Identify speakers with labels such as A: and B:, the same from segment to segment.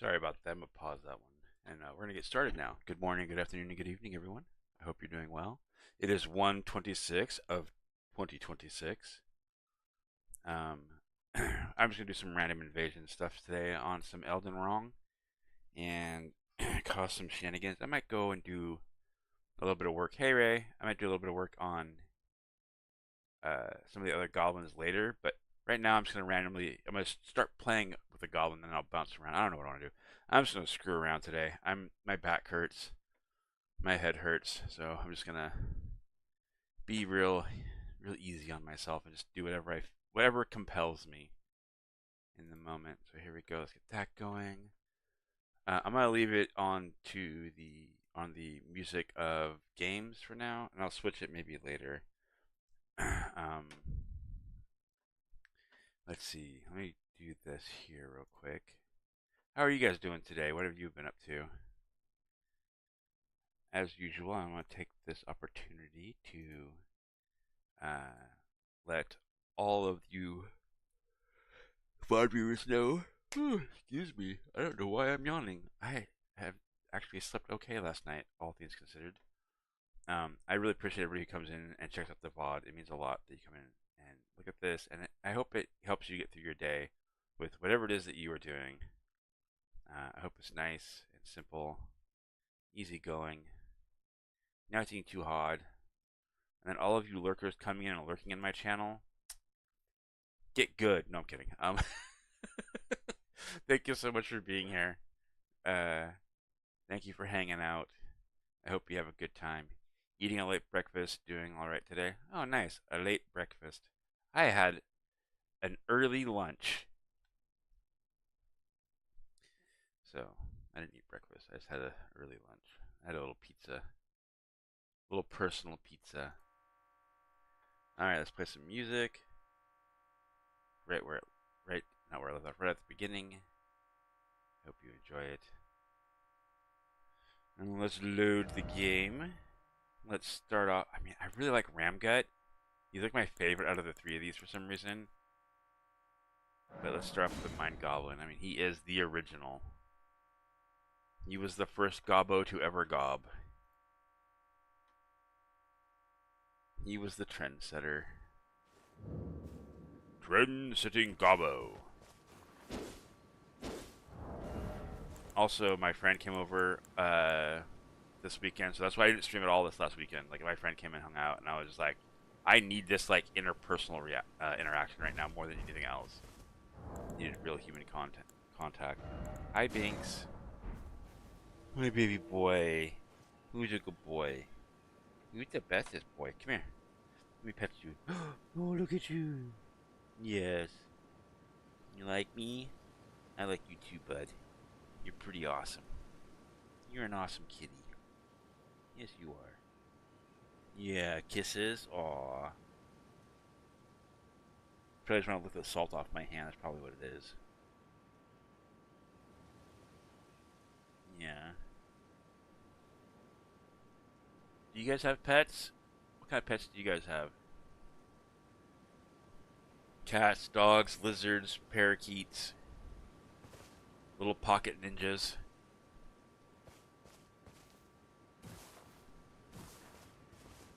A: Sorry about that. I'm going to pause that one. And we're going to get started now. Good morning, good afternoon, and good evening, everyone. I hope you're doing well. It is 1:26 of 2026. Um, I'm just going to do some random invasion stuff today on some Elden Ring and cause some shenanigans. I might go and do a little bit of work. Hey, Ray. I might do a little bit of work on some of the other goblins later, but right now I'm just going to I'm going to start playing with the goblin, and then I'll bounce around. I don't know what I want to do. I'm just going to screw around today. My back hurts, my head hurts, so I'm just going to be real easy on myself and just do whatever compels me in the moment. So here we go. Let's get that going. I'm going to leave it on the music of games for now, and I'll switch it maybe later. um, Let's see. Let me do this here real quick. How are you guys doing today? What have you been up to? As usual, I want to take this opportunity to let all of you VOD viewers know. Excuse me. I don't know why I'm yawning. I have actually slept okay last night, all things considered. I really appreciate everybody who comes in and checks out the VOD. It means a lot that you come in and look at this, and I hope it helps you get through your day with whatever it is that you are doing. I hope it's nice and simple, easy going, not being too hard. And then all of you lurkers coming in and lurking in my channel, get good. No, I'm kidding. Thank you so much for being here. Thank you for hanging out. I hope you have a good time. Eating a late breakfast, doing all right today. Oh, nice. A late breakfast. I had an early lunch. So, I didn't eat breakfast. I just had an early lunch. I had a little pizza. A little personal pizza. Alright, let's play some music. Not where I left off, right at the beginning. Hope you enjoy it. And let's load the game. Let's start off. I mean, I really like Ramgut. He's like my favorite out of the three of these for some reason. But let's start off with the Mind Goblin. I mean, he is the original. He was the first gobbo to ever gob. He was the trendsetter. Trend-setting gobbo. Also, my friend came over this weekend, so that's why I didn't stream at all this last weekend. Like, my friend came and hung out, and I was just like, I need this like interpersonal interaction right now more than anything else. Needed real human contact. Hi, Binks. My baby boy. Who's a good boy? Who's the bestest boy? Come here. Let me pet you. Oh, look at you. Yes. You like me? I like you too, bud. You're pretty awesome. You're an awesome kitty. Yes, you are. Yeah, kisses. Aww. Probably just want to lick the salt off my hand. That's probably what it is. Yeah. Do you guys have pets? What kind of pets do you guys have? Cats, dogs, lizards, parakeets, little pocket ninjas.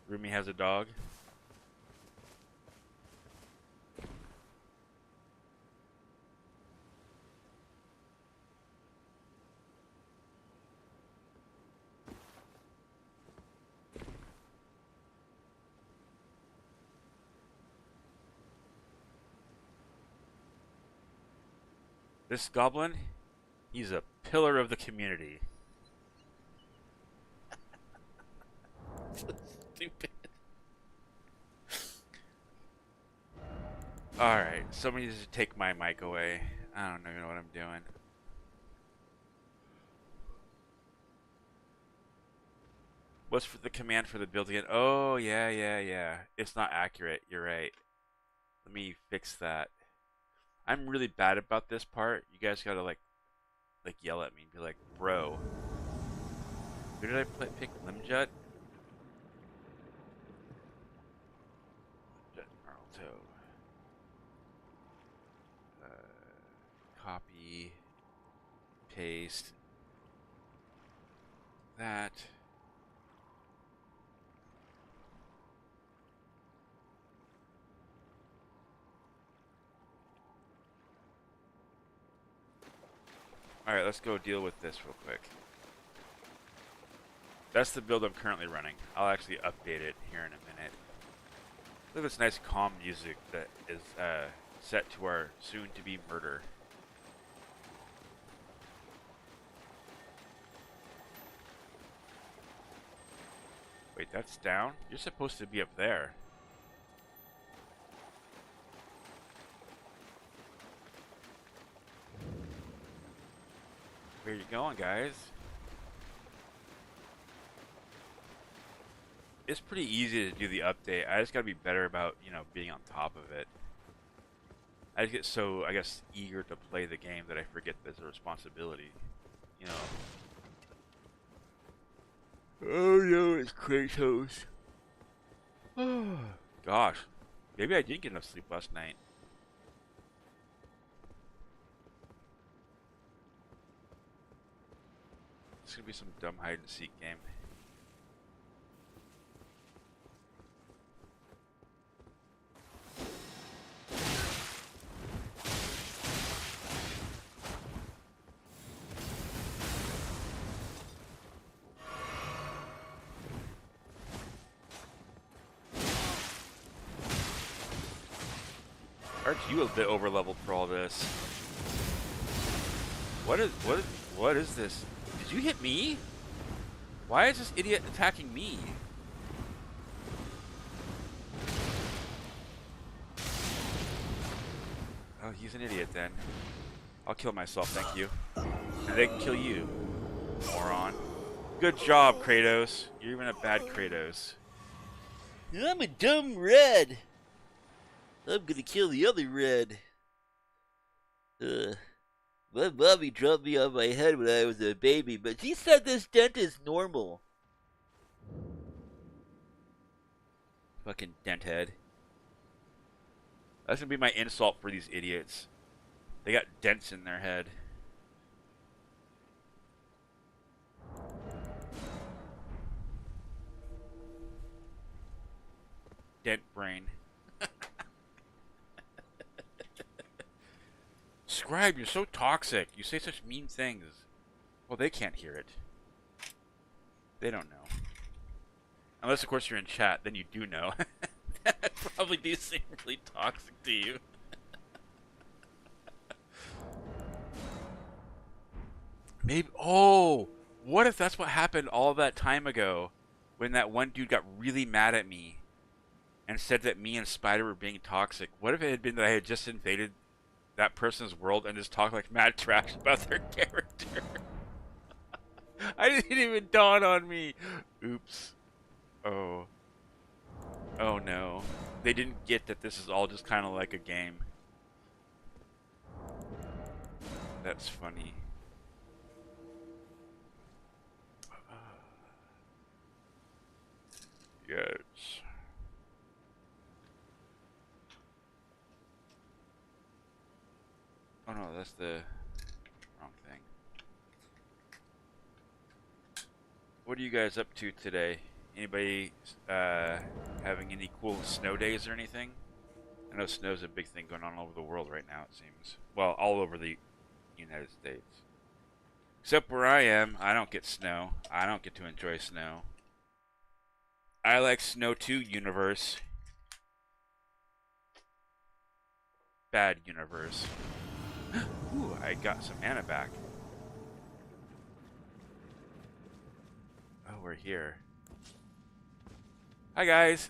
A: Rumi has a dog. This goblin, he's a pillar of the community. So stupid. Alright, somebody needs to take my mic away. I don't even know what I'm doing. What's for the command for the build again? Oh, yeah. It's not accurate. You're right. Let me fix that. I'm really bad about this part. You guys gotta like yell at me and be like, bro. Who did I pick? Limjut? Limjut Naruto. Copy. paste that. Alright, let's go deal with this real quick. That's the build I'm currently running. I'll actually update it here in a minute. Look at this nice calm music that is set to our soon-to-be murder. Wait, that's down? You're supposed to be up there. Where you going, guys? It's pretty easy to do the update. I just gotta be better about, you know, being on top of it. I just get so, I guess, eager to play the game that I forget there's a responsibility. You know. Oh no, it's Kratos. Gosh. Maybe I didn't get enough sleep last night. It's gonna be some dumb hide and seek game. Aren't you a bit over leveled for all this? What is this? Did you hit me? Why is this idiot attacking me? Oh, he's an idiot then. I'll kill myself, thank you. And they can kill you, moron. Good job, Kratos. You're even a bad Kratos.
B: I'm a dumb red. I'm gonna kill the other red. My mommy dropped me on my head when I was a baby, but she said this dent is normal.
A: Fucking dent head. That's gonna be my insult for these idiots. They got dents in their head. Dent brain. Scribe, you're so toxic. You say such mean things. Well, they can't hear it. They don't know. Unless, of course, you're in chat, then you do know. That probably do seem really toxic to you. Maybe. Oh, what if that's what happened all that time ago, when that one dude got really mad at me, and said that me and Spider were being toxic? What if it had been that I had just invaded that person's world and just talked like mad trash about their character? I didn't even dawn on me. Oops. Oh. Oh no. They didn't get that this is all just kind of like a game. That's funny. Yes. Oh no, that's the wrong thing. What are you guys up to today? Anybody having any cool snow days or anything? I know snow's a big thing going on all over the world right now, it seems. Well, all over the United States. Except where I am, I don't get snow. I don't get to enjoy snow. I like snow too, universe. Bad universe. Ooh, I got some mana back. Oh, we're here. Hi, guys.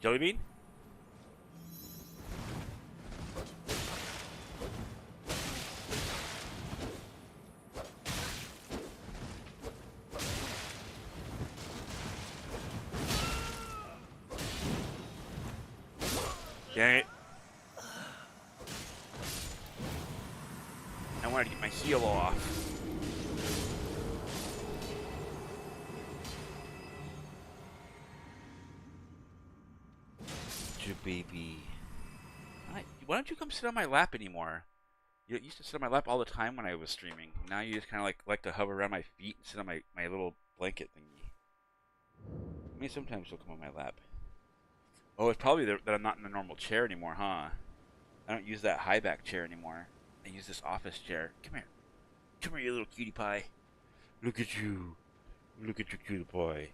A: Jelly bean? Dang it. I wanted to get my heal off. baby. Why don't you come sit on my lap anymore? You used to sit on my lap all the time when I was streaming. Now you just kind of like to hover around my feet and sit on my little blanket thingy. I mean, sometimes you'll come on my lap. Oh, it's probably that I'm not in the normal chair anymore, huh? I don't use that high back chair anymore. I use this office chair. Come here. Come here, you little cutie pie. Look at you. Look at your cutie boy.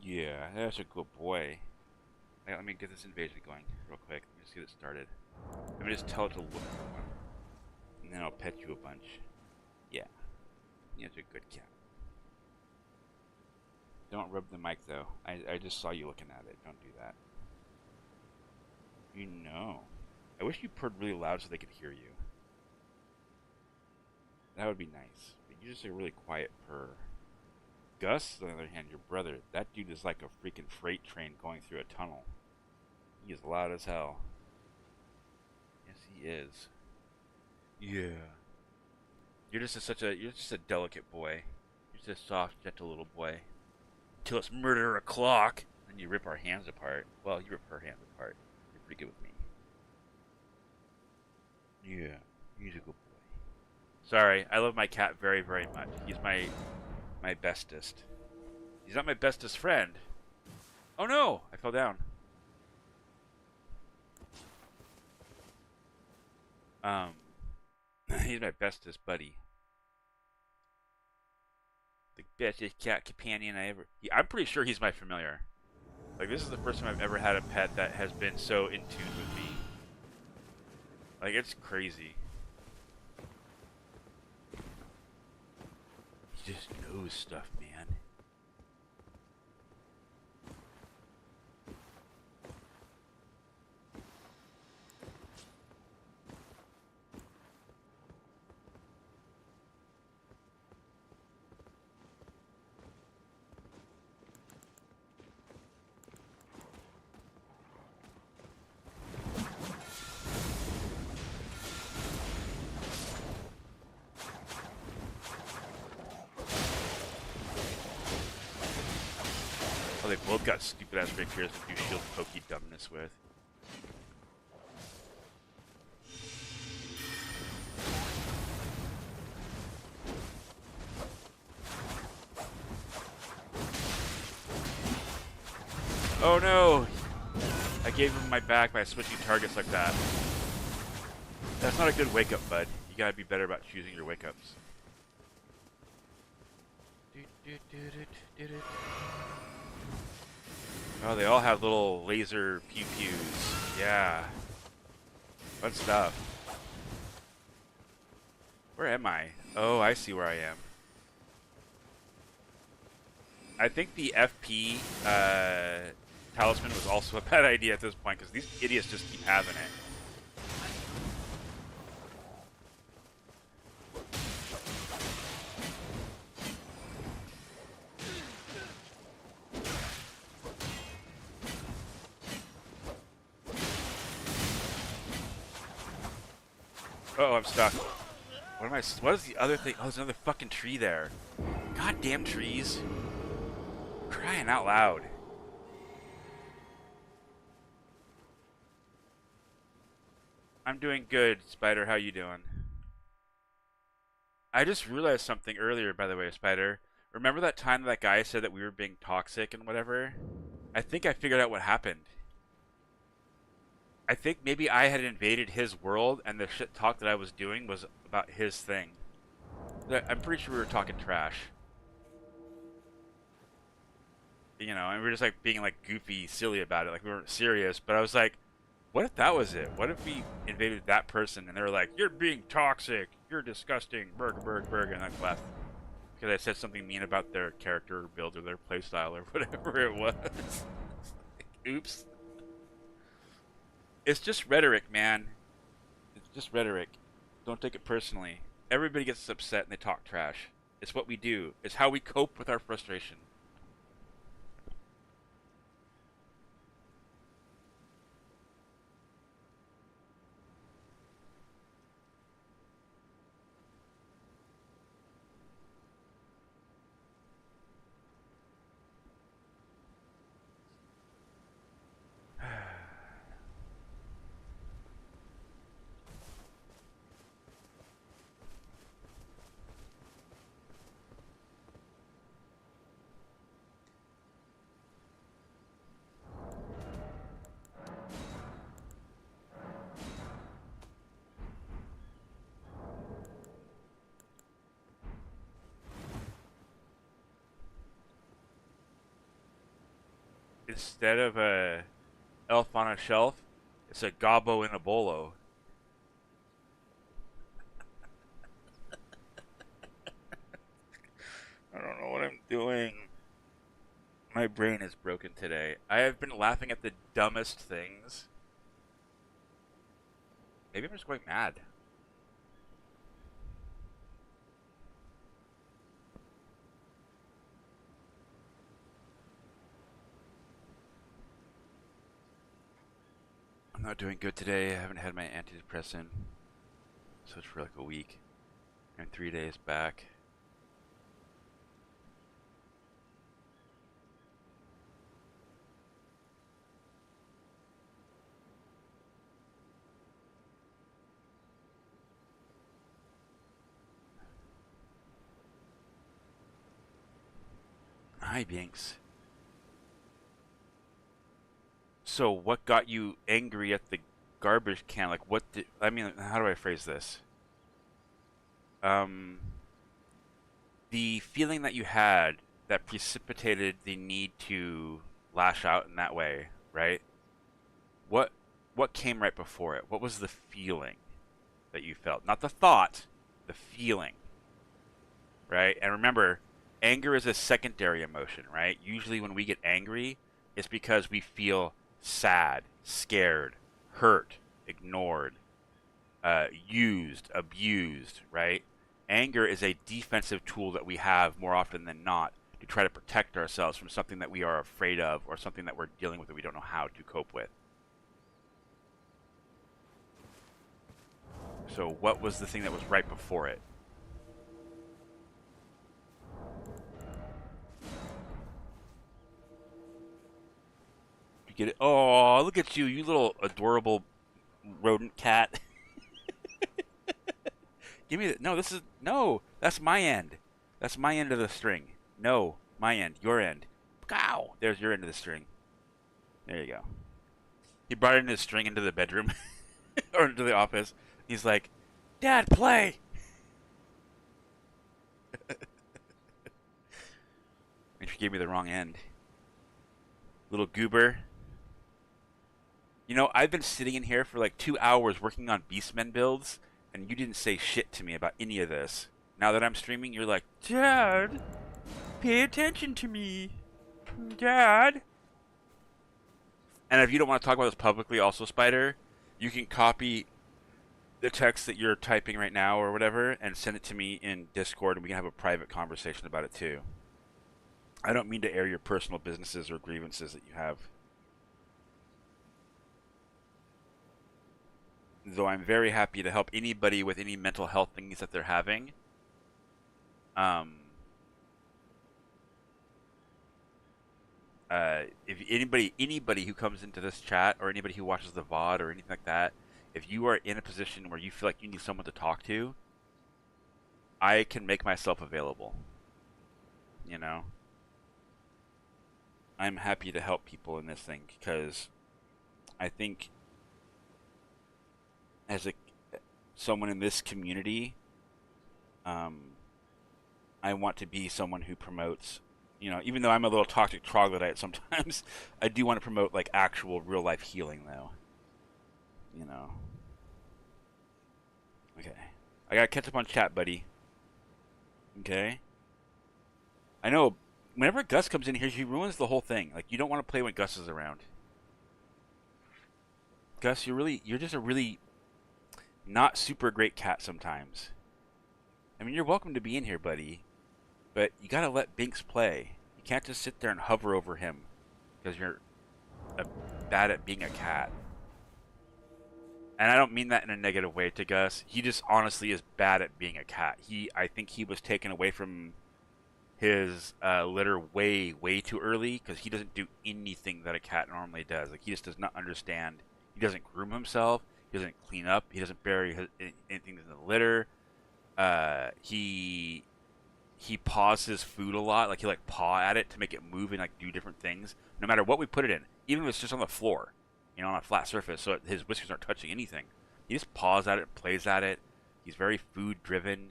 A: Yeah, that's a good boy. Let me get this invasion going real quick. Let me just get it started. Let me just tell it to look for one. And then I'll pet you a bunch. Yeah. You're a good cat. Don't rub the mic though. I just saw you looking at it. Don't do that. You know. I wish you purred really loud so they could hear you. That would be nice. But you just a really quiet purr. Gus, on the other hand, your brother, that dude is like a freaking freight train going through a tunnel. He is loud as hell. Yes, he is. Yeah. You're just a delicate boy. You're just a soft, gentle little boy. Till it's murder o'clock. Then you rip our hands apart. Well, you rip her hands apart. You're pretty good with me. Yeah, he's a good boy. Sorry, I love my cat very, very much. He's my bestest. He's not my bestest friend. Oh no! I fell down. He's my bestest buddy. The bestest cat companion I ever... I'm pretty sure he's my familiar. Like, this is the first time I've ever had a pet that has been so in tune with me. Like, it's crazy. He just knows stuff, man. Oh, they both got stupid ass rapiers to do shield pokey dumbness with. Oh no! I gave him my back by switching targets like that. That's not a good wake up, bud. You gotta be better about choosing your wake ups. Oh, they all have little laser pew-pews. Yeah. Fun stuff. Where am I? Oh, I see where I am. I think the FP talisman was also a bad idea at this point, because these idiots just keep having it. Oh, I'm stuck. What is the other thing? Oh, there's another fucking tree there. Goddamn trees. Crying out loud. I'm doing good, Spider. How you doing? I just realized something earlier, by the way, Spider. Remember that time that guy said that we were being toxic and whatever? I think I figured out what happened. I think maybe I had invaded his world, and the shit talk that I was doing was about his thing. I'm pretty sure we were talking trash. You know, and we were just like being like goofy, silly about it. Like we weren't serious, but I was like, what if that was it? What if we invaded that person and they were like, you're being toxic, you're disgusting, burg, burg, burg, and I left. Because I said something mean about their character or build or their playstyle or whatever it was. Oops. It's just rhetoric, man. It's just rhetoric. Don't take it personally. Everybody gets upset and they talk trash. It's what we do. It's how we cope with our frustration. instead of a elf on a shelf, it's a gobbo in a bolo. I don't know what I'm doing. My brain is broken today. I have been laughing at the dumbest things. Maybe I'm just going mad. I'm not doing good today. I haven't had my antidepressant. So it's for like a week. I'm 3 days back. Hi, Binks. So, what got you angry at the garbage can? Like, what did... I mean, how do I phrase this? Um, the feeling that you had that precipitated the need to lash out in that way, right? What what came right before it? What was the feeling that you felt? Not the thought, the feeling, right? And remember, anger is a secondary emotion, right? Usually when we get angry, it's because we feel sad, scared, hurt, ignored, used, abused, right? Anger is a defensive tool that we have more often than not to try to protect ourselves from something that we are afraid of or something that we're dealing with that we don't know how to cope with. So, what was the thing that was right before it? You get it? Oh, look at you, you little adorable rodent cat. Give me the. No, this is. No, that's my end. That's my end of the string. No, my end. Your end. Cow. There's your end of the string. There you go. He brought in his string into the bedroom or into the office. He's like, Dad, play. And she gave me the wrong end. Little goober. You know, I've been sitting in here for like 2 hours working on Beastmen builds, and you didn't say shit to me about any of this. Now that I'm streaming, you're like, Dad, pay attention to me. Dad. And if you don't want to talk about this publicly, also, Spider, you can copy the text that you're typing right now or whatever and send it to me in Discord, and we can have a private conversation about it too. I don't mean to air your personal businesses or grievances that you have. Though I'm very happy to help anybody with any mental health things that they're having. If anybody who comes into this chat or anybody who watches the VOD or anything like that, if you are in a position where you feel like you need someone to talk to, I can make myself available. You know, I'm happy to help people in this thing because I think as a someone in this community, I want to be someone who promotes, you know, even though I'm a little toxic troglodyte sometimes, I do want to promote like actual real life healing though. You know. Okay. I gotta catch up on chat, buddy. Okay. I know whenever Gus comes in here, he ruins the whole thing. Like you don't want to play when Gus is around. Gus, you're just a really not super great cat sometimes. I mean, you're welcome to be in here, buddy, but you gotta let Binks play. You can't just sit there and hover over him because you're bad at being a cat. And I don't mean that in a negative way to Gus. He just honestly is bad at being a cat. I think he was taken away from his litter way too early because he doesn't do anything that a cat normally does. Like he just does not understand. He doesn't groom himself. He doesn't clean up. He doesn't bury anything in the litter. He paws his food a lot. Like he like paw at it to make it move and like do different things. No matter what we put it in, even if it's just on the floor, you know, on a flat surface, so his whiskers aren't touching anything. He just paws at it, plays at it. He's very food driven.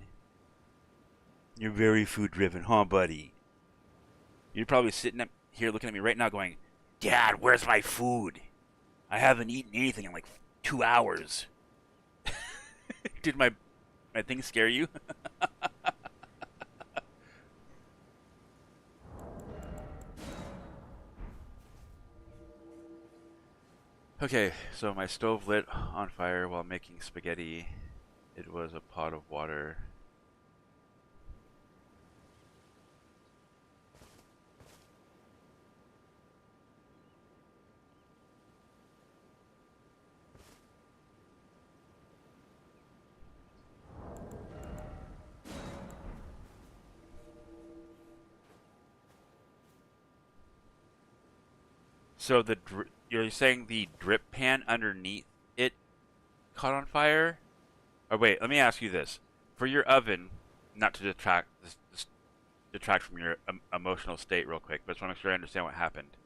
A: You're very food driven, huh, buddy? You're probably sitting up here looking at me right now, going,
B: Dad, where's my food? I haven't eaten anything in like 2 hours.
A: Did my thing scare you? Okay, so my stove lit on fire while making spaghetti. It was a pot of water. So you're saying the drip pan underneath it caught on fire? Oh wait, let me ask you this: for your oven, not to detract from your emotional state, real quick, but just want to make sure I understand what happened.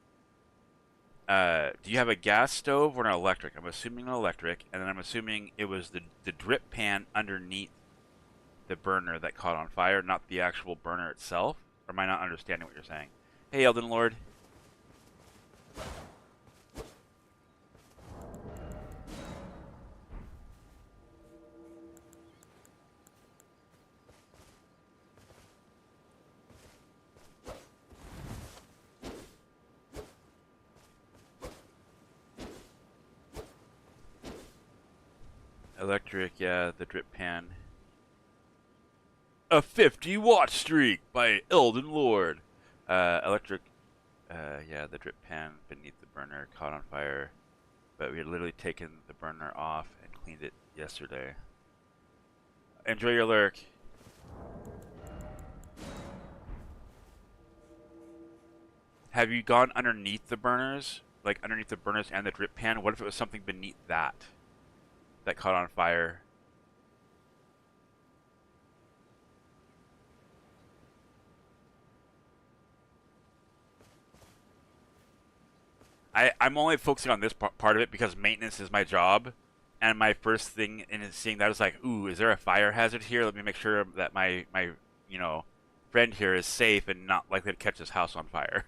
A: Do you have a gas stove or an electric? I'm assuming an electric, and then I'm assuming it was the drip pan underneath the burner that caught on fire, not the actual burner itself. Or am I not understanding what you're saying? Hey, Elden Lord. Electric, yeah, the drip pan. A 50-watt streak by Elden Lord. Electric, yeah, the drip pan beneath the burner caught on fire, but we had literally taken the burner off and cleaned it yesterday. Enjoy your lurk. Have you gone underneath the burners? Like underneath the burners and the drip pan? What if it was something beneath that caught on fire? I'm only focusing on this part of it because maintenance is my job, and my first thing in seeing that is like, ooh, is there a fire hazard here? Let me make sure that my friend here is safe and not likely to catch his house on fire.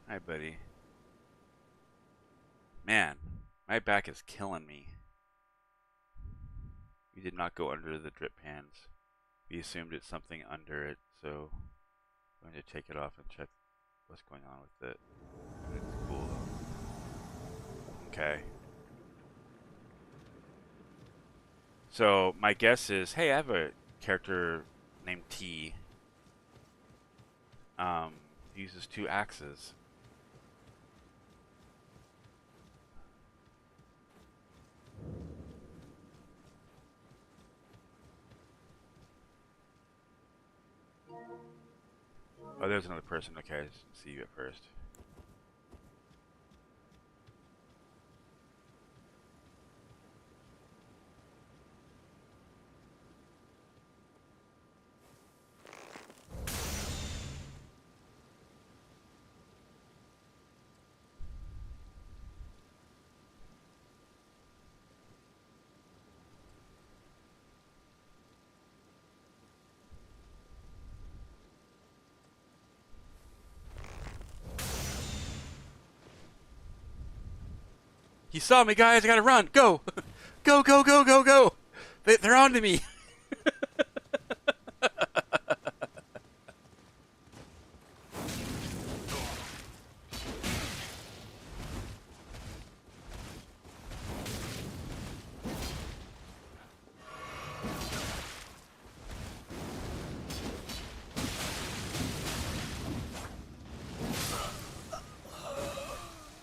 A: Hi, buddy. Man, my back is killing me. We did not go under the drip pans. We assumed it's something under it, so I'm going to take it off and check what's going on with it. It's cool though. Okay. So my guess is, hey, I have a character named T. Uses 2 axes. Oh, there's another person. Okay, I see you at first. He saw me, guys. I gotta run. Go, go, go, go, go, go. They're on to me.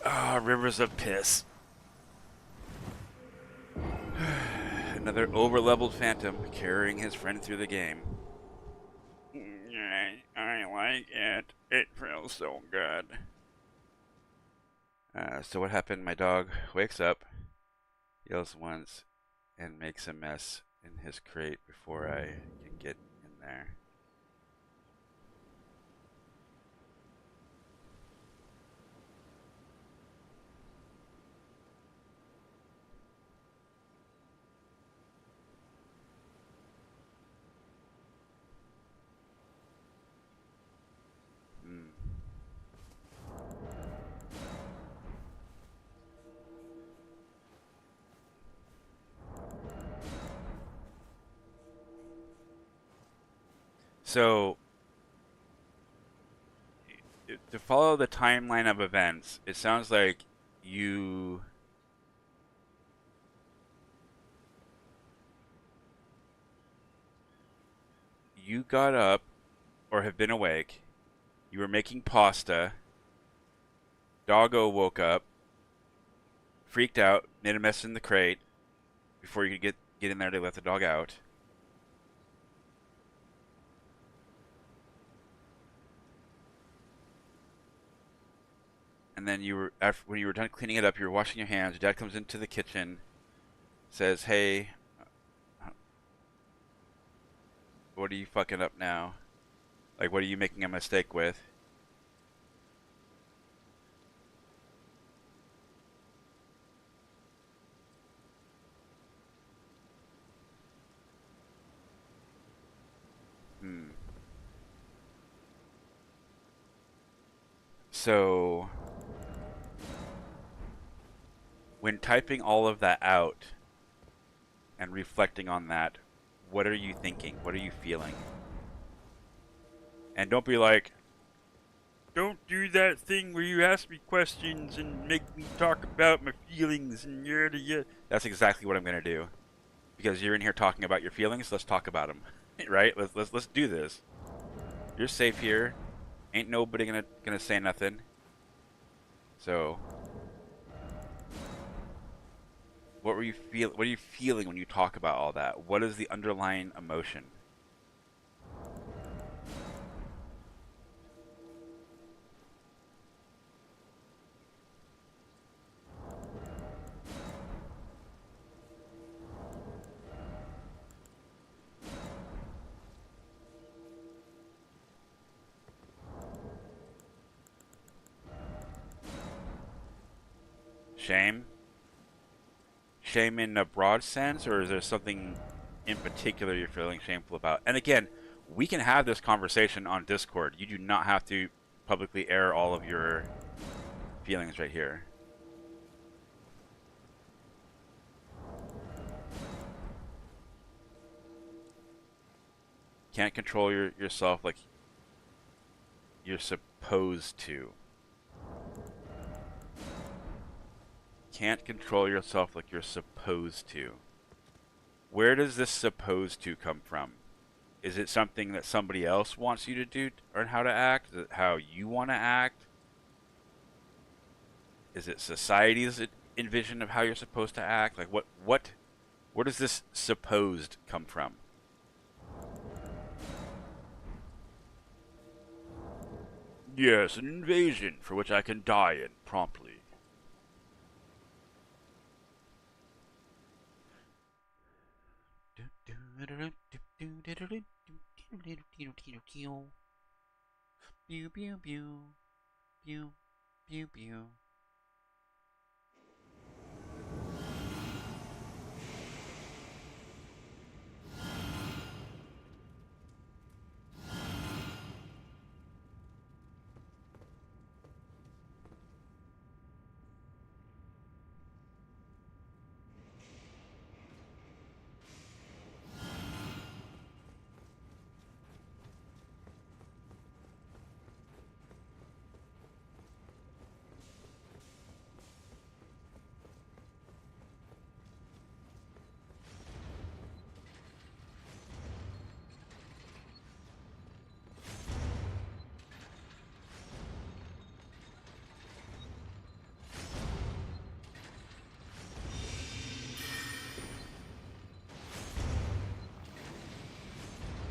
A: Ah, rivers of piss. Another over-leveled phantom carrying his friend through the game. I like it. It feels so good. So what happened? My dog wakes up, yells once, and makes a mess in his crate before I can get in there. Hmm. So, to follow the timeline of events, it sounds like you you got up or have been awake. You were making pasta. Doggo woke up, freaked out, made a mess in the crate before you could get in there to let the dog out. And then when you were done cleaning it up, you were washing your hands. Your dad comes into the kitchen, says, "Hey, what are you fucking up now? Like, what are you making a mistake with?" Hmm. So, when typing all of that out and reflecting on that, what are you thinking? What are you feeling? And don't be like, don't do that thing where you ask me questions and make me talk about my feelings and yada yada. That's exactly what I'm gonna do. Because you're in here talking about your feelings, let's talk about them. Right? Let's do this. You're safe here. Ain't nobody gonna say nothing. So, what are you feeling when you talk about all that? What is the underlying emotion? Shame? Shame in a broad sense, or is there something in particular you're feeling shameful about? And again, we can have this conversation on Discord. You do not have to publicly air all of your feelings right here. Can't control yourself like you're supposed to. Can't control yourself like you're supposed to. Where does this supposed to come from? Is it something that somebody else wants you to do or how to act? Is it how you want to act? Is it society's envision of how you're supposed to act? Like where does this supposed come from? Yes, an invasion for which I can die in promptly. Pew pew pew pew pew pew.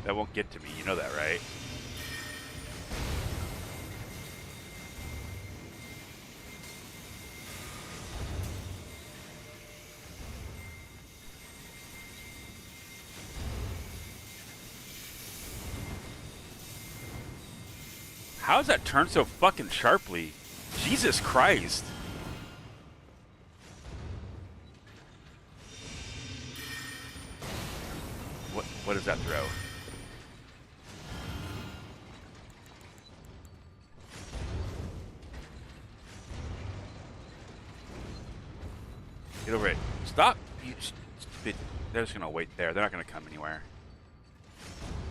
A: That won't get to me. You know that, right? How does that turn so fucking sharply? Jesus Christ. What does that throw? Get over it. Stop! You stupid. They're just gonna wait there. They're not gonna come anywhere.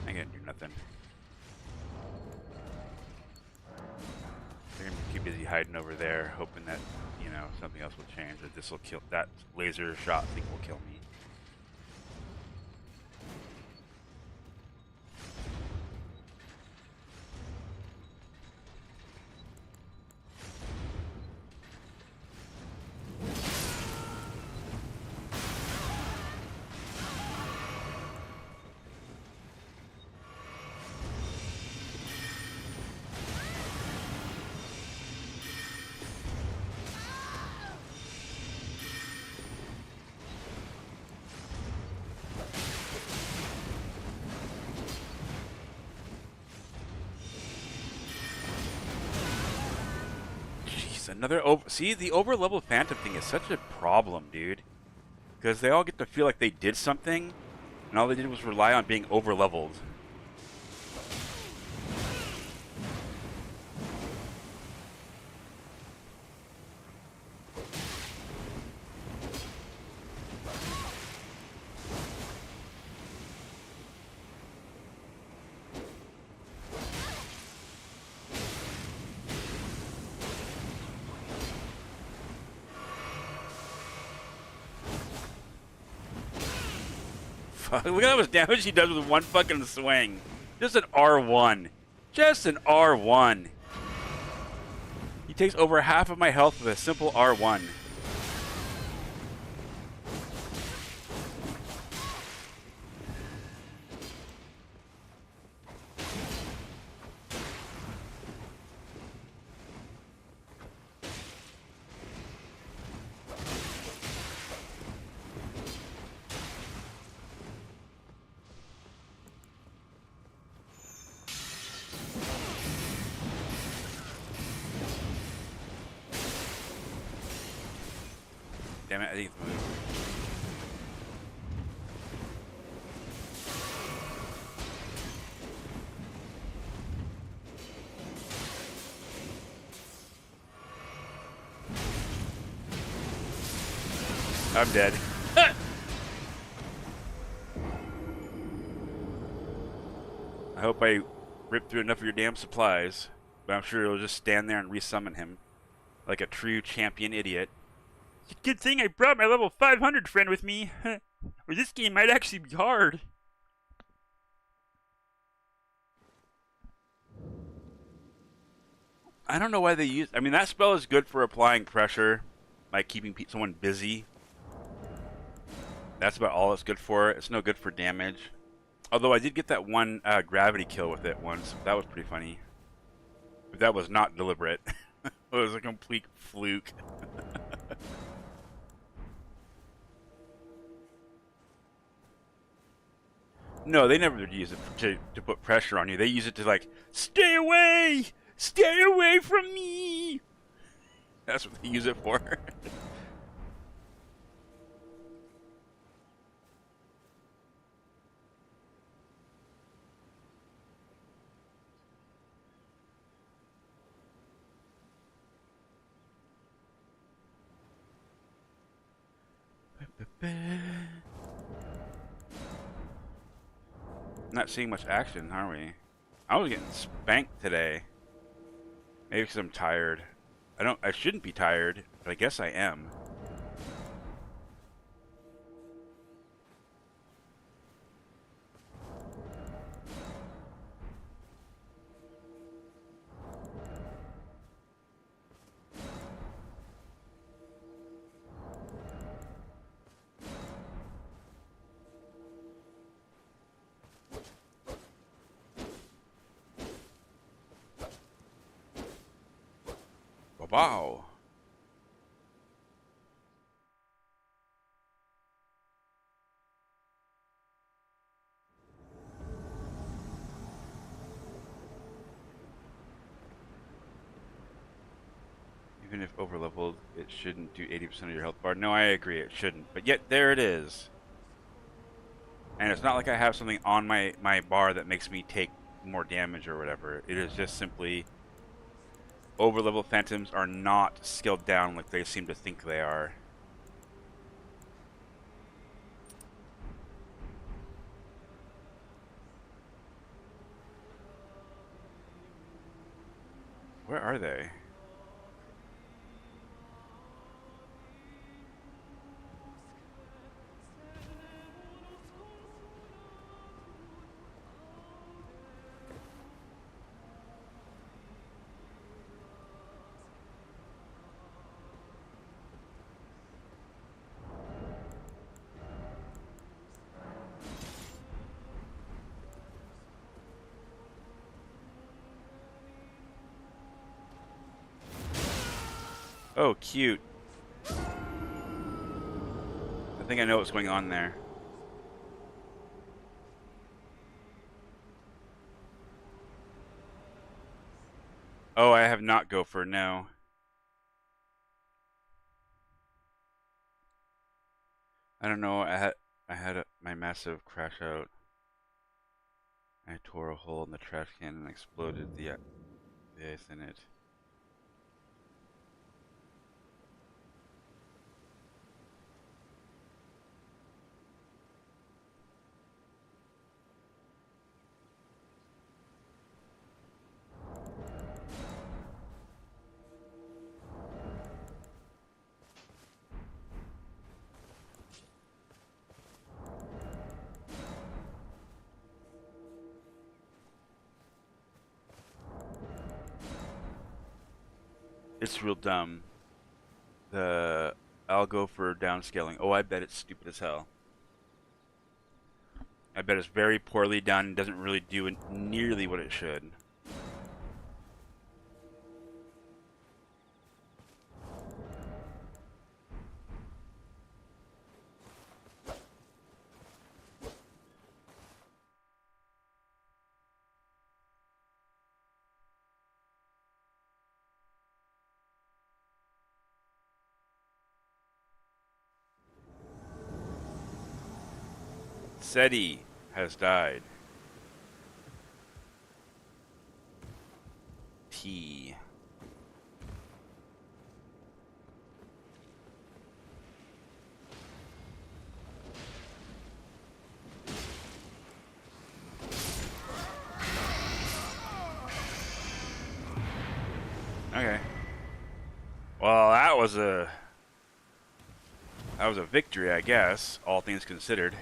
A: I ain't gonna do nothing. They're gonna be too busy hiding over there, hoping that, you know, something else will change. That this will kill. That laser shot thing will kill me. Another over. See, the over-level Phantom thing is such a problem, dude. Because they all get to feel like they did something, and all they did was rely on being over-leveled. Look at how much damage he does with one fucking swing. Just an R1. Just an R1. He takes over half of my health with a simple R1. Damn it, I think it's moved. I'm dead. I hope I ripped through enough of your damn supplies, but I'm sure you'll just stand there and resummon him like a true champion idiot. Good thing I brought my level 500 friend with me, or this game might actually be hard. I don't know why they use... I mean, that spell is good for applying pressure, like keeping someone busy. That's about all it's good for. It's no good for damage. Although I did get that one gravity kill with it once. That was pretty funny. But that was not deliberate. It was a complete fluke. No, they never use it to put pressure on you. They use it to, like, stay away! Stay away from me! That's what they use it for. Not seeing much action, are we? I was getting spanked today. Maybe because I'm tired. I shouldn't be tired, but I guess I am. Wow. if overleveled, it shouldn't do 80% of your health bar. No, I agree, it shouldn't. But yet, there it is. And it's not like I have something on my bar that makes me take more damage or whatever. It is just simply overleveled phantoms are not scaled down like they seem to think they are. Where are they? Oh, cute. I think I know what's going on there. Oh, I have not Gopher, no. I don't know, I had my massive crash out. I tore a hole in the trash can and exploded the ice in it. It's real dumb. I'll go for downscaling. Oh, I bet it's stupid as hell. I bet it's very poorly done and doesn't really do nearly what it should. SETI has died. T. Okay. Well, that was a victory, I guess, all things considered.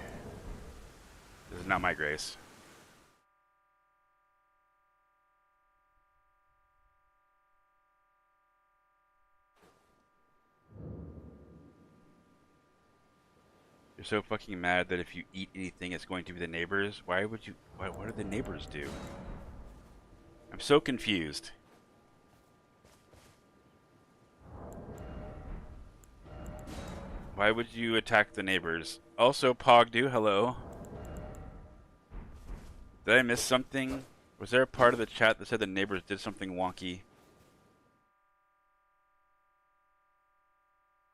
A: This is not my grace. You're so fucking mad that if you eat anything, it's going to be the neighbors. Why would you? What do the neighbors do? I'm so confused. Why would you attack the neighbors? Also, Pogdu, hello. Did I miss something? Was there a part of the chat that said the neighbors did something wonky?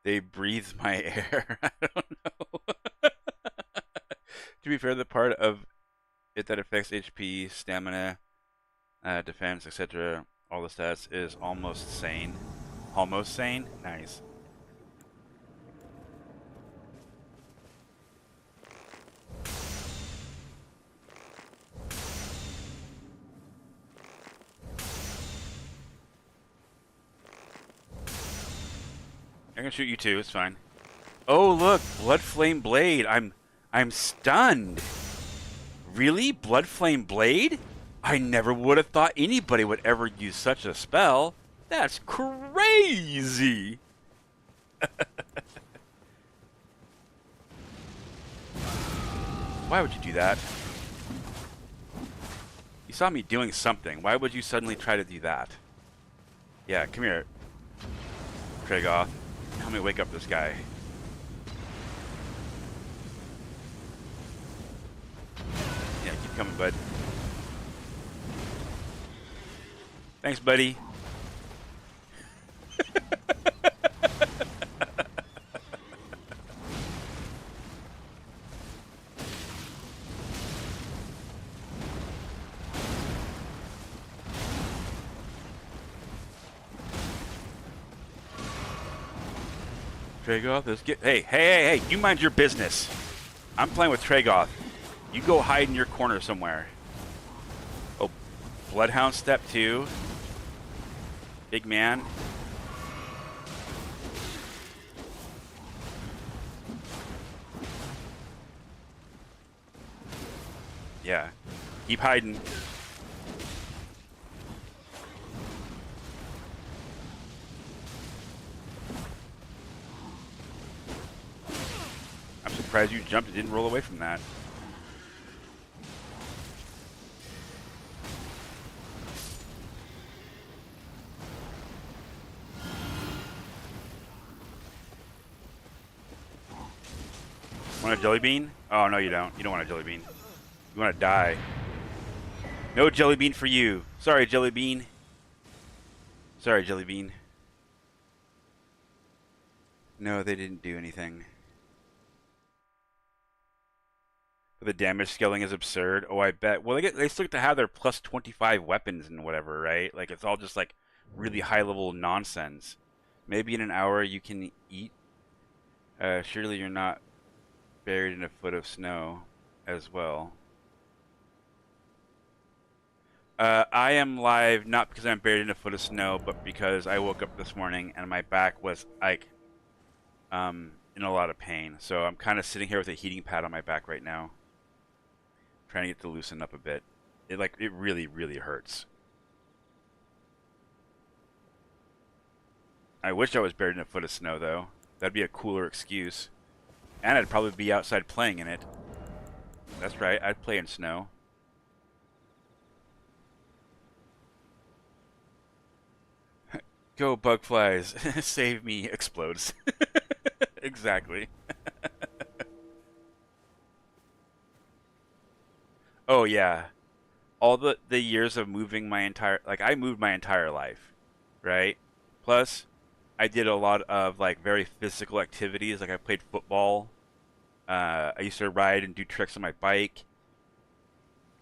A: They breathe my air. I don't know. To be fair, the part of it that affects HP, stamina, defense, etc., all the stats is almost sane. Almost sane? Nice. I can shoot you too, it's fine. Oh look, Blood Flame Blade. I'm stunned. Really? Blood Flame Blade? I never would have thought anybody would ever use such a spell. That's crazy. Why would you do that? You saw me doing something. Why would you suddenly try to do that? Yeah, come here. Kragoth. Help me wake up this guy. Yeah, keep coming, bud. Thanks, buddy. Tragoth, let's get... Hey, you mind your business. I'm playing with Tragoth. You go hide in your corner somewhere. Oh, Bloodhound step 2. Big man. Yeah. Keep hiding. I'm surprised you jumped and didn't roll away from that. Want a jelly bean? Oh, no, you don't. You don't want a jelly bean. You want to die. No jelly bean for you. Sorry, jelly bean. Sorry, jelly bean. No, they didn't do anything. The damage scaling is absurd. Oh, I bet. Well, they still get to have their plus 25 weapons and whatever, right? Like, it's all just, like, really high-level nonsense. Maybe in an hour you can eat. Surely you're not buried in a foot of snow as well. I am live not because I'm buried in a foot of snow, but because I woke up this morning and my back was, like, in a lot of pain. So I'm kind of sitting here with a heating pad on my back right now. Trying to get to loosen up a bit. It really, really hurts. I wish I was buried in a foot of snow, though. That'd be a cooler excuse. And I'd probably be outside playing in it. That's right, I'd play in snow. Go, bug flies. Save me, explodes. Exactly. Oh, yeah. All the years of moving my entire... Like, I moved my entire life, right? Plus, I did a lot of, like, very physical activities. Like, I played football. I used to ride and do tricks on my bike.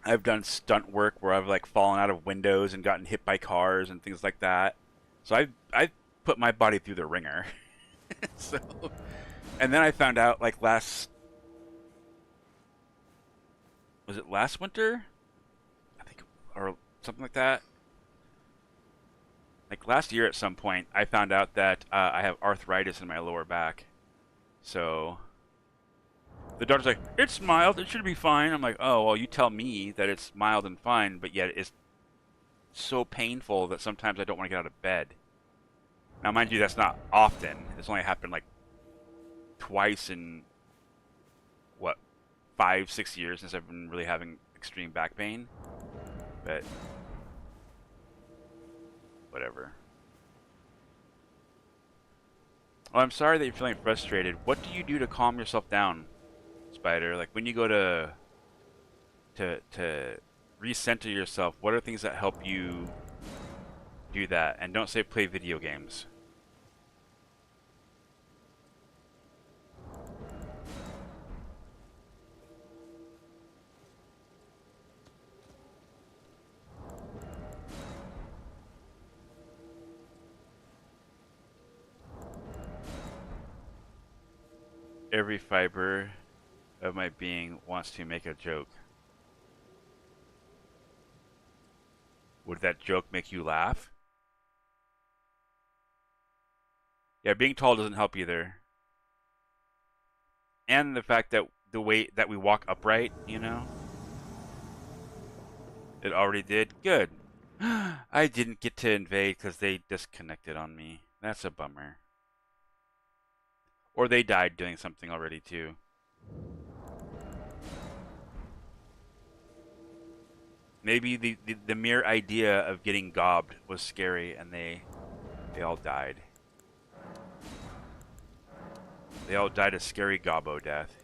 A: I've done stunt work where I've, like, fallen out of windows and gotten hit by cars and things like that. So I've put my body through the ringer. So, and then I found out, like, was it last winter? I think, or something like that. Like last year at some point, I found out that I have arthritis in my lower back. So the doctor's like, it's mild, it should be fine. I'm like, oh, well, you tell me that it's mild and fine, but yet it's so painful that sometimes I don't want to get out of bed. Now, mind you, that's not often. It's only happened like twice in, what, 5, 6 years since I've been really having extreme back pain. But whatever. Oh, I'm sorry that you're feeling frustrated. What do you do to calm yourself down, Spider? Like when you go to recenter yourself, what are things that help you do that? And don't say play video games. Every fiber of my being wants to make a joke. Would that joke make you laugh? Yeah, being tall doesn't help either. And the fact that the way that we walk upright, you know? It already did? Good. I didn't get to invade because they disconnected on me. That's a bummer. Or they died doing something already too. Maybe the mere idea of getting gobbed was scary and they all died. They all died a scary gobbo death.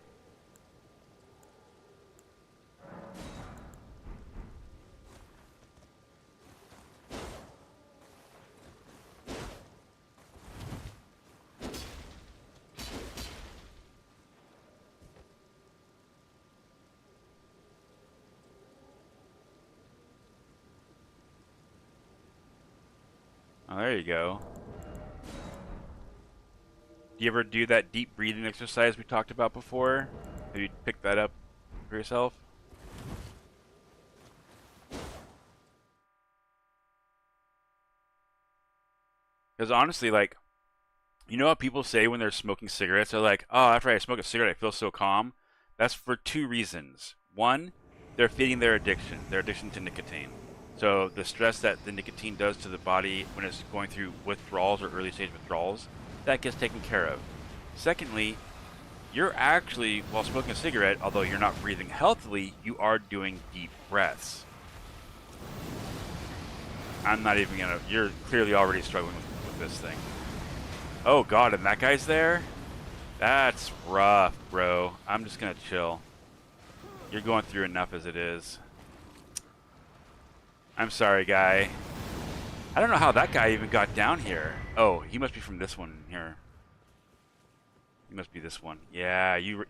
A: Oh, there you go. Do you ever do that deep breathing exercise we talked about before? Have you picked that up for yourself? Because honestly, like, you know what people say when they're smoking cigarettes? They're like, oh, after I smoke a cigarette, I feel so calm. That's for two reasons. One, they're feeding their addiction to nicotine. So the stress that the nicotine does to the body when it's going through withdrawals or early stage withdrawals, that gets taken care of. Secondly, you're actually, while smoking a cigarette, although you're not breathing healthily, you are doing deep breaths. I'm not even gonna, you're clearly already struggling with this thing. Oh god, and that guy's there? That's rough, bro. I'm just gonna chill. You're going through enough as it is. I'm sorry, guy. I don't know how that guy even got down here. Oh, he must be from this one here. He must be this one. Yeah, you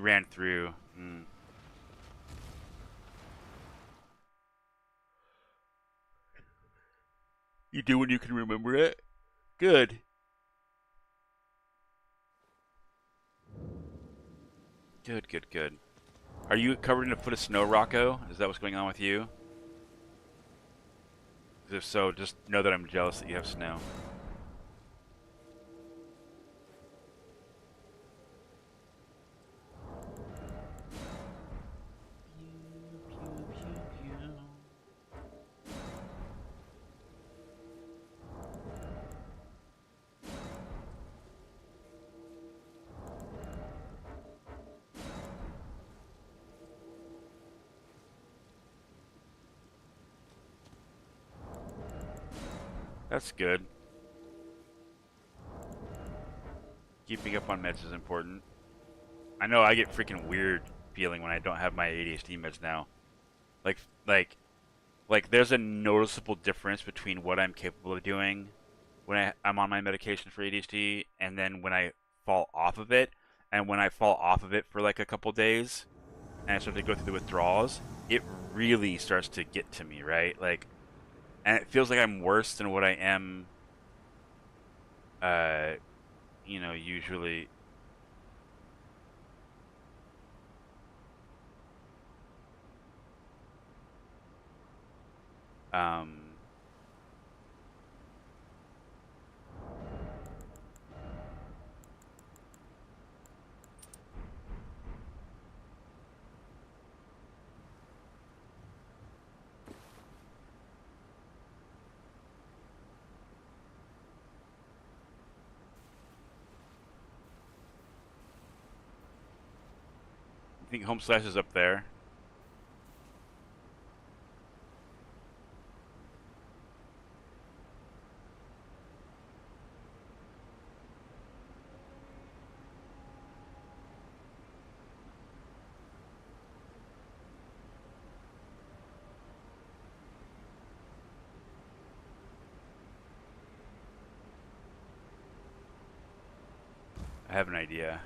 A: ran through. Mm. You do when you can remember it. Good. Good, good, good. Are you covered in a foot of snow, Rocco? Is that what's going on with you? If so, just know that I'm jealous that you have snow. That's good. Keeping up on meds is important. I know I get freaking weird feeling when I don't have my ADHD meds now. Like, like, like there's a noticeable difference between what I'm capable of doing when I'm on my medication for ADHD and then when I fall off of it. And when I fall off of it for like a couple days and I start to go through the withdrawals, it really starts to get to me, right? Like, and it feels like I'm worse than what I am, uh, usually. Um, I think Home Slash is up there. I have an idea.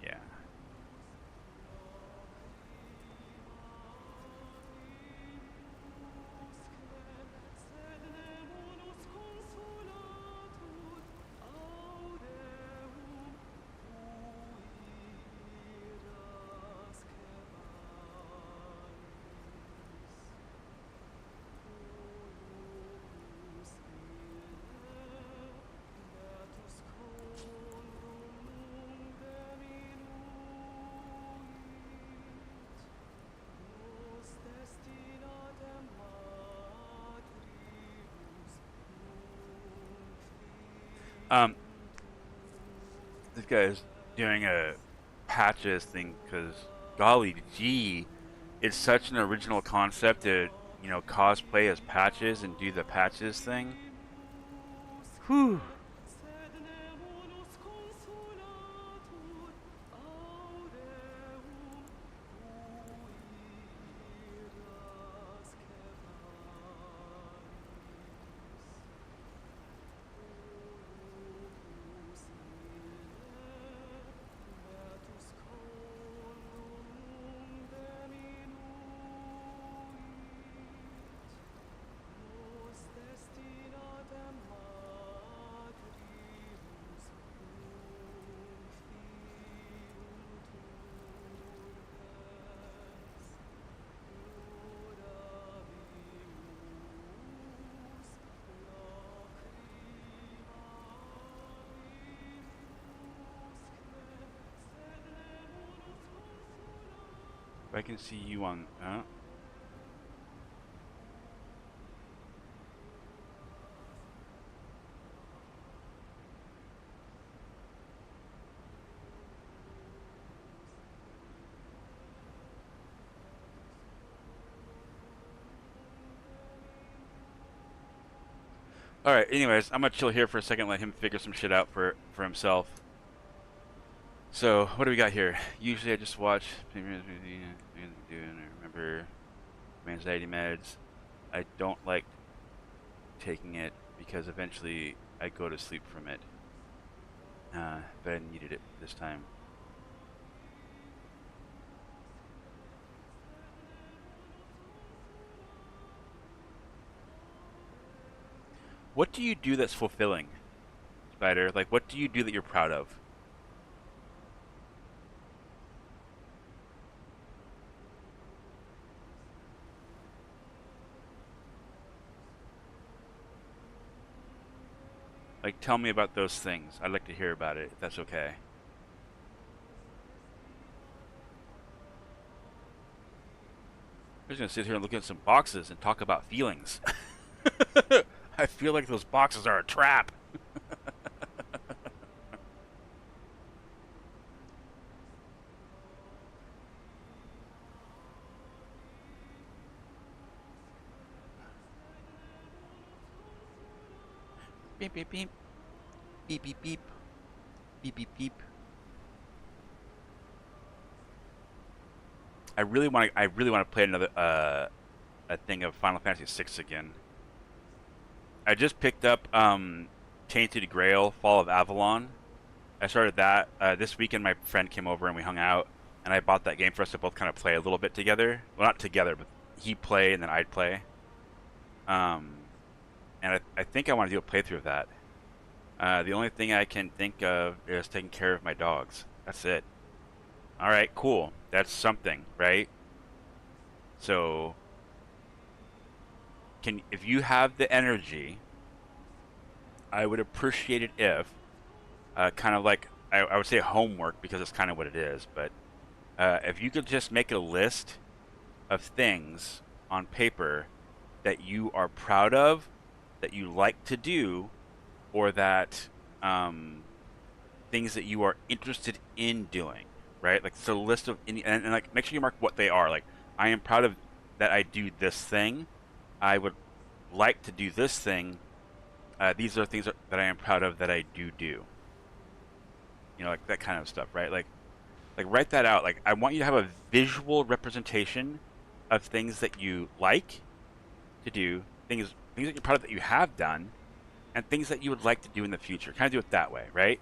A: Yeah. Um, this guy is doing a patches thing because, golly gee, it's such an original concept to, cosplay as patches and do the patches thing. Whew. I can see you on. All right. Anyways, I'm gonna chill here for a second. Let him figure some shit out for himself. So what do we got here? Usually I just watch. I remember my anxiety meds. I don't like taking it because eventually I go to sleep from it. But I needed it this time. What do you do that's fulfilling, Spider? Like, what do you do that you're proud of? Like, tell me about those things. I'd like to hear about it, if that's okay. I'm just gonna sit here and look at some boxes and talk about feelings. I feel like those boxes are a trap. Beep beep beep. Beep beep beep. Beep beep beep. I really want to play another a thing of Final Fantasy VI again. I just picked up Tainted Grail: Fall of Avalon. I started that this weekend. My friend came over and we hung out, and I bought that game for us to both kind of play a little bit together. Well, not together, but he'd play and then I'd play. Um, and I think I want to do a playthrough of that. The only thing I can think of is taking care of my dogs. That's it. All right, cool. That's something, right? So, if you have the energy, I would appreciate it if, kind of like I would say homework because it's kind of what it is, but if you could just make a list of things on paper that you are proud of, that you like to do, or that things that you are interested in doing, right? Like it's a list of and like make sure you mark what they are. Like I am proud of that I do this thing. I would like to do this thing. These are things that I am proud of that I do. You know, like that kind of stuff, right? Like write that out. Like I want you to have a visual representation of things that you like to do, things that you're proud of that you have done, and things that you would like to do in the future. Kind of do it that way, right?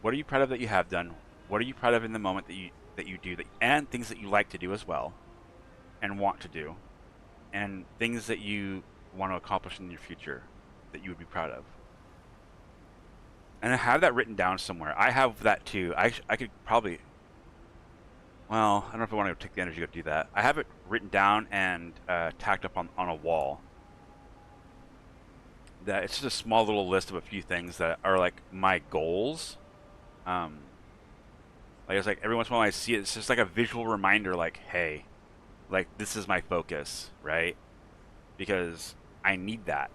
A: What are you proud of that you have done? What are you proud of in the moment that you do that, and things that you like to do as well, and want to do, and things that you want to accomplish in your future that you would be proud of. And I have that written down somewhere. I have that too. I could probably. Well, I don't know if I want to take the energy to do that. I have it written down and tacked up on a wall. That it's just a small little list of a few things that are like my goals. Like it's like every once in a while I see it, it's just like a visual reminder. Like, hey, like this is my focus, right? Because I need that.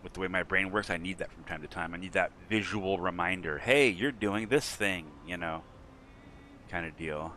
A: With the way my brain works, I need that from time to time. I need that visual reminder. Hey, you're doing this thing, you know, kind of deal.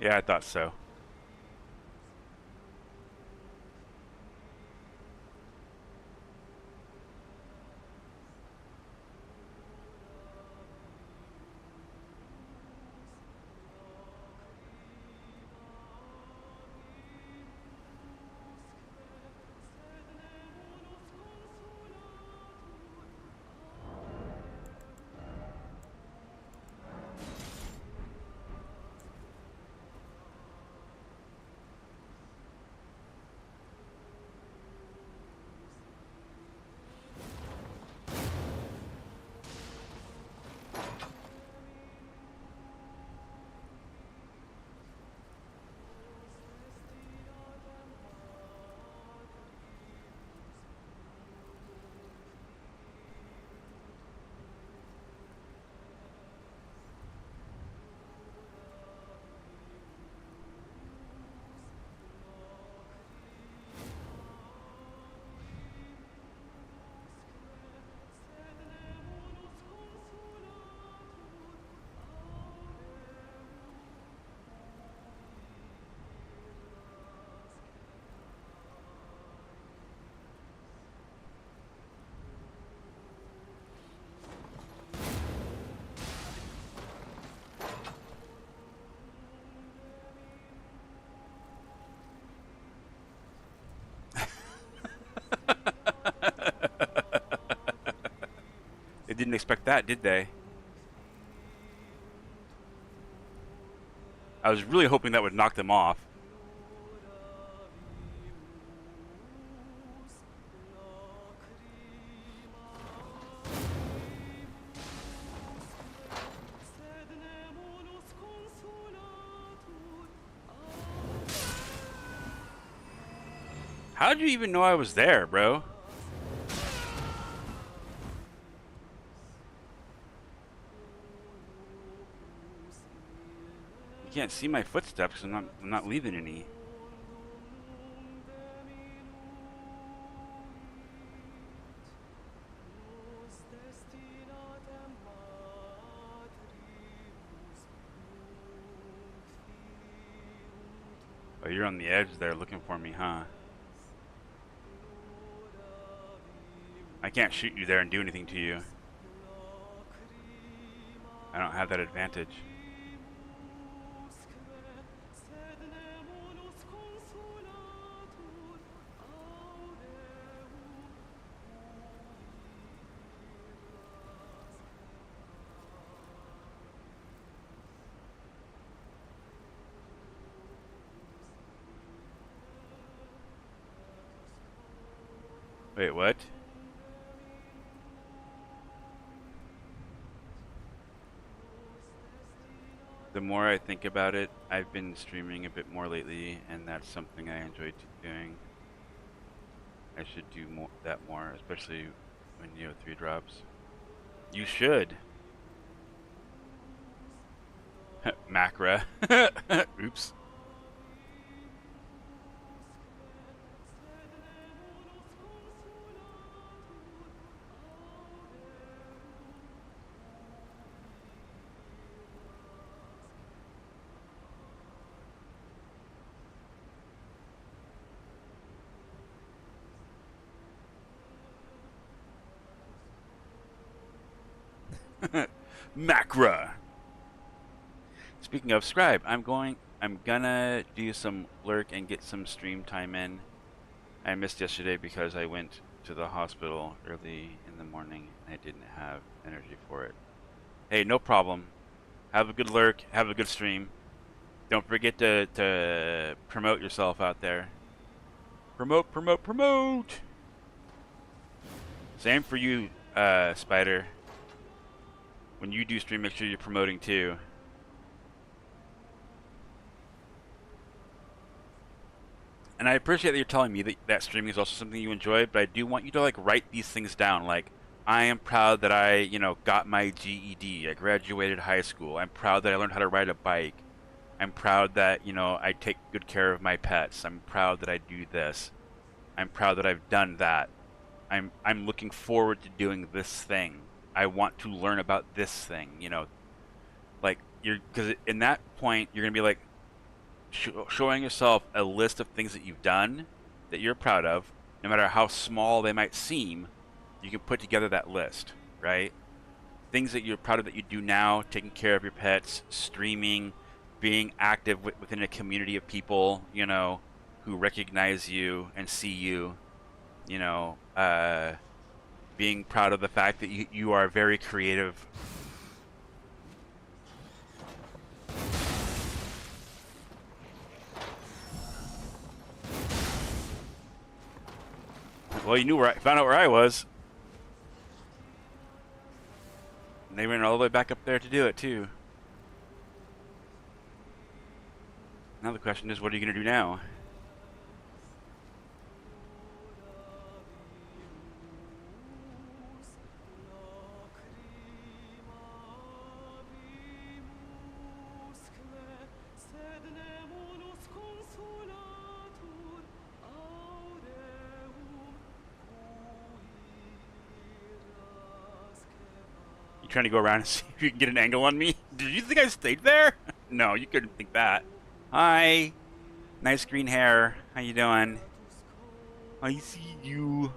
A: Yeah, I thought so. didn't expect that, did they? I was really hoping that would knock them off. How'd you even know I was there, bro? You can't see my footsteps. I'm not leaving any. Oh, you're on the edge there looking for me, huh? I can't shoot you there and do anything to you. I don't have that advantage. Wait, what? The more I think about it, I've been streaming a bit more lately, and that's something I enjoy doing. I should do that more, especially when you have 3 drops. You should. Macra. Oops. Macra. Speaking of Scribe, I'm gonna do some lurk and get some stream time in. I missed yesterday because I went to the hospital early in the morning and I didn't have energy for it. Hey, no problem. Have a good lurk, have a good stream. Don't forget to promote yourself out there. Promote, promote, promote! Same for you, Spider. When you do stream, make sure you're promoting too. And I appreciate that you're telling me that streaming is also something you enjoy, but I do want you to like write these things down. Like, I am proud that I, got my GED. I graduated high school. I'm proud that I learned how to ride a bike. I'm proud that, I take good care of my pets. I'm proud that I do this. I'm proud that I've done that. I'm looking forward to doing this thing. I want to learn about this thing, like because in that point you're gonna be like showing yourself a list of things that you've done that you're proud of, no matter how small they might seem. You can put together that list, right? Things that you're proud of that you do now: taking care of your pets, streaming, being active within a community of people, who recognize you and see you, being proud of the fact that you are very creative. Well, you knew found out where I was. And they went all the way back up there to do it too. Now the question is, what are you going to do now? Trying to go around and see if you can get an angle on me. Did you think I stayed there? No, you couldn't think that. Hi. Nice green hair. How you doing? I see you.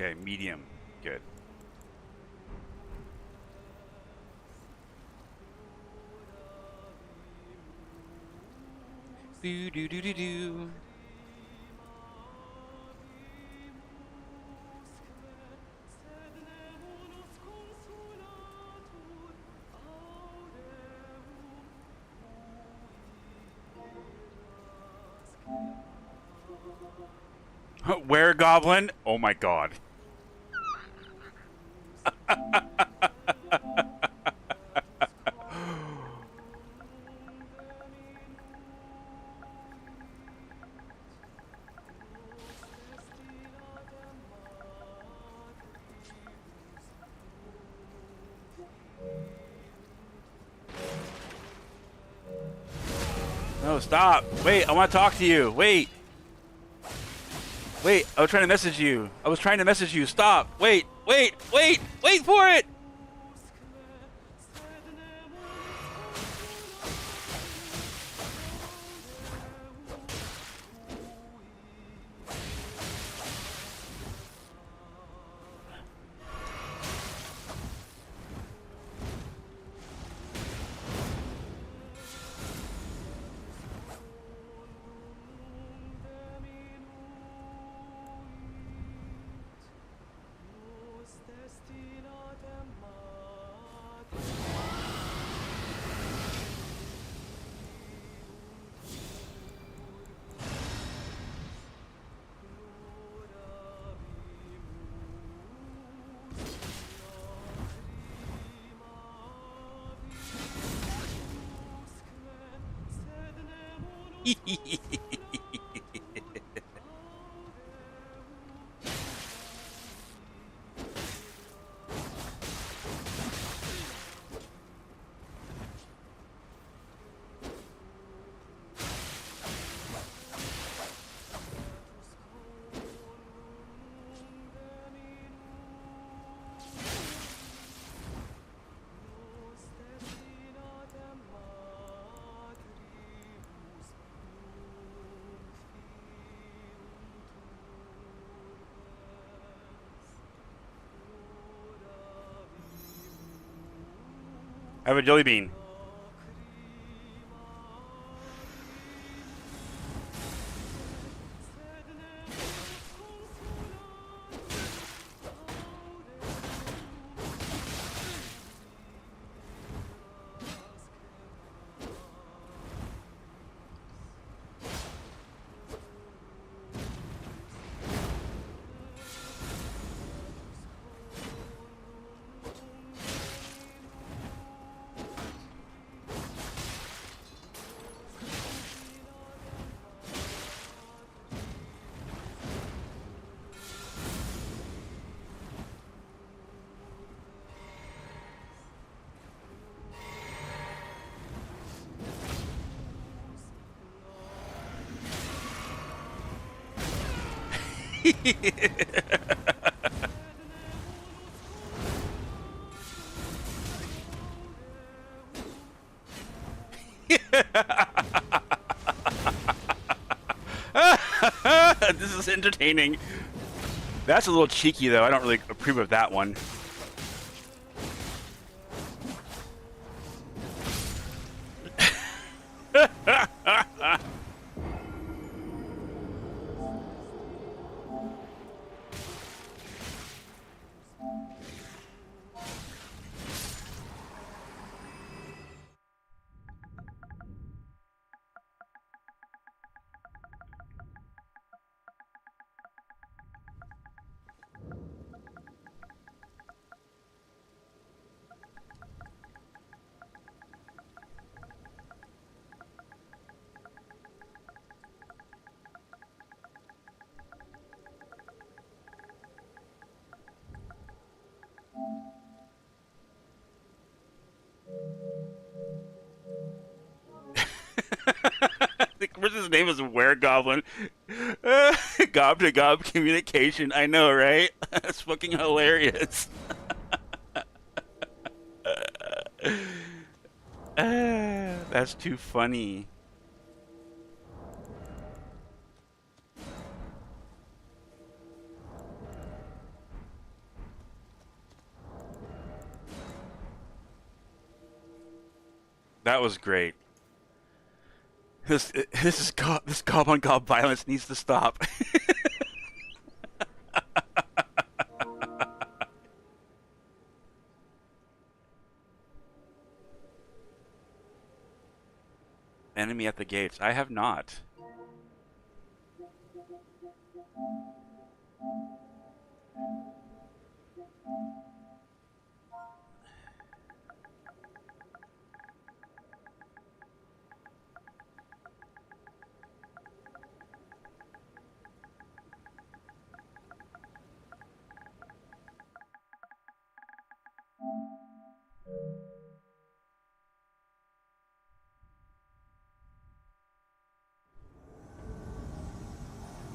A: Okay, medium. Good. Do do do do do. Where goblin? Oh my god. No, stop. Wait, I want to talk to you. Wait. Wait, I was trying to message you. I was trying to message you. Stop. Wait, wait, wait, wait for it. I have a jelly bean. This is entertaining. That's a little cheeky, though. I don't really approve of that one. His name is Were Goblin. Gob to gob communication. I know, right? That's fucking hilarious. That's too funny. That was great. This gob on gob violence needs to stop. Enemy at the gates. I have not.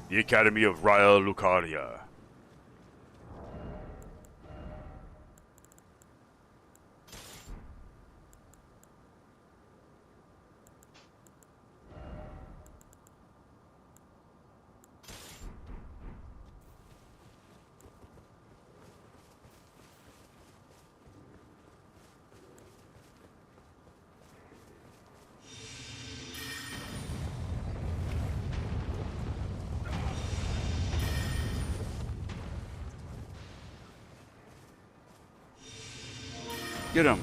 A: The Academy of Raya Lucaria. Get him.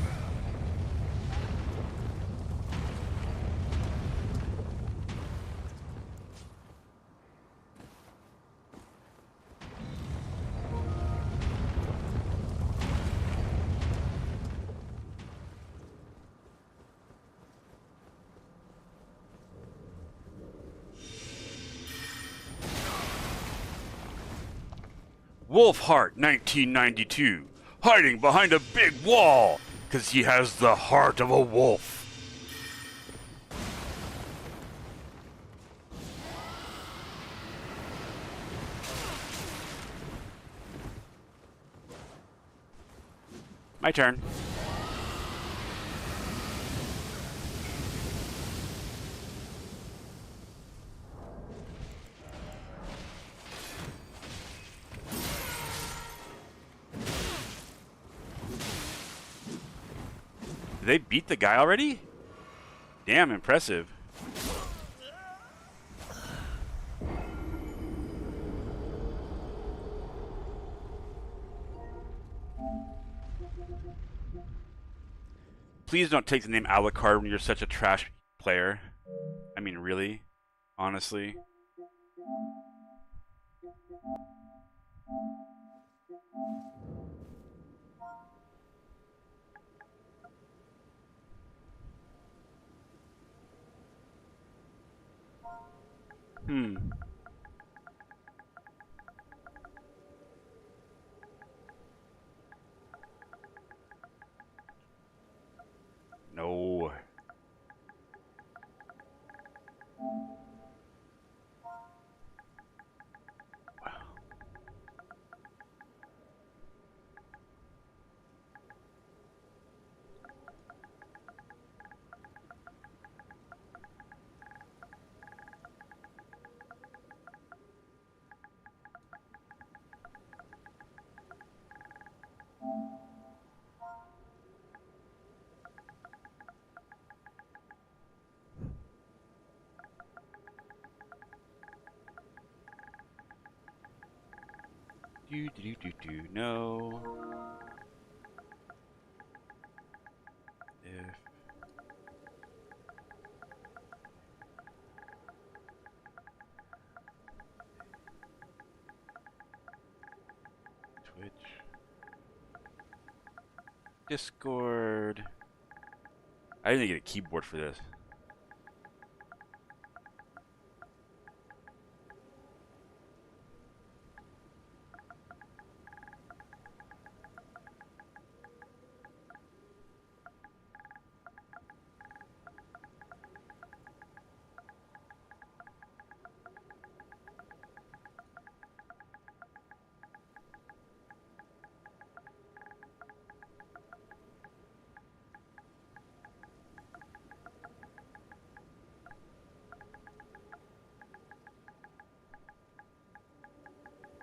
A: Wolfheart 1992, hiding behind a big wall, because he has the heart of a wolf. My turn. Did they beat the guy already? Damn, impressive. Please don't take the name Alucard when you're such a trash player. I mean, really? Honestly? Hmm. No. No. If Twitch, Discord. I didn't get a keyboard for this.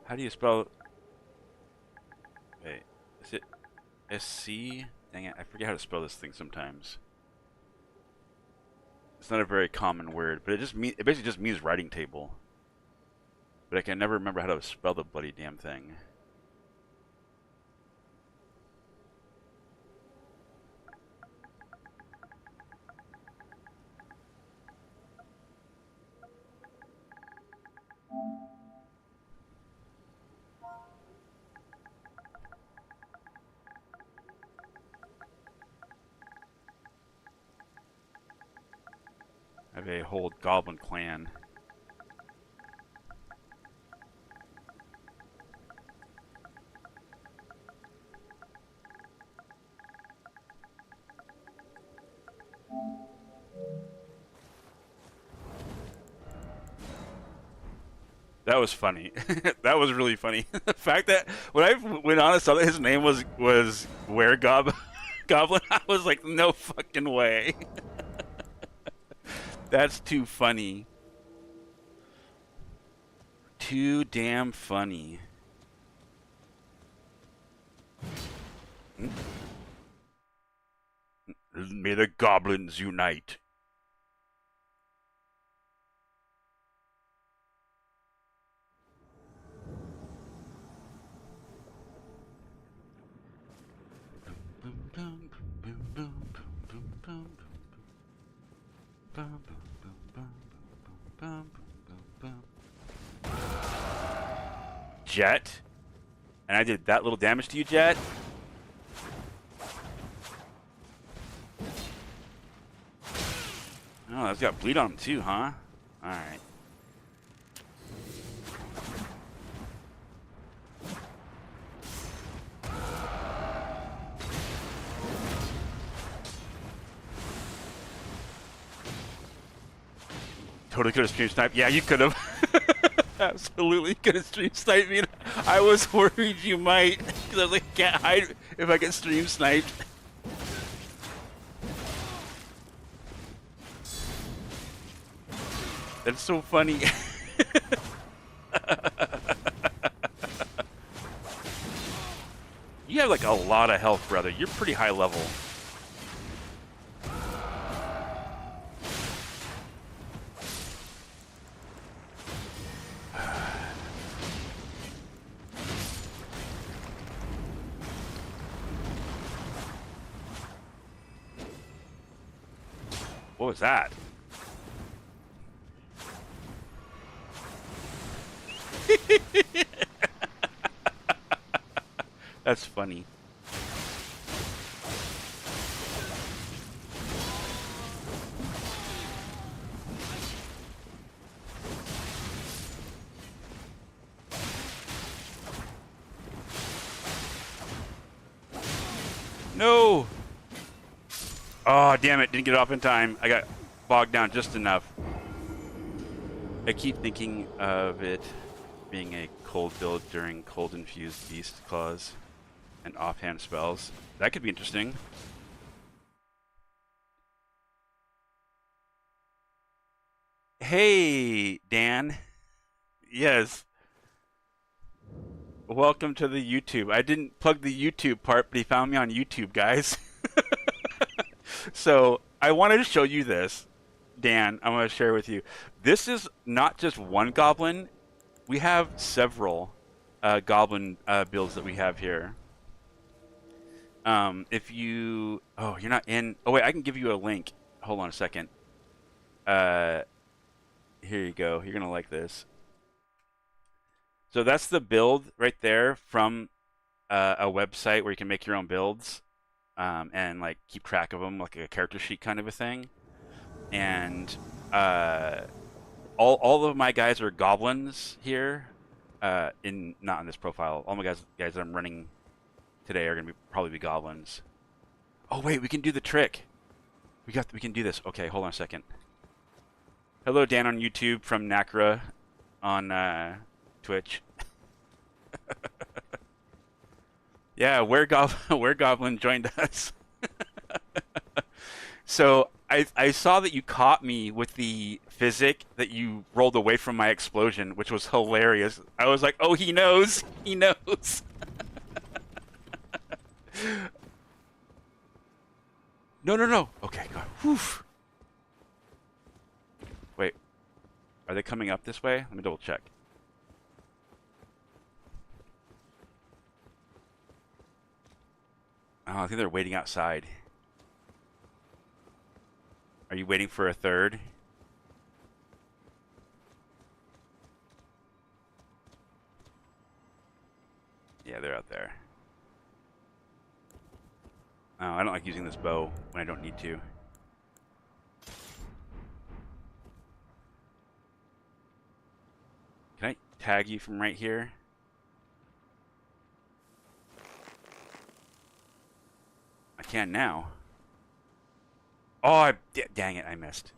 A: How do you spell? Wait, is it SC? Dang it, I forget how to spell this thing sometimes. It's not a very common word, but it basically just means writing table. But I can never remember how to spell the bloody damn thing. I have a whole goblin clan. That was funny. That was really funny. The fact that when I went on and saw that his name was Goblin, I was like, no fucking way. That's too funny. Too damn funny. May the goblins unite. Jet? And I did that little damage to you, Jet? Oh, that's got bleed on him too, huh? Alright. Totally could have stream sniped. Yeah, you could have. Absolutely could have stream sniped me. I was worried you might. Because I was like, can't hide if I get stream sniped. That's so funny. You have like a lot of health, brother. You're pretty high level. What was that? That's funny. No! Oh, damn it. Didn't get off in time. I got bogged down just enough. I keep thinking of it being a cold build during cold infused beast claws and offhand spells. That could be interesting. Hey, Dan. Yes. Welcome to the YouTube. I didn't plug the YouTube part, but he found me on YouTube, guys. So I wanted to show you this, Dan. I'm going to share with you. This is not just one goblin. We have several goblin builds that we have here. If you... Oh, you're not in... Oh, wait, I can give you a link. Hold on a second. Here you go. You're going to like this. So that's the build right there from a website where you can make your own builds and like keep track of them, like a character sheet kind of a thing. And all of my guys are goblins here. Not in this profile. All my guys that I'm running today are gonna probably be goblins. Oh wait, we can do the trick. We can do this. Okay, hold on a second. Hello, Dan on YouTube from Nacra on Twitch. Yeah, where Goblin joined us. So I saw that you caught me with the physic that you rolled away from my explosion, which was hilarious. I was like, oh, he knows. He knows. No. Okay, go. Whew. Are they coming up this way? Let me double check. Oh, I think they're waiting outside. Are you waiting for a third? Yeah, they're out there. Oh, I don't like using this bow when I don't need to. Can I tag you from right here? I can now. Oh, dang it, I missed.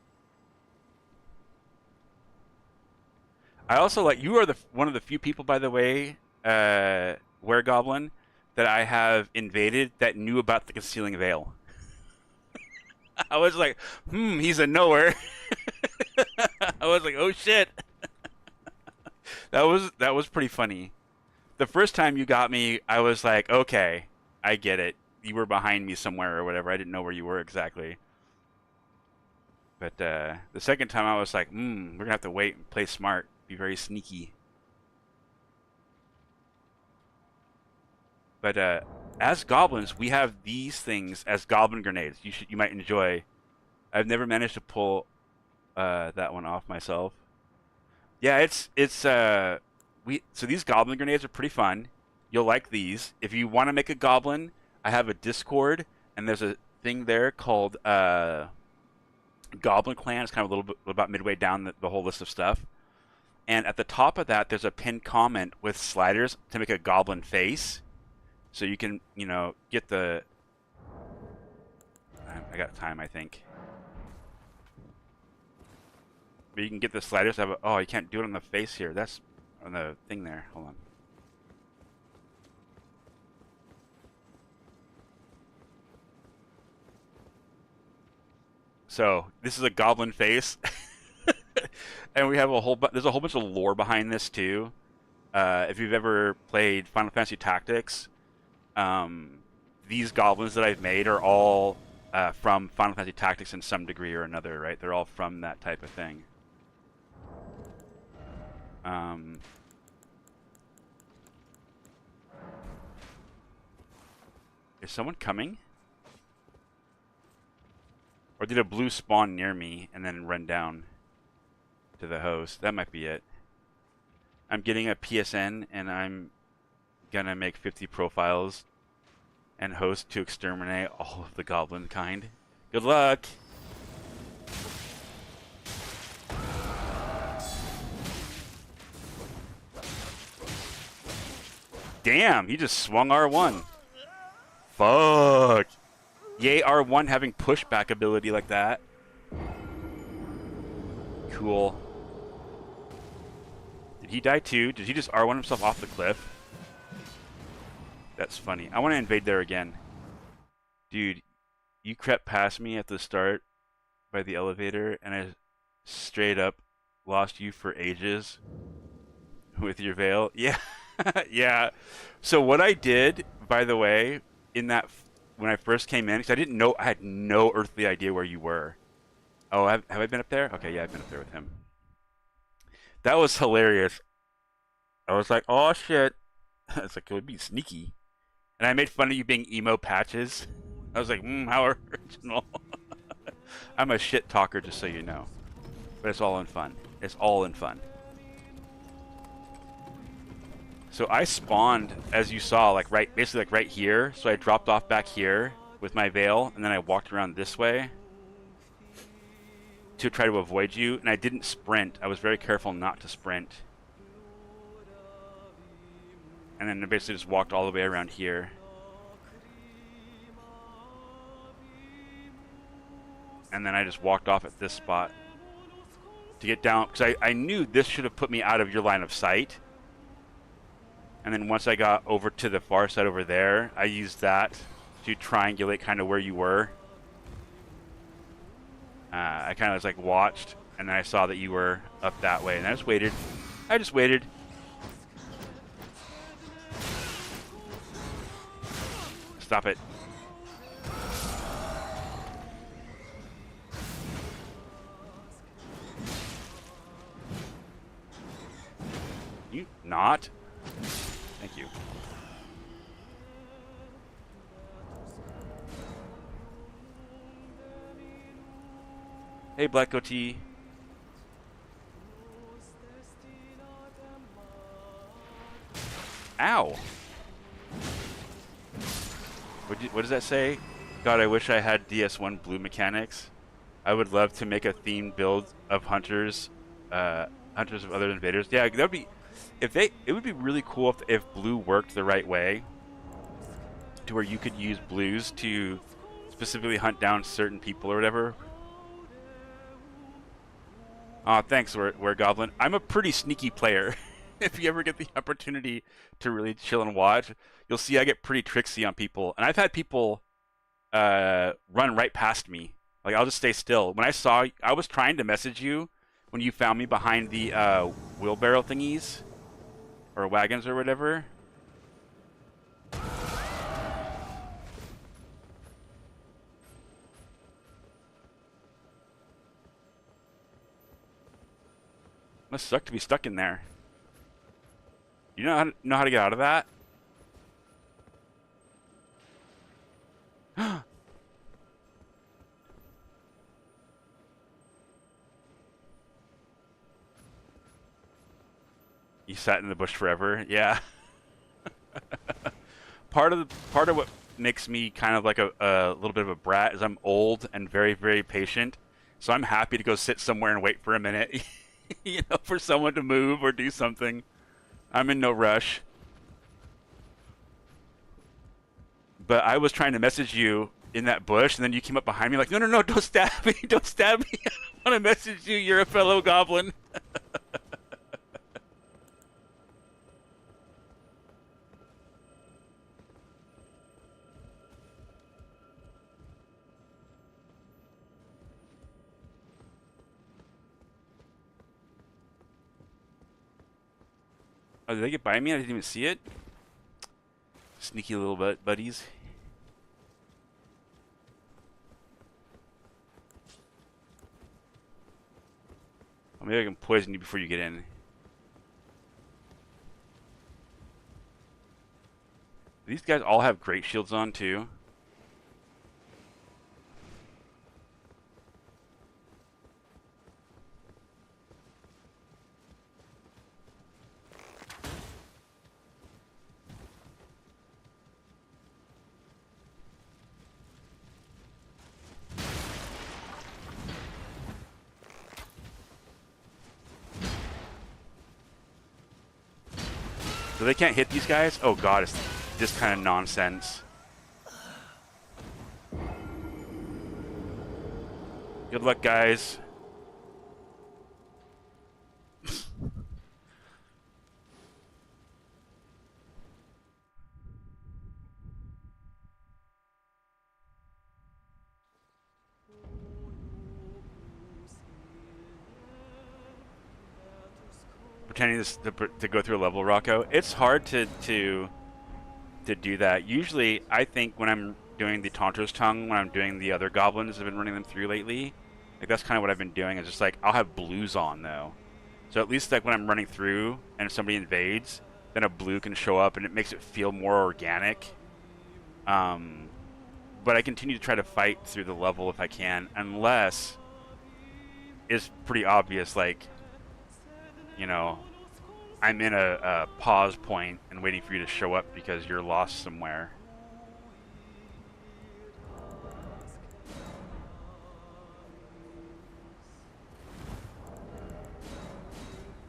A: I also like, you are one of the few people, by the way, Weregoblin, that I have invaded that knew about the concealing veil. I was like, he's a knower. I was like, oh shit. That was pretty funny. The first time you got me, I was like, okay, I get it. You were behind me somewhere or whatever. I didn't know where you were exactly. But the second time I was like, we're gonna have to wait and play smart, be very sneaky. But as goblins, we have these things as goblin grenades. You might enjoy. I've never managed to pull that one off myself. Yeah, so these goblin grenades are pretty fun. You'll like these. If you want to make a goblin, I have a Discord, and there's a thing there called Goblin Clan. It's kind of a little bit about midway down the whole list of stuff. And at the top of that, there's a pinned comment with sliders to make a goblin face. So you can, get the... I got time, I think. But you can get the sliders. Oh, you can't do it on the face here. That's on the thing there. Hold on. So this is a goblin face, and we have there's a whole bunch of lore behind this too. If you've ever played Final Fantasy Tactics, these goblins that I've made are all from Final Fantasy Tactics in some degree or another, right? They're all from that type of thing. Is someone coming? Or did a blue spawn near me and then run down to the host? That might be it. I'm getting a PSN and I'm gonna make 50 profiles and host to exterminate all of the goblin kind. Good luck! Damn, he just swung R1. Fuck! Yay, R1 having pushback ability like that. Cool. Did he die too? Did he just R1 himself off the cliff? That's funny. I want to invade there again. Dude, you crept past me at the start by the elevator, and I straight up lost you for ages with your veil. Yeah. Yeah. So what I did, by the way, when I first came in, because I had no earthly idea where you were. Oh, have I been up there? Okay, yeah, I've been up there with him. That was hilarious. I was like, oh shit. It's like, it would be sneaky. And I made fun of you being emo patches. I was like, how original. I'm a shit talker, just so you know. But it's all in fun. It's all in fun. So I spawned, as you saw, basically right here. So I dropped off back here with my veil, and then I walked around this way to try to avoid you. And I didn't sprint. I was very careful not to sprint. And then I basically just walked all the way around here. And then I just walked off at this spot to get down, because I knew this should have put me out of your line of sight. And then once I got over to the far side over there, I used that to triangulate kind of where you were. I kind of was like watched, and then I saw that you were up that way, and I just waited. Stop it. you not? Thank you. Hey, Black Goatee. Ow. What does that say? God, I wish I had DS1 blue mechanics. I would love to make a themed build of hunters, hunters of other invaders. Yeah, that would be, it would be really cool if blue worked the right way, to where you could use blues to specifically hunt down certain people or whatever. Aw, thanks, Were Goblin. I'm a pretty sneaky player. If you ever get the opportunity to really chill and watch, you'll see I get pretty tricksy on people. And I've had people run right past me. Like, I'll just stay still. When I was trying to message you when you found me behind the wheelbarrow thingies or wagons or whatever. Must suck to be stuck in there. You know how to get out of that? You sat in the bush forever? Yeah. part of what makes me kind of like a little bit of a brat is I'm old and very, very patient. So I'm happy to go sit somewhere and wait for a minute, you know, for someone to move or do something. I'm in no rush. But I was trying to message you in that bush, and then you came up behind me like, no, don't stab me, don't stab me. I want to message you, you're a fellow goblin. Oh, did they get by me? I didn't even see it. Sneaky little buddies. Oh, maybe I can poison you before you get in. These guys all have great shields on too. So they can't hit these guys? Oh god, it's this kind of nonsense. Good luck, guys. Pretending to go through a level, Rocco. It's hard to do that. Usually, I think when I'm doing the Taunter's Tongue, when I'm doing the other goblins, I've been running them through lately. Like that's kind of what I've been doing. Is just like I'll have blues on though, so at least like when I'm running through and somebody invades, then a blue can show up and it makes it feel more organic. But I continue to try to fight through the level if I can, unless it's pretty obvious, like, you know, I'm in a pause point and waiting for you to show up because you're lost somewhere.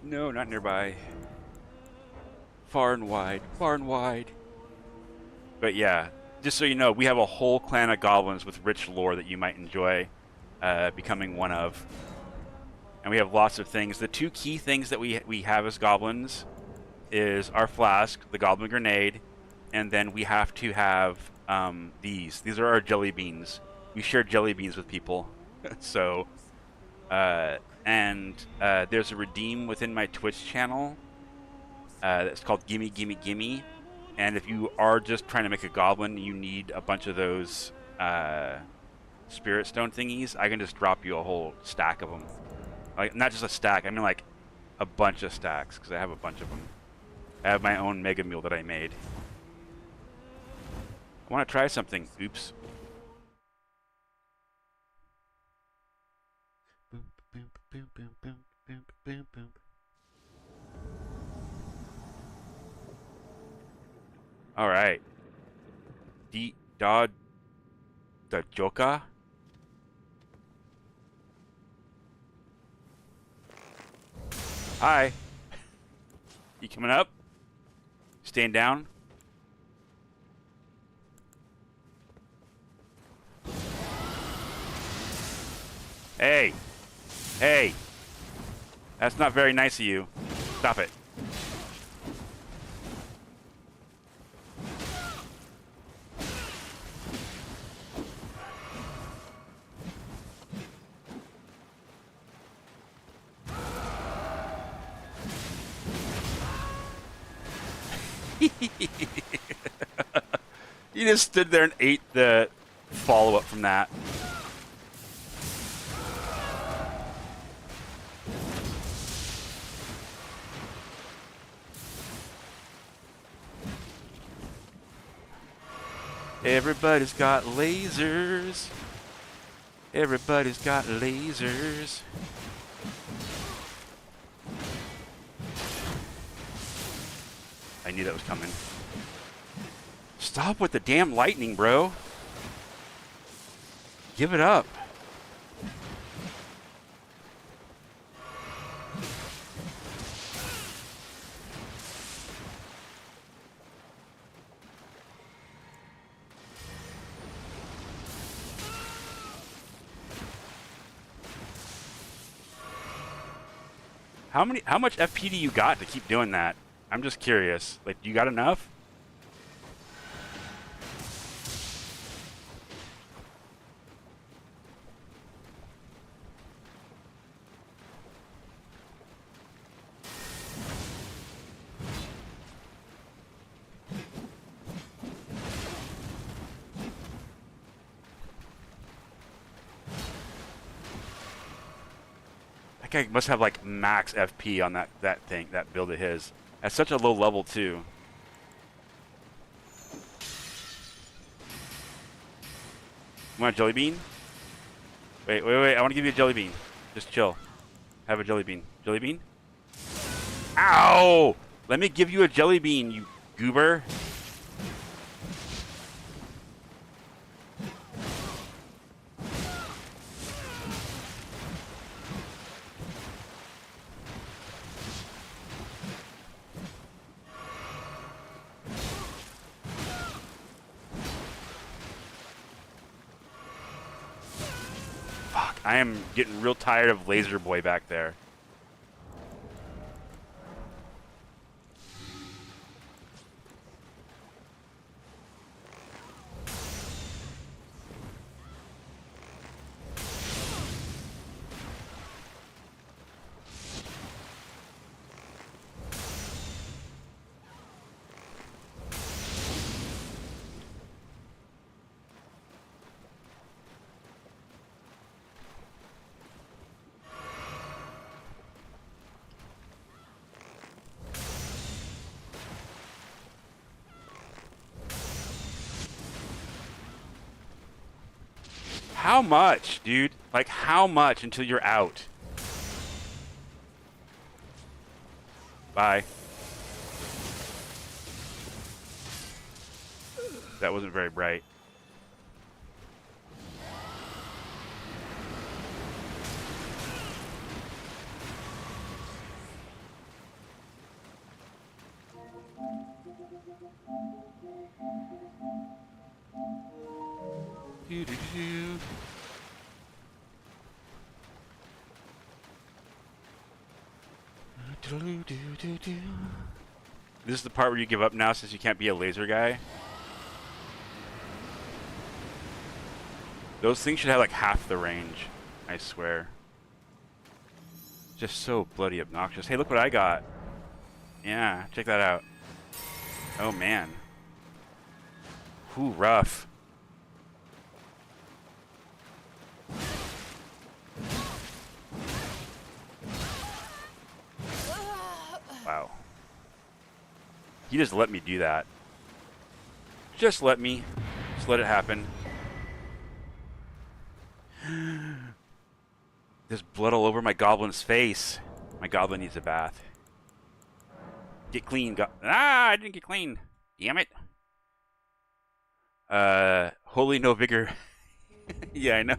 A: No, not nearby. Far and wide, far and wide. But yeah, just so you know, we have a whole clan of goblins with rich lore that you might enjoy becoming one of. And we have lots of things. The two key things that we have as goblins is our flask, the goblin grenade, and then we have to have these. These are our jelly beans. We share jelly beans with people. So, there's a redeem within my Twitch channel that's called Gimme Gimme Gimme. And if you are just trying to make a goblin, you need a bunch of those spirit stone thingies. I can just drop you a whole stack of them. Like, not just a stack, I mean like a bunch of stacks, because I have a bunch of them. I have my own mega meal that I made. I want to try something. Oops. Boom, boom, boom, boom, boom, boom, boom, boom. All right. Da Joka. Hi. You coming up? Staying down? Hey. Hey. That's not very nice of you. Stop it. You just stood there and ate the follow-up from that. Everybody's got lasers. Everybody's got lasers. I knew that was coming. Stop with the damn lightning, bro. Give it up. How much FP do you got to keep doing that? I'm just curious. Like, you got enough? Guy must have like max FP on that build of his. At such a low level too. You want a jelly bean? Wait, I want to give you a jelly bean. Just chill. Have a jelly bean. Jelly bean? Ow! Let me give you a jelly bean, you goober. I am getting real tired of Laser Boy back there. How much, dude? Like, how much until you're out? Bye. That wasn't very bright. Do-do-do. Do-do-do-do-do. This is the part where you give up now since you can't be a laser guy. Those things should have like half the range, I swear. Just so bloody obnoxious. Hey, look what I got. Yeah, check that out. Oh man. Whew, rough. Wow. He just let me do that. Just let it happen. There's blood all over my goblin's face. My goblin needs a bath. Get clean. I didn't get clean. Damn it. Holy no vigor. Yeah, I know.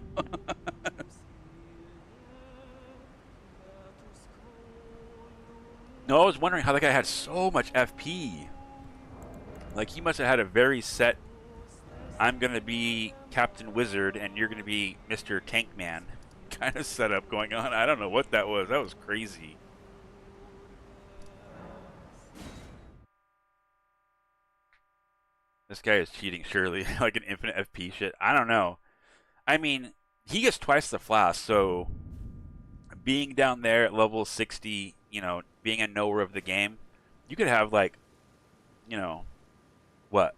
A: No, I was wondering how that guy had so much FP. Like, he must have had a very set, I'm going to be Captain Wizard and you're going to be Mr. Tank Man kind of setup going on. I don't know what that was. That was crazy. This guy is cheating, surely. Like an infinite FP shit. I don't know. I mean, he gets twice the flask, so being down there at level 60, you know, being a knower of the game, you could have, like, you know, what?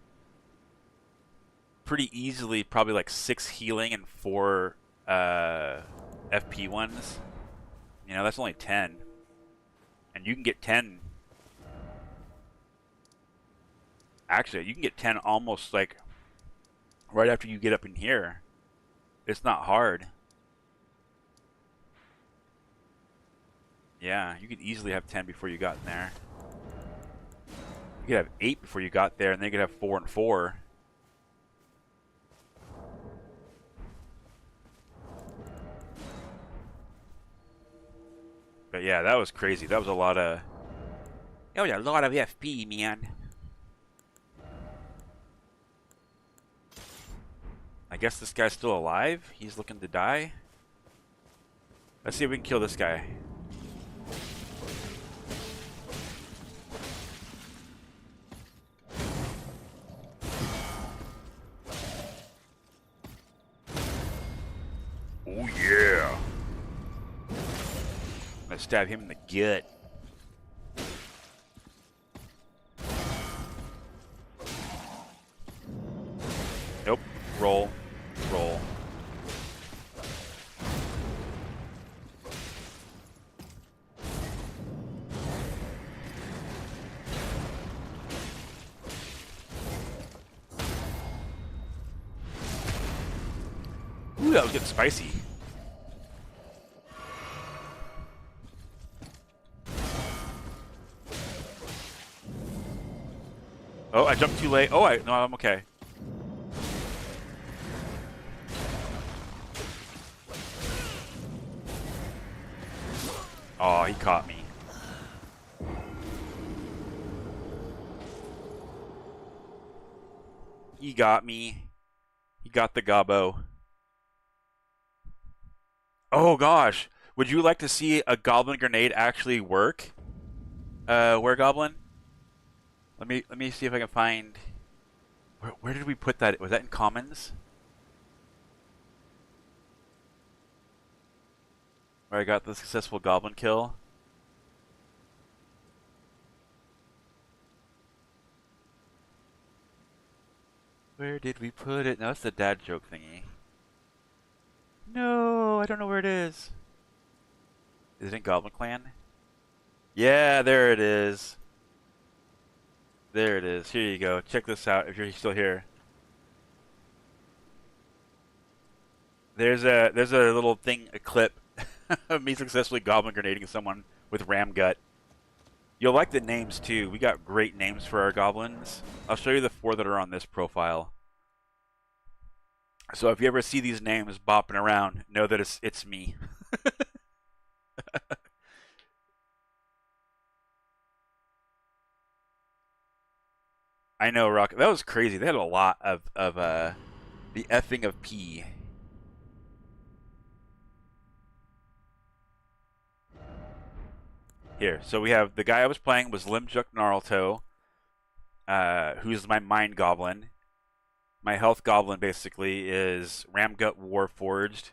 A: Pretty easily, probably like 6 healing and 4 FP ones. You know, that's only 10. And you can get 10. Actually, you can get 10 almost like right after you get up in here. It's not hard. Yeah, you could easily have 10 before you got in there. You could have 8 before you got there, and then you could have 4 and 4. But yeah, that was crazy. That was a lot of... That was a lot of FP, man. I guess this guy's still alive. He's looking to die. Let's see if we can kill this guy. Oh yeah. I'm gonna stab him in the gut. Nope. Roll. Roll. Ooh, that was getting spicy. Oh, I jumped too late. Oh, no, I'm okay. Oh, he caught me. He got me. He got the gobbo. Oh gosh, would you like to see a goblin grenade actually work? Where goblin? Let me see if I can find. Where did we put that? Was that in commons? Where I got the successful goblin kill. Where did we put it? No, that's the dad joke thingy. No, I don't know where it is. Is it in Goblin Clan? Yeah, there it is. There it is. Here you go. Check this out if you're still here. There's a little thing, a clip of me successfully goblin grenading someone with ram gut. You'll like the names too. We got great names for our goblins. I'll show you the 4 that are on this profile. So if you ever see these names bopping around, know that it's me. I know, Rock. That was crazy. They had a lot of the effing of P. Here, so we have the guy I was playing was Limjuk Naruto, who's my mind goblin. My health goblin basically is Ramgut Warforged,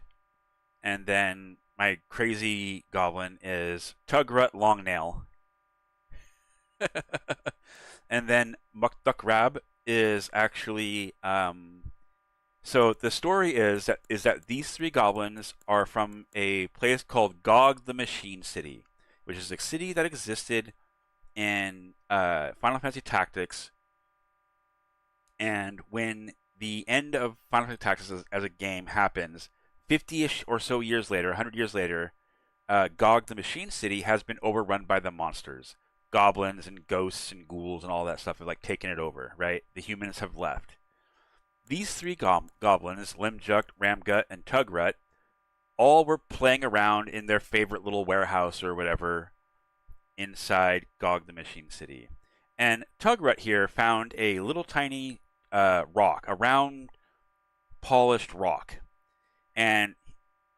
A: and then my crazy goblin is Tugrut Longnail. And then Mukdukrab is actually so the story is that these 3 goblins are from a place called Gog the Machine City, which is a city that existed in Final Fantasy Tactics, and when the end of Final Fantasy Tactics as a game happens, 50-ish or so years later, 100 years later, Gog the Machine City has been overrun by the monsters. Goblins and ghosts and ghouls and all that stuff have like taken it over, right? The humans have left. These three goblins, Limjuk, Ramgut, and Tugrut, all were playing around in their favorite little warehouse or whatever inside Gog the Machine City. And Tugrut here found a little tiny rock, a round, polished rock. And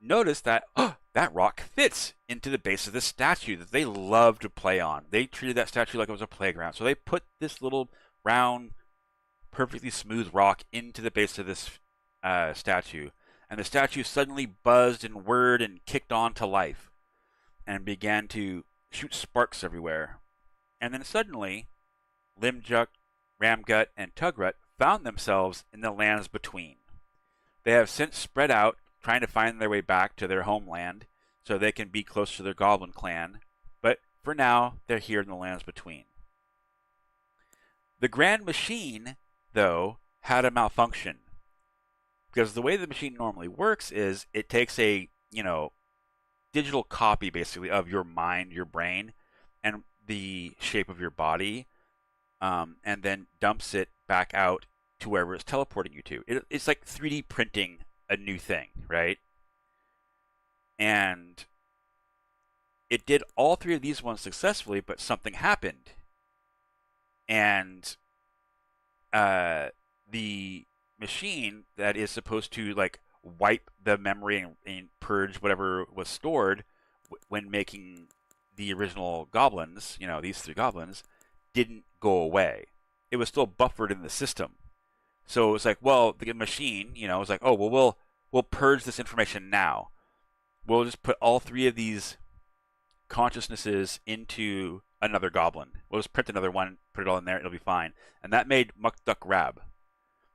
A: noticed that that rock fits into the base of this statue that they love to play on. They treated that statue like it was a playground. So they put this little round, perfectly smooth rock into the base of this statue. And the statue suddenly buzzed and whirred and kicked on to life and began to shoot sparks everywhere. And then suddenly, Limjuk, Ramgut, and Tugrut found themselves in the lands between. They have since spread out, trying to find their way back to their homeland so they can be close to their goblin clan, but for now, they're here in the lands between. The Grand Machine, though, had a malfunction. Because the way the machine normally works is it takes a, digital copy, basically, of your mind, your brain, and the shape of your body, and then dumps it back out to wherever it's teleporting you to. It's like 3D printing a new thing, right? And it did all three of these ones successfully, but something happened. And the machine that is supposed to like wipe the memory and purge whatever was stored when making the original goblins, these three goblins, didn't go away. It was still buffered in the system. So it was like, well, the machine, was like, oh, well, we'll purge this information now. We'll just put all three of these consciousnesses into another goblin. We'll just print another one, put it all in there, it'll be fine. And that made Muck Duck Rab.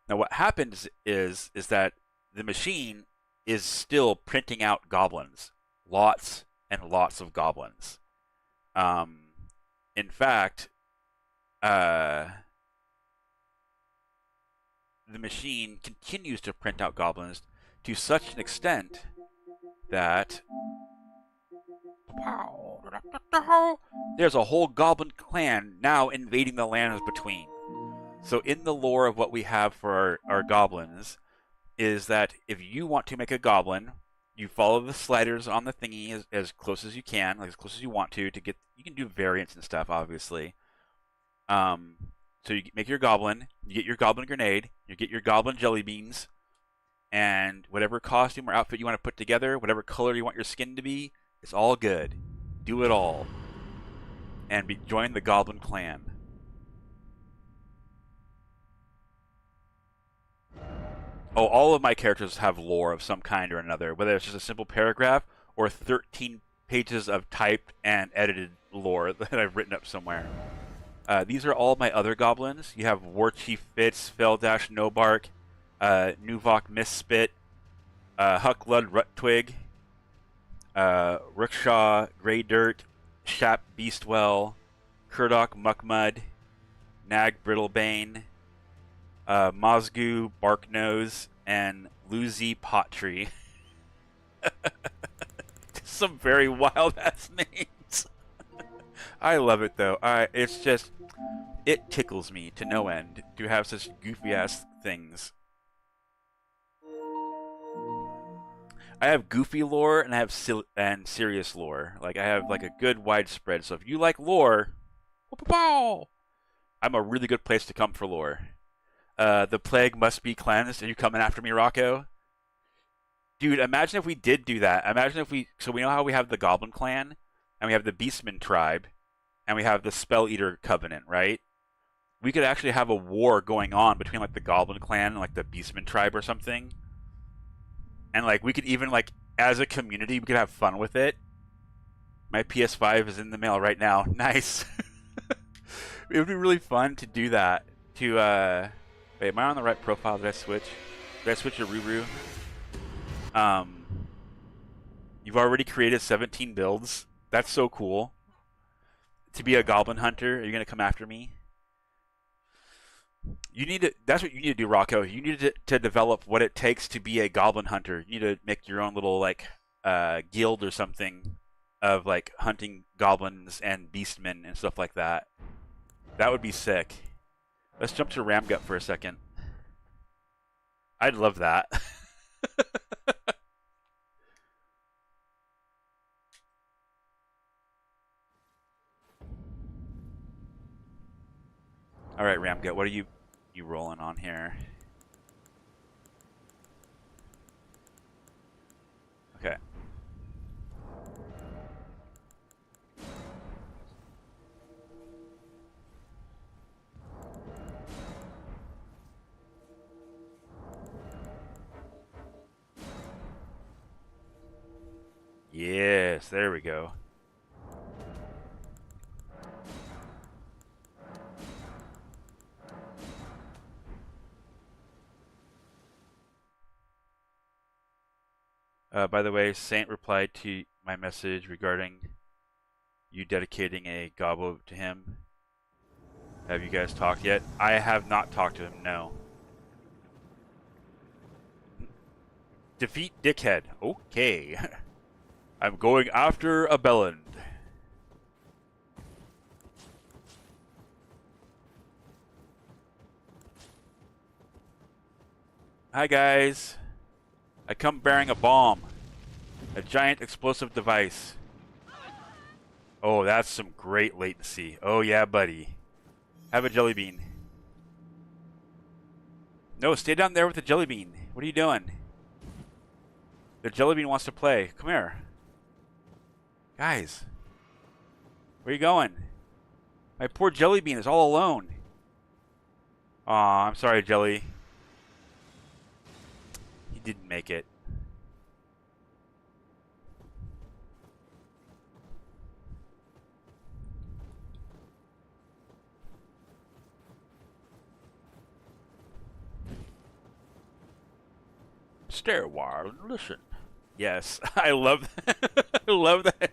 A: Now what happens is that the machine is still printing out goblins. Lots and lots of goblins. In fact, the machine continues to print out goblins to such an extent that there's a whole goblin clan now invading the lands between. So in the lore of what we have for our goblins is that if you want to make a goblin, you follow the sliders on the thingy as close as you can, like as close as you want to get. You can do variants and stuff, obviously. So you make your goblin, you get your goblin grenade, you get your goblin jelly beans, and whatever costume or outfit you want to put together, whatever color you want your skin to be, it's all good. Do it all. And join the goblin clan. Oh, all of my characters have lore of some kind or another, whether it's just a simple paragraph or 13 pages of typed and edited lore that I've written up somewhere. These are all my other goblins. You have Warchief Fitz, Feldash Nobark, Nuvok Misspit, Hucklud Ruttwig, Rookshaw Grey Dirt, Shap Beastwell, Kurdok Muckmud, Nag Brittlebane, Mozgu Barknose, and Luzi Pottree. Some very wild ass names. I love it though. It tickles me to no end to have such goofy ass things. I have goofy lore and I have serious lore. Like I have like a good widespread. So if you like lore, I'm a really good place to come for lore. The plague must be cleansed. Are you coming after me, Rocco? Dude, imagine if we did do that. Imagine if so we know how we have the Goblin Clan, and we have the Beastman tribe, and we have the Spell Eater Covenant, right? We could actually have a war going on between like the Goblin Clan and like the Beastman tribe or something. And like we could even like as a community we could have fun with it. My PS5 is in the mail right now. Nice. It would be really fun to do that. To wait, am I on the right profile? Did I switch? Did I switch to Ruru? You've already created 17 builds. That's so cool. to be a goblin hunter? Are you gonna come after me? You need to. That's what you need to do, Rocco. You need to develop what it takes to be a goblin hunter. You need to make your own little like guild or something of like hunting goblins and beastmen and stuff like that. That would be sick. Let's jump to Ramgut for a second. I'd love that. All right, Ramgut, what are you rolling on here? Okay. Yes, there we go. By the way, Saint replied to my message regarding you dedicating a gobbo to him. Have you guys talked yet? I have not talked to him, no. Defeat Dickhead. Okay. I'm going after a Belland. Hi guys. I come bearing a bomb. A giant explosive device. Oh, that's some great latency. Oh yeah, buddy. Have a jelly bean. No, stay down there with the jelly bean. What are you doing? The jelly bean wants to play. Come here. Guys. Where are you going? My poor jelly bean is all alone. Aw, I'm sorry, Jelly. He didn't make it. Stay a while and listen. Yes, I love that. I love that.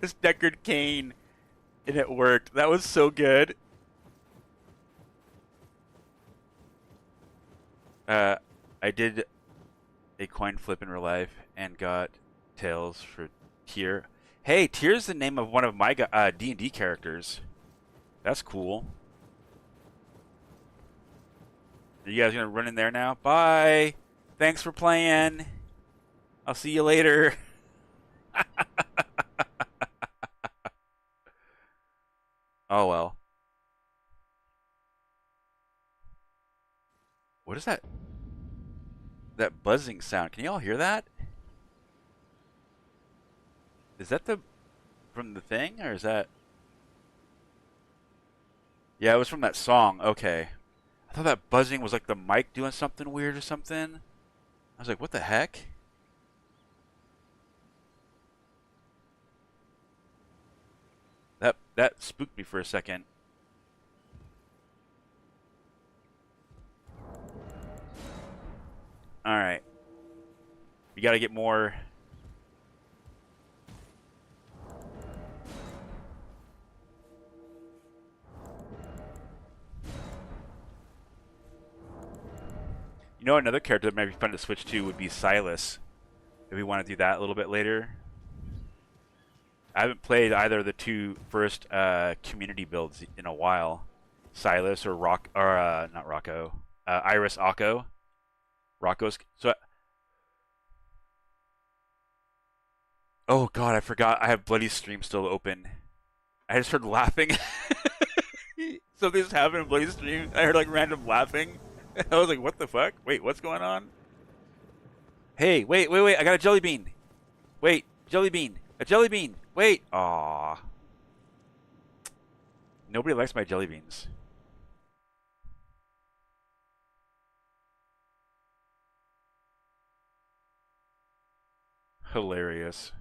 A: It's Deckard Cain, and it worked. That was so good. I did a coin flip in real life and got tails for Tyr. Hey, Tyr's the name of one of my D&D characters. That's cool. Are you guys gonna run in there now? Bye. Thanks for playing. I'll see you later. Oh well. What is that? That buzzing sound. Can you all hear that? Is that the from the thing, or is that? Yeah, it was from that song. Okay. I thought that buzzing was like the mic doing something weird or something. I was like, what the heck? That spooked me for a second. All right. We got to get more. You know, another character that might be fun to switch to would be Silas. If we want to do that a little bit later. I haven't played either of the two first community builds in a while. Silas or not Rocco. Iris Akko. Rocco's. So. Oh god, I forgot. I have Bloody Stream still open. I just heard laughing. Something just happened in Bloody Stream. I heard like random laughing. I was like, what the fuck? Wait, what's going on? Hey, wait. I got a jelly bean. Wait, jelly bean. A jelly bean. Wait. Aww. Nobody likes my jelly beans. Hilarious.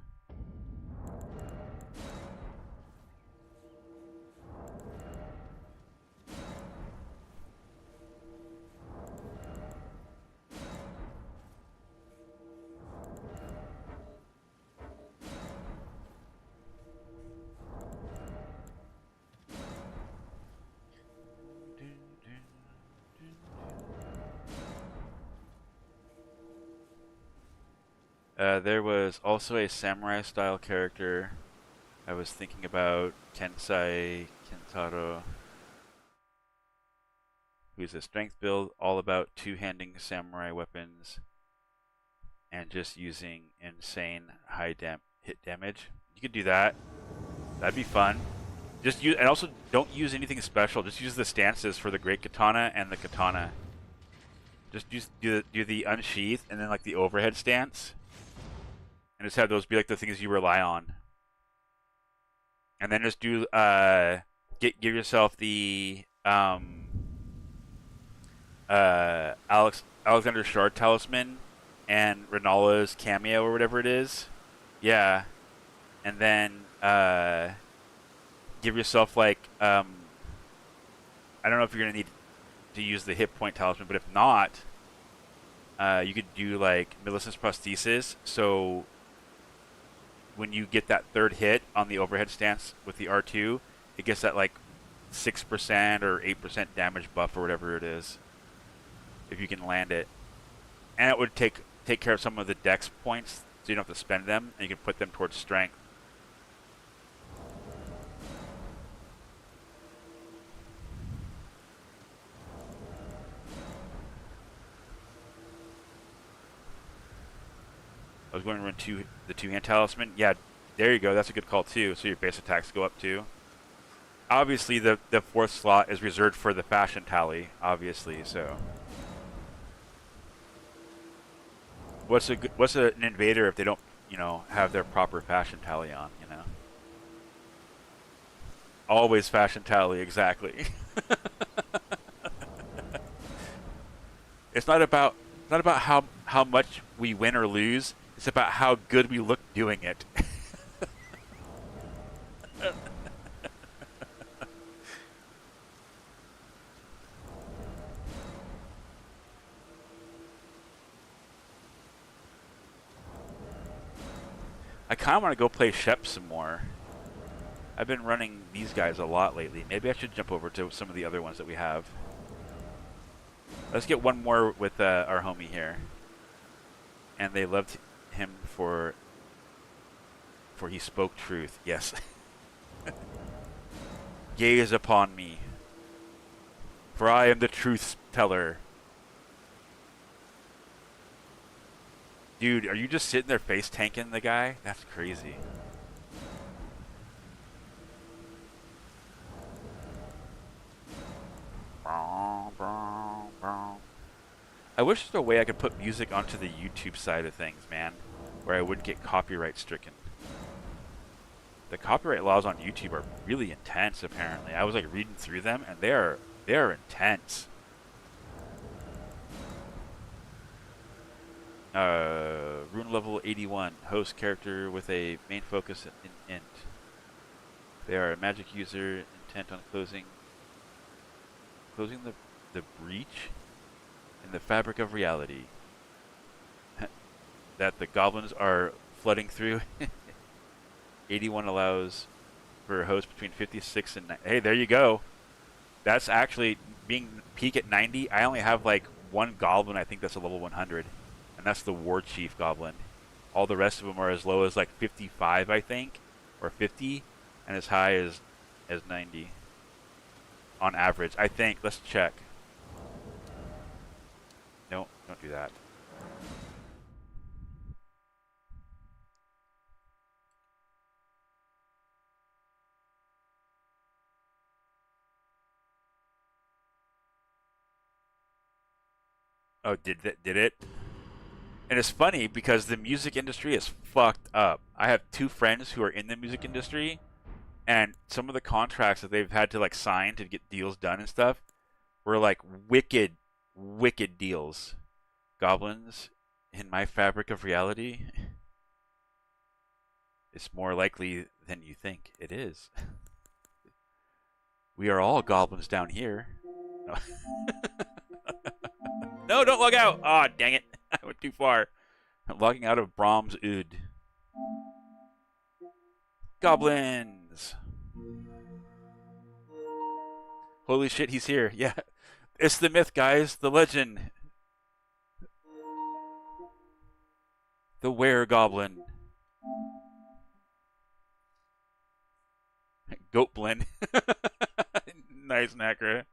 A: There was also a samurai style character. I was thinking about Kensai Kentaro, who's a strength build, all about two-handing samurai weapons and just using insane hit damage. You could do that. That'd be fun. Just use, and also don't use anything special. Just use the stances for the great katana and the katana. Just do the unsheath and then like the overhead stance, and just have those be like the things you rely on. And then just do give yourself the Alexander Shard talisman and Renala's cameo or whatever it is. Yeah, and then give yourself like I don't know if you're gonna need to use the hit point talisman, but if not, you could do like Millicent's prosthesis. So when you get that third hit on the overhead stance with the R2, it gets that like 6% or 8% damage buff or whatever it is, if you can land it. And it would take care of some of the dex points, so you don't have to spend them, and you can put them towards strength. I was going to run the two-hand talisman. Yeah, there you go. That's a good call too. So your base attacks go up too. Obviously, the fourth slot is reserved for the fashion tally. Obviously, so what's an invader if they don't have their proper fashion tally on? Always fashion tally, exactly. It's not about how much we win or lose. It's about how good we look doing it. I kind of want to go play Shep some more. I've been running these guys a lot lately. Maybe I should jump over to some of the other ones that we have. Let's get one more with our homie here. And they loved him for he spoke truth. Yes. Gaze upon me, for I am the truth teller. Dude, are you just sitting there face tanking the guy? That's crazy. I wish there was a way I could put music onto the YouTube side of things, man, where I wouldn't get copyright stricken. The copyright laws on YouTube are really intense, apparently. I was like reading through them, and they are intense. Rune level 81, host character with a main focus in int. They are a magic user intent on closing the breach in the fabric of reality that the goblins are flooding through. 81 allows for a host between 56 and 90. Hey, there you go. That's actually being peak at 90. I only have like one goblin. I think that's a level 100, and that's the war chief goblin. All the rest of them are as low as like 55, I think, or 50, and as high as 90 on average, I think. Let's check. No, don't do that. Oh, did it? And it's funny because the music industry is fucked up. I have two friends who are in the music industry, and some of the contracts that they've had to like sign to get deals done and stuff were like wicked deals. Goblins in my fabric of reality. It's more likely than you think it is. We are all goblins down here. No, no, don't log out! Aw, oh, dang it. I went too far. I'm logging out of Brahms Ood. Goblins! Holy shit, he's here. Yeah. It's the myth, guys. The legend. The were-goblin. Goat blend. Nice, Nacra.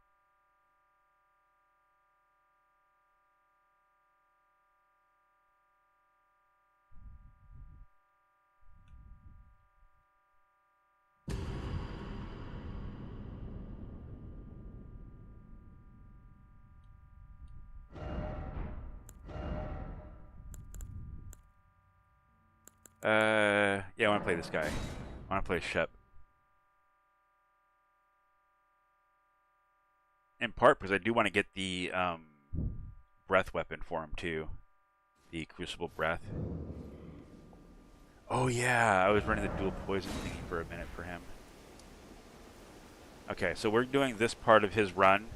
A: Yeah, I want to play this guy. I want to play Shep. In part because I do want to get the breath weapon for him too. The Crucible Breath. Oh yeah, I was running the dual poison thingy for a minute for him. Okay, so we're doing this part of his run.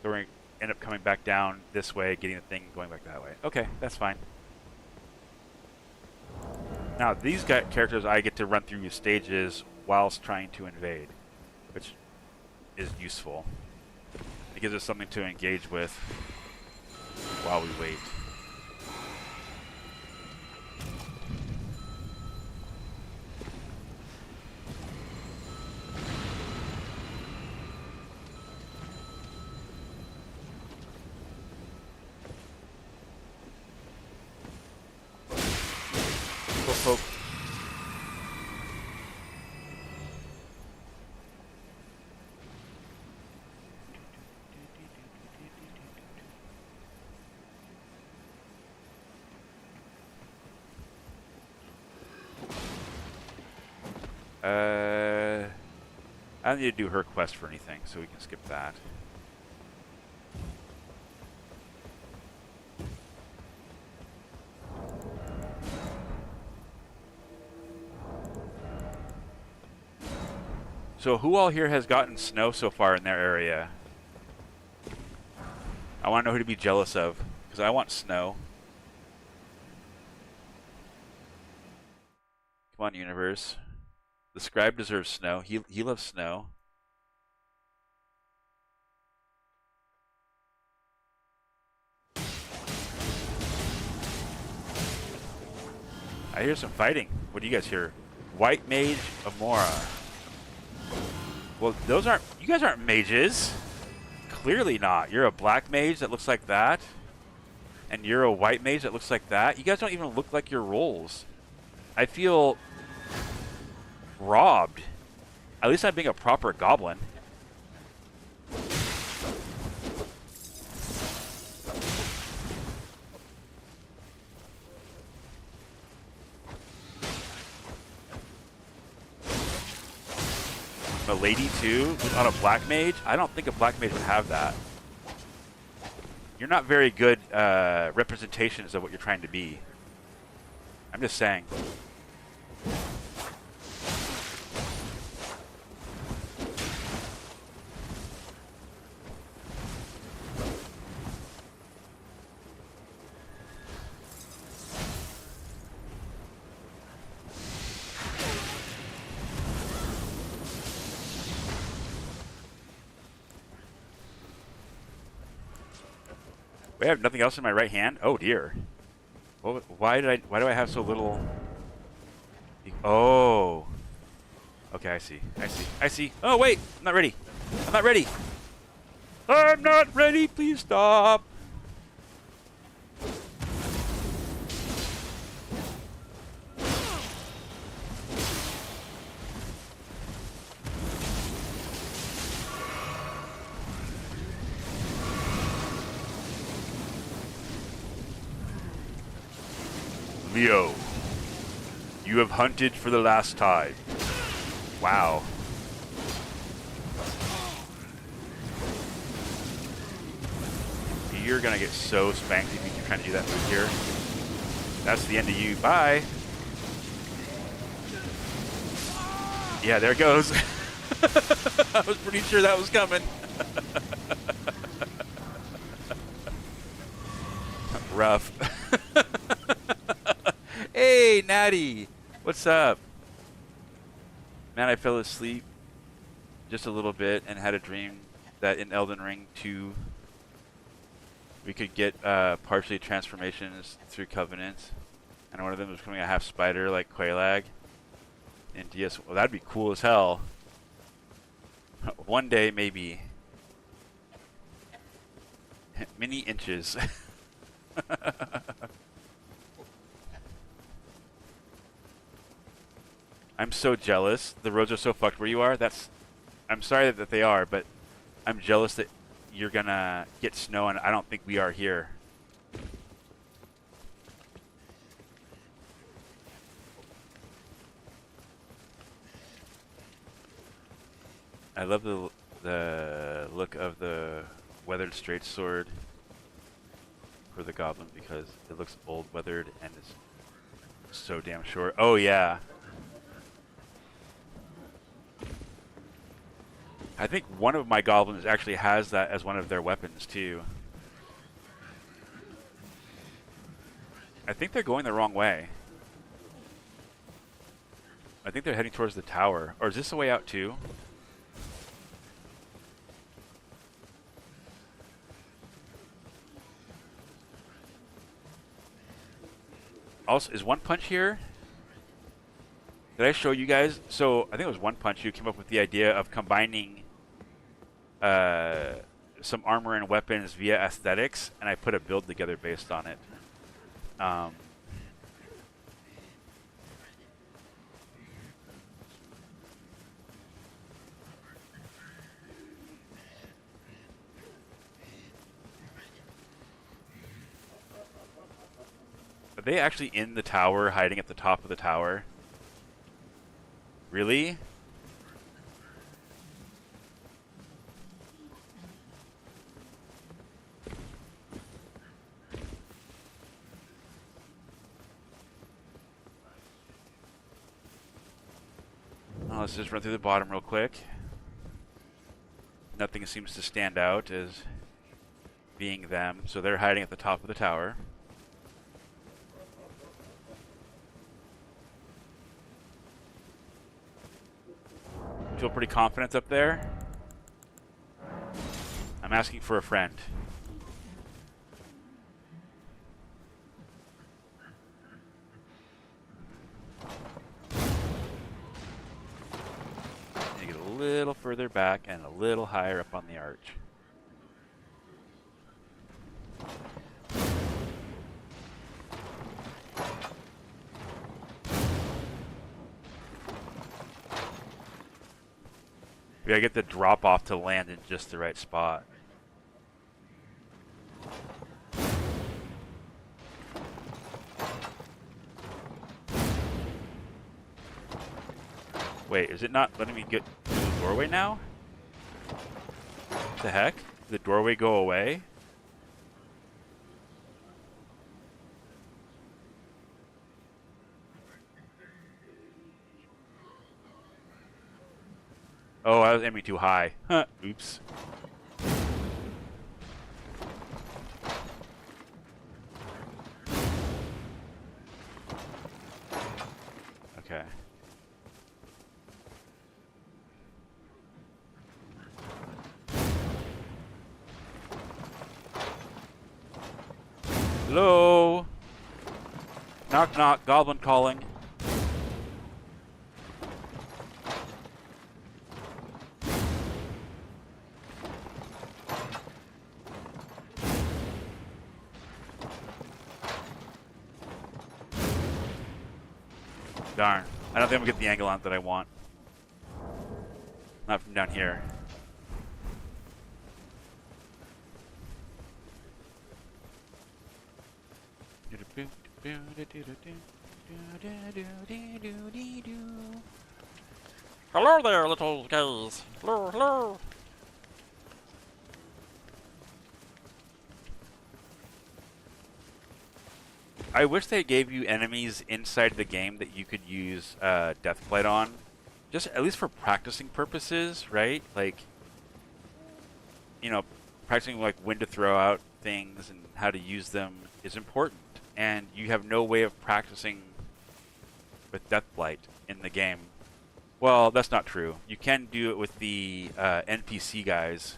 A: So we're going to end up coming back down this way, getting the thing going back that way. Okay, that's fine. Now, these characters I get to run through stages whilst trying to invade, which is useful. It gives us something to engage with while we wait. Poke. I don't need to do her quest for anything, so we can skip that. So who all here has gotten snow so far in their area? I want to know who to be jealous of, because I want snow. Come on, universe. The scribe deserves snow. He loves snow. I hear some fighting. What do you guys hear? White Mage Amora. Well, those aren't... You guys aren't mages. Clearly not. You're a black mage that looks like that. And you're a white mage that looks like that. You guys don't even look like your roles. I feel... robbed. At least I'm being a proper goblin. A lady too, who's on a black mage? I don't think a black mage would have that. You're not very good representations of what you're trying to be. I'm just saying. I have nothing else in my right hand? Oh dear. Why do I have so little? Oh. Okay, I see. Oh wait, I'm not ready. I'm not ready. Please stop. Leo, you have hunted for the last time. Wow. You're gonna get so spanked if you keep trying to do that move here. That's the end of you. Bye. Yeah, there it goes. I was pretty sure that was coming. Rough. Hey, Natty! What's up? Man, I fell asleep just a little bit and had a dream that in Elden Ring 2 we could get partially transformations through covenants. And one of them is becoming a half spider like Quelaag. And DS, well, that'd be cool as hell. One day, maybe. Mini inches. I'm so jealous. The roads are so fucked where you are. I'm sorry that they are, but I'm jealous that you're gonna get snow, and I don't think we are here. I love the look of the weathered straight sword for the goblin because it looks old, weathered, and is so damn short. Oh yeah. I think one of my goblins actually has that as one of their weapons too. I think they're going the wrong way. I think they're heading towards the tower. Or is this the way out too? Also, is One Punch here? Did I show you guys? So I think it was One Punch who came up with the idea of combining some armor and weapons via aesthetics, and I put a build together based on it. Are they actually in the tower, hiding at the top of the tower? Really? Oh, let's just run through the bottom real quick. Nothing seems to stand out as being them, so they're hiding at the top of the tower. Feel pretty confident up there? I'm asking for a friend. You get a little further back and a little higher up on the arch. We gotta get the drop off to land in just the right spot. Wait, is it not letting me get to the doorway now? What the heck? Did the doorway go away? Oh, I was aiming too high. Huh, oops. Okay. Hello? Knock knock, goblin calling. Darn. I don't think I'm gonna get the angle on it that I want. Not from down here.
B: Hello there, little guys. Hello, hello.
A: I wish they gave you enemies inside the game that you could use Deathblight on. Just at least for practicing purposes, right? Like, you know, practicing like when to throw out things and how to use them is important. And you have no way of practicing with Deathblight in the game. Well, that's not true. You can do it with the NPC guys.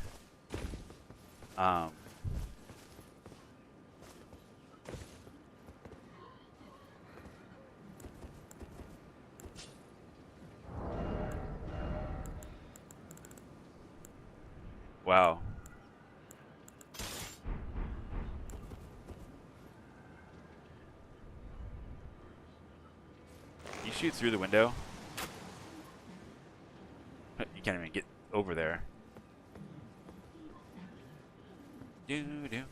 A: Wow. You shoot through the window. You can't even get over there. Do do do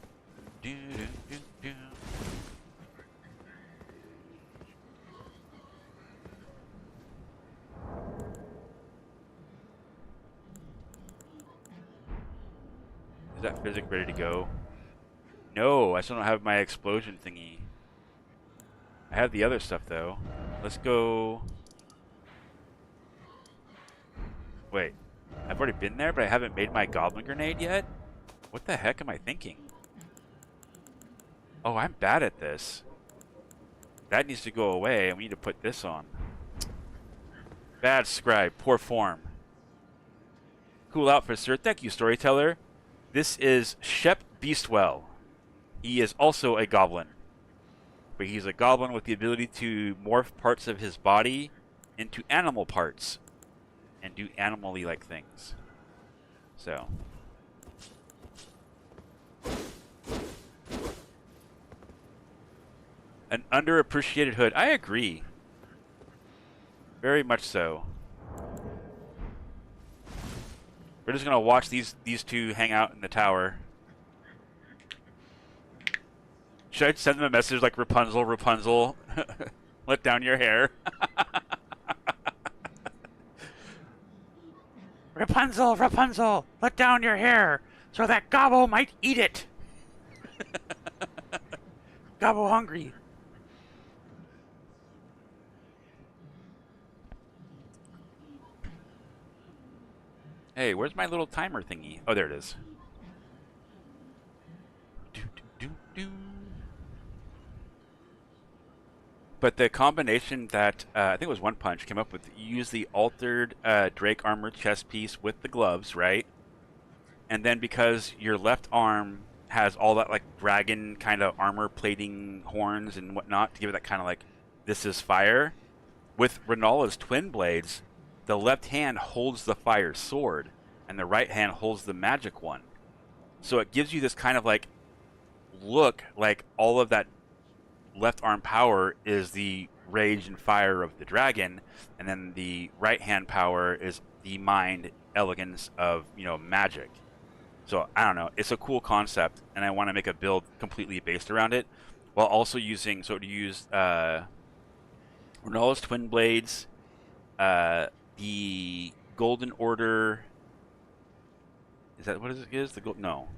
A: do do do. Is that physic ready to go? No, I still don't have my explosion thingy. I have the other stuff though. Let's go. Wait, I've already been there, but I haven't made my goblin grenade yet? What the heck am I thinking? Oh, I'm bad at this. That needs to go away, and we need to put this on. Bad scribe, poor form. Cool outfit, sir. Thank you, storyteller. This is Shep Beastwell. He is also a goblin. But he's a goblin with the ability to morph parts of his body into animal parts and do animal-y like things. So. An underappreciated hood. I agree. Very much so. We're just gonna watch these two hang out in the tower. Should I send them a message like Rapunzel, Rapunzel, let down your hair? Rapunzel, Rapunzel, let down your hair so that Gobbo might eat it. Gobbo hungry. Hey, where's my little timer thingy? Oh, there it is. Do, do, do, do. But the combination that, I think it was One Punch, came up with, you use the altered Drake armor chest piece with the gloves, right? And then because your left arm has all that, like, dragon kind of armor plating horns and whatnot to give it that kind of, like, this is fire, with Renala's twin blades, the left hand holds the fire sword, and the right hand holds the magic one. So it gives you this kind of, like, look like all of that left arm power is the rage and fire of the dragon, and then the right hand power is the mind elegance of, you know, magic. So I don't know, it's a cool concept, and I want to make a build completely based around it, while also using, so to use Renala's twin blades, the Golden Order. Is that what it is? The gold? No.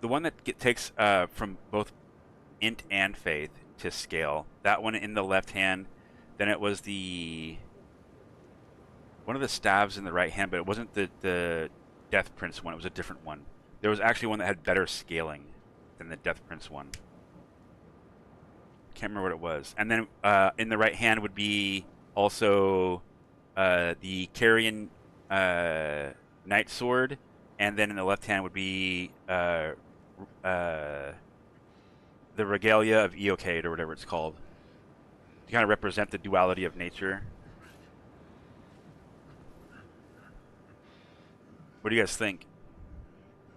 A: The one that takes from both int and faith to scale. That one in the left hand. Then it was the one of the staves in the right hand, but it wasn't the Death Prince one. It was a different one. There was actually one that had better scaling than the Death Prince one. Can't remember what it was. And then in the right hand would be also the Carrion Knight Sword, and then in the left hand would be the Regalia of Eocade, or whatever it's called, to kind of represent the duality of nature. What do you guys think?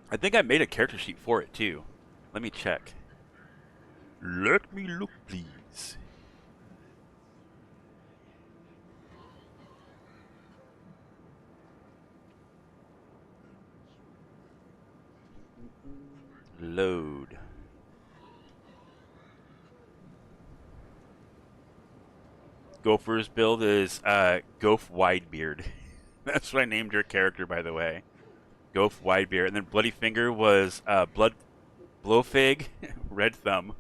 A: I think I made a character sheet for it too. Let me check. Let me look, please. Load. Gopher's build is Goph Widebeard. That's what I named your character, by the way. Goph Widebeard. And then Bloody Finger was Blowfig Red Thumb.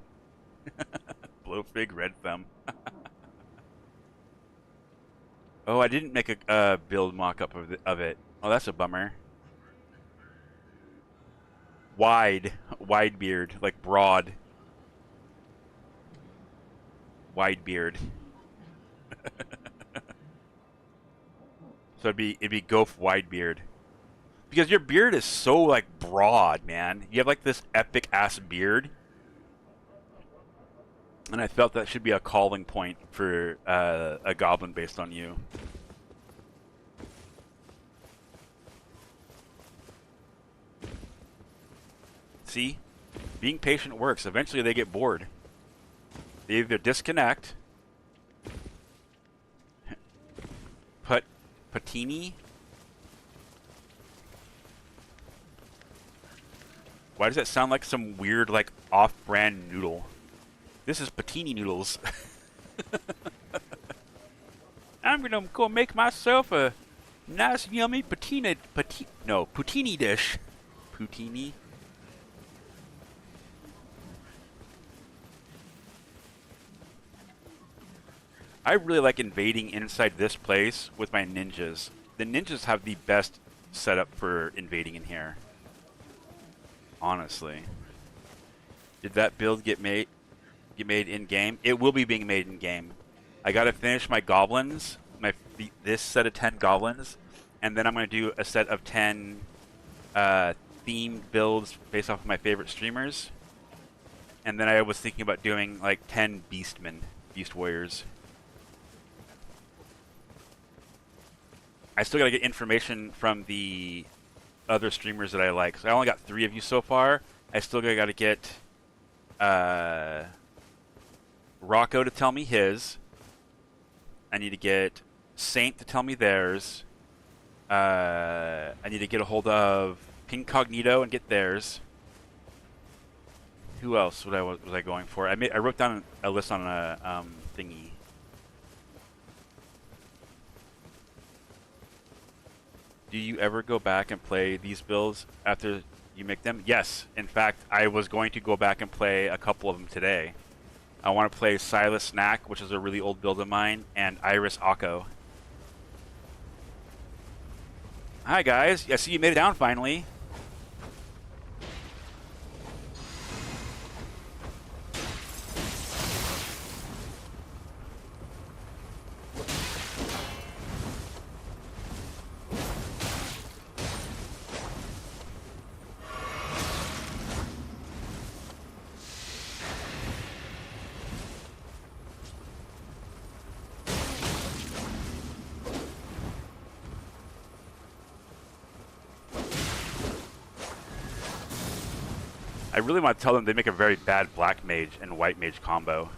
A: Blowfig Red Thumb. Oh, I didn't make a build mock-up of it. Oh, that's a bummer. Widebeard, like broad. Widebeard. So it'd be Goph Widebeard. Because your beard is so, like, broad, man. You have, like, this epic-ass beard. And I felt that should be a calling point for, a goblin based on you. See? Being patient works. Eventually they get bored. They either disconnect. Patini? Why does that sound like some weird, like, off-brand noodle? This is patini noodles. I'm gonna go make myself a nice, yummy poutini dish. Poutini? I really like invading inside this place with my ninjas. The ninjas have the best setup for invading in here. Honestly. Did that build get made in game? It will be being made in game. I gotta finish my goblins, this set of 10 goblins, and then I'm gonna do a set of 10 themed builds based off of my favorite streamers. And then I was thinking about doing like 10 beast warriors. I still gotta get information from the other streamers that I like. So I only got 3 of you so far. I still gotta get Rocco to tell me his. I need to get Saint to tell me theirs. I need to get a hold of Pincognito and get theirs. Who else was I going for? I wrote down a list on a thingy. Do you ever go back and play these builds after you make them? Yes. In fact, I was going to go back and play a couple of them today. I want to play Silas Snack, which is a really old build of mine, and Iris Akko. Hi guys, I see you made it down finally. I really want to tell them they make a very bad black mage and white mage combo.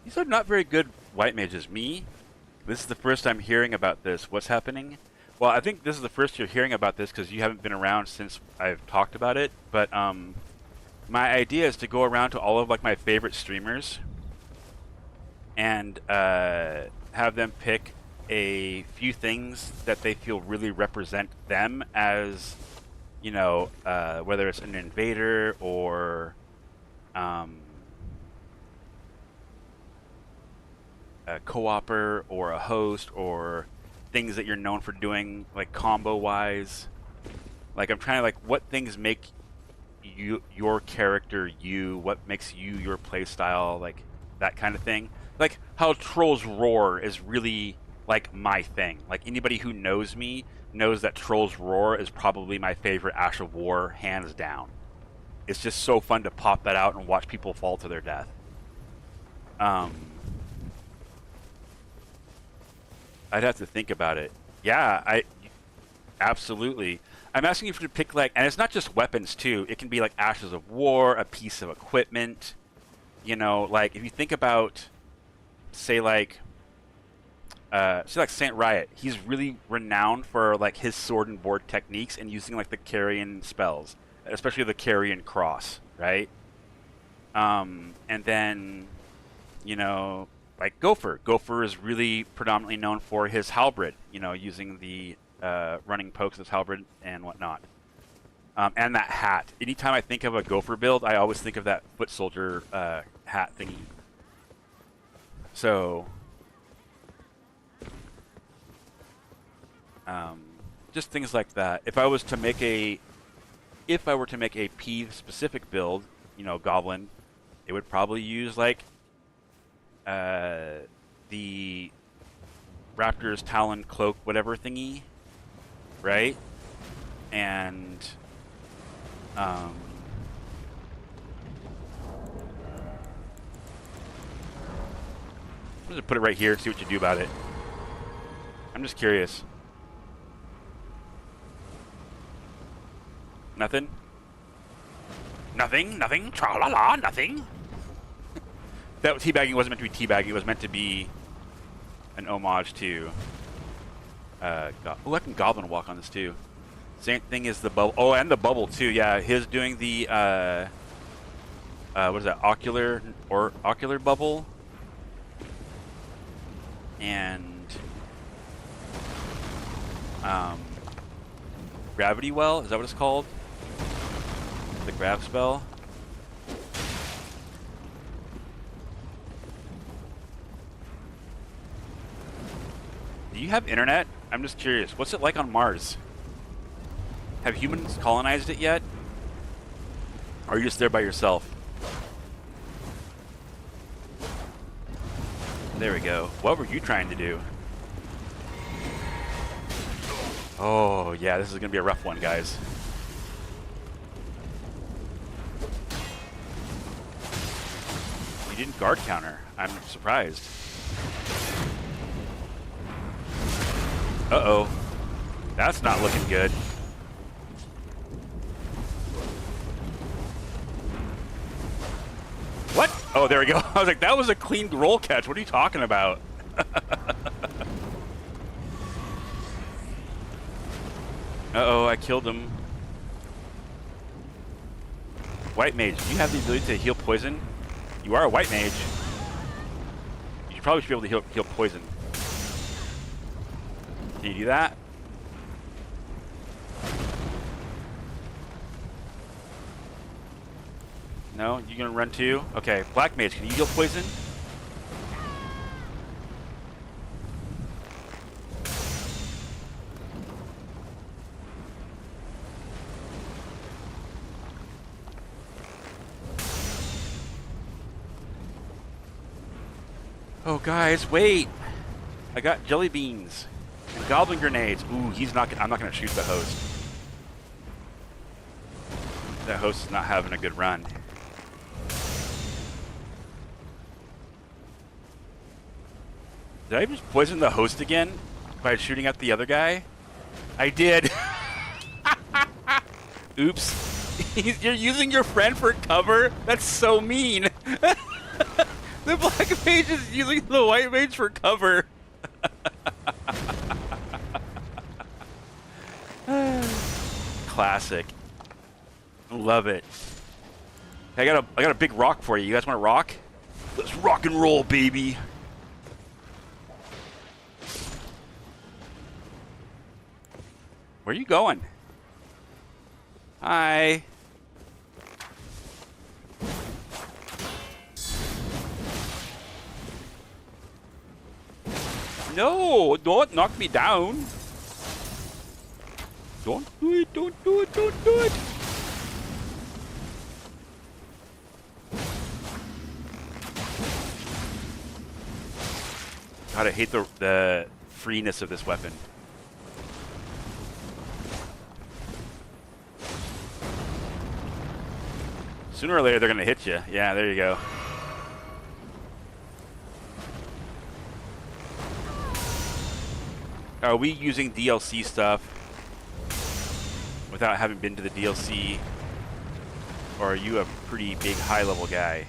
A: These are not very good white mages. Me? This is the first time hearing about this. What's happening? Well, I think this is the first you're hearing about this because you haven't been around since I've talked about it. But my idea is to go around to all of like my favorite streamers and have them pick a few things that they feel really represent them as, you know, whether it's an invader or a co-opper or a host or things that you're known for doing like combo wise. Like I'm trying to like what things make your character what makes you your play style, like that kind of thing. Like how Trolls Roar is really like my thing. Like anybody who knows me knows that Trolls Roar is probably my favorite Ash of War, hands down. It's just so fun to pop that out and watch people fall to their death. I'd have to think about it. Yeah, absolutely. I'm asking you to pick like, and it's not just weapons too. It can be like Ashes of War, a piece of equipment. You know, like if you think about, say like Saint Riot, he's really renowned for like his sword and board techniques and using like the carrion spells, especially the carrion cross, right? And then, you know, like Gopher. Gopher is really predominantly known for his halberd, you know, using the running pokes as halberd and whatnot. And that hat. Anytime I think of a Gopher build, I always think of that foot soldier hat thingy. So, just things like that. If I were to make a Peeve specific build, you know, Goblin, it would probably use like the Raptor's Talon Cloak whatever thingy, right? And I'm just put it right here and see what you do about it. I'm just curious. Nothing? Nothing? Nothing? Tra-la-la, nothing? That teabagging wasn't meant to be teabagging. It was meant to be an homage to... oh, I can Goblin Walk on this, too. Same thing as the bubble. Oh, and the bubble, too. Yeah, his doing the... what is that? Ocular bubble? And... Gravity Well? Is that what it's called? The grab spell? Do you have internet? I'm just curious. What's it like on Mars? Have humans colonized it yet? Or are you just there by yourself? There we go. What were you trying to do? Oh, yeah, this is going to be a rough one, guys. You didn't guard counter. I'm surprised. Uh-oh. That's not looking good. What? Oh, there we go. I was like, that was a clean roll catch. What are you talking about? Uh-oh, I killed him. White mage, do you have the ability to heal poison? You are a white mage. You probably should be able to heal poison. Can you do that? No? You gonna run too? Okay, black mage, can you heal poison? Oh, guys, wait! I got jelly beans and goblin grenades. Ooh, I'm not gonna shoot the host. That host is not having a good run. Did I just poison the host again by shooting at the other guy? I did. Oops. You're using your friend for cover? That's so mean. The black mage is using the white mage for cover. Classic. Love it. I got a big rock for you. You guys want to rock? Let's rock and roll, baby. Where are you going? Hi. No, don't knock me down. Don't do it, don't do it, don't do it. God, I hate the freeness of this weapon. Sooner or later, they're going to hit you. Yeah, there you go. Are we using DLC stuff without having been to the DLC? Or are you a pretty big high-level guy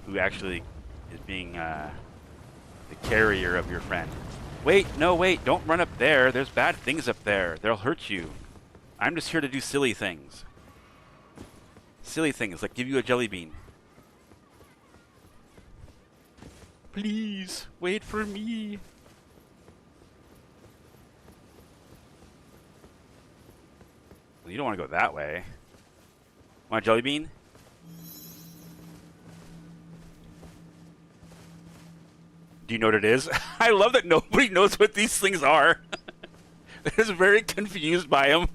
A: who actually is being the carrier of your friend? Wait, no, wait, don't run up there. There's bad things up there. They'll hurt you. I'm just here to do silly things. Silly things, like give you a jelly bean. Please, wait for me. Well, you don't want to go that way. Want a jelly bean? Do you know what it is? I love that nobody knows what these things are. They're just very confused by them.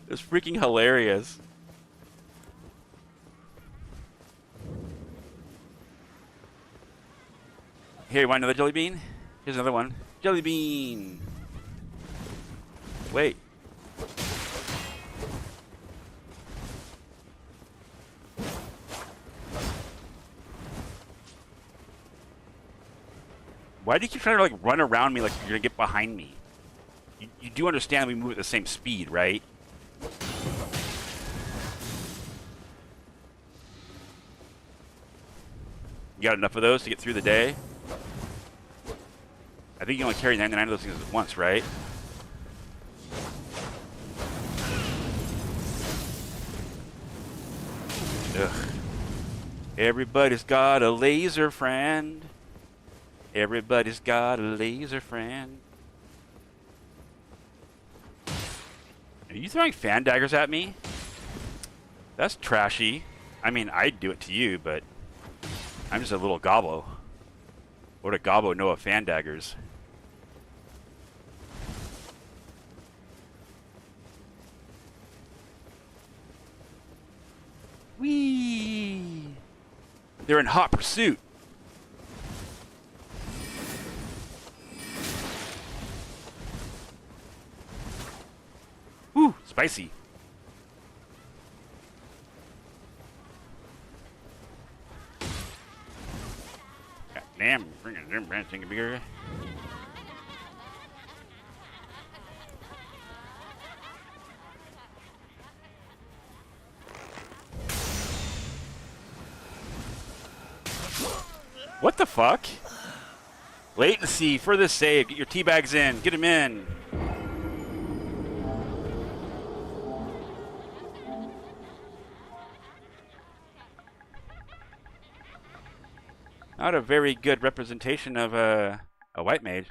A: It's freaking hilarious. Here, you want another jelly bean? Here's another one. Jelly bean! Wait. Why do you keep trying to like run around me like you're gonna get behind me? You do understand we move at the same speed, right? You got enough of those to get through the day? I think you only carry 99 of those things at once, right? Ugh. Everybody's got a laser friend. Everybody's got a laser friend. Are you throwing fan daggers at me? That's trashy. I mean, I'd do it to you, but I'm just a little gobbo. What a gobbo know of fan daggers. Whee! They're in hot pursuit. Woo! Spicy. God damn, bringing them branching bigger. What the fuck? Latency for the save. Get your teabags in. Get him in. Not a very good representation of a white mage.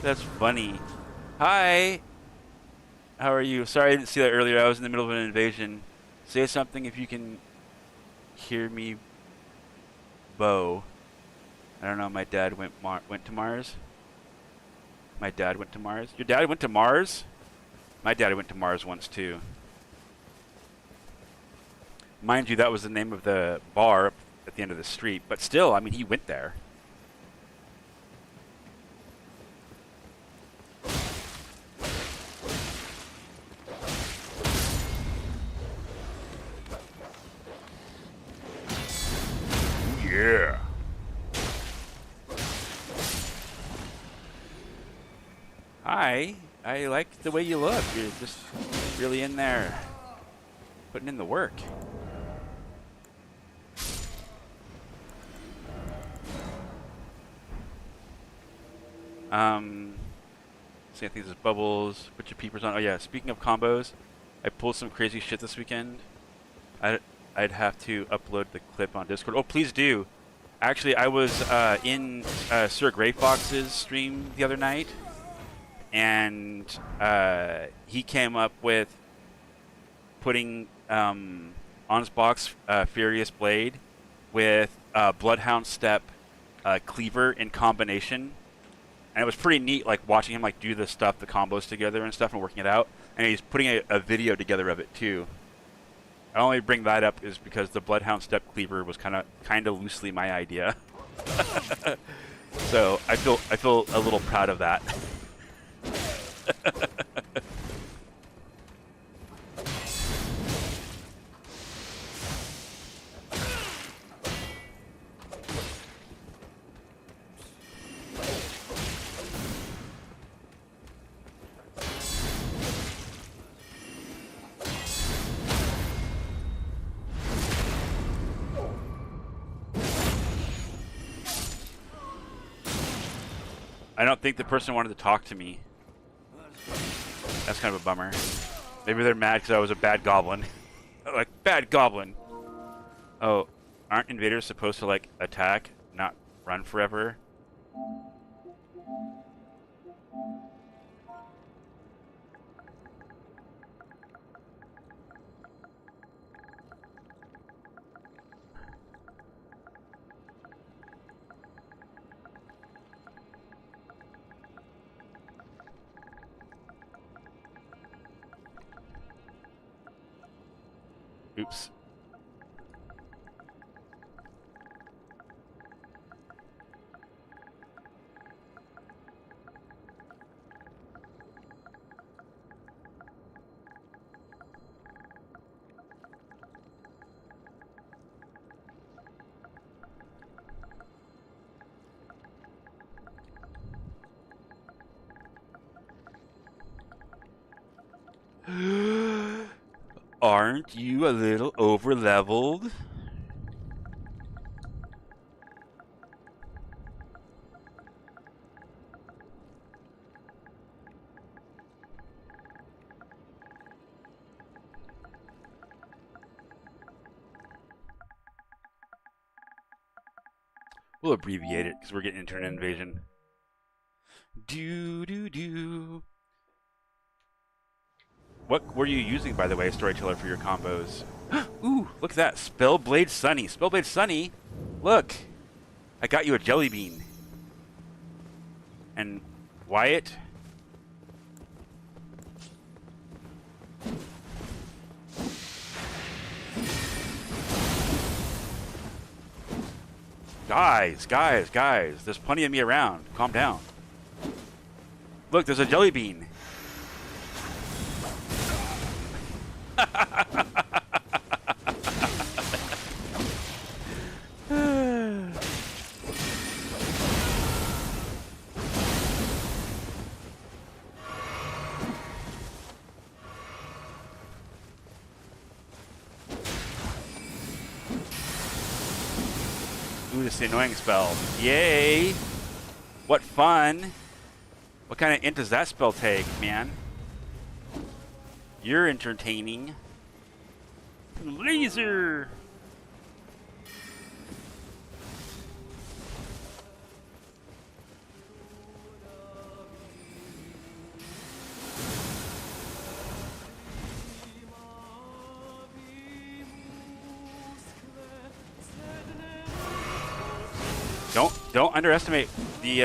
A: That's funny. Hi. How are you? Sorry I didn't see that earlier. I was in the middle of an invasion. Say something if you can hear me, Bo. I don't know. My dad went to Mars. My dad went to Mars. Your dad went to Mars? My dad went to Mars once too. Mind you, that was the name of the bar at the end of the street. But still, I mean, he went there. Yeah. Hi. I like the way you look. You're just really in there, putting in the work. See, I think there's bubbles. Put your peepers on. Oh yeah. Speaking of combos, I pulled some crazy shit this weekend. I'd have to upload the clip on Discord. Oh, please do. Actually, I was in Sir Grey Fox's stream the other night, and he came up with putting Onsbox Furious Blade with Bloodhound Step Cleaver in combination. And it was pretty neat, like watching him like do the stuff, the combos together and stuff, and working it out. And he's putting a video together of it too. I only bring that up is because the Bloodhound Step Cleaver was kind of loosely my idea. So I feel a little proud of that. I don't think the person wanted to talk to me. That's kind of a bummer. Maybe they're mad because I was a bad goblin. Like, bad goblin. Oh, aren't invaders supposed to, like, attack, not run forever? Oops. Aren't you a little over-leveled? We'll abbreviate it because we're getting internet invasion. Do. What were you using, by the way, Storyteller, for your combos? Ooh, look at that. Spellblade Sunny. Spellblade Sunny? Look. I got you a jelly bean. And Wyatt? Guys. There's plenty of me around. Calm down. Look, there's a jelly bean. Ooh, this is the annoying spell. Yay! What fun! What kind of int does that spell take, man? You're entertaining. Laser! Don't underestimate the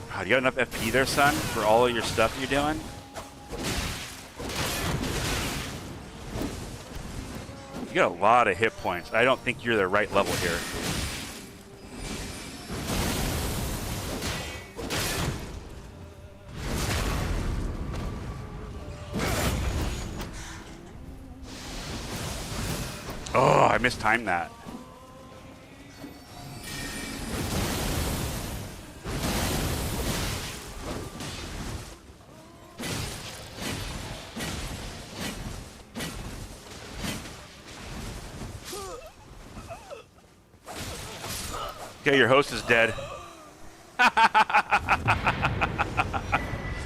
A: Wow, you got enough FP there, son, for all of your stuff you're doing? You got a lot of hit points. I don't think you're the right level here. Oh, I mistimed that. Okay, your host is dead.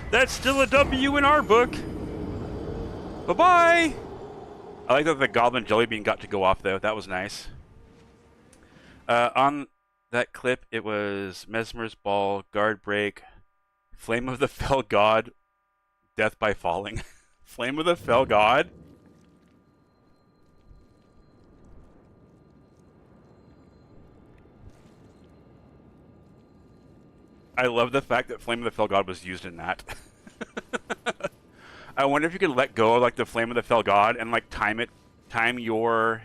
A: That's still a W in our book. Bye-bye. I like that the Goblin Jellybean got to go off, though. That was nice. On that clip, it was Mesmer's Ball, Guard Break, Flame of the Fell God, Death by Falling. Flame of the Fell God? I love the fact that Flame of the Fell God was used in that. I wonder if you could let go of like the Flame of the Fell God and like time your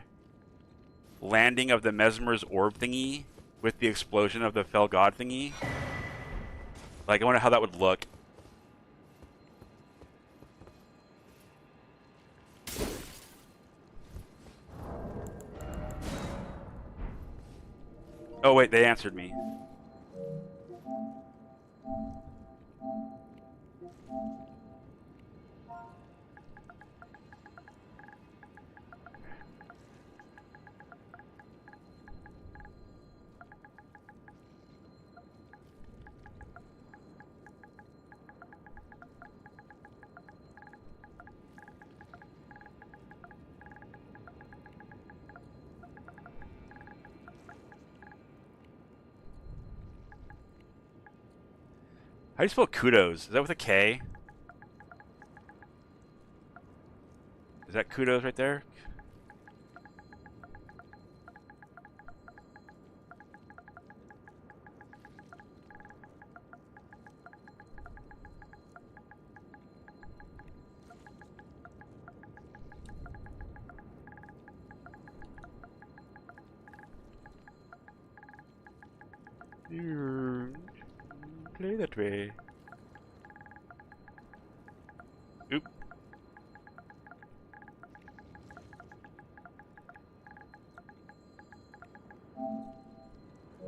A: landing of the Mesmer's orb thingy with the explosion of the Fell God thingy. Like, I wonder how that would look. Oh wait, they answered me. How do you spell kudos? Is that with a K? Is that kudos right there? Play that way. Oop.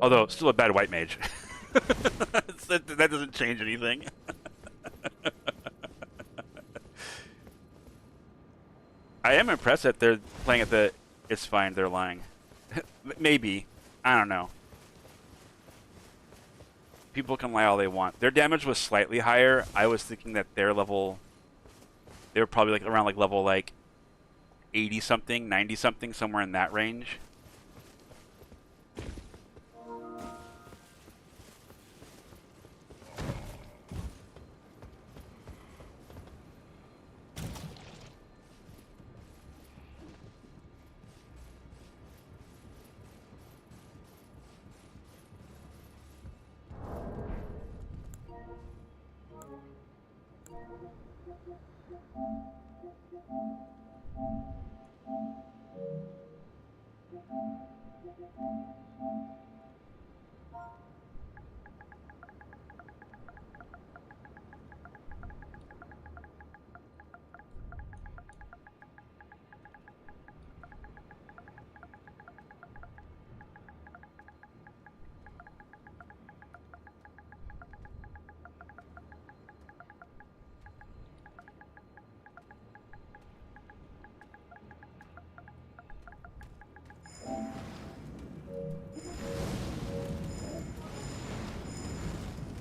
A: Although, still a bad white mage. That doesn't change anything. I am impressed that they're playing at the... It's fine, they're lying. Maybe. I don't know. People can lie all they want. Their damage was slightly higher. I was thinking that their level... They were probably like around like level like 80-something, 90-something, somewhere in that range.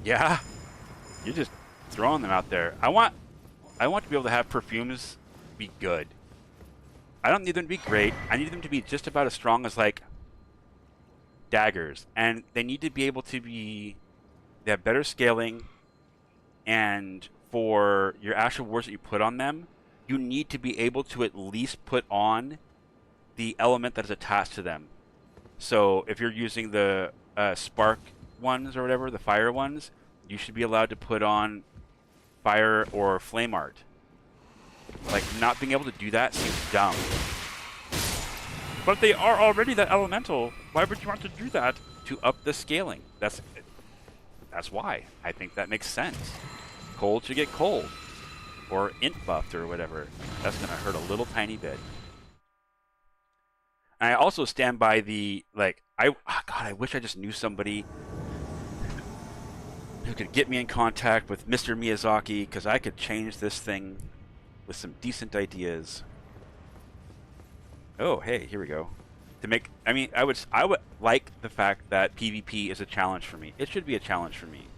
A: Yeah, you're just throwing them out there. I want to be able to have perfumes be good. I don't need them to be great. I need them to be just about as strong as like daggers, and they need to be able to be. They have better scaling, and for your actual wards that you put on them, you need to be able to at least put on the element that is attached to them. So if you're using the spark ones or whatever, the fire ones, you should be allowed to put on fire or flame art. Like, not being able to do that seems dumb. But they are already that elemental. Why would you want to do that? To up the scaling. That's why. I think that makes sense. Cold should get cold. Or int buffed or whatever. That's going to hurt a little tiny bit. And I also stand by the, like, God, I wish I just knew somebody who could get me in contact with Mr. Miyazaki, because I could change this thing with some decent ideas. Oh, hey, here we go. To make, I mean, I would like the fact that PvP is a challenge for me. It should be a challenge for me.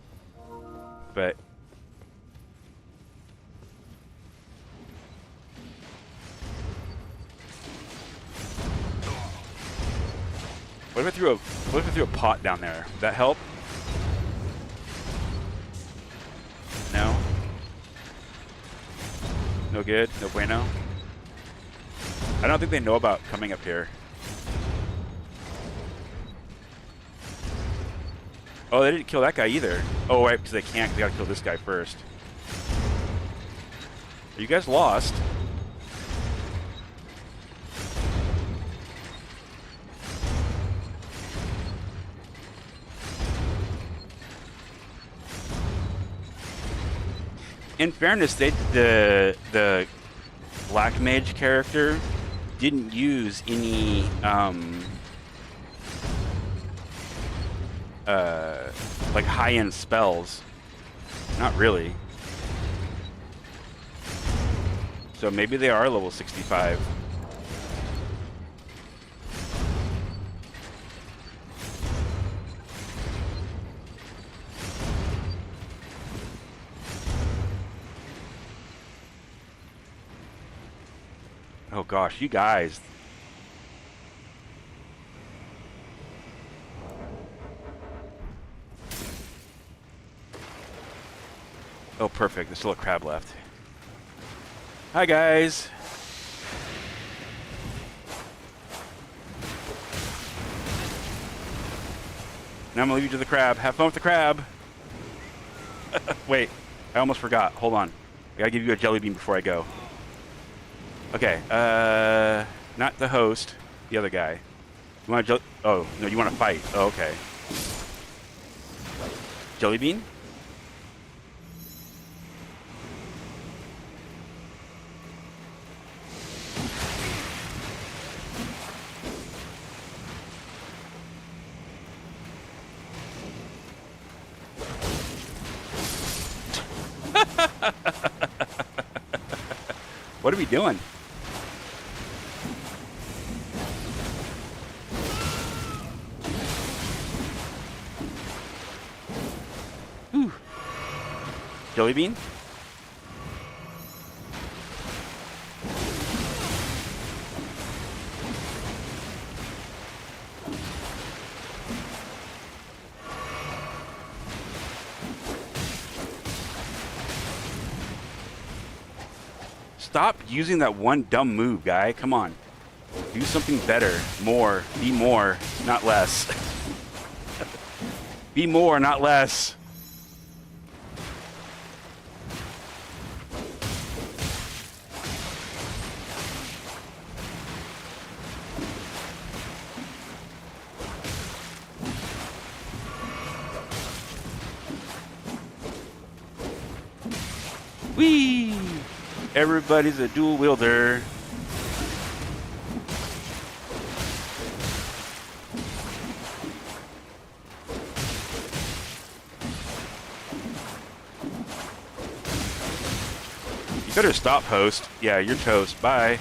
A: But what if I threw a pot down there? Would that help? No? No good? No bueno? I don't think they know about coming up here. Oh, they didn't kill that guy either. Oh, right, because they can't. They gotta kill this guy first. You guys lost. In fairness, the Black Mage character didn't use any like high-end spells. Not really. So maybe they are level 65. Oh gosh, you guys. Oh, perfect. There's still a crab left. Hi, guys. Now I'm gonna leave you to the crab. Have fun with the crab. Wait, I almost forgot. Hold on. I gotta give you a jelly bean before I go. Okay, not the host, the other guy. You want to oh, no, you want to fight. Oh, okay. Jelly bean? What are we doing? Ooh. Jelly bean? Stop using that one dumb move, guy. Come on. Do something better. More. Be more, not less. Be more, not less. Whee! Everybody's a dual wielder. You better stop, host. Yeah, you're toast. Bye.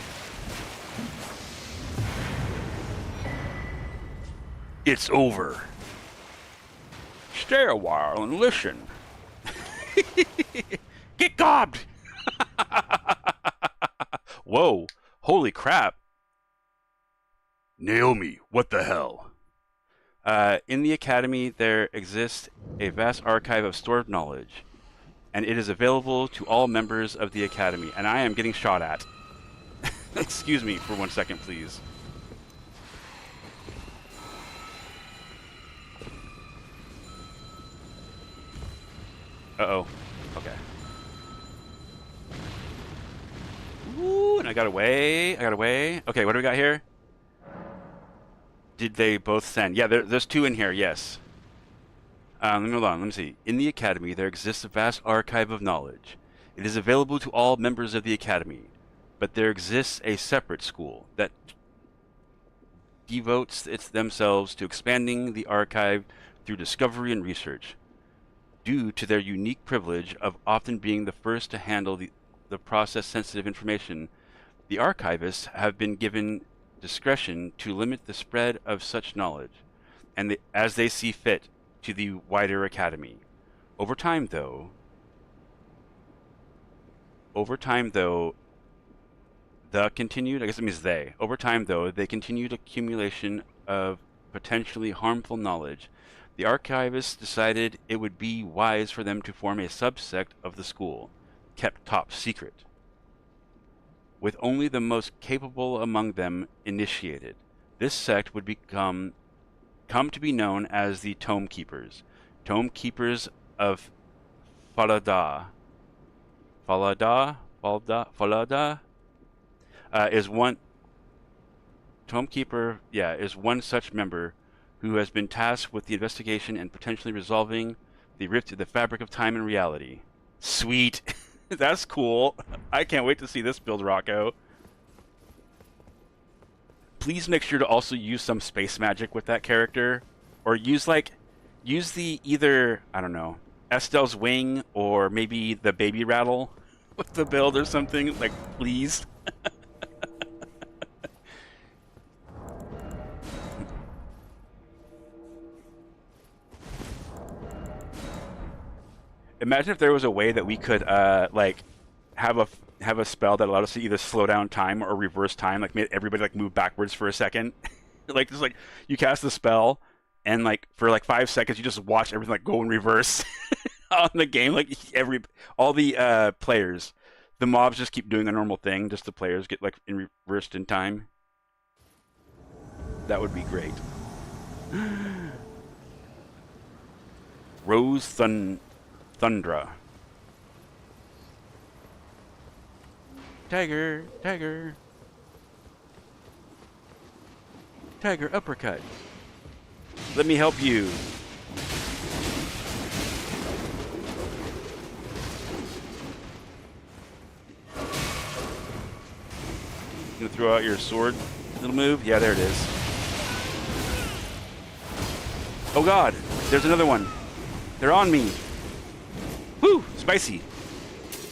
A: It's over. Stay a while and listen. Get gobbed! Whoa, holy crap. Naomi, what the hell? In the Academy, there exists a vast archive of stored knowledge, and it is available to all members of the Academy. And I am getting shot at. Excuse me for 1 second, please. Uh-oh. Okay. Ooh, and I got away. Okay, what do we got here? Did they both send? Yeah, there's two in here, yes. Hold on, let me see. In the Academy, there exists a vast archive of knowledge. It is available to all members of the Academy, but there exists a separate school that devotes themselves to expanding the archive through discovery and research. Due to their unique privilege of often being the first to handle the process-sensitive information, the archivists have been given discretion to limit the spread of such knowledge, and as they see fit, to the wider Academy. Over time, though, the continued accumulation of potentially harmful knowledge, the archivists decided it would be wise for them to form a subsect of the school, kept top secret, with only the most capable among them initiated. This sect would come to be known as the Tome Keepers. Tome Keepers of Falada. Falada is one. Tome Keeper, is one such member who has been tasked with the investigation and potentially resolving the rift in the fabric of time and reality. Sweet. That's cool. I can't wait to see this build, Rocco. Please make sure to also use some space magic with that character. Or use the either, I don't know, Estelle's Wing or maybe the Baby Rattle with the build or something. Like, please. Imagine if there was a way that we could have a spell that allowed us to either slow down time or reverse time, like made everybody like move backwards for a second. Like just like you cast the spell and like for like 5 seconds you just watch everything like go in reverse on the game. Like all the players, the mobs just keep doing a normal thing, just the players get like reversed in time. That would be great. Rose Thundra. Tiger, tiger. Tiger uppercut. Let me help you.
C: gonna throw out your sword little move? Yeah, there it is. Oh god, there's another one. They're on me. Woo, spicy.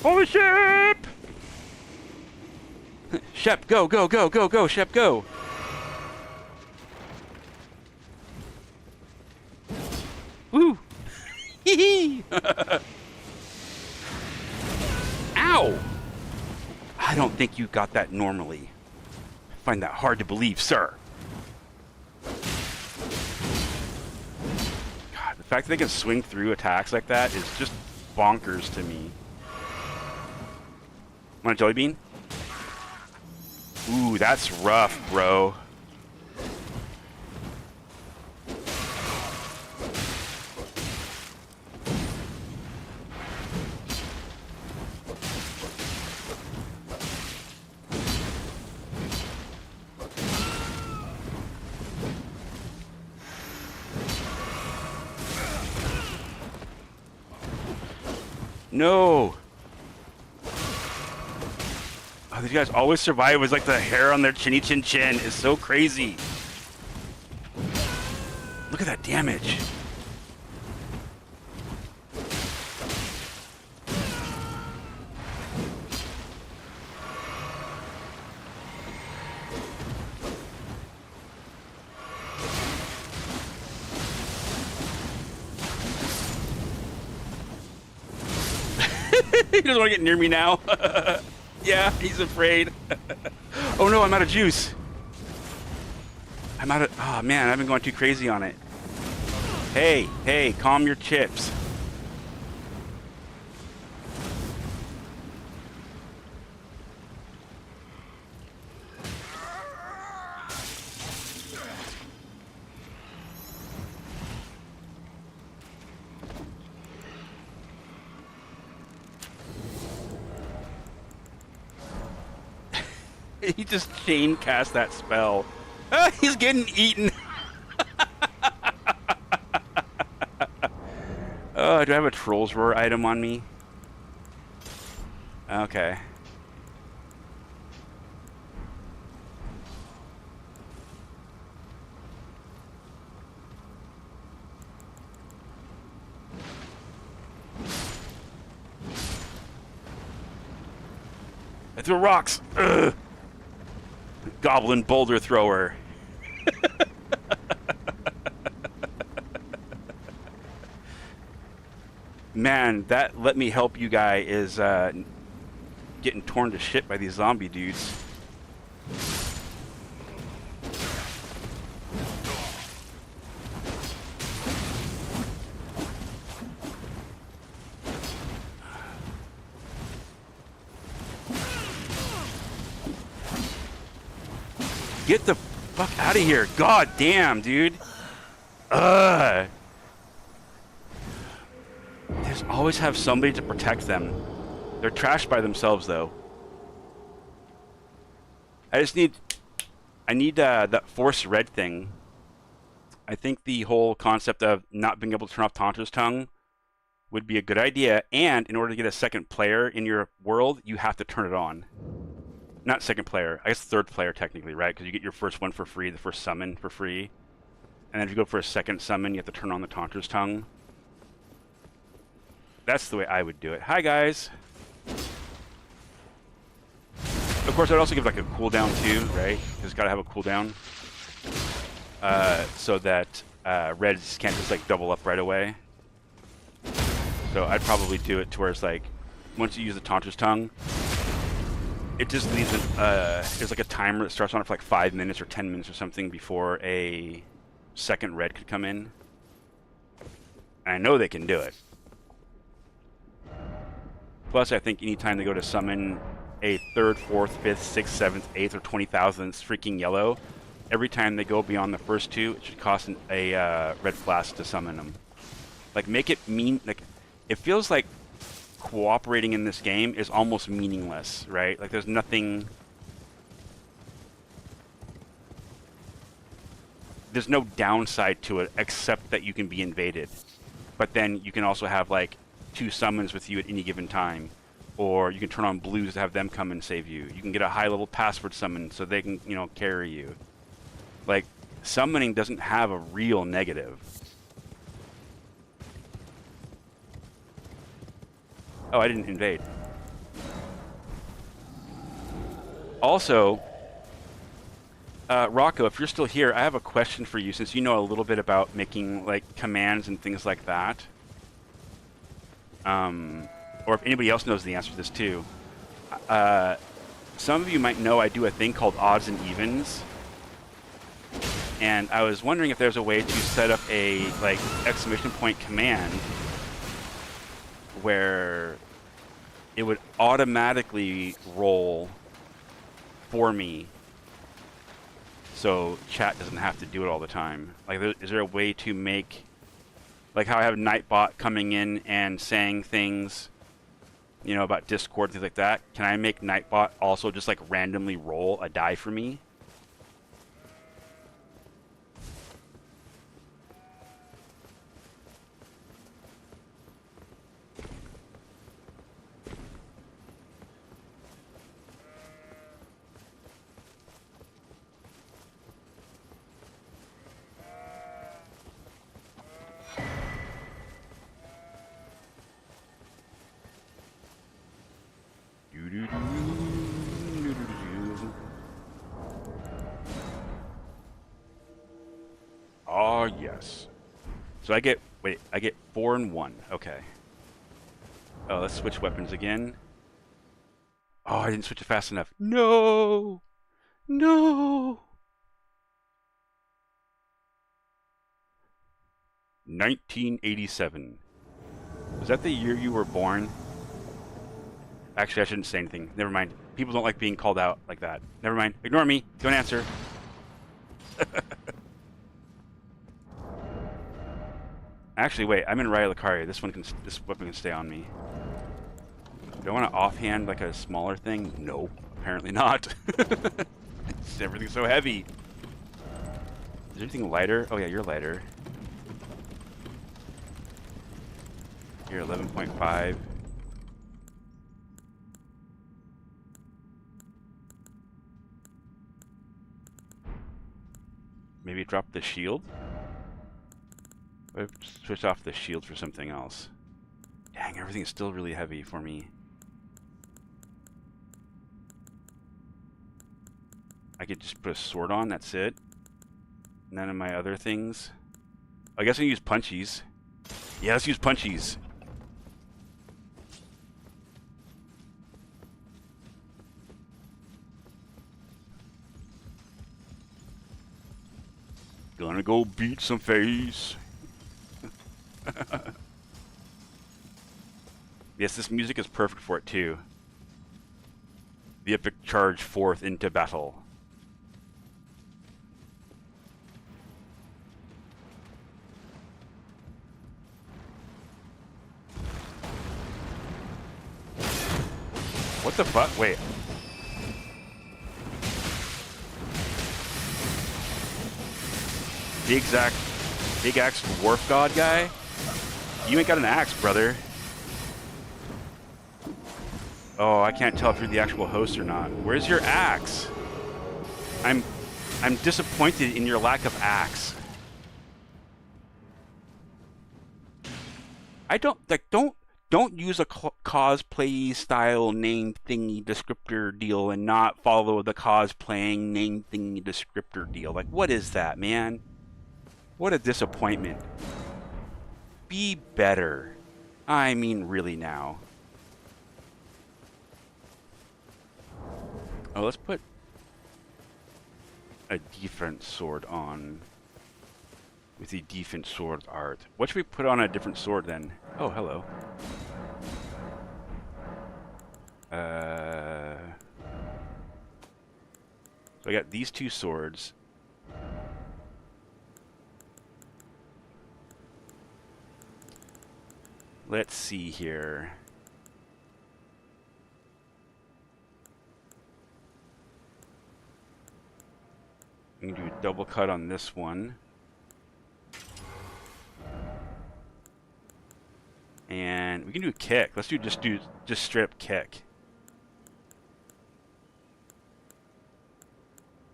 C: Holy ship! Shep, go, go, go, go, go, Shep, go. Woo. Hee hee. Ow! I don't think you got that normally. I find that hard to believe, sir. God, the fact that they can swing through attacks like that is just bonkers to me. Want a jelly bean? Ooh, that's rough, bro. No. Oh, these guys always survive with like the hair on their chinny chin chin is so crazy. Look at that damage. He doesn't want to get near me now. Yeah, he's afraid. Oh no, I'm out of juice. I'm out of... Oh man, I've been going too crazy on it. Hey, hey, calm your chips. He just chain cast that spell. Ah, he's getting eaten. Do I have a Troll's Roar item on me? Okay. I throw rocks. Ugh. Goblin boulder thrower. Man, that let me help you guy is getting torn to shit by these zombie dudes. Get the fuck out of here. God damn, dude. Ugh. They just always have somebody to protect them. They're trashed by themselves, though. I need that force red thing. I think the whole concept of not being able to turn off Taunter's Tongue would be a good idea. And in order to get a second player in your world, you have to turn it on. Not second player, I guess third player technically, right? Because you get your first one for free, the first summon for free. And then if you go for a second summon, you have to turn on the Taunter's Tongue. That's the way I would do it. Hi, guys. Of course, I'd also give like a cooldown too, right? Because it's got to have a cooldown. So that reds can't just like double up right away. So I'd probably do it to where it's like, once you use the Taunter's Tongue, it just leaves it, there's like a timer that starts on it for like 5 minutes or 10 minutes or something before a second red could come in. And I know they can do it. Plus, I think anytime they go to summon a 3rd, 4th, 5th, 6th, 7th, 8th, or 20,000th freaking yellow, every time they go beyond the first two, it should cost a red flask to summon them. Like, make it mean, like, it feels like cooperating in this game is almost meaningless, right? Like there's nothing, there's no downside to it except that you can be invaded. But then you can also have like 2 summons with you at any given time. or you can turn on blues to have them come and save you. You can get a high-level password summon so they can, you know, carry you. Like, summoning doesn't have a real negative. Oh, I didn't invade. Also, Rocco, if you're still here, I have a question for you, since you know a little bit about making like commands and things like that. Or if anybody else knows the answer to this too. Some of you might know I do a thing called odds and evens. And I was wondering if there's a way to set up a like exclamation point command where it would automatically roll for me, so chat doesn't have to do it all the time. Like, is there a way to make, like how I have Nightbot coming in and saying things, you know, about Discord, things like that? Can I make Nightbot also just like randomly roll a die for me? Oh, yes. So I get, wait, I get 4 and 1. Okay. Oh, let's switch weapons again. Oh, I didn't switch it fast enough. No! No! 1987. Was that the year you were born? Actually, I shouldn't say anything. Never mind. People don't like being called out like that. Never mind. Ignore me. Don't answer. Actually, wait. I'm in Raya Lucaria. This weapon can stay on me. Do I want to offhand like a smaller thing? No, apparently not. Everything's so heavy. Is there anything lighter? Oh yeah, you're lighter. You're 11.5. Maybe drop the shield? Or switch off the shield for something else. Dang, everything is still really heavy for me. I could just put a sword on, that's it. None of my other things. I guess I can use punchies. Yeah, let's use punchies. Gonna go beat some face. Yes, this music is perfect for it too. The epic charge forth into battle. What the fuck? Wait. Big axe dwarf god guy? You ain't got an axe, brother. Oh, I can't tell if you're the actual host or not. Where's your axe? I'm disappointed in your lack of axe. I don't use a cosplay style name thingy descriptor deal and not follow the cosplaying name thingy descriptor deal. Like, what is that, man? What a disappointment. Be better. I mean, really now. Oh, let's put a different sword on with the different sword art. What should we put on a different sword then? Oh, hello. So I got these two swords. Let's see here. I'm going to do a double cut on this one. And we can do a kick. Let's do just straight up kick.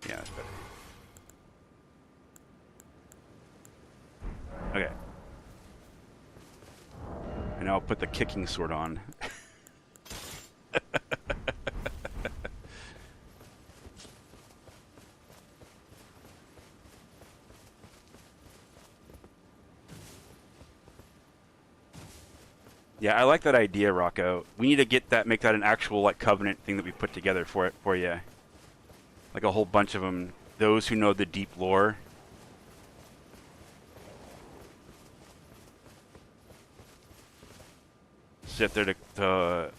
C: Yeah, that's better. Okay. And now I'll put the kicking sword on. Yeah, I like that idea, Rocco. We need to get that, make that an actual like covenant thing that we put together for you. Like a whole bunch of them. Those who know the deep lore. Sit there to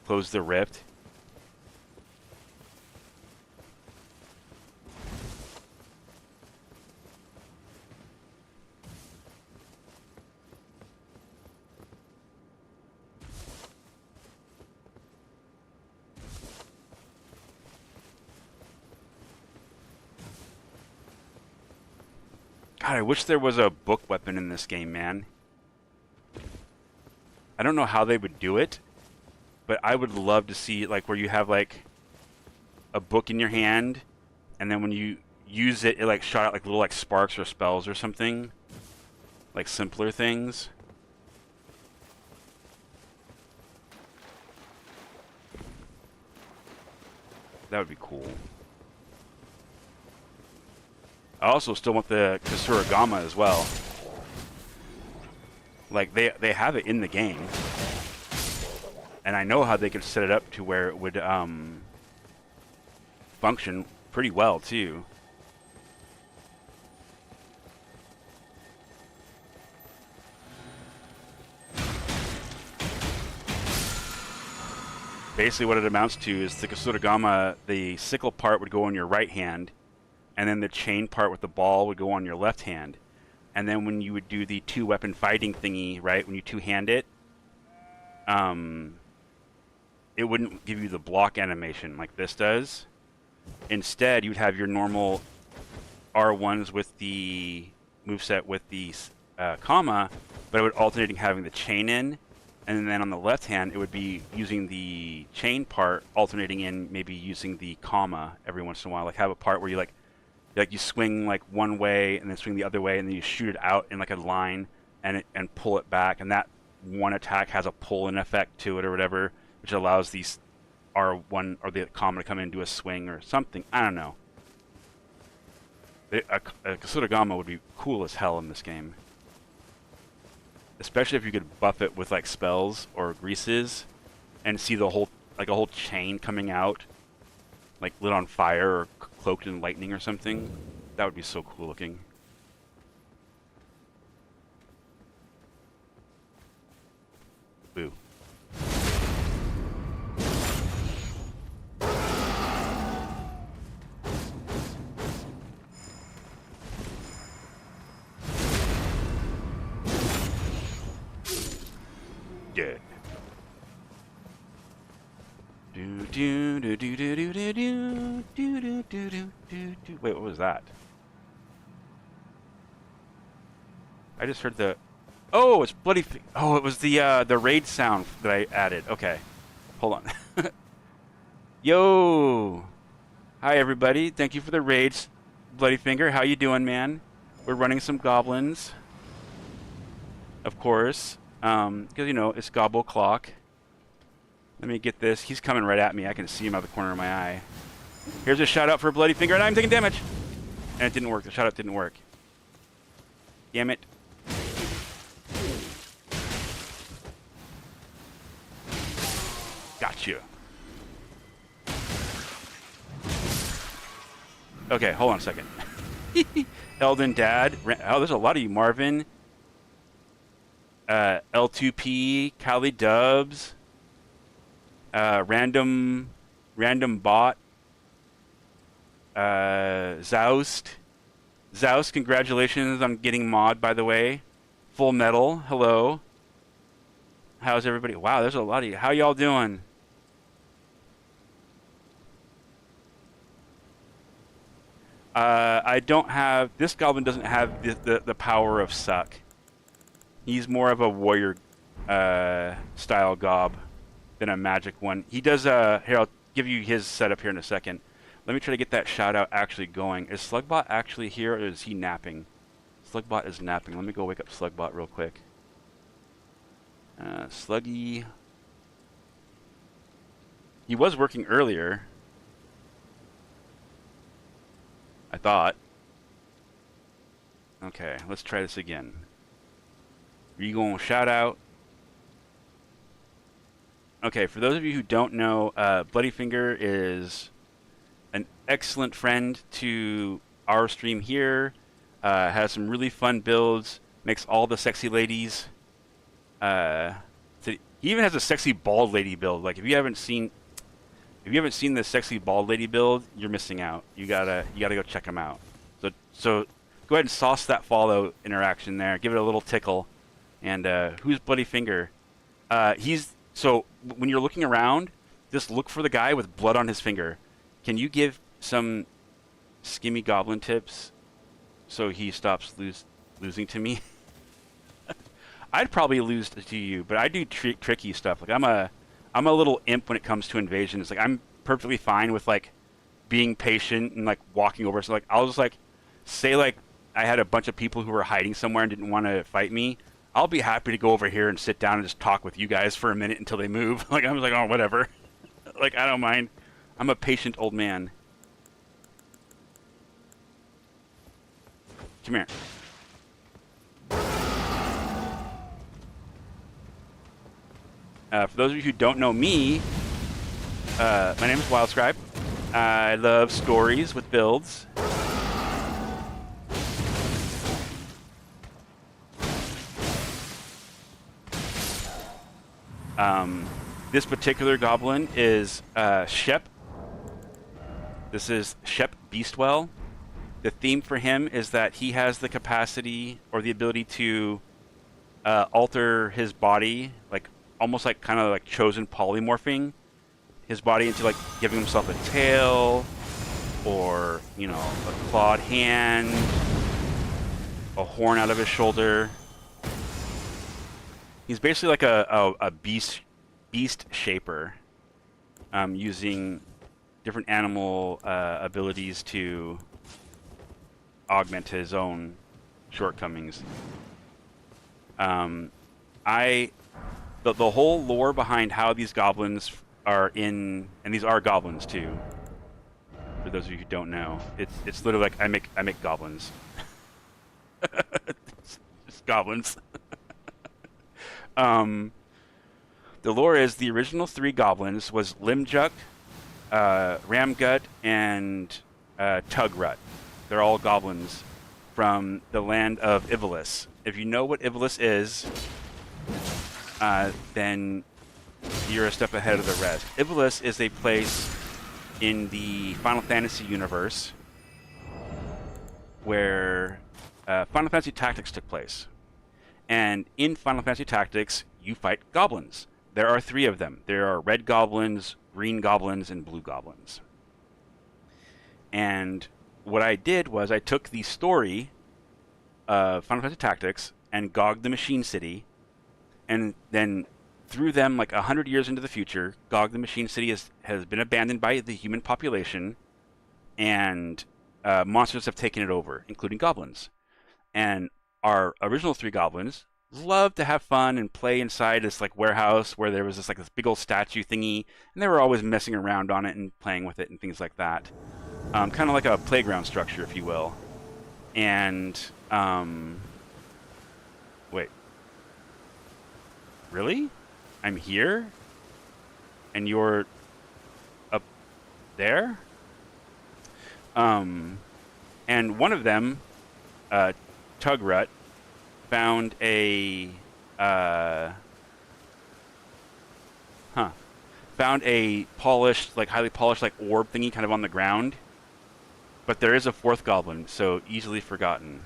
C: close the rift. God, I wish there was a book weapon in this game, man. I don't know how they would do it, but I would love to see like where you have like a book in your hand, and then when you use it, it like shot out like little like sparks or spells or something, like simpler things. That would be cool. I also still want the Kasuragama as well. Like they have it in the game, and I know how they could set it up to where it would function pretty well too. Basically, what it amounts to is the Kasuragama. The sickle part would go on your right hand, and then the chain part with the ball would go on your left hand. And then when you would do the two-weapon fighting thingy, right, when you two-hand it, it wouldn't give you the block animation like this does. Instead, you'd have your normal R1s with the moveset with the comma, but it would alternating having the chain in. And then on the left hand, it would be using the chain part, alternating in maybe using the comma every once in a while. Like have a part where you like you swing like one way and then swing the other way, and then you shoot it out in like a line and pull it back, and that one attack has a pull-in effect to it or whatever, which allows these R1 or the comma to come in and do a swing or something. I don't know. A Kasuragama would be cool as hell in this game, especially if you could buff it with like spells or greases and see the whole like a whole chain coming out, like lit on fire or cloaked in lightning or something. That would be so cool looking. Boo. Dead. Wait, what was that? I just heard the... Oh, it's bloody... Oh, it was the raid sound that I added. Okay. Hold on. Yo! Hi, everybody. Thank you for the raids. Bloody Finger, how you doing, man? We're running some goblins. Of course. Because, you know, it's Gobble Clock. Let me get this. He's coming right at me. I can see him out of the corner of my eye. Here's a shout out for Bloody Finger, and I'm taking damage. And it didn't work. The shout out didn't work. Damn it. Gotcha. Okay, hold on a second. Eldon Dad. Oh, there's a lot of you. Marvin. L2P. Cali Dubs. Random Bot. Zoust. Zoust, congratulations on getting mod, by the way. Full Metal, hello. How's everybody? Wow, there's a lot of you. How y'all doing? I don't have... This goblin doesn't have the power of suck. He's more of a warrior style gob than a magic one. He does here, I'll give you his setup here in a second. Let me try to get that shout out actually going. Is Slugbot actually here, or is he napping? Slugbot is napping. Let me go wake up Slugbot real quick. Sluggy. He was working earlier, I thought. Okay, let's try this again. Are you going to shout out? Okay, for those of you who don't know, Bloody Finger is an excellent friend to our stream here. Has some really fun builds. Makes all the sexy ladies. He even has a sexy bald lady build. Like if you haven't seen the sexy bald lady build, you're missing out. You gotta go check him out. So go ahead and sauce that follow interaction there. Give it a little tickle. And who's Bloody Finger? So when you're looking around, just look for the guy with blood on his finger. Can you give some skimmy goblin tips so he stops losing to me? I'd probably lose to you, but I do tricky stuff. Like I'm a little imp when it comes to invasion. It's like I'm perfectly fine with like being patient and like walking over. So like I'll just like say like I had a bunch of people who were hiding somewhere and didn't want to fight me. I'll be happy to go over here and sit down and just talk with you guys for a minute until they move. Like I'm just like, oh, whatever. Like I don't mind. I'm a patient old man. Come here. For those of you who don't know me, my name is WildScribe. I love stories with builds. This particular goblin is Shep. This is Shep Beastwell. The theme for him is that he has the capacity or the ability to alter his body, like almost like kind of like chosen polymorphing his body into like giving himself a tail or, you know, a clawed hand, a horn out of his shoulder. He's basically like a beast shaper, using different animal abilities to augment his own shortcomings. The whole lore behind how these goblins are in, and these are goblins too. For those of you who don't know, it's literally like I make goblins. It's goblins. The lore is the original 3 goblins was Limjuk, Ramgut, and Tugrut. They're all goblins from the land of Ivalis. If you know what Ivalis is, then you're a step ahead of the rest. Ivalis is a place in the Final Fantasy universe where Final Fantasy Tactics took place. And in Final Fantasy Tactics, you fight goblins. There are 3 of them. There are red goblins, green goblins, and blue goblins. And what I did was I took the story of Final Fantasy Tactics and Gog the Machine City, and then threw them like 100 years into the future. Gog the Machine City has been abandoned by the human population, and monsters have taken it over, including goblins. And our original 3 goblins loved to have fun and play inside this like warehouse where there was this big old statue thingy, and they were always messing around on it and playing with it and things like that. Kind of like a playground structure, if you will. And wait, really? I'm here, and you're up there? And one of them, Tugrut, found a polished, highly polished, orb thingy kind of on the ground. But there is a 4th goblin, so easily forgotten.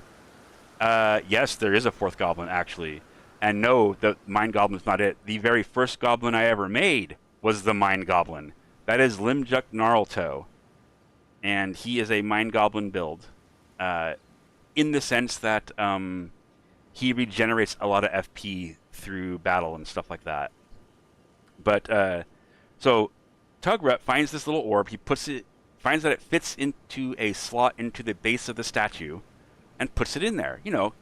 C: Yes, there is a 4th goblin, actually. And no, the Mind Goblin's not it. The very first goblin I ever made was the Mind Goblin. That is Limjuk Gnarltoe. And he is a Mind Goblin build. In the sense that he regenerates a lot of FP through battle and stuff like that. But so Tugrup finds this little orb. He finds that it fits into a slot into the base of the statue, and puts it in there. You know,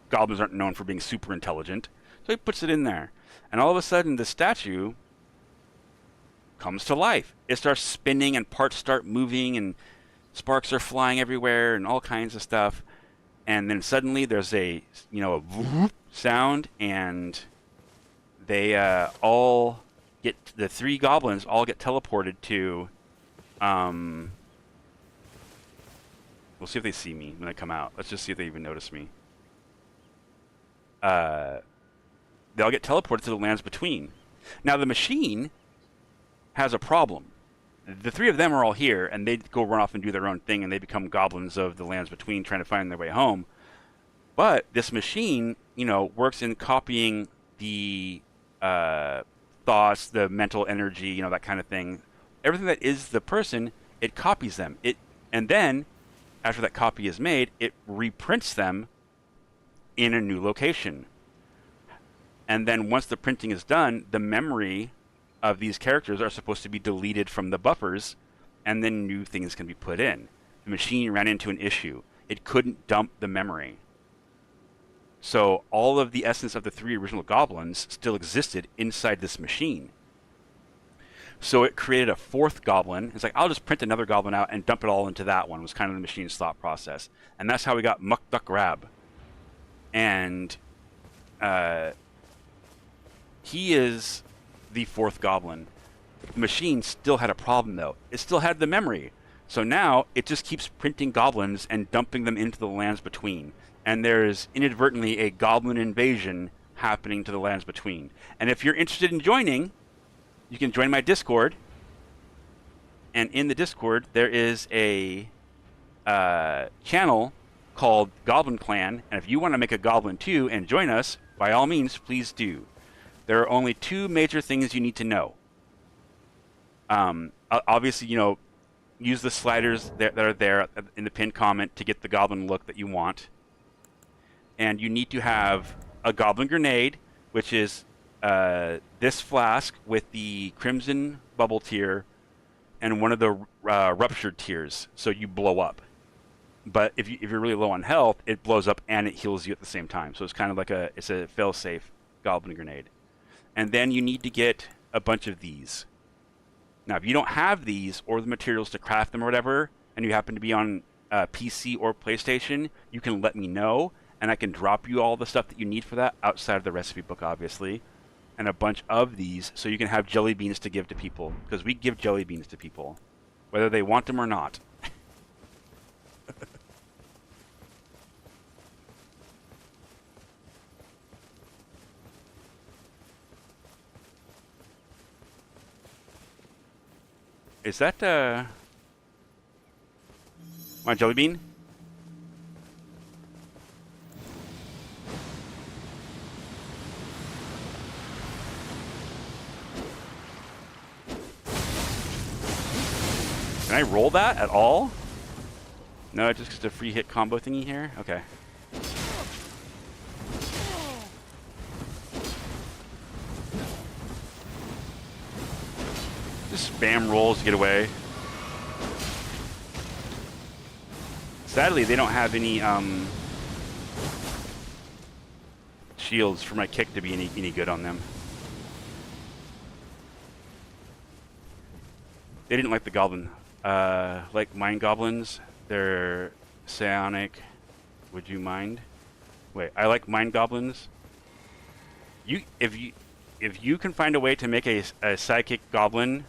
C: goblins aren't known for being super intelligent, so he puts it in there. And all of a sudden, the statue comes to life. It starts spinning, and parts start moving, and sparks are flying everywhere, and all kinds of stuff. And then suddenly, there's a whoop sound, and they all get, the 3 goblins all get teleported to. We'll see if they see me when they come out. Let's just see if they even notice me. They all get teleported to the lands between. Now the machine has a problem. The 3 of them are all here, and they go run off and do their own thing, and they become goblins of the lands between, trying to find their way home. But this machine, works in copying the thoughts, the mental energy, that kind of thing. Everything that is the person, it copies them. And then, after that copy is made, it reprints them in a new location. And then once the printing is done, the memory of these characters are supposed to be deleted from the buffers, and then new things can be put in. The machine ran into an issue. It couldn't dump the memory. So all of the essence of the 3 original goblins still existed inside this machine. So it created a 4th goblin. It's like, I'll just print another goblin out and dump it all into that one, was kind of the machine's thought process. And that's how we got Muck Duck Rab. And he is the 4th goblin. The machine still had a problem, though. It still had the memory. So now it just keeps printing goblins and dumping them into the lands between. And there's inadvertently a goblin invasion happening to the lands between. And if you're interested in joining, you can join my Discord. And in the Discord, there is a channel called Goblin Clan. And if you want to make a goblin too and join us, by all means, please do. There are only 2 major things you need to know. Obviously, use the sliders that are there in the pinned comment to get the goblin look that you want. And you need to have a goblin grenade, which is this flask with the crimson bubble tier and one of the ruptured tiers, so you blow up. But if you're really low on health, it blows up and it heals you at the same time. So it's kind of like a fail-safe goblin grenade. And then you need to get a bunch of these. Now, if you don't have these or the materials to craft them or whatever, and you happen to be on PC or PlayStation, you can let me know, and I can drop you all the stuff that you need for that outside of the recipe book, obviously, and a bunch of these so you can have jelly beans to give to people, because we give jelly beans to people, whether they want them or not. Is that, my jelly bean? Can I roll that at all? No, it's just a free hit combo thingy here? Okay. Just spam rolls to get away. Sadly, they don't have any shields for my kick to be any good on them. They didn't like the goblin. Like mine goblins, they're psionic. Would you mind? Wait, I like mine goblins. If you can find a way to make a psychic goblin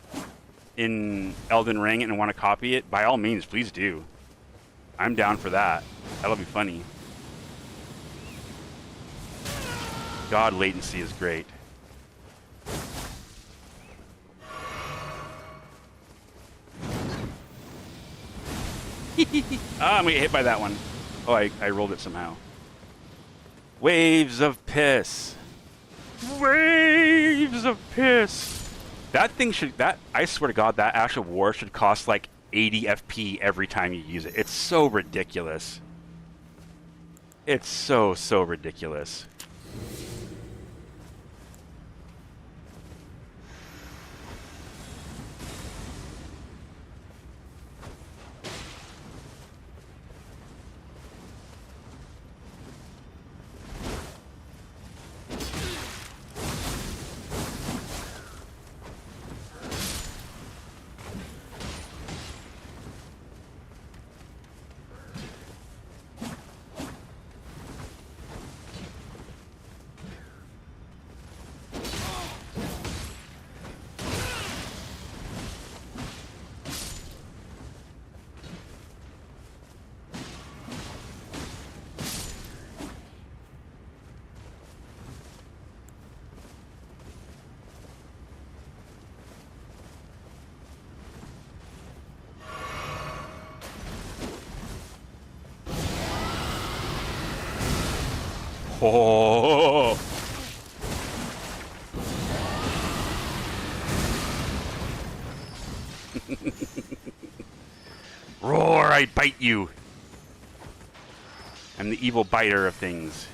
C: in Elden Ring and want to copy it, by all means, please do. I'm down for that. That'll be funny. God, latency is great. Ah, I'm gonna get hit by that one. Oh, I rolled it somehow. Waves of piss. Waves of piss. That thing I swear to God, that actual war should cost like 80 FP every time you use it. It's so ridiculous. It's so ridiculous. Oh. Roar, I bite you. I'm the evil biter of things.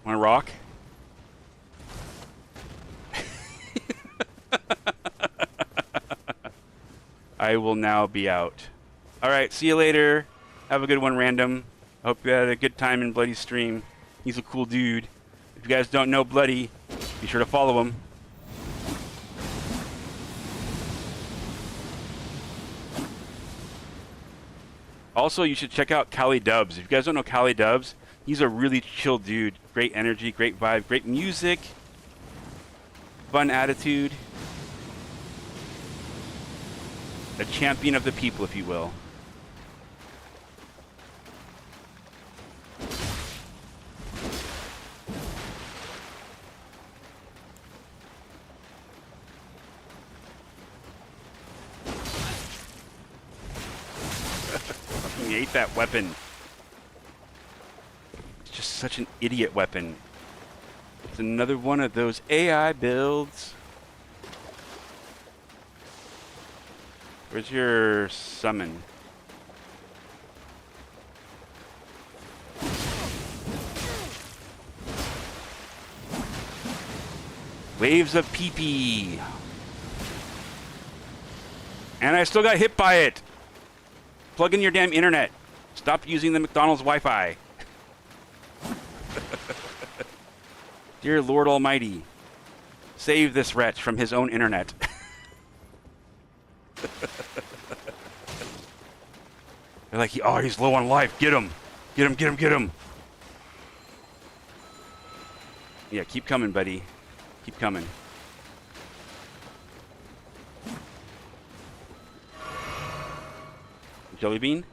C: Want to rock? I will now be out. Alright, see you later. Have a good one, Random. I hope you had a good time in Bloody's stream. He's a cool dude. If you guys don't know Bloody, be sure to follow him. Also, you should check out Cali Dubs. If you guys don't know Cali Dubs, he's a really chill dude. Great energy, great vibe, great music, fun attitude. A champion of the people, if you will. He ate that weapon. It's just such an idiot weapon. It's another one of those AI builds. Where's your summon? Waves of pee-pee. And I still got hit by it. Plug in your damn internet. Stop using the McDonald's Wi-Fi. Dear Lord Almighty, save this wretch from his own internet. They're like, oh, he's low on life. Get him. Get him, get him, get him. Yeah, keep coming, buddy. Keep coming. Jelly bean?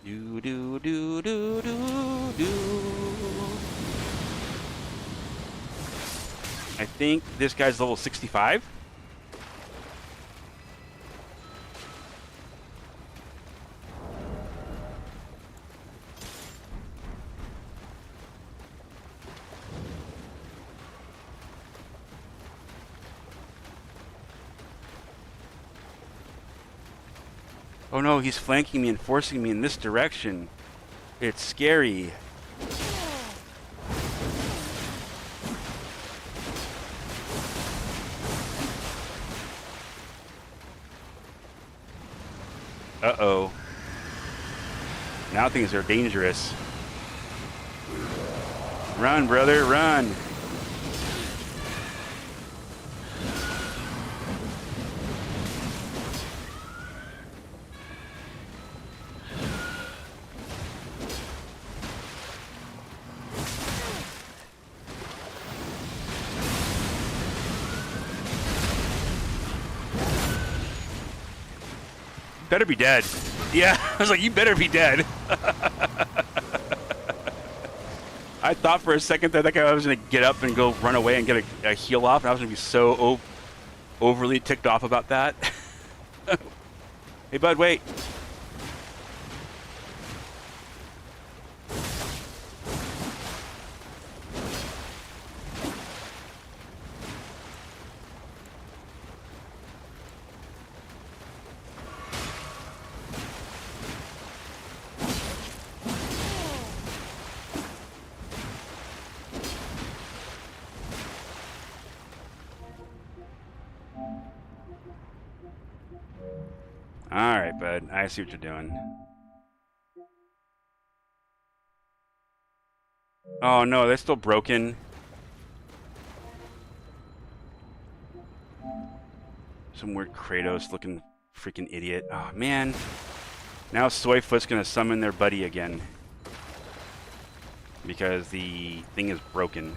C: Do do do do do do. I think this guy's level 65. Oh no, he's flanking me and forcing me in this direction. It's scary. Uh-oh. Now things are dangerous. Run, brother, run. Better be dead. Yeah, I was like, you better be dead. I thought for a second that guy was going to get up and go run away and get a heal off, and I was going to be so overly ticked off about that. Hey, bud, wait. Alright, bud. I see what you're doing. Oh no, they're still broken. Some weird Kratos looking freaking idiot. Oh man. Now Soyfoot's gonna summon their buddy again. Because the thing is broken.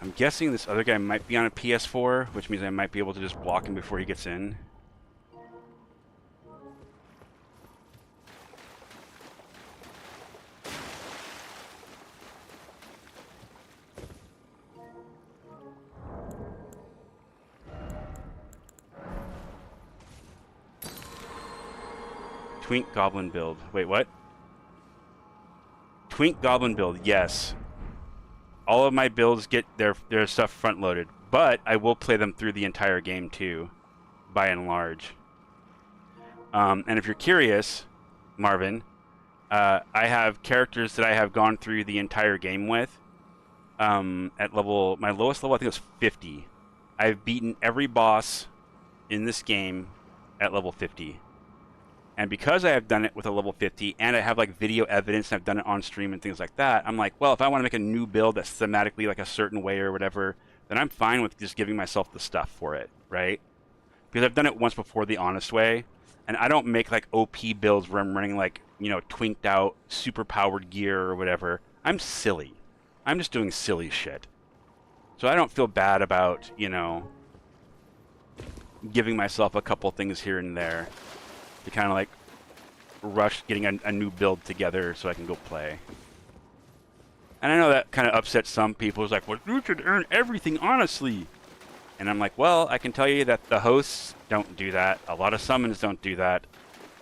C: I'm guessing this other guy might be on a PS4, which means I might be able to just block him before he gets in. Twink Goblin build. Wait, what? Twink Goblin build, yes. All of my builds get their stuff front loaded, but I will play them through the entire game too, by and large. And if you're curious, Marvin, I have characters that I have gone through the entire game with. At level, my lowest level I think was 50. I've beaten every boss in this game at level 50. And because I have done it with a level 50, and I have like video evidence, and I've done it on stream and things like that, I'm like, well, if I want to make a new build that's thematically like a certain way or whatever, then I'm fine with just giving myself the stuff for it, right? Because I've done it once before the honest way, and I don't make like OP builds where I'm running like, you know, twinked out, super powered gear or whatever. I'm silly. I'm just doing silly shit. So I don't feel bad about, you know, giving myself a couple things here and there to kind of like rush getting a new build together so I can go play. And I know that kind of upsets some people. It's like, well, you should earn everything honestly. And I'm like, well, I can tell you that the hosts don't do that. A lot of summons don't do that.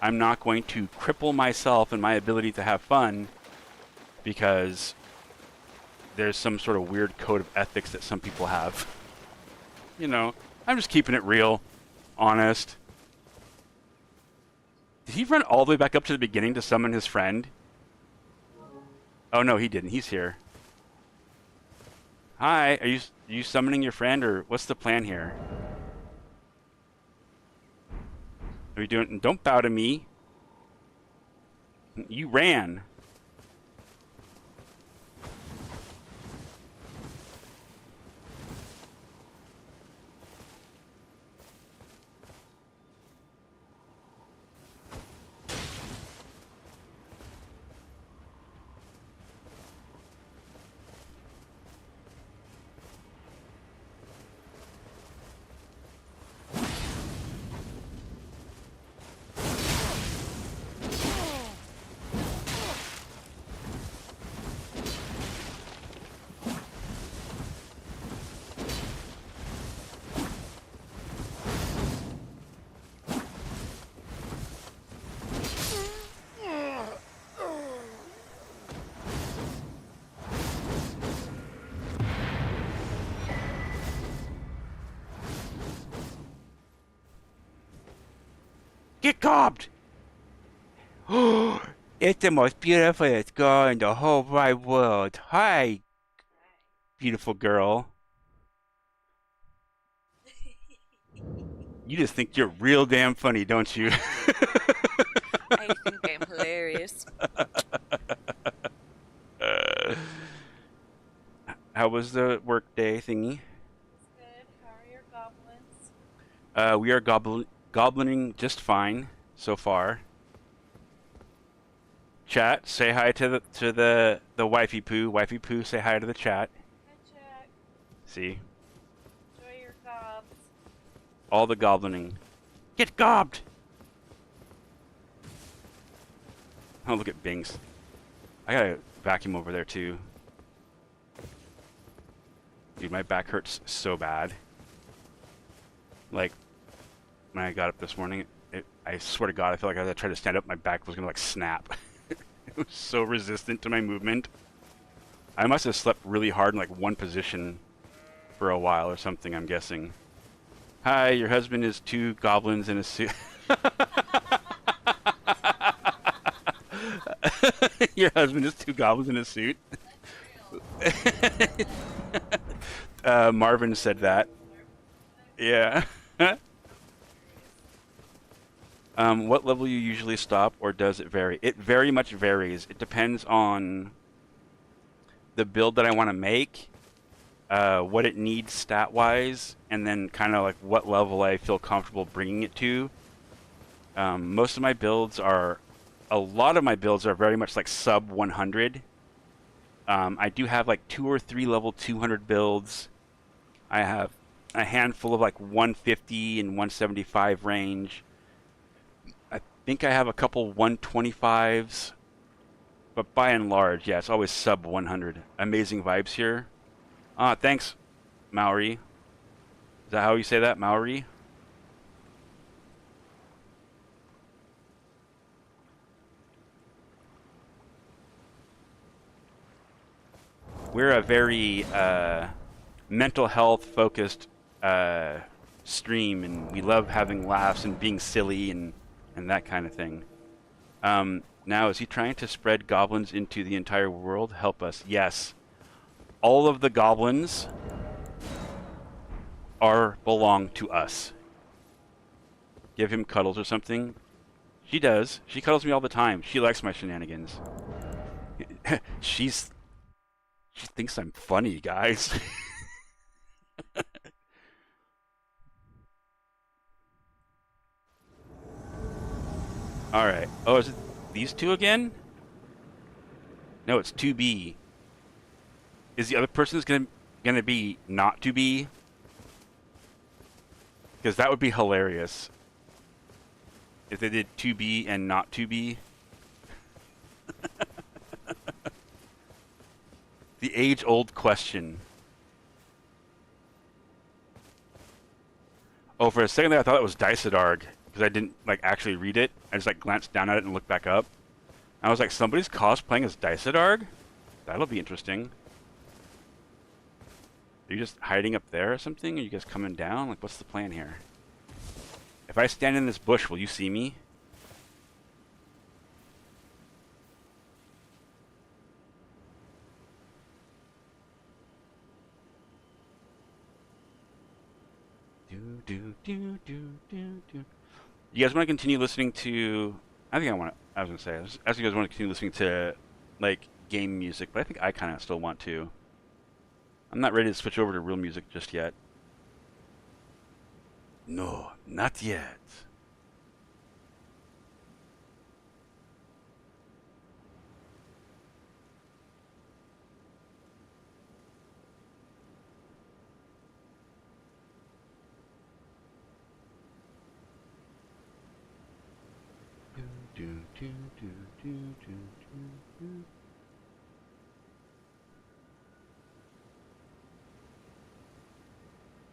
C: I'm not going to cripple myself and my ability to have fun because there's some sort of weird code of ethics that some people have. You know, I'm just keeping it real, honest. Did he run all the way back up to the beginning to summon his friend? Oh no, he didn't. He's here. Hi, are you summoning your friend, or what's the plan here? Are you doing? Don't bow to me. You ran. Get gobbed! It's the most beautiful girl in the whole wide world. Hi, beautiful girl. You just think you're real damn funny, don't you?
D: I think I'm hilarious.
C: How was the work day thingy?
D: It's good. How are your goblins?
C: We are goblining just fine so far. Chat, say hi to the wifey poo. Wifey poo, say hi to the chat.
D: Hi, Jack.
C: See,
D: Enjoy your gobs.
C: all the goblining. Get gobbed! Oh, look at Bings. I got a vacuum over there too. Dude, my back hurts so bad. Like, when I got up this morning, I swear to God, I felt like as I tried to stand up, my back was gonna like snap. It was so resistant to my movement. I must have slept really hard in like one position for a while or something, I'm guessing. Hi, your husband is 2 goblins in a suit. Your husband is 2 goblins in a suit. Marvin said that. Yeah. What level you usually stop, or does it vary? It very much varies. It depends on the build that I want to make, what it needs stat-wise, and then kind of like what level I feel comfortable bringing it to. Most of my builds are a lot of my builds are very much like sub 100. I do have like 2 or 3 level 200 builds. I have a handful of like 150 and 175 range. I think I have a couple 125s, but by and large, yeah, it's always sub 100. Amazing vibes here. Thanks, Maori. Is that how you say that, Maori? We're a very mental health focused stream, and we love having laughs and being silly and that kind of thing. Now, is he trying to spread goblins into the entire world? Help us. Yes. All of the goblins belong to us. Give him cuddles or something. She does. She cuddles me all the time. She likes my shenanigans. She thinks I'm funny, guys. All right. Oh, is it these two again? No, it's 2B. Is the other person's gonna be not 2B? Because that would be hilarious if they did 2B and not 2B. The age-old question. Oh, for a second there, I thought it was Dysadarg because I didn't like actually read it. I just like glanced down at it and looked back up. And I was like, somebody's cosplaying as Dysadarg? That'll be interesting. Are you just hiding up there or something? Are you guys coming down? Like, what's the plan here? If I stand in this bush, will you see me? You guys want to continue listening to? I think I want to. I was gonna say, as you guys want to continue listening to like game music, but I think I kind of still want to. I'm not ready to switch over to real music just yet. No, not yet.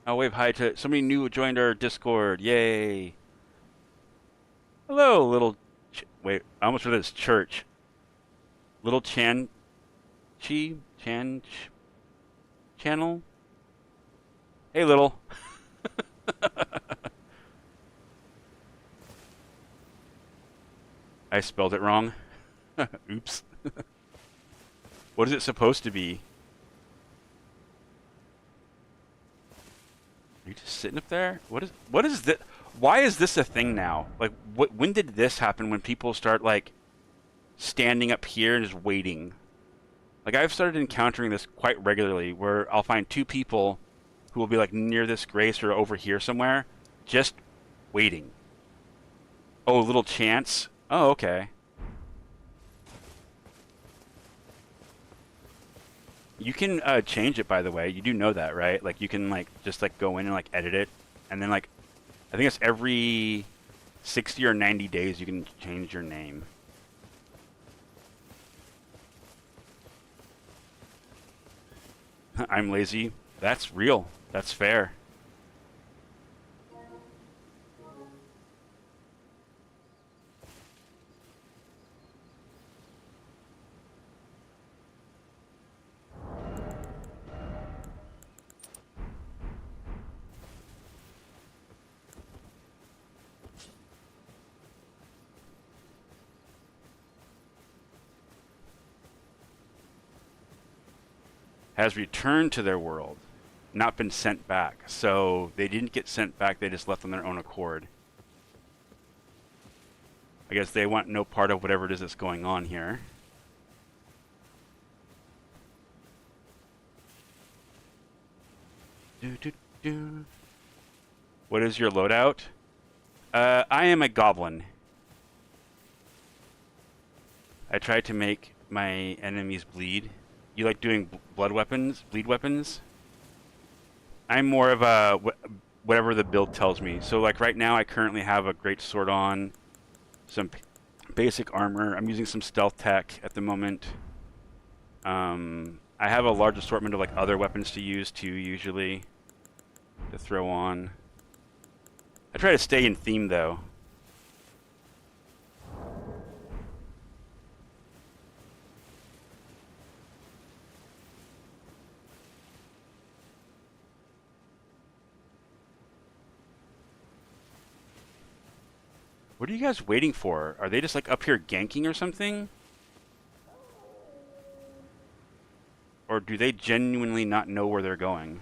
C: I'll wave hi to somebody new joined our Discord. Yay! Hello, little. Wait, I almost read this church. Little Channel. Hey, little. I spelled it wrong. Oops. What is it supposed to be? Are you just sitting up there? What is this? Why is this a thing now? Like, when did this happen? When people start like standing up here and just waiting? Like, I've started encountering this quite regularly, where I'll find 2 people who will be like near this grace or over here somewhere, just waiting. Oh, little chance. Oh, okay. You can change it, by the way. You do know that, right? Like, you can like just like go in and like edit it, and then like I think it's every 60 or 90 days you can change your name. I'm lazy. That's real. That's fair. Has returned to their world, not been sent back. So they didn't get sent back, they just left on their own accord. I guess they want no part of whatever it is that's going on here. What is your loadout? I am a goblin. I tried to make my enemies bleed. You like doing blood weapons, bleed weapons? I'm more of a whatever the build tells me. So like right now, I currently have a great sword on, some basic armor. I'm using some stealth tech at the moment. I have a large assortment of like other weapons to use too, usually to throw on. I try to stay in theme though. What are you guys waiting for? Are they just like up here ganking or something? Or do they genuinely not know where they're going?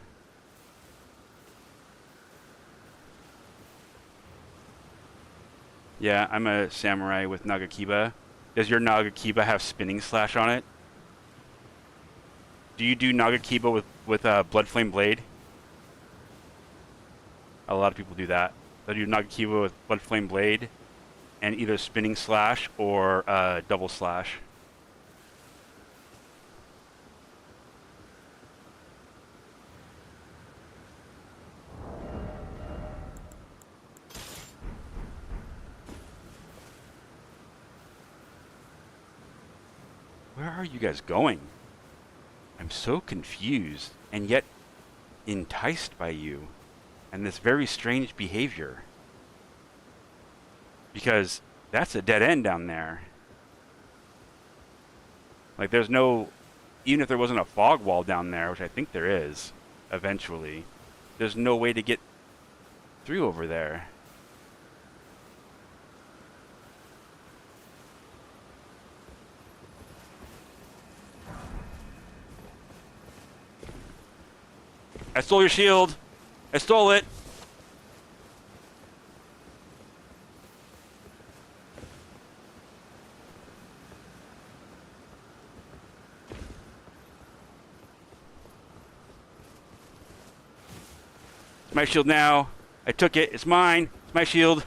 C: Yeah, I'm a samurai with Nagakiba. Does your Nagakiba have spinning slash on it? Do you do Nagakiba with a Blood Flame Blade? A lot of people do that. They do Nagakiba with Blood Flame Blade and either spinning slash or double slash. Where are you guys going? I'm so confused and yet enticed by you and this very strange behavior. Because that's a dead end down there. Like there's no, even if there wasn't a fog wall down there, which I think there is eventually, there's no way to get through over there. I stole your shield. I stole it. It's my shield now. I took it. It's mine. It's my shield.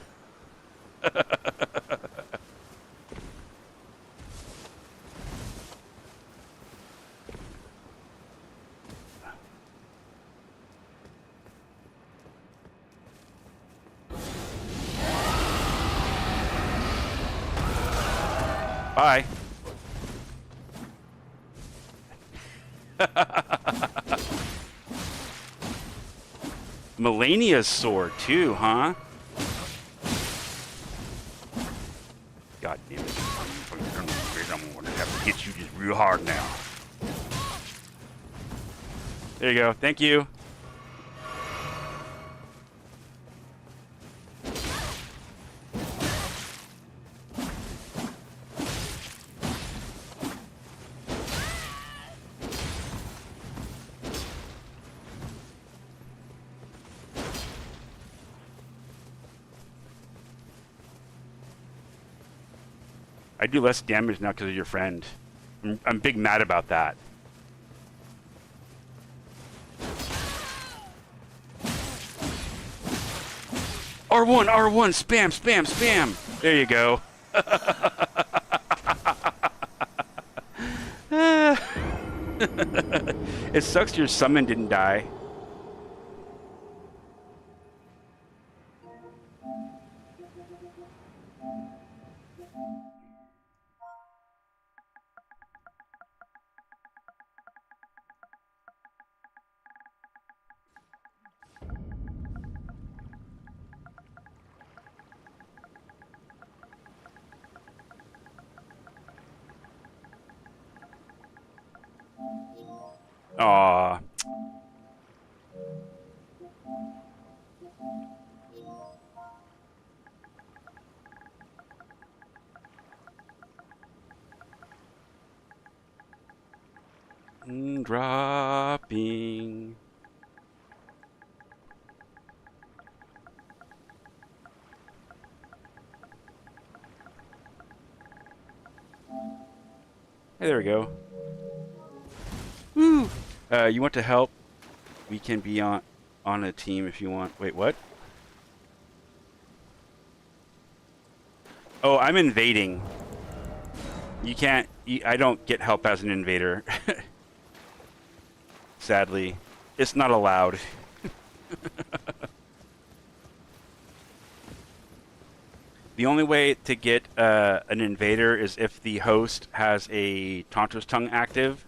C: Bye. Melania's sword too, huh? God damn it. I'm gonna have to hit you just real hard now. There you go. Thank you. I do less damage now because of your friend. I'm big mad about that. R1, R1, spam, spam, spam. There you go. It sucks your summon didn't die. Aw. Dropping. Hey, there we go. Woo! You want to help? We can be on a team if you want. Wait, what? Oh, I'm invading. You can't. I don't get help as an invader. Sadly, it's not allowed. The only way to get an invader is if the host has a Taunter's Tongue active,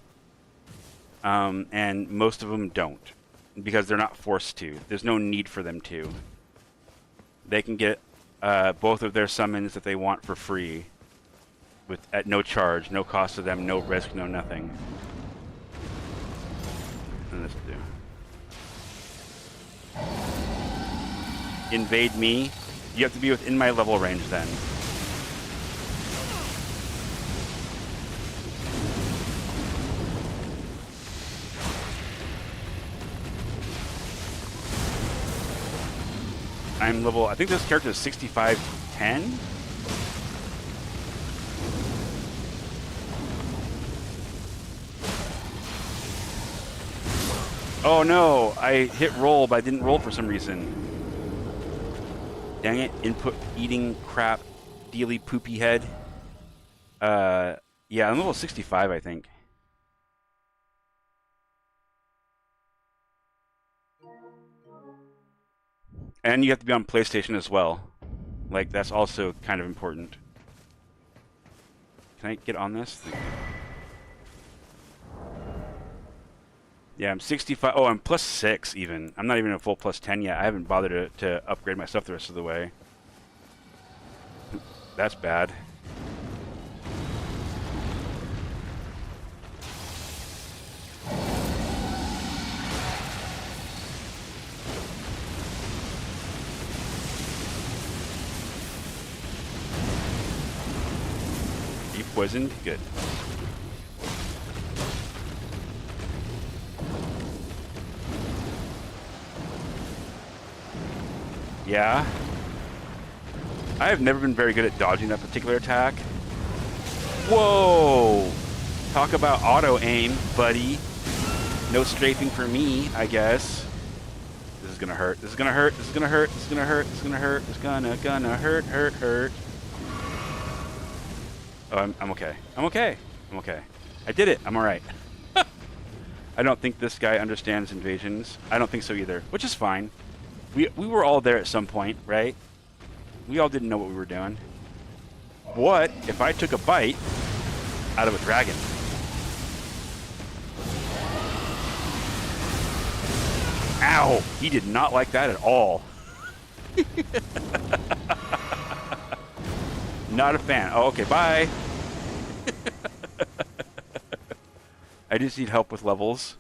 C: and most of them don't, because they're not forced to. There's no need for them to. They can get both of their summons that they want for free, at no charge, no cost to them, no risk, no nothing. And this do. Invade me. You have to be within my level range then. I'm level, I think this character is 6510? Oh no, I hit roll, but I didn't roll for some reason. Dang it, input eating crap, dealy poopy head. Yeah, I'm level 65, I think. And you have to be on PlayStation as well. Like, that's also kind of important. Can I get on this? Yeah, I'm 65. Oh, I'm plus 6 even. I'm not even a full plus 10 yet. I haven't bothered to upgrade my stuff the rest of the way. That's bad. You poisoned? Good. Yeah. I have never been very good at dodging that particular attack. Whoa! Talk about auto aim, buddy. No strafing for me, I guess. This is gonna hurt. This is gonna hurt. This is gonna hurt. This is gonna hurt. This is gonna hurt. It's gonna hurt. Oh, I'm okay. I'm okay. I'm okay. I did it. I'm alright. I don't think this guy understands invasions. I don't think so either, which is fine. We were all there at some point, right? We all didn't know what we were doing. What if I took a bite out of a dragon? Ow! He did not like that at all. Not a fan. Oh, okay, bye. I just need help with levels.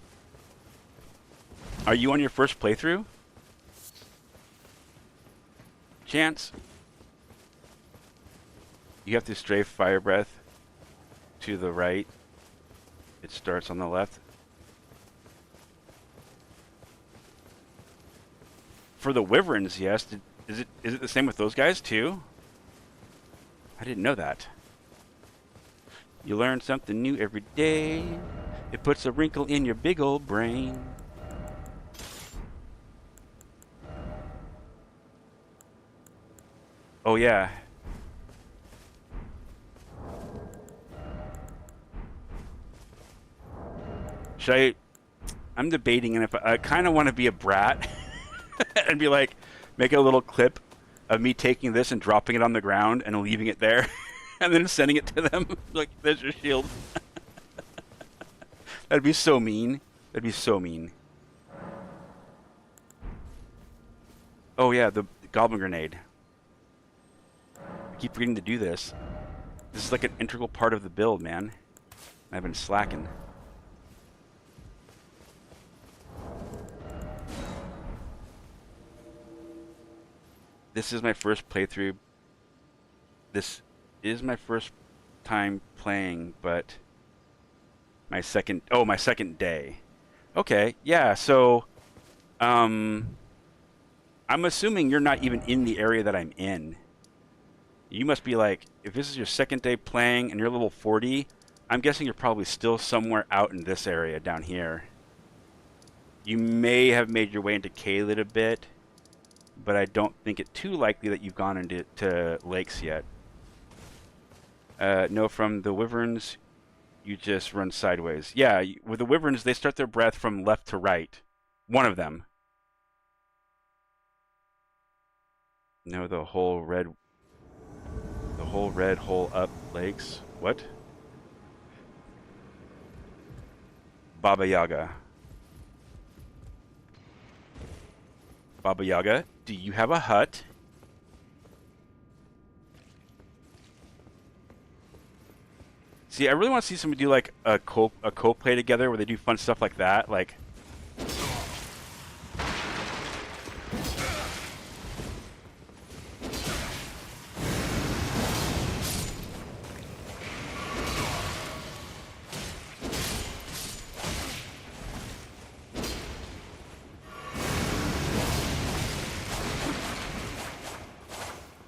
C: Are you on your first playthrough? Chance? You have to strafe Fire Breath to the right. It starts on the left. For the Wyverns, yes. Is it the same with those guys too? I didn't know that. You learn something new every day. It puts a wrinkle in your big old brain. Oh yeah. I'm debating, and if I kind of want to be a brat and be like, make a little clip of me taking this and dropping it on the ground and leaving it there and then sending it to them. Like, there's your shield. That'd be so mean. That'd be so mean. Oh yeah, the Goblin Grenade. I keep forgetting to do this. This is like an integral part of the build, man. I've been slacking. This is my first playthrough. This is my first time playing, but my second day. Okay, yeah, so I'm assuming you're not even in the area that I'm in. You must be like, if this is your second day playing and you're level 40, I'm guessing you're probably still somewhere out in this area down here. You may have made your way into Caelid a bit, but I don't think it too likely that you've gone into lakes yet. No, from the wyverns, you just run sideways. Yeah, with the wyverns, they start their breath from left to right. One of them. No, the whole red, hole up legs. What? Baba Yaga. Baba Yaga, do you have a hut? See, I really want to see somebody do like a co-play together where they do fun stuff like that. Like,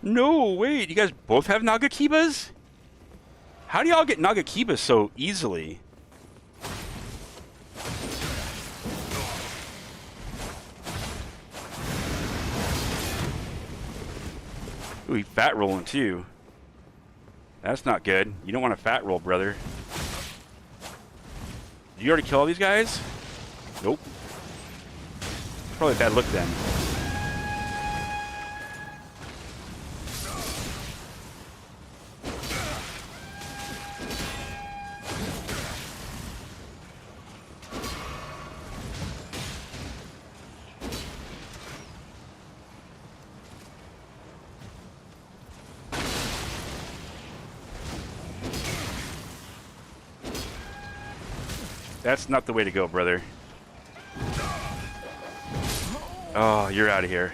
C: no, wait, you guys both have Nagakibas? How do y'all get Nagakibas so easily? Ooh, he fat rolling too. That's not good. You don't want to fat roll, brother. Did you already kill all these guys? Nope. Probably a bad look then. That's not the way to go, brother. Oh, you're out of here.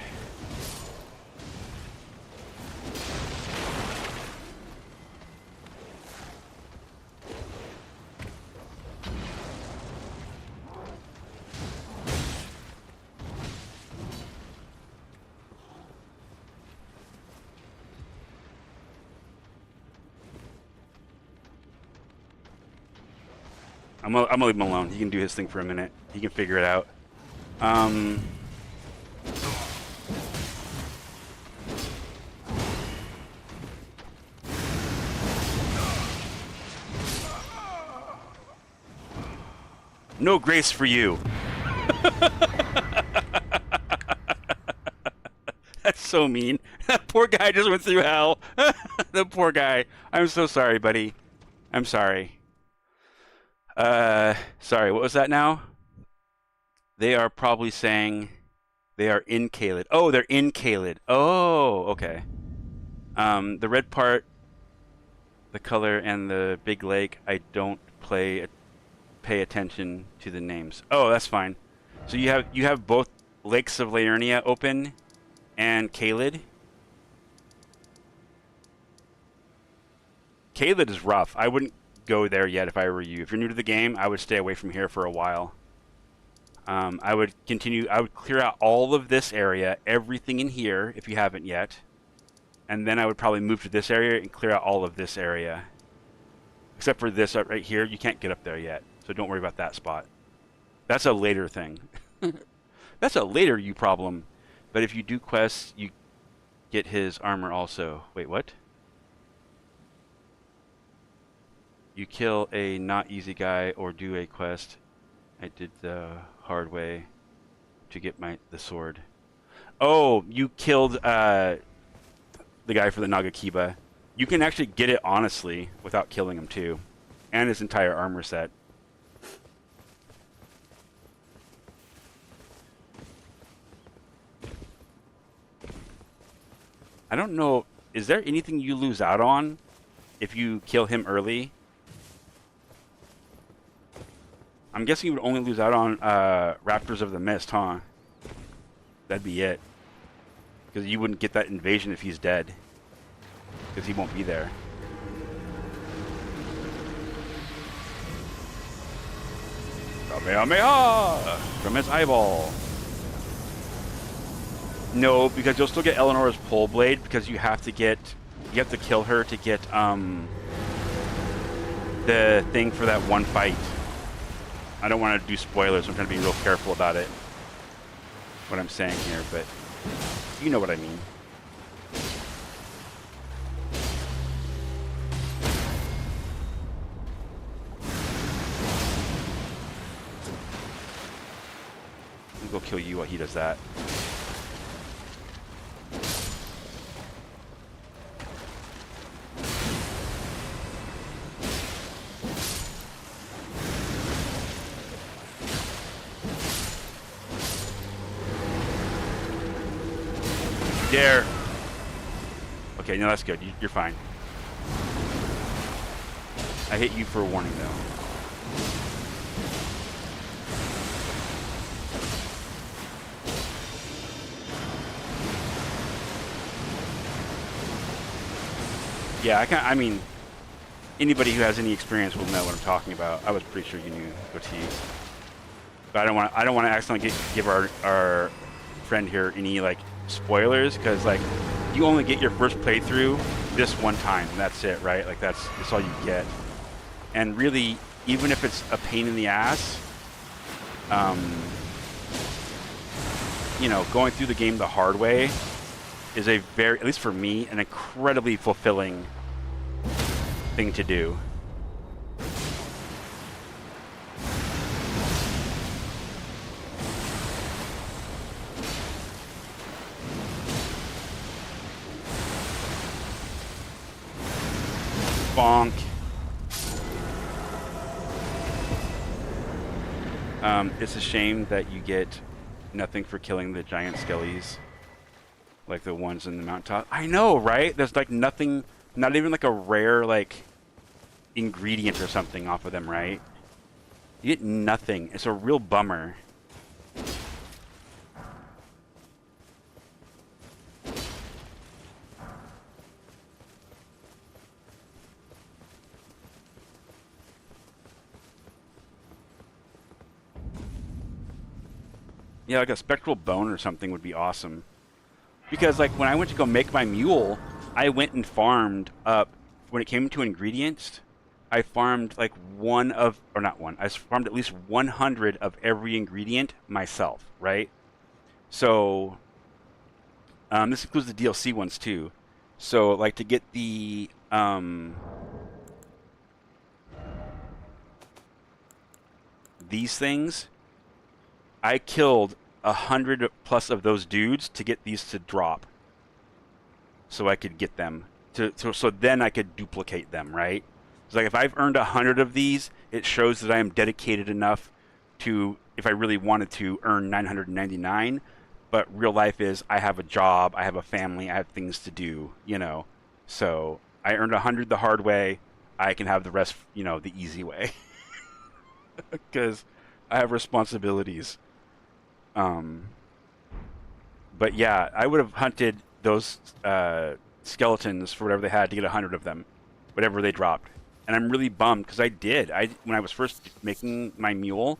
C: I'm gonna leave him alone. He can do his thing for a minute. He can figure it out. No grace for you. That's so mean. That poor guy just went through hell. The poor guy. I'm so sorry, buddy. I'm sorry. Sorry, what was that now? They are probably saying they are in Caelid. Oh, they're in Caelid. Oh, okay. The red part, the color, and the big lake, I don't pay attention to the names. Oh, that's fine. So you have both Lakes of Liurnia open and Caelid. Caelid is rough. I wouldn't go there yet if I were you. If you're new to the game, I would stay away from here for a while. I would clear out all of this area, everything in here, if you haven't yet. And then I would probably move to this area and clear out all of this area. Except for this right here, you can't get up there yet. So don't worry about that spot. That's a later thing. That's a later you problem. But if you do quests, you get his armor also. Wait, what? You kill a not easy guy or do a quest. I did the hard way to get the sword. Oh, you killed the guy for the Nagakiba. You can actually get it honestly without killing him too. And his entire armor set. I don't know, is there anything you lose out on if you kill him early? I'm guessing you would only lose out on Raptors of the Mist, huh? That'd be it. Because you wouldn't get that invasion if he's dead. Because he won't be there. Kamehameha! From his eyeball. No, because you'll still get Eleanor's pole blade because you have to kill her to get the thing for that one fight. I don't want to do spoilers, so I'm trying to be real careful about it. What I'm saying here, but you know what I mean. go kill you while he does that. Dare. Okay, no, that's good. You're fine. I hit you for a warning, though. Yeah, I mean, anybody who has any experience will know what I'm talking about. I was pretty sure you knew Goatee. But I don't want to accidentally give our friend here any, like, spoilers, because, like, you only get your first playthrough this one time, and that's it, right? Like, that's all you get. And really, even if it's a pain in the ass, you know, going through the game the hard way is a very, at least for me, an incredibly fulfilling thing to do. Bonk. It's a shame that you get nothing for killing the giant skellies, like the ones in the mountaintop. I know, right? There's like nothing, not even like a rare like ingredient or something off of them, right? You get nothing. It's a real bummer. Yeah, like a spectral bone or something would be awesome. Because, like, when I went to go make my mule, I went and farmed up, when it came to ingredients, I farmed, like, I farmed at least 100 of every ingredient myself, right? So, this includes the DLC ones, too. So, like, to get the, these things, I killed 100 plus of those dudes to get these to drop, so I could get them so then I could duplicate them, right? It's like if I've earned 100 of these, it shows that I am dedicated enough to, if I really wanted to, earn 999. But real life is I have a job, I have a family, I have things to do, you know. So I earned 100 the hard way. I can have the rest, you know, the easy way, because I have responsibilities. But yeah, I would have hunted those skeletons for whatever they had to get 100 of them, whatever they dropped. And I'm really bummed because I did. When I was first making my mule,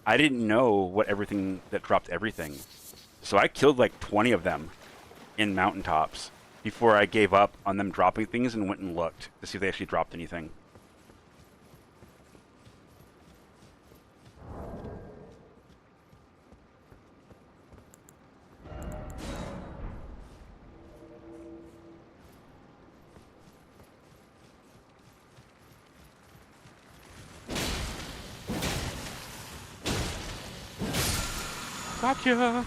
C: I didn't know what everything that dropped everything. So I killed like 20 of them in mountaintops before I gave up on them dropping things and went and looked to see if they actually dropped anything. Gotcha.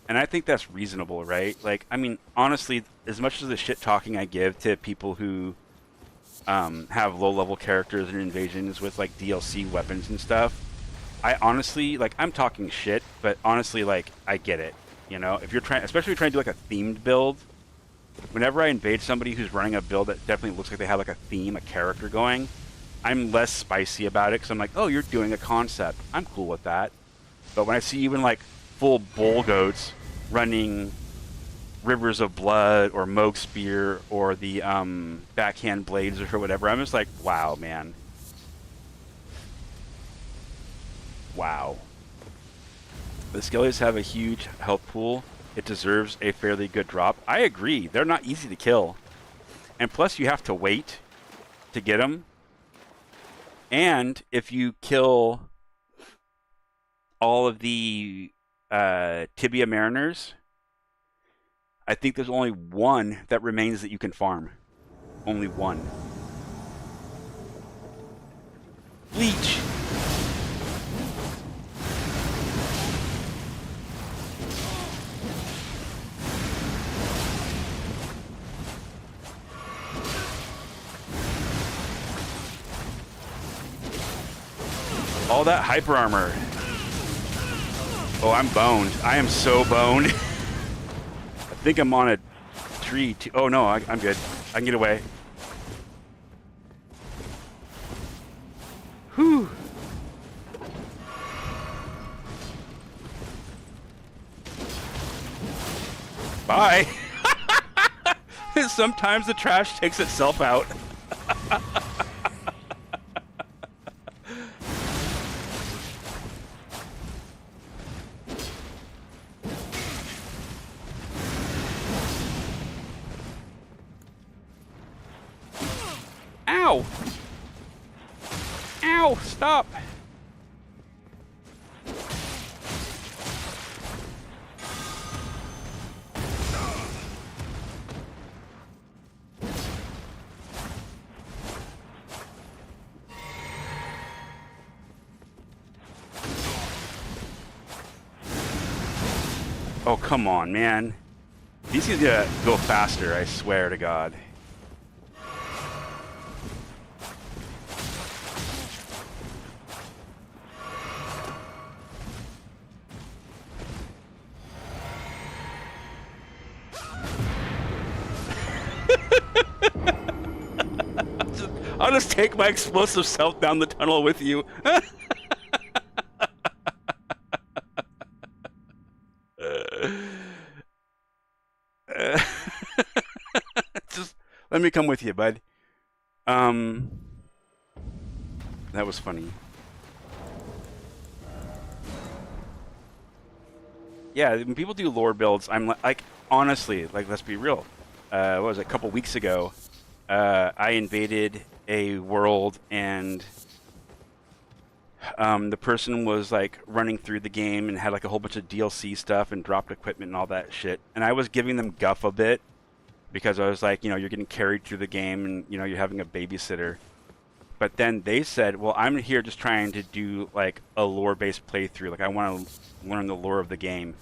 C: And I think that's reasonable, right? Like, I mean, honestly, as much as the shit talking I give to people who have low-level characters and invasions with, like, DLC weapons and stuff, I honestly, like, I'm talking shit, but honestly, like, I get it. You know, if you're trying, especially if you're trying to do, like, a themed build, whenever I invade somebody who's running a build that definitely looks like they have, like, a theme, a character going, I'm less spicy about it because I'm like, oh, you're doing a concept. I'm cool with that. But when I see even like full bull goats running Rivers of Blood or Moog Spear or the backhand blades or whatever, I'm just like, wow, man. Wow. The Skellies have a huge health pool. It deserves a fairly good drop. I agree. They're not easy to kill. And plus you have to wait to get them. And if you kill all of the Tibia Mariners, I think there's only one that remains that you can farm. Only one. Bleach! All that hyper armor. Oh, I'm boned. I am so boned. I think I'm on a tree. Oh, no, I'm good. I can get away. Whew. Bye. Sometimes the trash takes itself out. Ow! Ow! Stop! Oh, come on, man. These need to go faster, I swear to God. I'll just take my explosive self down the tunnel with you. Just let me come with you, bud. That was funny. Yeah, when people do lore builds, I'm like, honestly, like, let's be real. What was it, a couple weeks ago, I invaded a world and the person was like running through the game and had like a whole bunch of DLC stuff and dropped equipment and all that shit. And I was giving them guff a bit because I was like, you know, you're getting carried through the game and, you know, you're having a babysitter. But then they said, well, I'm here just trying to do like a lore-based playthrough. Like, I want to learn the lore of the game.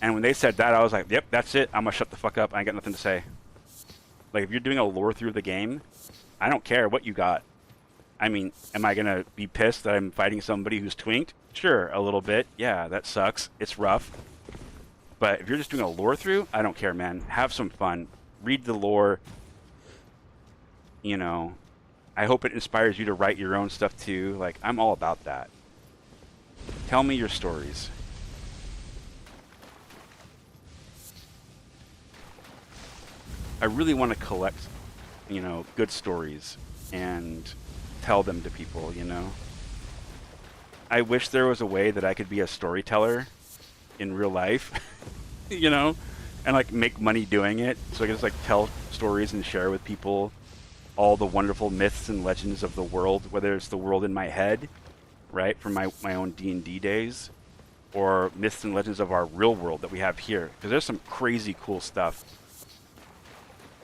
C: And when they said that, I was like, yep, that's it. I'm going to shut the fuck up. I ain't got nothing to say. Like, if you're doing a lore through the game, I don't care what you got. I mean, am I going to be pissed that I'm fighting somebody who's twinked? Sure, a little bit. Yeah, that sucks. It's rough. But if you're just doing a lore through, I don't care, man. Have some fun. Read the lore. You know, I hope it inspires you to write your own stuff too. Like, I'm all about that. Tell me your stories. I really want to collect, you know, good stories and tell them to people, you know. I wish there was a way that I could be a storyteller in real life, you know, and like make money doing it. So I could just like tell stories and share with people all the wonderful myths and legends of the world, whether it's the world in my head, right, from my own D&D days, or myths and legends of our real world that we have here. Because there's some crazy cool stuff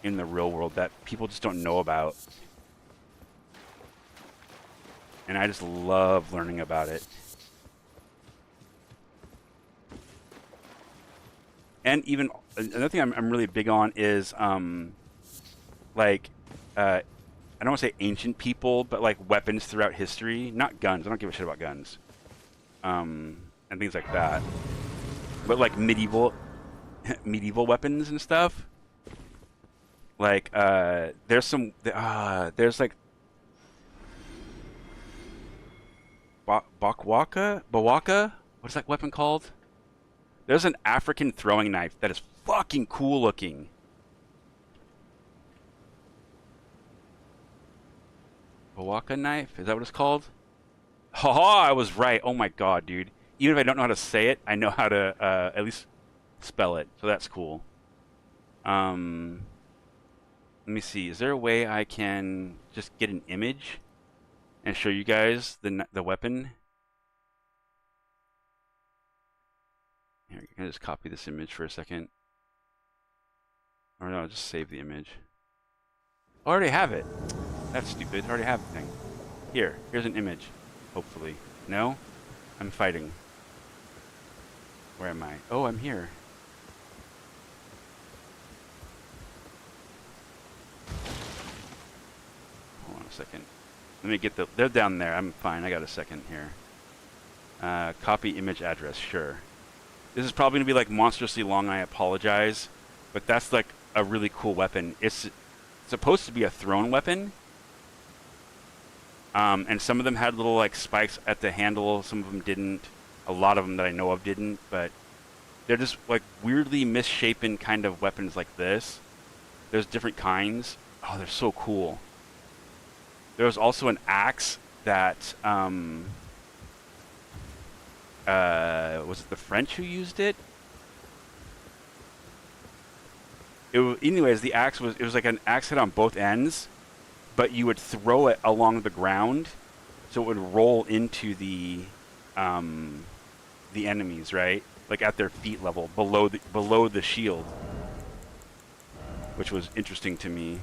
C: in the real world that people just don't know about. And I just love learning about it. And even another thing I'm really big on is like I don't want to say ancient people, but like weapons throughout history. Not guns. I don't give a shit about guns. And things like that. But like medieval weapons and stuff. Like there's some there's like Bawaka? What is that weapon called? There's an African throwing knife that is fucking cool looking. Bawaka knife? Is that what it's called? Haha, I was right. Oh my god, dude. Even if I don't know how to say it, I know how to at least spell it. So that's cool. Let me see. Is there a way I can just get an image and show you guys the weapon? Here, you can just copy this image for a second. Or no, just save the image. I already have it. That's stupid. I already have the thing. Here's an image. Hopefully. No? I'm fighting. Where am I? Oh, I'm here. Hold on a second. Let me get they're down there. I'm fine. I got a second here. Copy image address, sure. This is probably going to be like monstrously long, I apologize. But that's like a really cool weapon. It's supposed to be a thrown weapon. And some of them had little like spikes at the handle, some of them didn't. A lot of them that I know of didn't, but they're just like weirdly misshapen kind of weapons like this. There's different kinds. Oh, they're so cool. There was also an axe that, was it the French who used it? Anyways, the axe it was like an axe head on both ends, but you would throw it along the ground, so it would roll into the enemies, right? Like at their feet level, below the shield, which was interesting to me.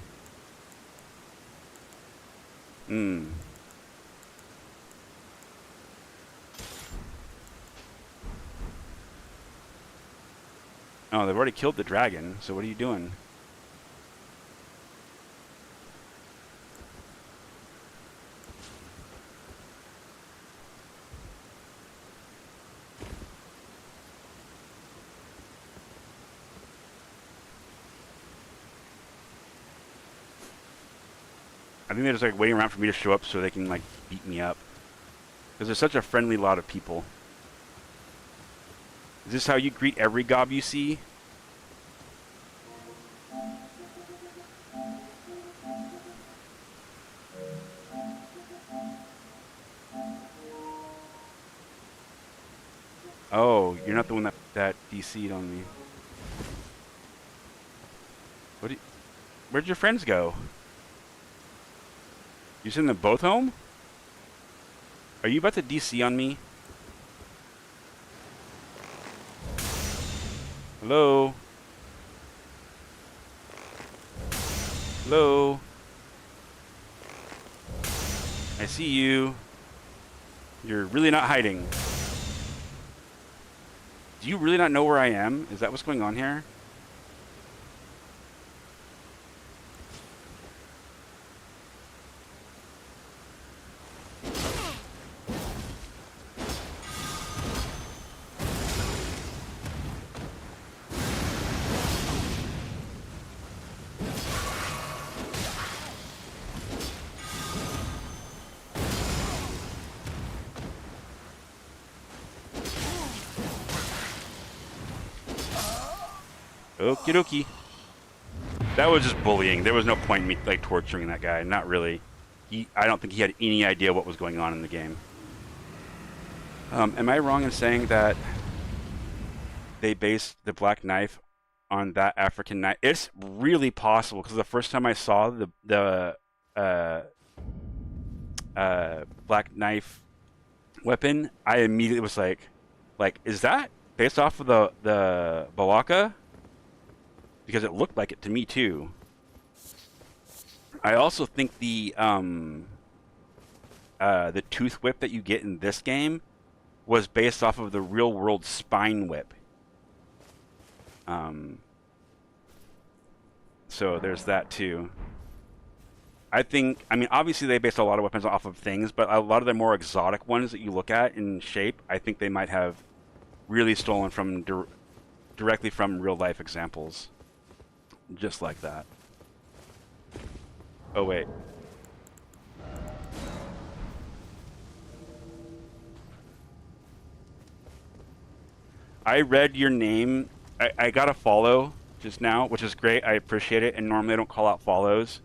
C: Oh, they've already killed the dragon, so what are you doing? I think they're just like waiting around for me to show up so they can like beat me up. Because there's such a friendly lot of people. Is this how you greet every gob you see? Oh, you're not the one that DC'd on me. Where'd your friends go? You send them both home? Are you about to DC on me? Hello? Hello? I see you. You're really not hiding. Do you really not know where I am? Is that what's going on here? Okie dokie. That was just bullying. There was no point in me like torturing that guy. Not really. I don't think he had any idea what was going on in the game. Am I wrong in saying that they based the Black Knife on that African knife? It's really possible because the first time I saw the Black Knife weapon, I immediately was like, is that based off of the Balaka? Because it looked like it to me too. I also think the tooth whip that you get in this game was based off of the real world spine whip. So there's that too. I mean, obviously they based a lot of weapons off of things, but a lot of the more exotic ones that you look at in shape, I think they might have really stolen from directly from real life examples. Just like that. Oh, wait. I read your name. I got a follow just now, which is great. I appreciate it. And normally I don't call out follows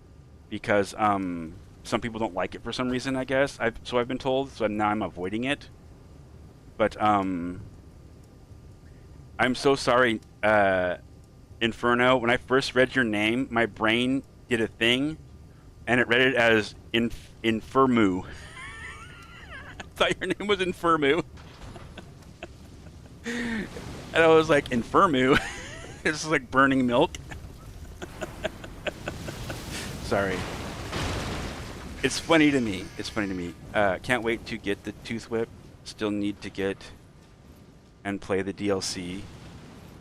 C: because some people don't like it for some reason, I guess. So I've been told. So now I'm avoiding it. But I'm so sorry, Inferno. When I first read your name, my brain did a thing, and it read it as Infirmu. I thought your name was Infirmu. And I was like, Infirmu? It's like burning milk. Sorry. It's funny to me. It's funny to me. Can't wait to get the Tooth Whip. Still need to get and play the DLC.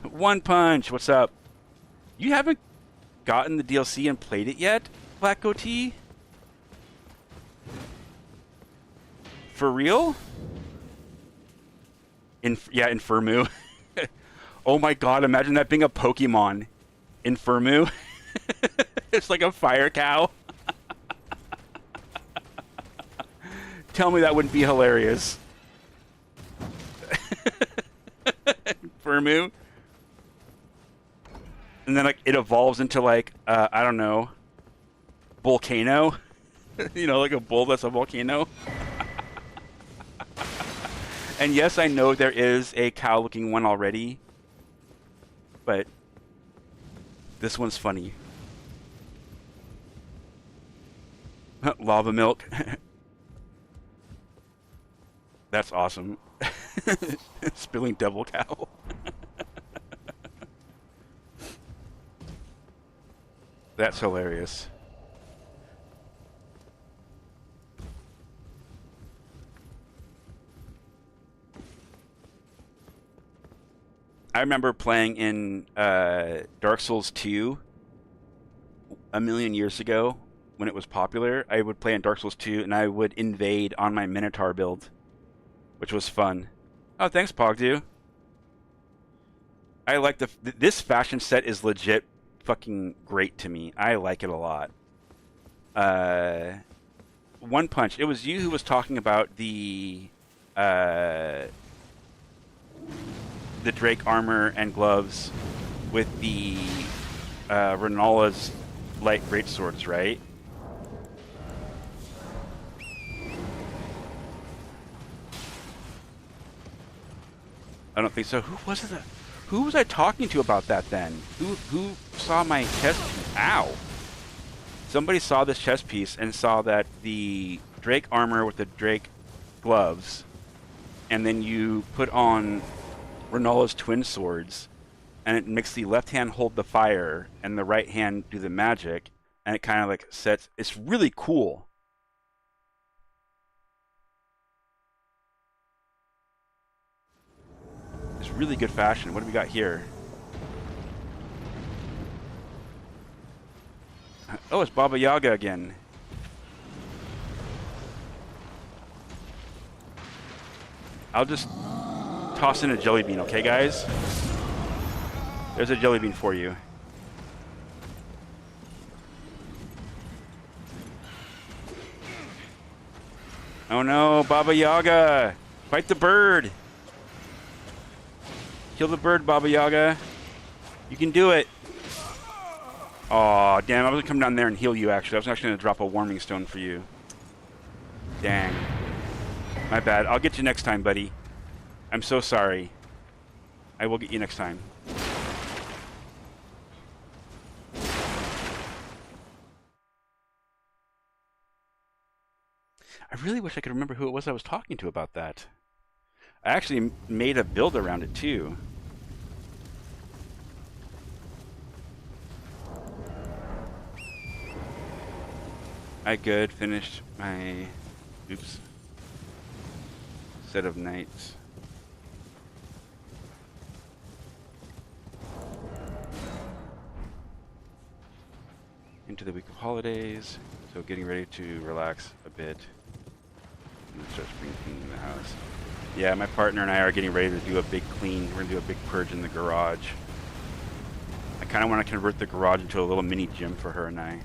C: One Punch, what's up? You haven't gotten the DLC and played it yet, Black Goatee? For real? Infirmu. Oh my god, imagine that being a Pokemon. Infirmu. It's like a fire cow. Tell me that wouldn't be hilarious. Infirmu. And then like it evolves into like I don't know, volcano. You know, like a bull that's a volcano. And yes, I know there is a cow-looking one already, but this one's funny. Lava milk. That's awesome. Spilling devil cow. That's hilarious. I remember playing in Dark Souls 2 a million years ago when it was popular. I would play in Dark Souls 2 and I would invade on my Minotaur build, which was fun. Oh, thanks, Pogdu. I like this fashion set is legit fucking great to me. I like it a lot. One Punch. It was you who was talking about the Drake armor and gloves with the Renala's light greatswords, right? I don't think so. Who was it? Who was I talking to about that then? Who saw my chest piece? Ow! Somebody saw this chest piece and saw that the Drake armor with the Drake gloves, and then you put on Renala's twin swords, and it makes the left hand hold the fire and the right hand do the magic, and it kind of like sets. It's really cool. It's really good fashion. What do we got here? Oh, it's Baba Yaga again. I'll just toss in a jelly bean, okay, guys? There's a jelly bean for you. Oh no, Baba Yaga! Fight the bird! Kill the bird, Baba Yaga. You can do it. Aw, damn, I was gonna come down there and heal you, actually. I was actually gonna drop a warming stone for you. Dang. My bad. I'll get you next time, buddy. I'm so sorry. I will get you next time. I really wish I could remember who it was I was talking to about that. I actually made a build around it too. I good finished my set of nights. Into the week of holidays, so getting ready to relax a bit and start spring cleaning the house. Yeah, my partner and I are getting ready to do a big clean. We're gonna do a big purge in the garage. I kind of want to convert the garage into a little mini gym for her and I.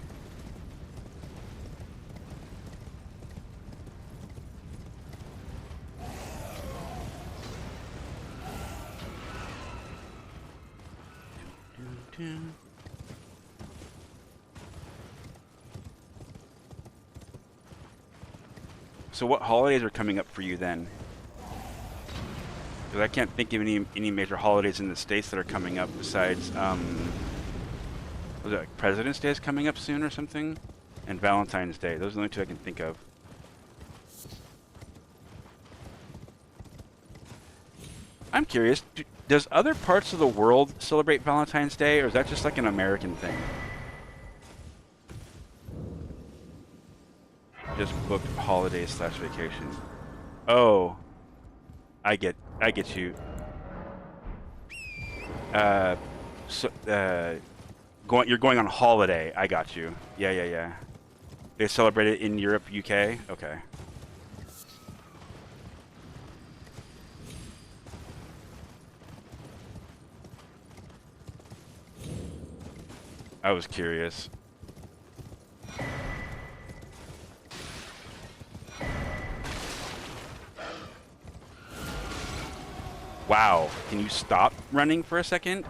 C: So what holidays are coming up for you then? Because I can't think of any major holidays in the States that are coming up besides, was it like President's Day is coming up soon or something? And Valentine's Day. Those are the only two I can think of. I'm curious, does other parts of the world celebrate Valentine's Day, or is that just like an American thing? Just booked holiday/vacation. Oh, I get you. You're going on holiday. I got you. Yeah. They celebrate it in Europe, UK. Okay. I was curious. Wow, can you stop running for a second?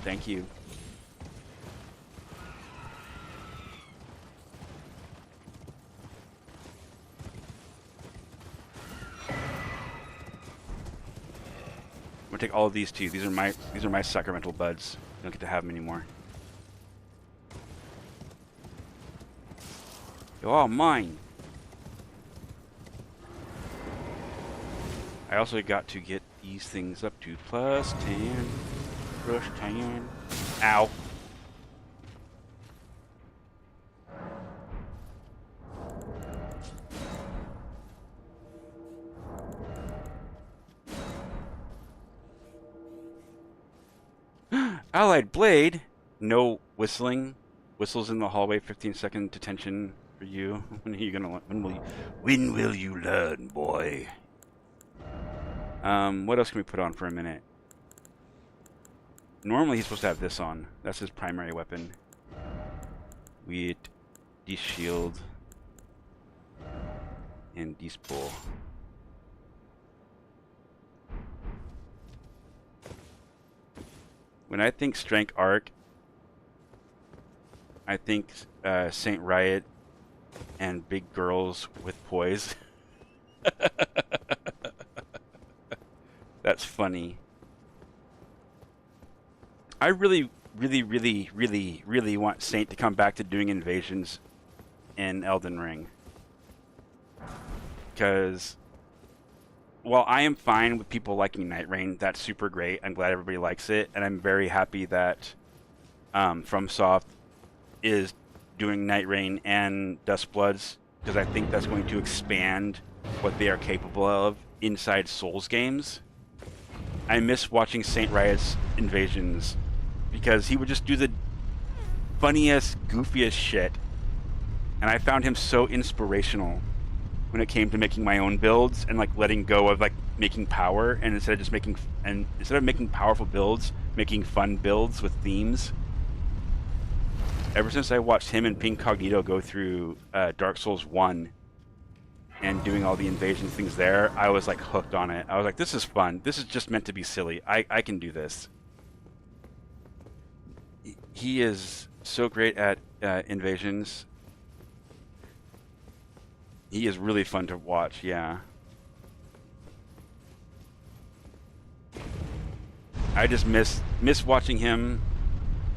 C: Thank you. I'm gonna take all of these too. These are my sacramental buds. I don't get to have them anymore. They're all mine. I also got to get these things up to plus 10. Plus 10. Ow. Allied Blade. No whistling. Whistles in the hallway. 15-second detention for you. When are you gonna? When will you learn, boy? What else can we put on for a minute? Normally he's supposed to have this on. That's his primary weapon. Wheat, de-shield, and de-spool. When I think Strength Arc, I think Saint Riot and big girls with poise. That's funny. I really want Saint to come back to doing invasions in Elden Ring. Because while I am fine with people liking Night Rain, that's super great. I'm glad everybody likes it, and I'm very happy that FromSoft is doing Night Rain and Dustbloods, because I think that's going to expand what they are capable of inside Souls games. I miss watching Saint Riot's invasions because he would just do the funniest, goofiest shit, and I found him so inspirational when it came to making my own builds and like letting go of like making power, and instead of making powerful builds, making fun builds with themes. Ever since I watched him and Pinkcognito go through Dark Souls 1 and doing all the invasion things there, I was like hooked on it. I was like, this is fun. This is just meant to be silly. I can do this. He is so great at invasions. He is really fun to watch, yeah. I just miss watching him.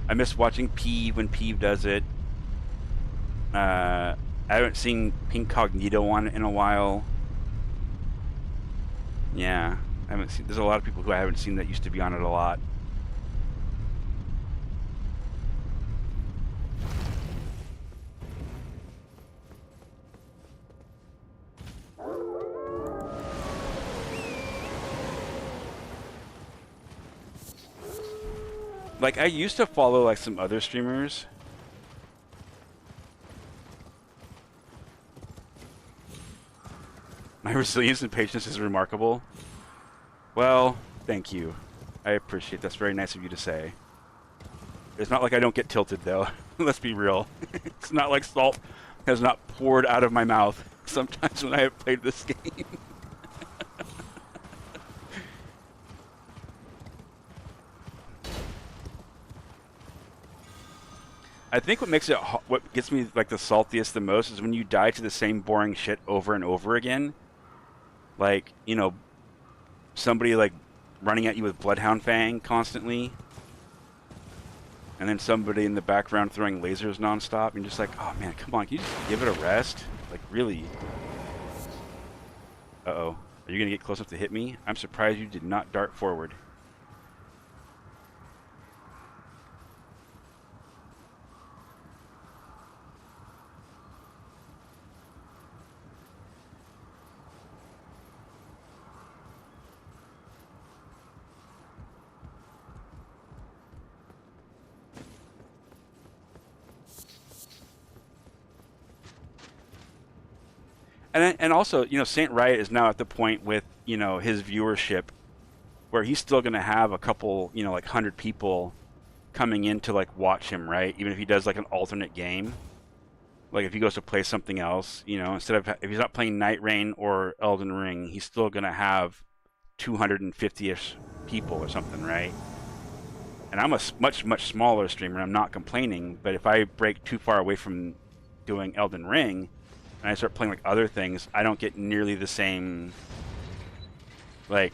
C: I miss watching Peeve when Peeve does it. I haven't seen Pinkcognito on it in a while. Yeah, I haven't seen. There's a lot of people who I haven't seen that used to be on it a lot. Like, I used to follow like some other streamers. My resilience and patience is remarkable. Well, thank you. I appreciate it. That's very nice of you to say. It's not like I don't get tilted, though. Let's be real. It's not like salt has not poured out of my mouth sometimes when I have played this game. I think what gets me like the saltiest the most is when you die to the same boring shit over and over again. Like, you know, somebody like running at you with Bloodhound Fang constantly, and then somebody in the background throwing lasers nonstop, and just like, oh man, come on, can you just give it a rest? Like, really? Uh-oh. Are you gonna get close enough to hit me? I'm surprised you did not dart forward. And also, you know, Saint Riot is now at the point with, you know, his viewership where he's still going to have a couple, you know, like 100 people coming in to like watch him, right? Even if he does like an alternate game, like if he goes to play something else, you know, instead of if he's not playing Night Rain or Elden Ring, he's still gonna have 250-ish people or something, right? And I'm a much smaller streamer. I'm not complaining, but if I break too far away from doing Elden Ring and I start playing like other things, I don't get nearly the same. Like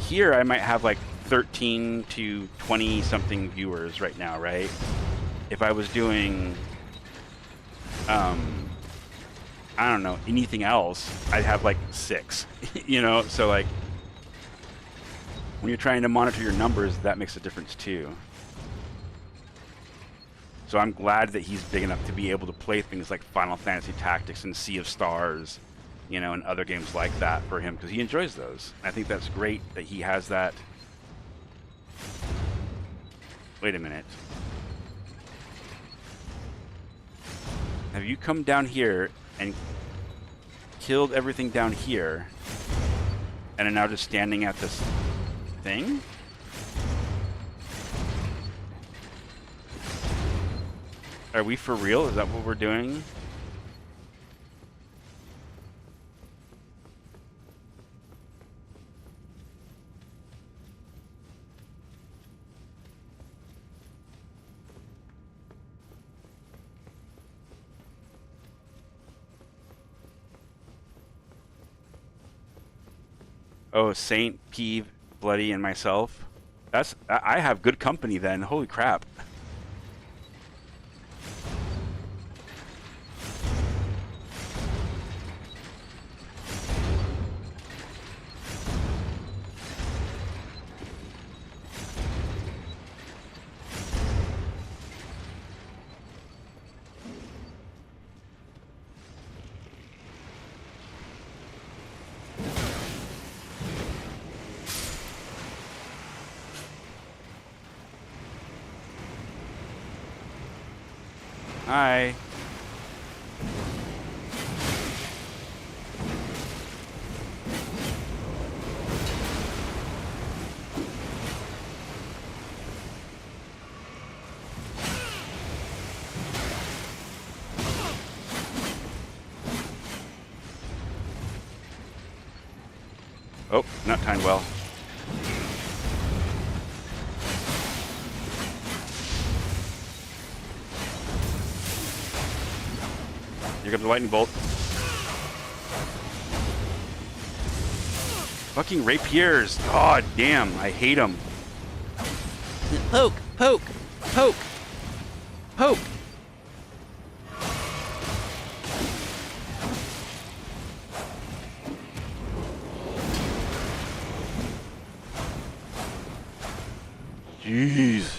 C: here, I might have like 13 to 20 something viewers right now, right? If I was doing, I don't know, anything else, I'd have like 6, you know? So like, when you're trying to monitor your numbers, that makes a difference too. So I'm glad that he's big enough to be able to play things like Final Fantasy Tactics and Sea of Stars, you know, and other games like that for him, because he enjoys those. I think that's great that he has that. Wait a minute. Have you come down here and killed everything down here and are now just standing at this thing? Are we for real? Is that what we're doing? Oh, Saint, Peeve, Bloody, and myself. I have good company then. Holy crap. Hi. Oh, not timed well. Here comes the lightning bolt. Fucking rapiers. God damn, I hate them.
B: Poke, poke, poke, poke.
C: Jeez.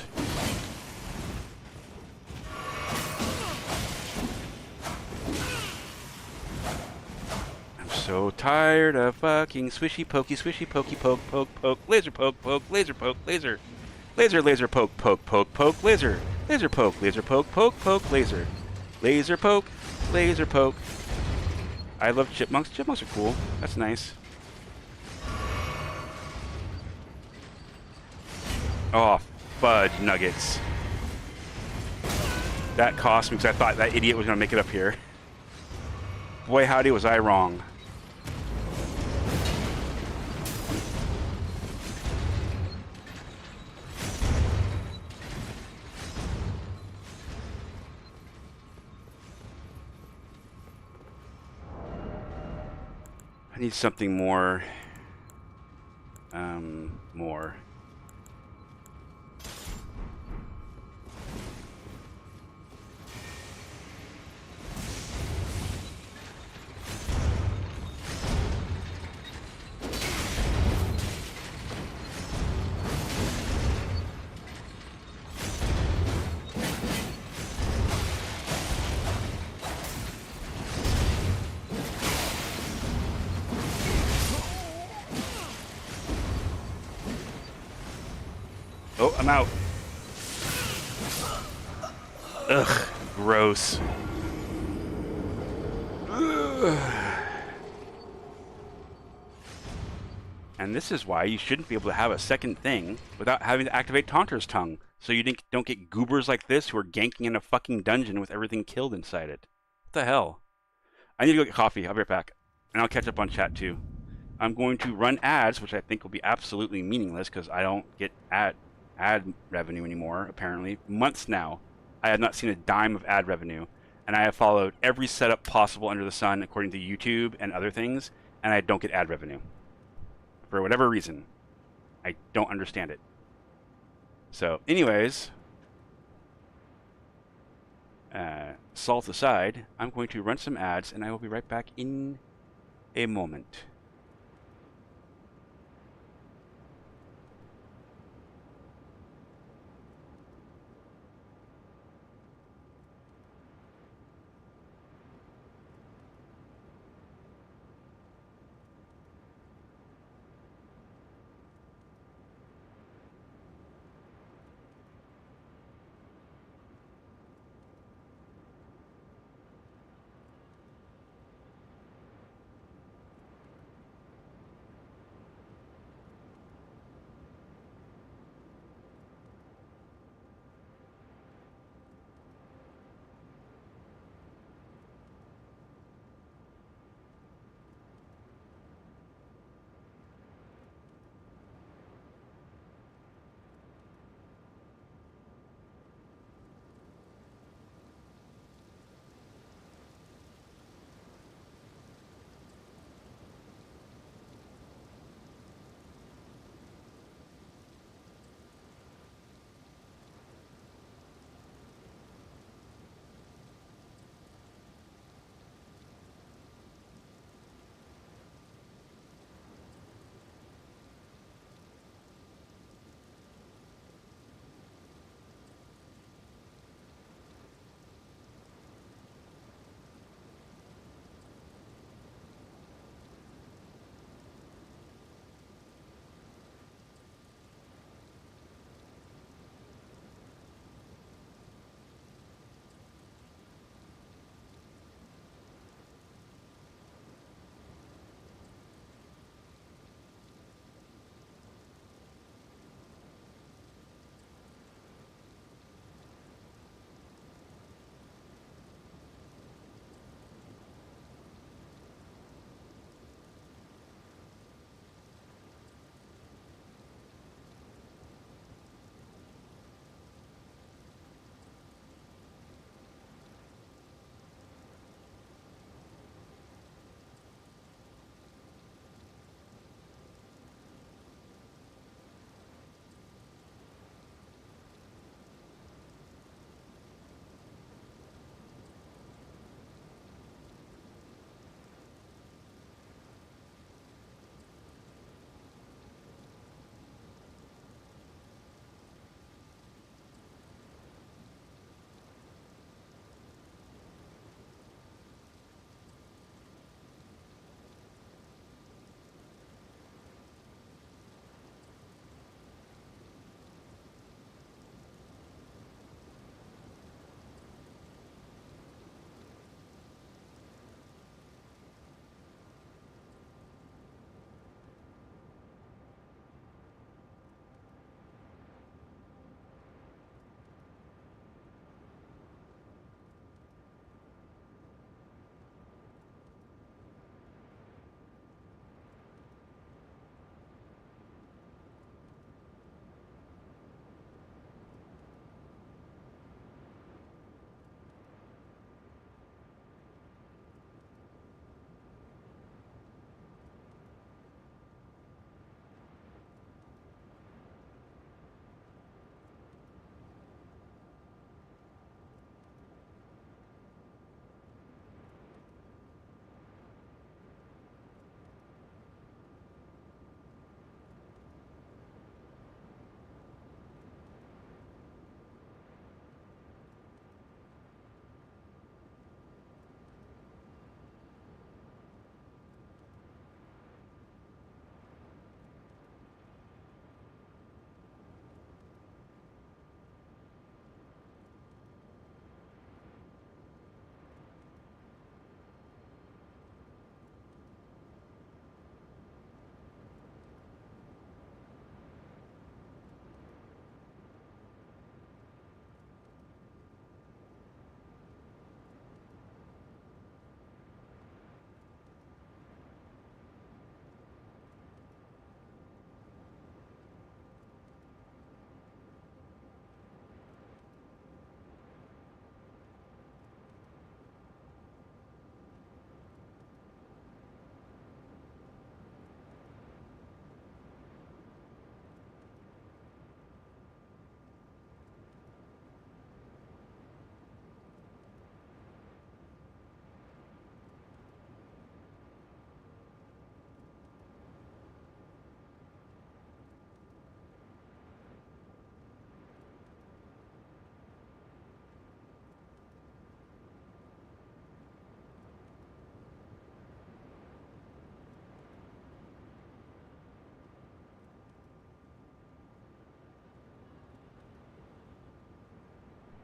C: So tired of fucking swishy pokey poke poke laser poke laser poke laser laser poke poke laser poke laser poke. I love chipmunks. Chipmunks are cool. That's nice. Oh, fudge nuggets. That cost me because I thought that idiot was gonna make it up here. Boy, howdy, was I wrong. I need something more. More. Oh, I'm out. Ugh, gross. Ugh. And this is why you shouldn't be able to have a second thing without having to activate Taunter's Tongue, so you don't get goobers like this who are ganking in a fucking dungeon with everything killed inside it. What the hell? I need to go get coffee. I'll be right back. And I'll catch up on chat too. I'm going to run ads, which I think will be absolutely meaningless because I don't get ad revenue anymore, apparently. Months now, I have not seen a dime of ad revenue. And I have followed every setup possible under the sun according to YouTube and other things, and I don't get ad revenue. For whatever reason. I don't understand it. So, anyways, salt aside, I'm going to run some ads, and I will be right back in a moment.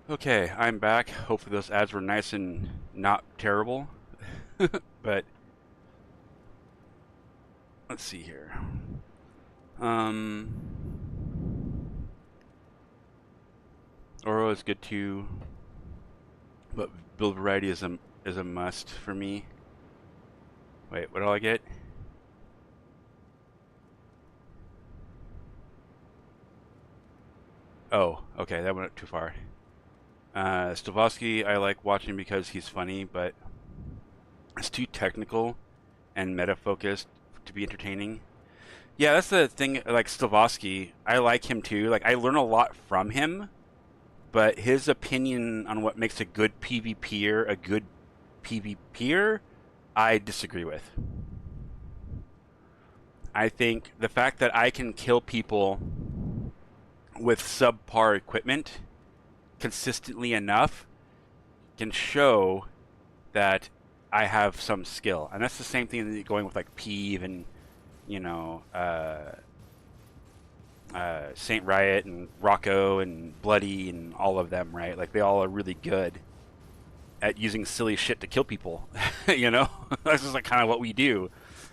C: Okay, I'm back. Hopefully those ads were nice and not terrible. But let's see here. Oro is good too, but build variety is a must for me. Wait, what do I get? Oh, okay, that went too far. Stavosky I like watching because he's funny, but it's too technical and meta-focused to be entertaining. Yeah, that's the thing, like Stavosky, I like him too. Like, I learn a lot from him, but his opinion on what makes a good PvPer a good PvPer, I disagree with. I think the fact that I can kill people with subpar equipment consistently enough can show that I have some skill. And that's the same thing going with like Peeve and, you know, Saint Riot and Rocco and Bloody and all of them, right? Like they all are really good at using silly shit to kill people, you know? That's just like kind of what we do.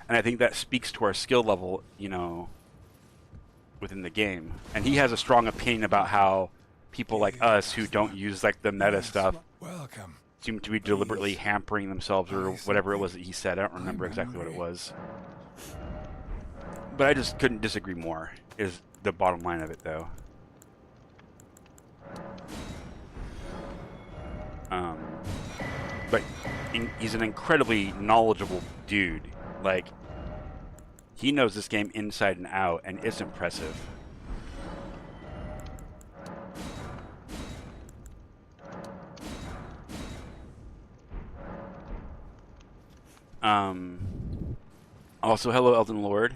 C: And I think that speaks to our skill level, you know, within the game. And he has a strong opinion about how people like us who don't use like the meta stuff seem to be deliberately hampering themselves or whatever it was that he said. I don't remember exactly what it was. But I just couldn't disagree more, is the bottom line of it, though. But he's an incredibly knowledgeable dude. Like, he knows this game inside and out, and it's impressive. Also, hello, Elden Lord.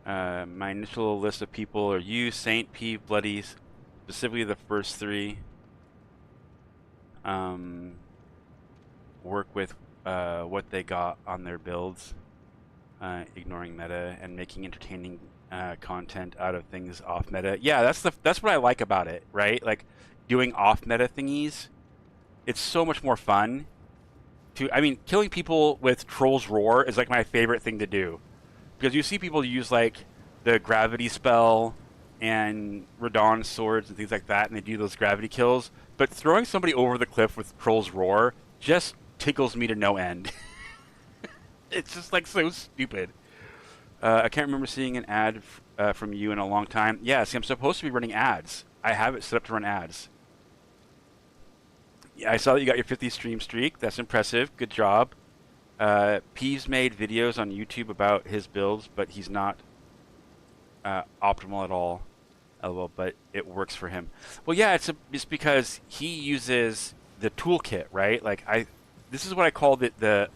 C: My initial list of people are you, Saint, Peeve, Bloody, specifically the first three. Work with what they got on their builds, ignoring meta and making entertaining content out of things off meta. Yeah, that's what I like about it, right? Like doing off meta thingies. It's so much more fun. I mean, killing people with Troll's Roar is like my favorite thing to do. Because you see people use like the gravity spell and Radon swords and things like that, and they do those gravity kills. But throwing somebody over the cliff with Troll's Roar just tickles me to no end. It's just like so stupid. I can't remember seeing an ad from you in a long time. Yeah, see, I'm supposed to be running ads. I have it set up to run ads. Yeah, I saw that you got your 50 stream streak. That's impressive. Good job. Peeves made videos on YouTube about his builds, but he's not optimal at all. LOL, but it works for him. Well, yeah, it's because he uses the toolkit, right? Like this is what I called it.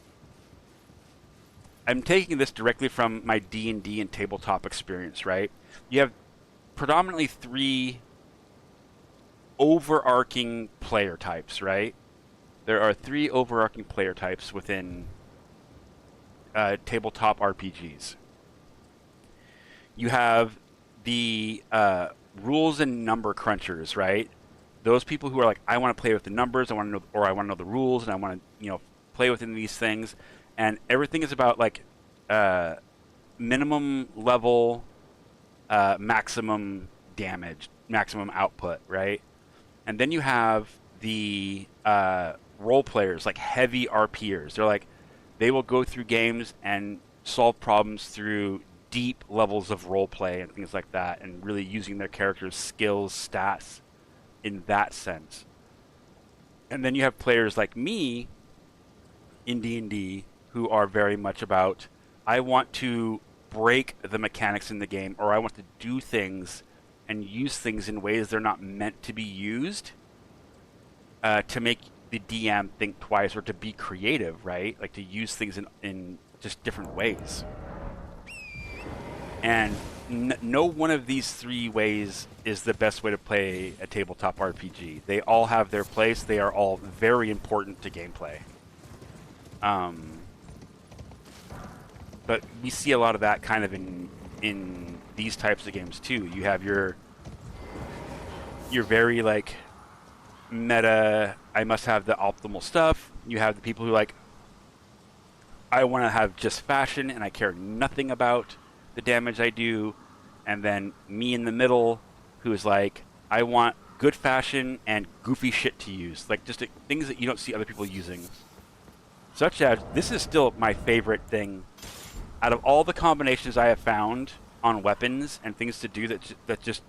C: I'm taking this directly from my D&D and tabletop experience, right? You have predominantly three overarching player types, right? There are three overarching player types within tabletop RPGs. You have the rules and number crunchers, right? Those people who are like, I want to play with the numbers, I want to know, or I want to know the rules, and I want to, you know, play within these things, and everything is about like minimum level, maximum damage, maximum output, right? And then you have the role players, like heavy RPers. They're like, they will go through games and solve problems through deep levels of role play and things like that, and really using their characters' skills, stats in that sense. And then you have players like me in D&D who are very much about, I want to break the mechanics in the game, or I want to do things and use things in ways they're not meant to be used, to make the DM think twice, or to be creative, right? Like to use things in just different ways. And no one of these three ways is the best way to play a tabletop RPG. They all have their place. They are all very important to gameplay. But we see a lot of that kind of in these types of games too. You have your very like meta, I must have the optimal stuff. You have the people who like, I want to have just fashion and I care nothing about the damage I do. And then me in the middle who is like, I want good fashion and goofy shit to use. Like just things that you don't see other people using. Such as, this is still my favorite thing. Out of all the combinations I have found on weapons and things to do that just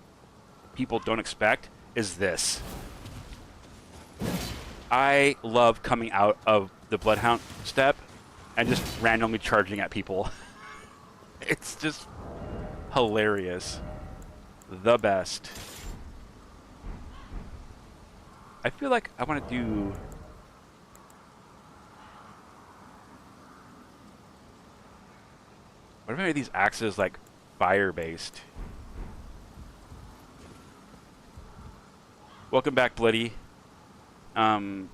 C: people don't expect, is this. I love coming out of the Bloodhound step and just randomly charging at people. It's just hilarious. The best. I feel like I want to do... What if I made these axes like fire-based? Welcome back, Bloody. He'll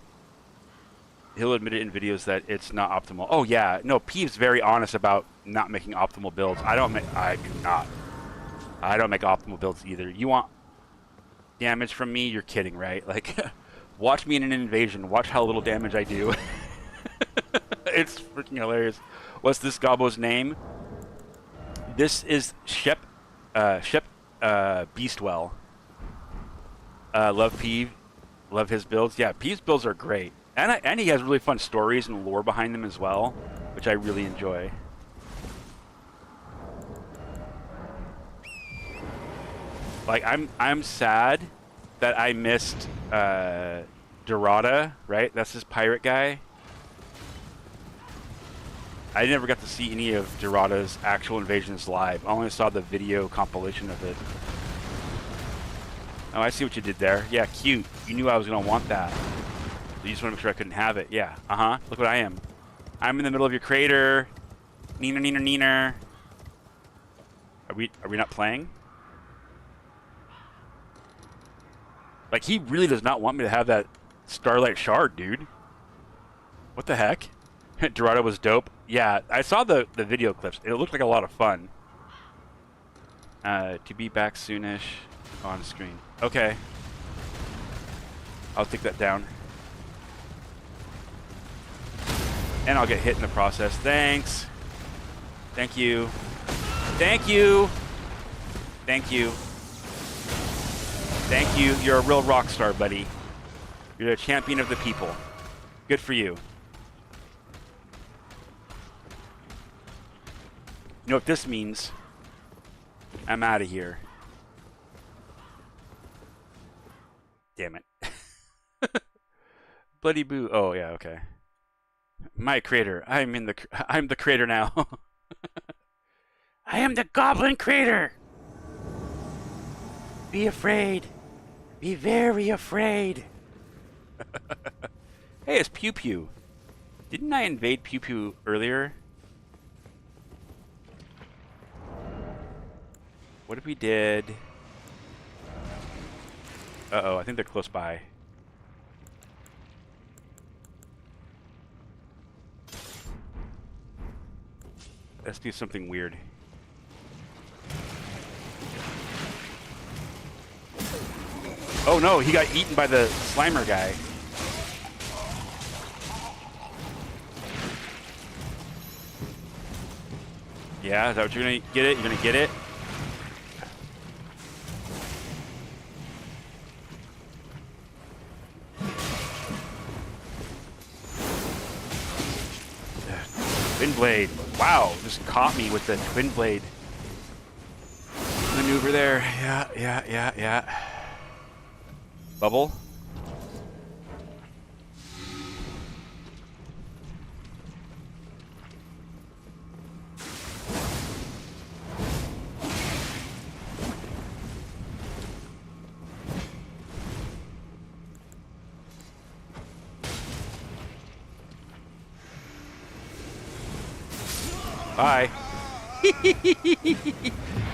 C: admit it in videos that it's not optimal. Oh yeah, no, Peeve's very honest about not making optimal builds. I do not. I don't make optimal builds either. You want damage from me? You're kidding, right? Like, watch me in an invasion. Watch how little damage I do. It's freaking hilarious. What's this gobbo's name? This is Shep Beastwell. Love Peeve. Love his builds. Yeah, Peeve's builds are great. And he has really fun stories and lore behind them as well, which I really enjoy. Like, I'm sad that I missed Dorada, right? That's this pirate guy. I never got to see any of Dorada's actual invasions live. I only saw the video compilation of it. Oh, I see what you did there. Yeah, cute. You knew I was going to want that. You just want to make sure I couldn't have it. Yeah. Uh-huh. Look what I am. I'm in the middle of your crater. Neener, neener, neener. Are we not playing? Like, he really does not want me to have that Starlight Shard, dude. What the heck? Dorado was dope. Yeah, I saw the video clips. It looked like a lot of fun. To be back soonish on screen. Okay. I'll take that down. And I'll get hit in the process. Thanks. Thank you. Thank you. Thank you. Thank you. You're a real rock star, buddy. You're the champion of the people. Good for you. You know what this means? I'm out of here. Damn it. Bloody boo. Oh, yeah, okay. My crater. I'm the crater now. I am the goblin crater. Be afraid. Be very afraid. Hey, it's Pew Pew. Didn't I invade Pew Pew earlier? What if we did... Uh-oh, I think they're close by. Let's do something weird. Oh no, he got eaten by the Slimer guy. Yeah, is that what you're gonna get it? You're gonna get it? Twin blade. Wow, just caught me with the twin blade maneuver there. Yeah. Bubble. Bye.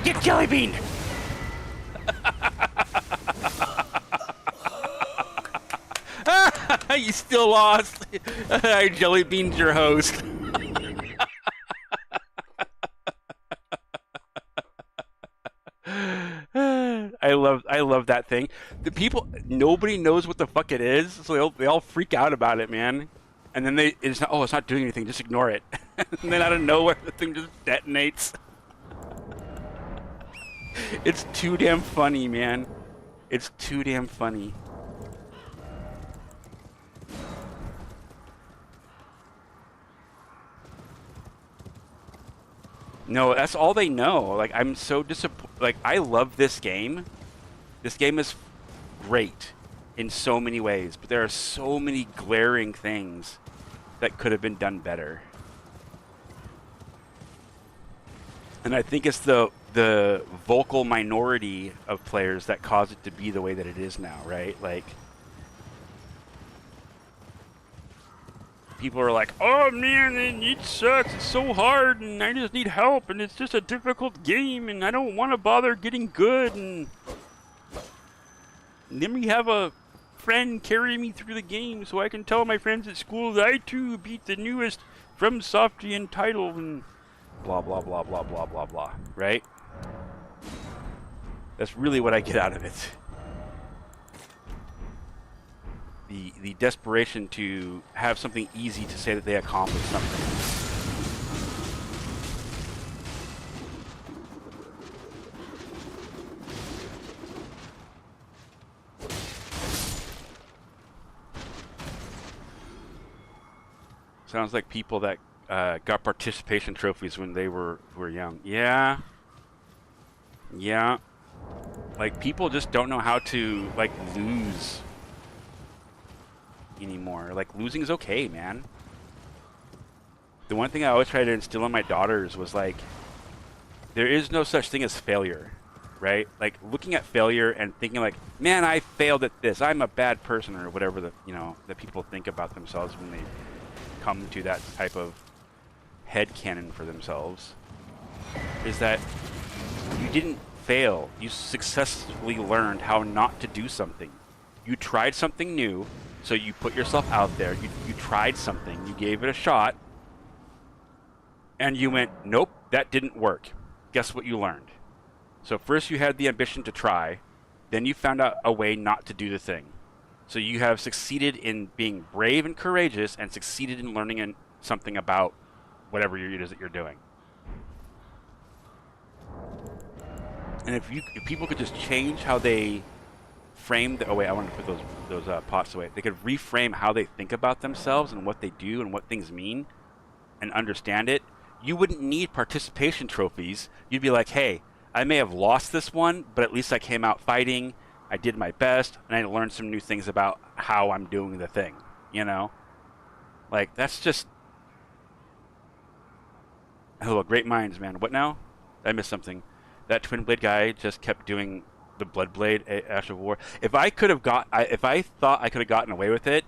C: Get jelly beaned. You still lost. I jelly beaned your host. I love that thing. The people, nobody knows what the fuck it is, so they all freak out about it, man. And then it's not doing anything, just ignore it. And then out of nowhere, the thing just detonates. It's too damn funny, man. It's too damn funny. No, that's all they know. Like, I'm so disappointed. Like, I love this game. This game is great in so many ways, but there are so many glaring things that could have been done better. And I think it's the vocal minority of players that cause it to be the way that it is now, right? Like, people are like, oh man, it sucks, it's so hard, and I just need help, and it's just a difficult game, and I don't want to bother getting good, and then we have a friend carry me through the game so I can tell my friends at school that I too beat the newest From Softian title, and blah, blah, blah, blah, blah, blah, blah, right? That's really what I get out of it. The desperation to have something easy to say that they accomplished something. Sounds like people that got participation trophies when they were young. Yeah. Yeah. Like, people just don't know how to, like, lose anymore. Like, losing is okay, man. The one thing I always try to instill in my daughters was, like, there is no such thing as failure, right? Like, looking at failure and thinking, like, man, I failed at this, I'm a bad person, or whatever that people think about themselves when they come to that type of headcanon for themselves, is that you didn't fail. You successfully learned how not to do something. You tried something new, so you put yourself out there. You tried something. You gave it a shot. And you went, nope, that didn't work. Guess what you learned? So first you had the ambition to try. Then you found out a way not to do the thing. So you have succeeded in being brave and courageous, and succeeded in learning something about whatever it is that you're doing. And if people could just change how they frame the... Oh, wait, I wanted to put those pots away. They could reframe how they think about themselves and what they do and what things mean and understand it. You wouldn't need participation trophies. You'd be like, hey, I may have lost this one, but at least I came out fighting. I did my best, and I learned some new things about how I'm doing the thing, you know? Like, that's just... Oh, great minds, man. What now? I missed something. That Twin Blade guy just kept doing the Blood Blade Ash of War. If I thought I could have gotten away with it,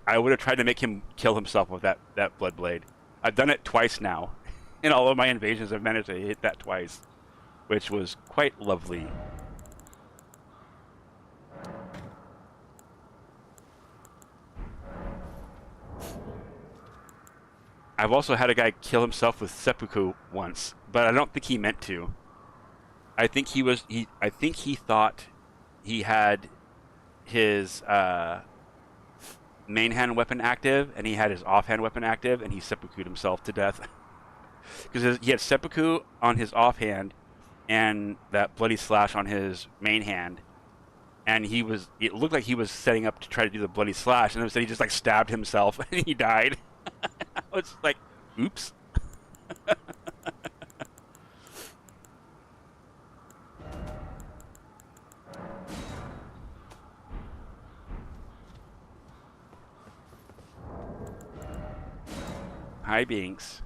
C: I would have tried to make him kill himself with that Blood Blade. I've done it twice now. In all of my invasions, I've managed to hit that twice, which was quite lovely. I've also had a guy kill himself with seppuku once, but I don't think he meant to. I think he thought he had his main hand weapon active, and he had his offhand weapon active, and he seppuku'd himself to death. Because he had seppuku on his offhand and that bloody slash on his main hand, and it looked like he was setting up to try to do the bloody slash, and instead he just like stabbed himself and he died. I was like, oops. Hi, Binks.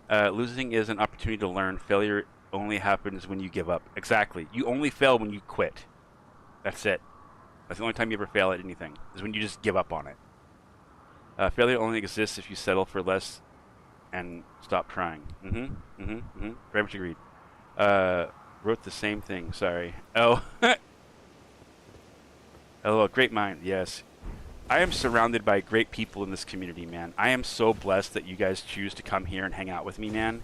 C: Losing is an opportunity to learn. Failure only happens when you give up. Exactly. You only fail when you quit. That's it. That's the only time you ever fail at anything, is when you just give up on it. Failure only exists if you settle for less and stop trying. Very much agreed. Wrote the same thing. Sorry. Oh. LOL. Great mind. Yes. I am surrounded by great people in this community, man. I am so blessed that you guys choose to come here and hang out with me, man.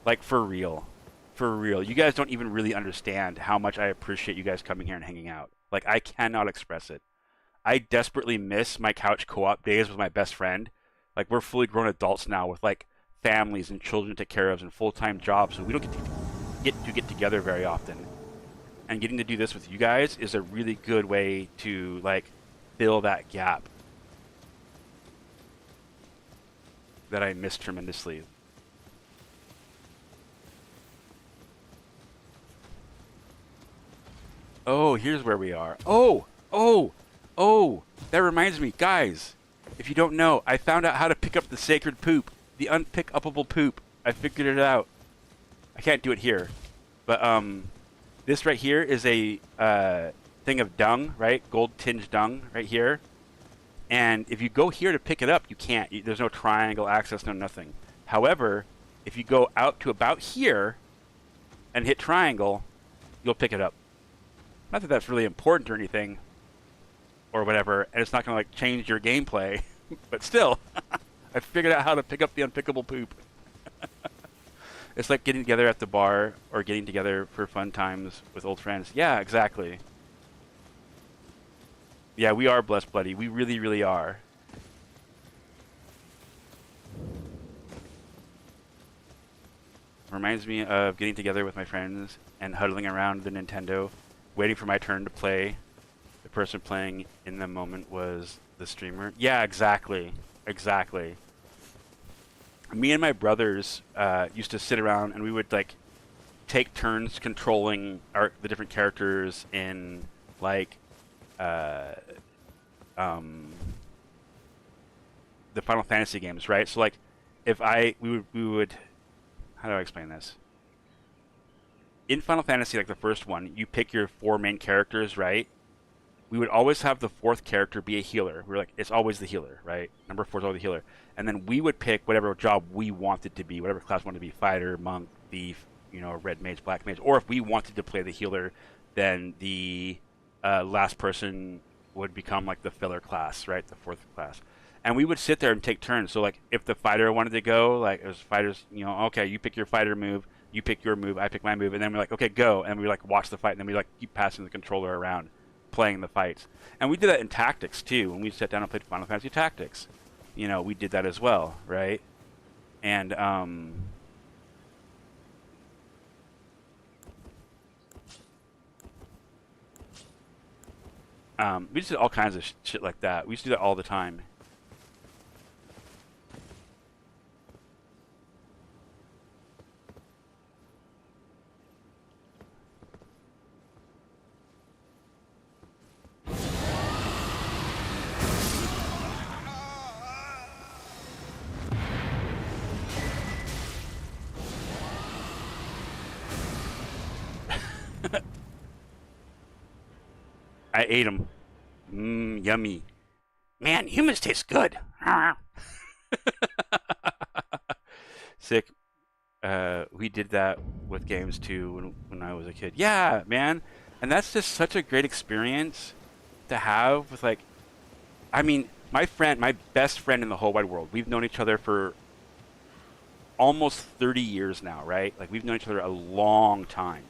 C: Like, for real. For real. You guys don't even really understand how much I appreciate you guys coming here and hanging out. Like, I cannot express it. I desperately miss my couch co-op days with my best friend. Like, we're fully grown adults now with, like, families and children to take care of and full-time jobs, so we don't get together very often. And getting to do this with you guys is a really good way to, like, fill that gap that I miss tremendously. Oh, here's where we are. Oh! That reminds me, guys. If you don't know, I found out how to pick up the sacred poop. The unpick-upable poop. I figured it out. I can't do it here. But, this right here is a, thing of dung, right? Gold-tinged dung right here. And if you go here to pick it up, you can't. There's no triangle access, no nothing. However, if you go out to about here and hit triangle, you'll pick it up. Not that that's really important or anything, or whatever, and it's not going to like change your gameplay, but still, I figured out how to pick up the unpickable poop. It's like getting together at the bar or getting together for fun times with old friends. Yeah, exactly. Yeah, we are blessed, buddy. We really, really are. Reminds me of getting together with my friends and huddling around the Nintendo, waiting for my turn to play. The person playing in the moment was the streamer. Yeah, exactly. Exactly. Me and my brothers used to sit around and we would like take turns controlling the different characters in like the Final Fantasy games, right? So like if we would how do I explain this? In Final Fantasy, like the first one, you pick your 4 main characters, right? We would always have the 4th character be a healer. We're like, it's always the healer, right? Number 4 is always the healer. And then we would pick whatever job we wanted to be, whatever class we wanted to be, fighter, monk, thief, you know, red mage, black mage. Or if we wanted to play the healer, then the last person would become like the filler class, right? The 4th class. And we would sit there and take turns. So like if the fighter wanted to go, like it was fighters, you know, okay, you pick your fighter move, you pick your move, I pick my move, and then we're like, okay, go. And we like watch the fight, and then we like keep passing the controller around, playing the fights. And we did that in Tactics too. When we sat down and played Final Fantasy Tactics, you know, we did that as well, right? And we just did all kinds of shit like that. We used to do that all the time. I ate them. Yummy. Man, humans taste good. Sick. We did that with games too when I was a kid. Yeah, man. And that's just such a great experience to have with like, I mean, my best friend in the whole wide world. We've known each other for almost 30 years now, right? Like we've known each other a long time.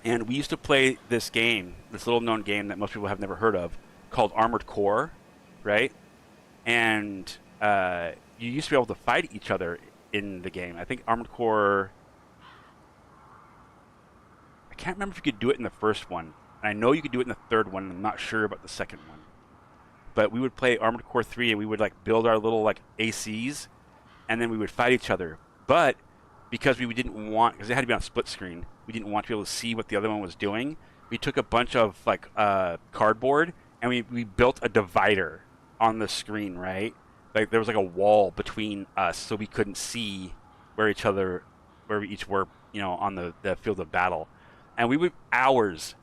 C: And we used to play this game, this little known game that most people have never heard of, called Armored Core, right? And you used to be able to fight each other in the game. I think Armored Core, I can't remember if you could do it in the first one. I know you could do it in the third one. I'm not sure about the second one. But we would play Armored Core 3 and we would like build our little like ACs and then we would fight each other. But because we didn't want, because it had to be on split screen, we didn't want to be able to see what the other one was doing. We took a bunch of like cardboard and we built a divider on the screen, right? Like there was like a wall between us, so we couldn't see where we each were, you know, on the field of battle. And we would hours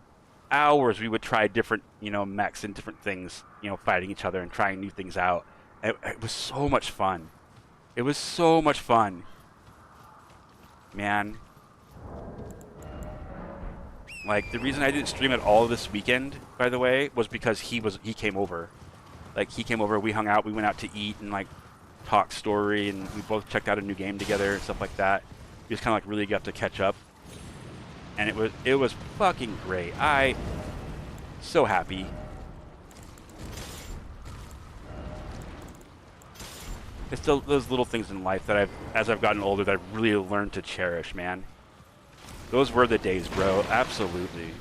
C: we would try different, you know, mechs and different things, you know, fighting each other and trying new things out. It was so much fun. It was so much fun. Man. Like, the reason I didn't stream at all this weekend, by the way, was because he came over. Like, he came over, we hung out, we went out to eat and, like, talked story, and we both checked out a new game together and stuff like that. We just kind of like really got to catch up, and it was fucking great. So happy. It's those little things in life that as I've gotten older, that I've really learned to cherish, man. Those were the days, bro. Absolutely.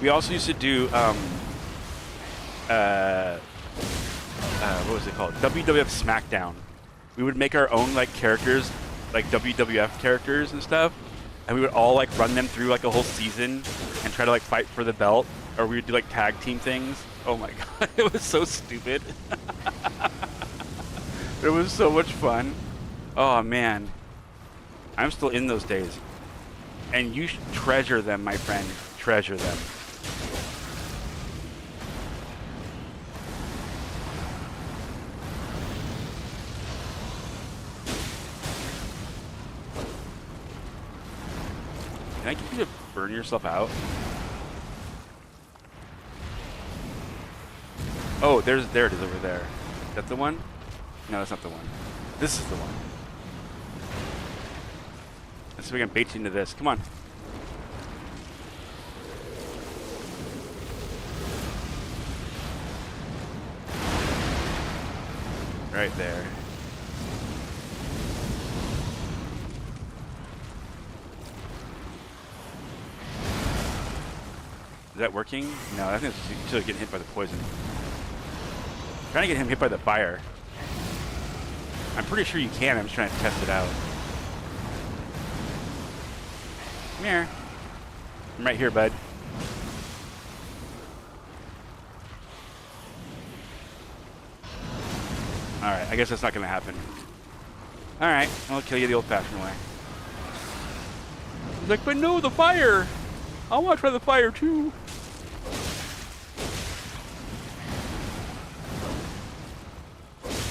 C: We also used to do, what was it called? WWF SmackDown. We would make our own, like, characters, like WWF characters and stuff, and we would all, like, run them through, like, a whole season and try to, like, fight for the belt, or we would do, like, tag team things. Oh my god, it was so stupid. It was so much fun. Oh, man. I'm still in those days. And you should treasure them, my friend. Treasure them. Can I get you to burn yourself out? Oh, there it is over there. Is that the one? No, that's not the one. This is the one. Let's see if we can bait you into this. Come on. Right there. Is that working? No, I think it's just getting hit by the poison. Trying to get him hit by the fire. I'm pretty sure you can. I'm just trying to test it out. Come here. I'm right here, bud. Alright, I guess that's not going to happen. Alright, I'll kill you the old-fashioned way. He's like, but no, the fire! I want to try the fire, too.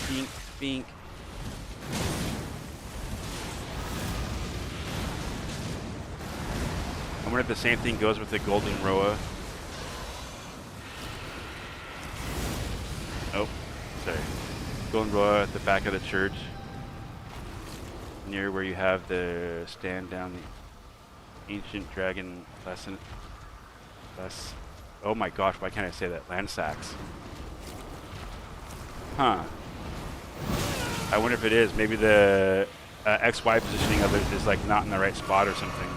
C: Bink, bink. I wonder if the same thing goes with the golden Roa. Oh, sorry. Golden Roa at the back of the church. Near where you have the stand down the ancient dragon lesson. Oh my gosh, why can't I say that? Land sacks. Huh. I wonder if it is. Maybe the XY positioning of it is like not in the right spot or something.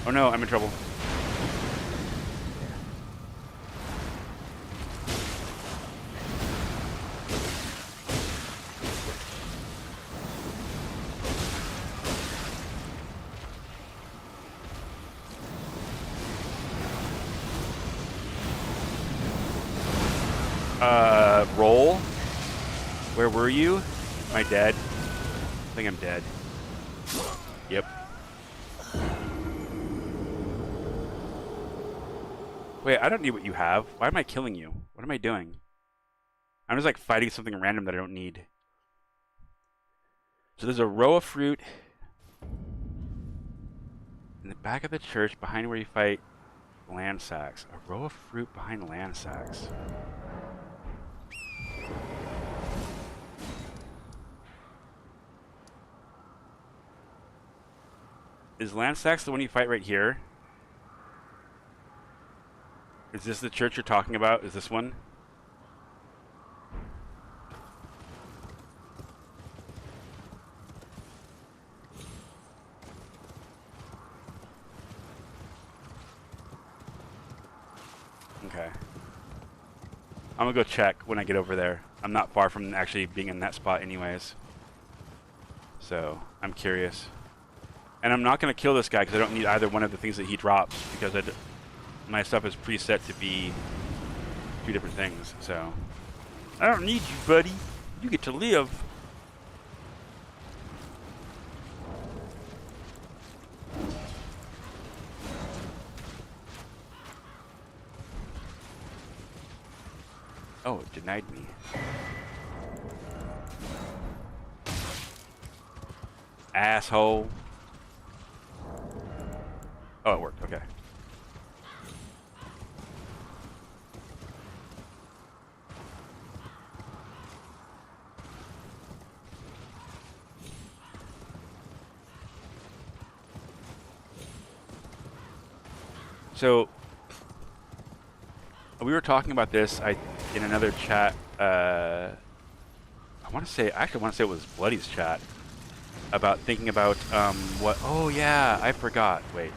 C: Oh no, I'm in trouble. Roll? Where were you? Am I dead? I think I'm dead. Yep. Wait, I don't need what you have. Why am I killing you? What am I doing? I'm just like fighting something random that I don't need. So there's a row of fruit in the back of the church behind where you fight land sacks. A row of fruit behind land sacks. Is land sacks the one you fight right here? Is this the church you're talking about? Is this one? Okay. I'm gonna go check when I get over there. I'm not far from actually being in that spot anyways. So, I'm curious. And I'm not gonna kill this guy because I don't need either one of the things that he drops because my stuff is preset to be two different things, so. I don't need you, buddy. You get to live. Oh, it denied me. Asshole. Oh, it worked. Okay. So we were talking about this in another chat. I actually want to say it was Bloody's chat about thinking about what. Oh yeah, I forgot. Wait.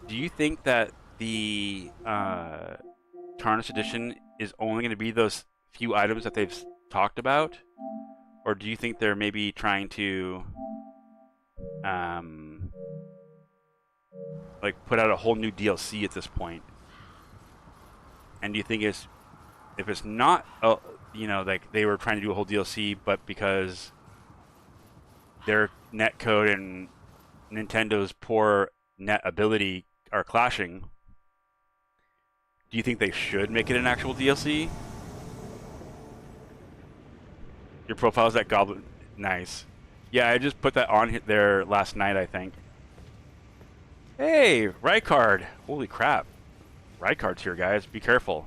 C: Do you think that the Tarnished Edition is only going to be those few items that they've talked about, or do you think they're maybe trying to like put out a whole new DLC at this point? And do you think if it's not, like they were trying to do a whole DLC, but because their net code and Nintendo's poor net ability are clashing, do you think they should make it an actual DLC? Your profile's that goblin. Nice. Yeah, I just put that on there last night, I think. Hey, Rykard. Holy crap. Rykard's here, guys. Be careful.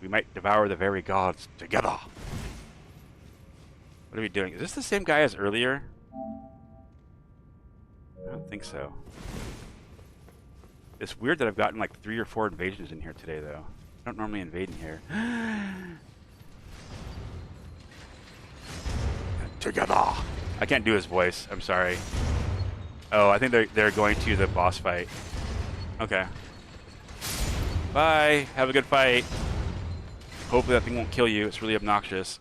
C: We might devour the very gods together. What are we doing? Is this the same guy as earlier? I don't think so. It's weird that I've gotten like 3 or 4 invasions in here today, though. I don't normally invade in here. Together. I can't do his voice. I'm sorry. Oh, I think they're going to the boss fight. Okay. Bye. Have a good fight. Hopefully that thing won't kill you. It's really obnoxious.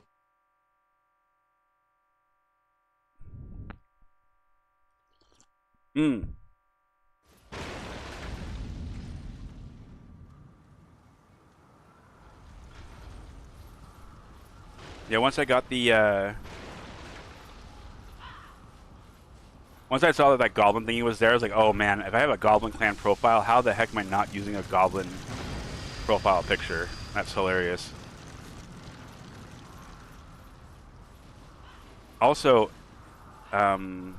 C: Yeah, once I got the once I saw that goblin thingy was there, I was like, oh man, if I have a goblin clan profile, how the heck am I not using a goblin profile picture? That's hilarious. Also, sorry,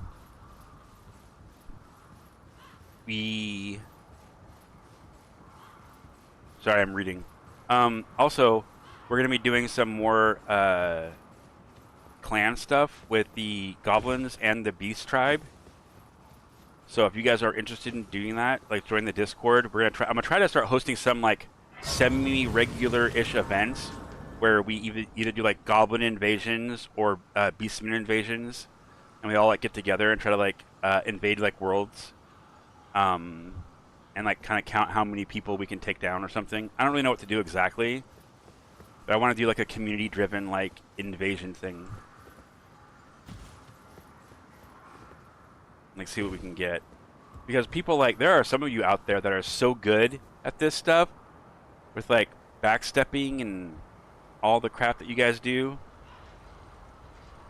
C: I'm reading. Also, we're going to be doing some more clan stuff with the goblins and the beast tribe. So if you guys are interested in doing that, like join the Discord. I'm gonna try to start hosting some like semi-regular-ish events where we either do like goblin invasions or beastman invasions, and we all like get together and try to like invade like worlds, and like kind of count how many people we can take down or something. I don't really know what to do exactly, but I want to do like a community-driven like invasion thing. Like see what we can get, because people like there are some of you out there that are so good at this stuff with like backstepping and all the crap that you guys do.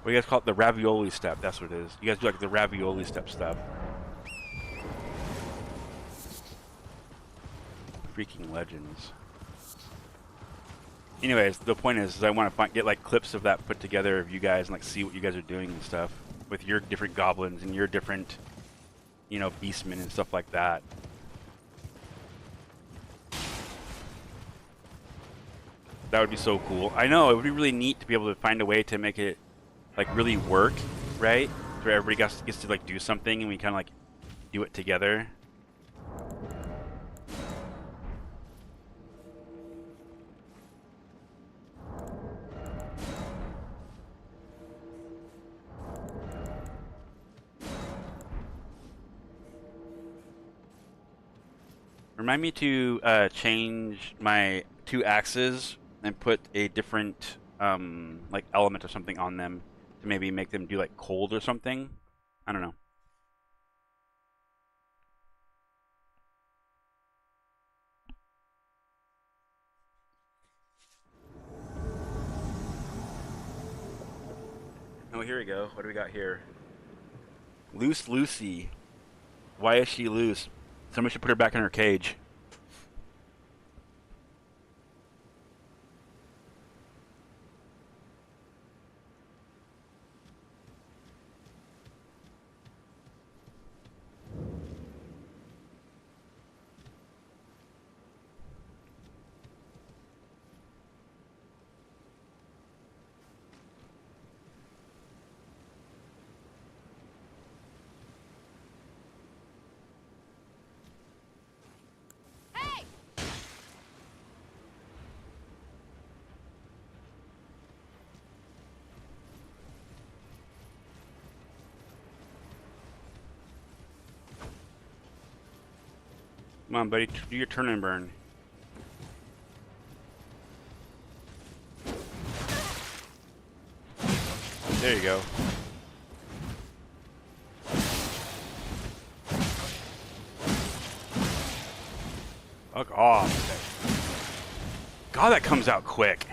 C: What do you guys call it? The ravioli step. That's what it is. You guys do like the ravioli step stuff. Freaking legends. Anyways, the point is I want to get like clips of that put together of you guys and like see what you guys are doing and stuff with your different goblins and your different, beastmen and stuff like that. That would be so cool. I know, it would be really neat to be able to find a way to make it like really work, right? Where everybody gets to like do something and we kind of like do it together. Remind me to change my 2 axes and put a different like element or something on them to maybe make them do like cold or something. I don't know. Oh, here we go. What do we got here? Loose Lucy. Why is she loose? Somebody should put her back in her cage. Come on, buddy. Do your turn and burn. There you go. Fuck off. God, that comes out quick.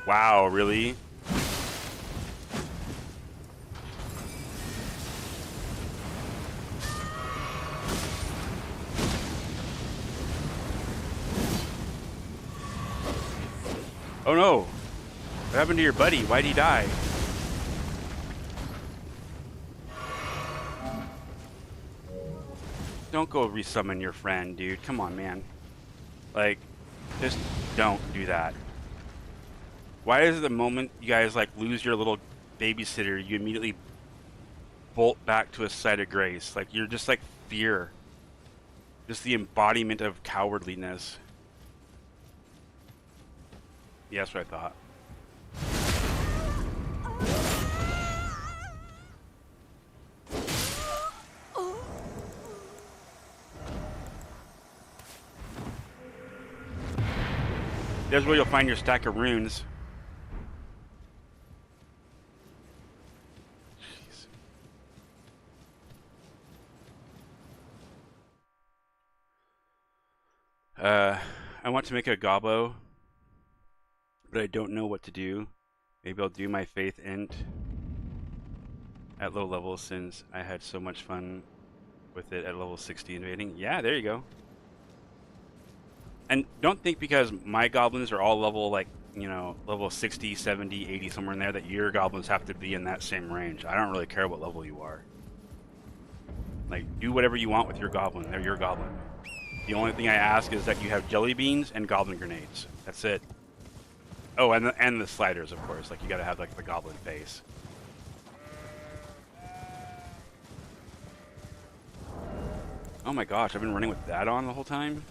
C: Wow, really? Oh no! What happened to your buddy? Why'd he die? Don't go resummon your friend, dude. Come on, man. Like, just don't do that. Why is it the moment you guys like lose your little babysitter, you immediately bolt back to a site of grace? Like you're just like fear. Just the embodiment of cowardliness. Yeah, that's what I thought. There's where you'll find your stack of runes. I want to make a gobbo, but I don't know what to do. Maybe I'll do my faith int at low levels since I had so much fun with it at level 60 invading. Yeah, there you go. And don't think because my goblins are all level, like, you know, level 60, 70, 80, somewhere in there, that your goblins have to be in that same range. I don't really care what level you are. Like, do whatever you want with your goblin. They're your goblin. The only thing I ask is that you have jelly beans and goblin grenades. That's it. Oh, and the sliders, of course. Like, you gotta have, like, the goblin face. Oh my gosh, I've been running with that on the whole time?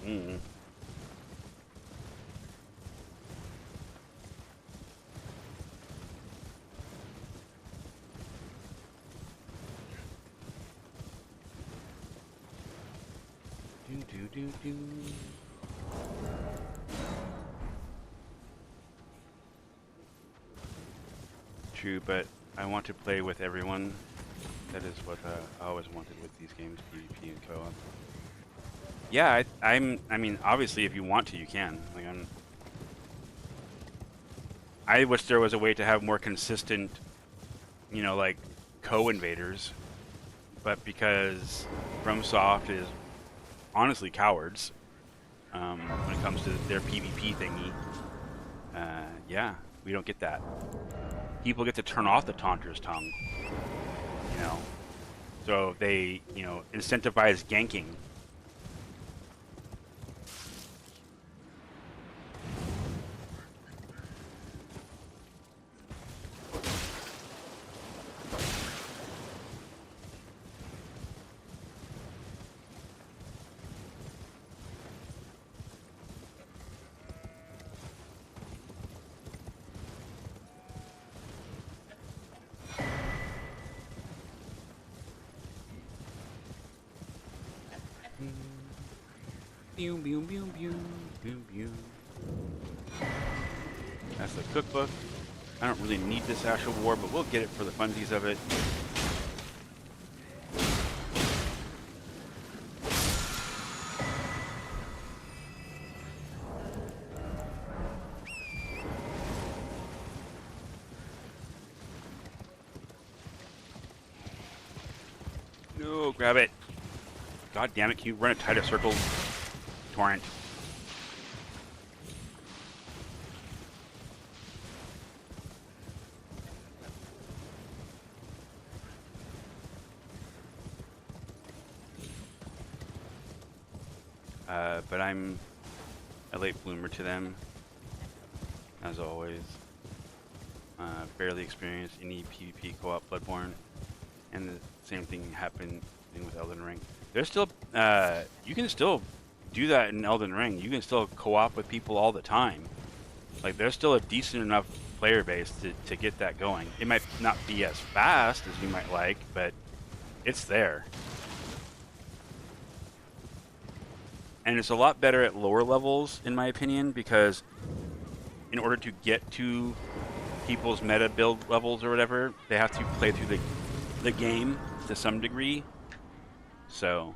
C: Mm. Do. True, but I want to play with everyone. That is what I always wanted with these games, PvP and co-op. Yeah, I mean, obviously, if you want to, you can. Like, I wish there was a way to have more consistent, you know, like, co-invaders. But because FromSoft is honestly cowards when it comes to their PvP thingy, yeah, we don't get that. People get to turn off the Taunter's Tongue, you know, so they, you know, incentivize ganking. Boom, boom, boom, boom, boom, boom. That's the cookbook. I don't really need this Ash of War, but we'll get it for the funsies of it. No, grab it. God damn it, can you run a tighter circle? Torrent. But I'm a late bloomer to them, as always. Barely experienced any PvP co-op Bloodborne, and the same thing happened with Elden Ring. There's still, you can still do that in Elden Ring. You can still co-op with people all the time. Like, there's still a decent enough player base to get that going. It might not be as fast as you might like, but it's there. And it's a lot better at lower levels, in my opinion, because in order to get to people's meta build levels or whatever, they have to play through the game to some degree. So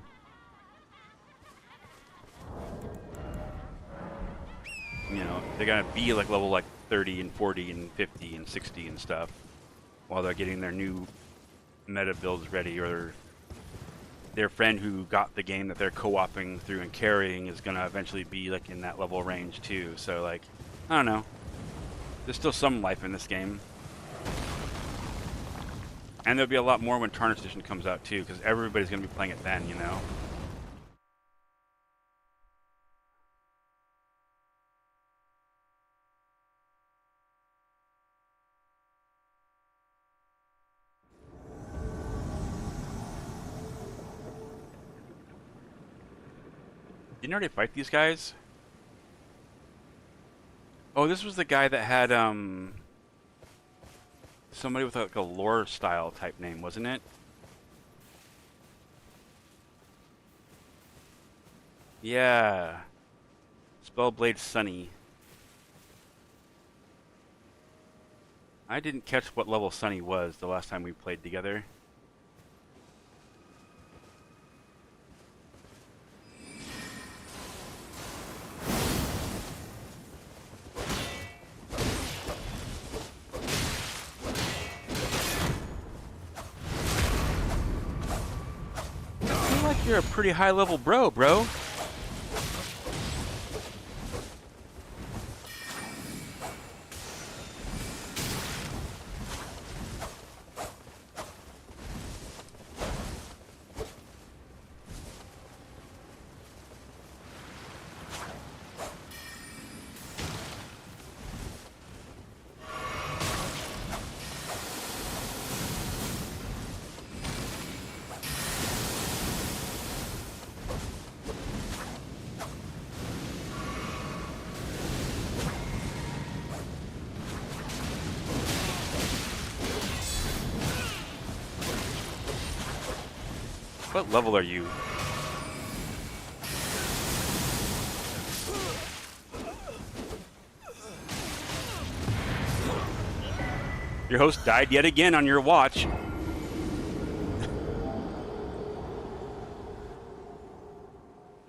C: you know, they're gonna be like level like 30 and 40 and 50 and 60 and stuff while they're getting their new meta builds ready, or their friend who got the game that they're co-oping through and carrying is gonna eventually be like in that level range too. So like, I don't know. There's still some life in this game. And there'll be a lot more when Tarnished Edition comes out too, because everybody's gonna be playing it then, you know? Didn't I already fight these guys? Oh, this was the guy that had, somebody with like a lore style type name, wasn't it? Yeah. Spellblade Sunny. I didn't catch what level Sunny was the last time we played together. You're a pretty high level bro. What level are you? Your host died yet again on your watch.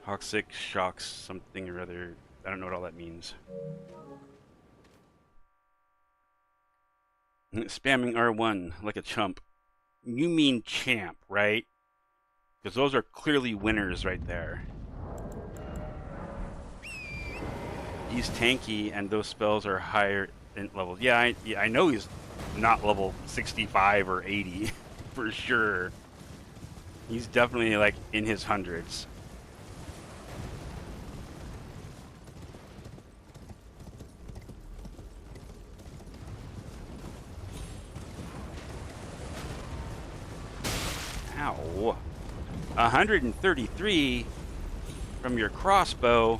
C: Toxic shocks something or other. I don't know what all that means. Spamming R1 like a chump. You mean champ, right? Because those are clearly winners right there. He's tanky, and those spells are higher in levels. Yeah, I know he's not level 65 or 80, for sure. He's definitely, like, in his hundreds. Ow. 133 from your crossbow.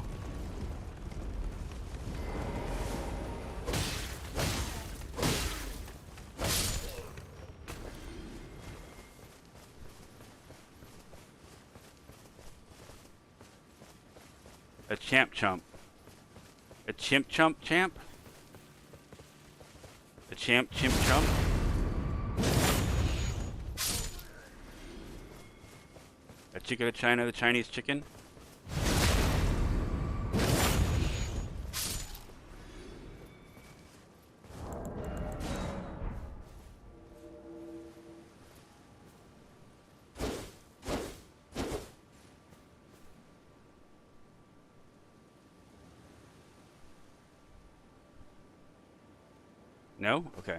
C: A champ chump. A chimp chump champ? A champ chimp chump? A chicken of China, the Chinese chicken? No? Okay.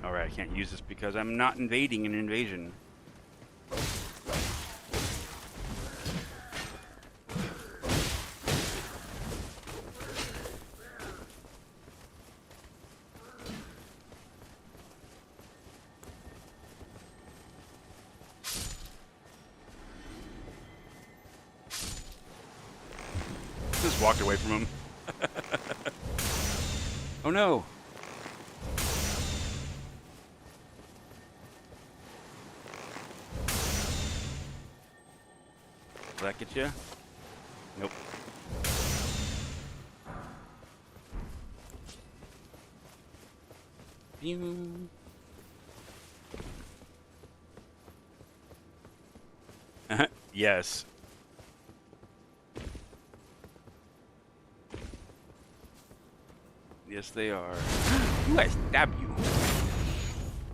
C: Alright, I can't use this because I'm not invading an invasion. Just walked away from him. Oh no! Will that get you? Nope. Pew. Yes. Yes, they are. Ooh, I stabbed you.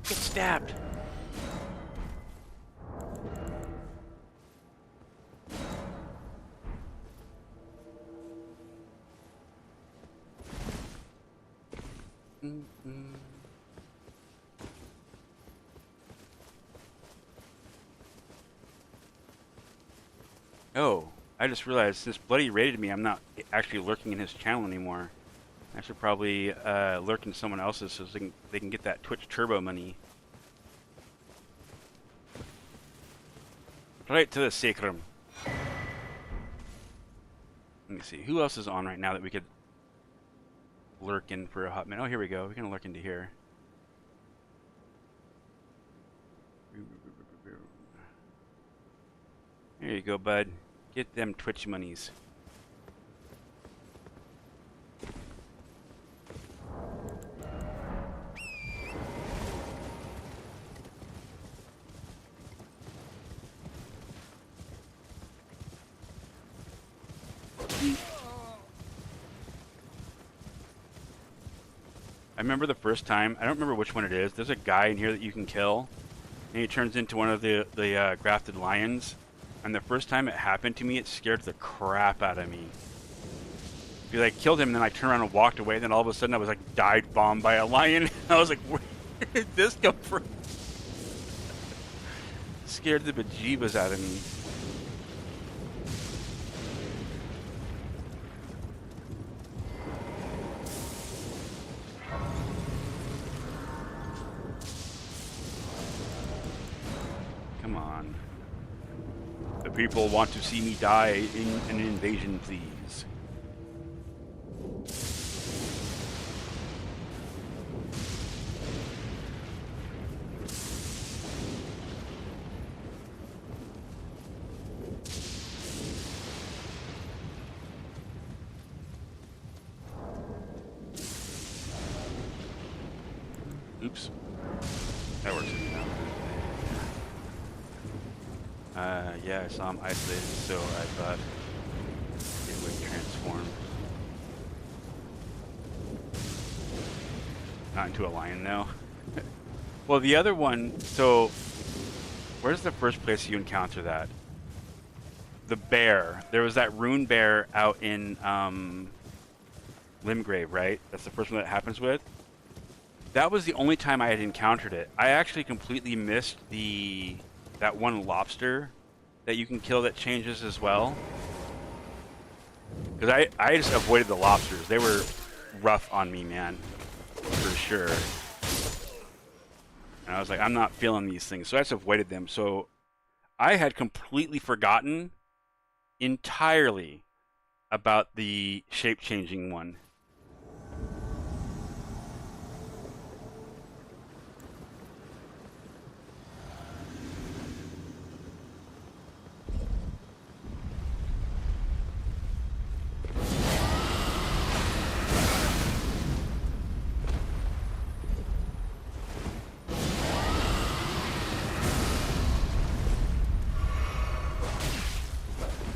C: Get stabbed. Oh, I just realized since Bloody raided me, I'm not actually lurking in his channel anymore. I should probably lurk in someone else's so they can get that Twitch Turbo money. Right to the sacrum. Let me see. Who else is on right now that we could lurk in for a hot minute? Oh, here we go. We can lurk into here. There you go, bud. Get them Twitch monies. I remember the first time, I don't remember which one it is, there's a guy in here that you can kill, and he turns into one of the grafted lions, and the first time it happened to me, it scared the crap out of me. Because I killed him, and then I turned around and walked away, and then all of a sudden I was like dive bombed by a lion. I was like, where did this come from? Scared the bejeebas out of me. Come on. The people want to see me die in an invasion, please. Oops. That works now. Yeah, I saw him isolated, so I thought it would transform. Not into a lion, though. Well, the other one, so where's the first place you encounter that? The bear. There was that rune bear out in Limgrave, right? That's the first one that happens with. That was the only time I had encountered it. I actually completely missed that one lobster that you can kill that changes as well. Because I just avoided the lobsters. They were rough on me, man. For sure. And I was like, I'm not feeling these things. So I just avoided them. So I had completely forgotten entirely about the shape-changing one.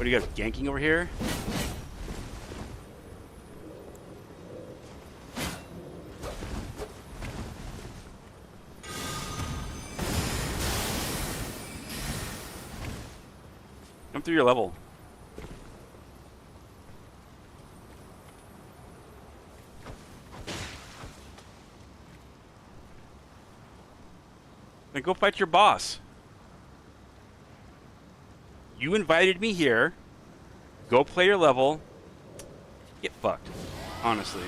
C: What do you got, ganking over here? Come through your level. Then go fight your boss. You invited me here. Go play your level. Get fucked. Honestly.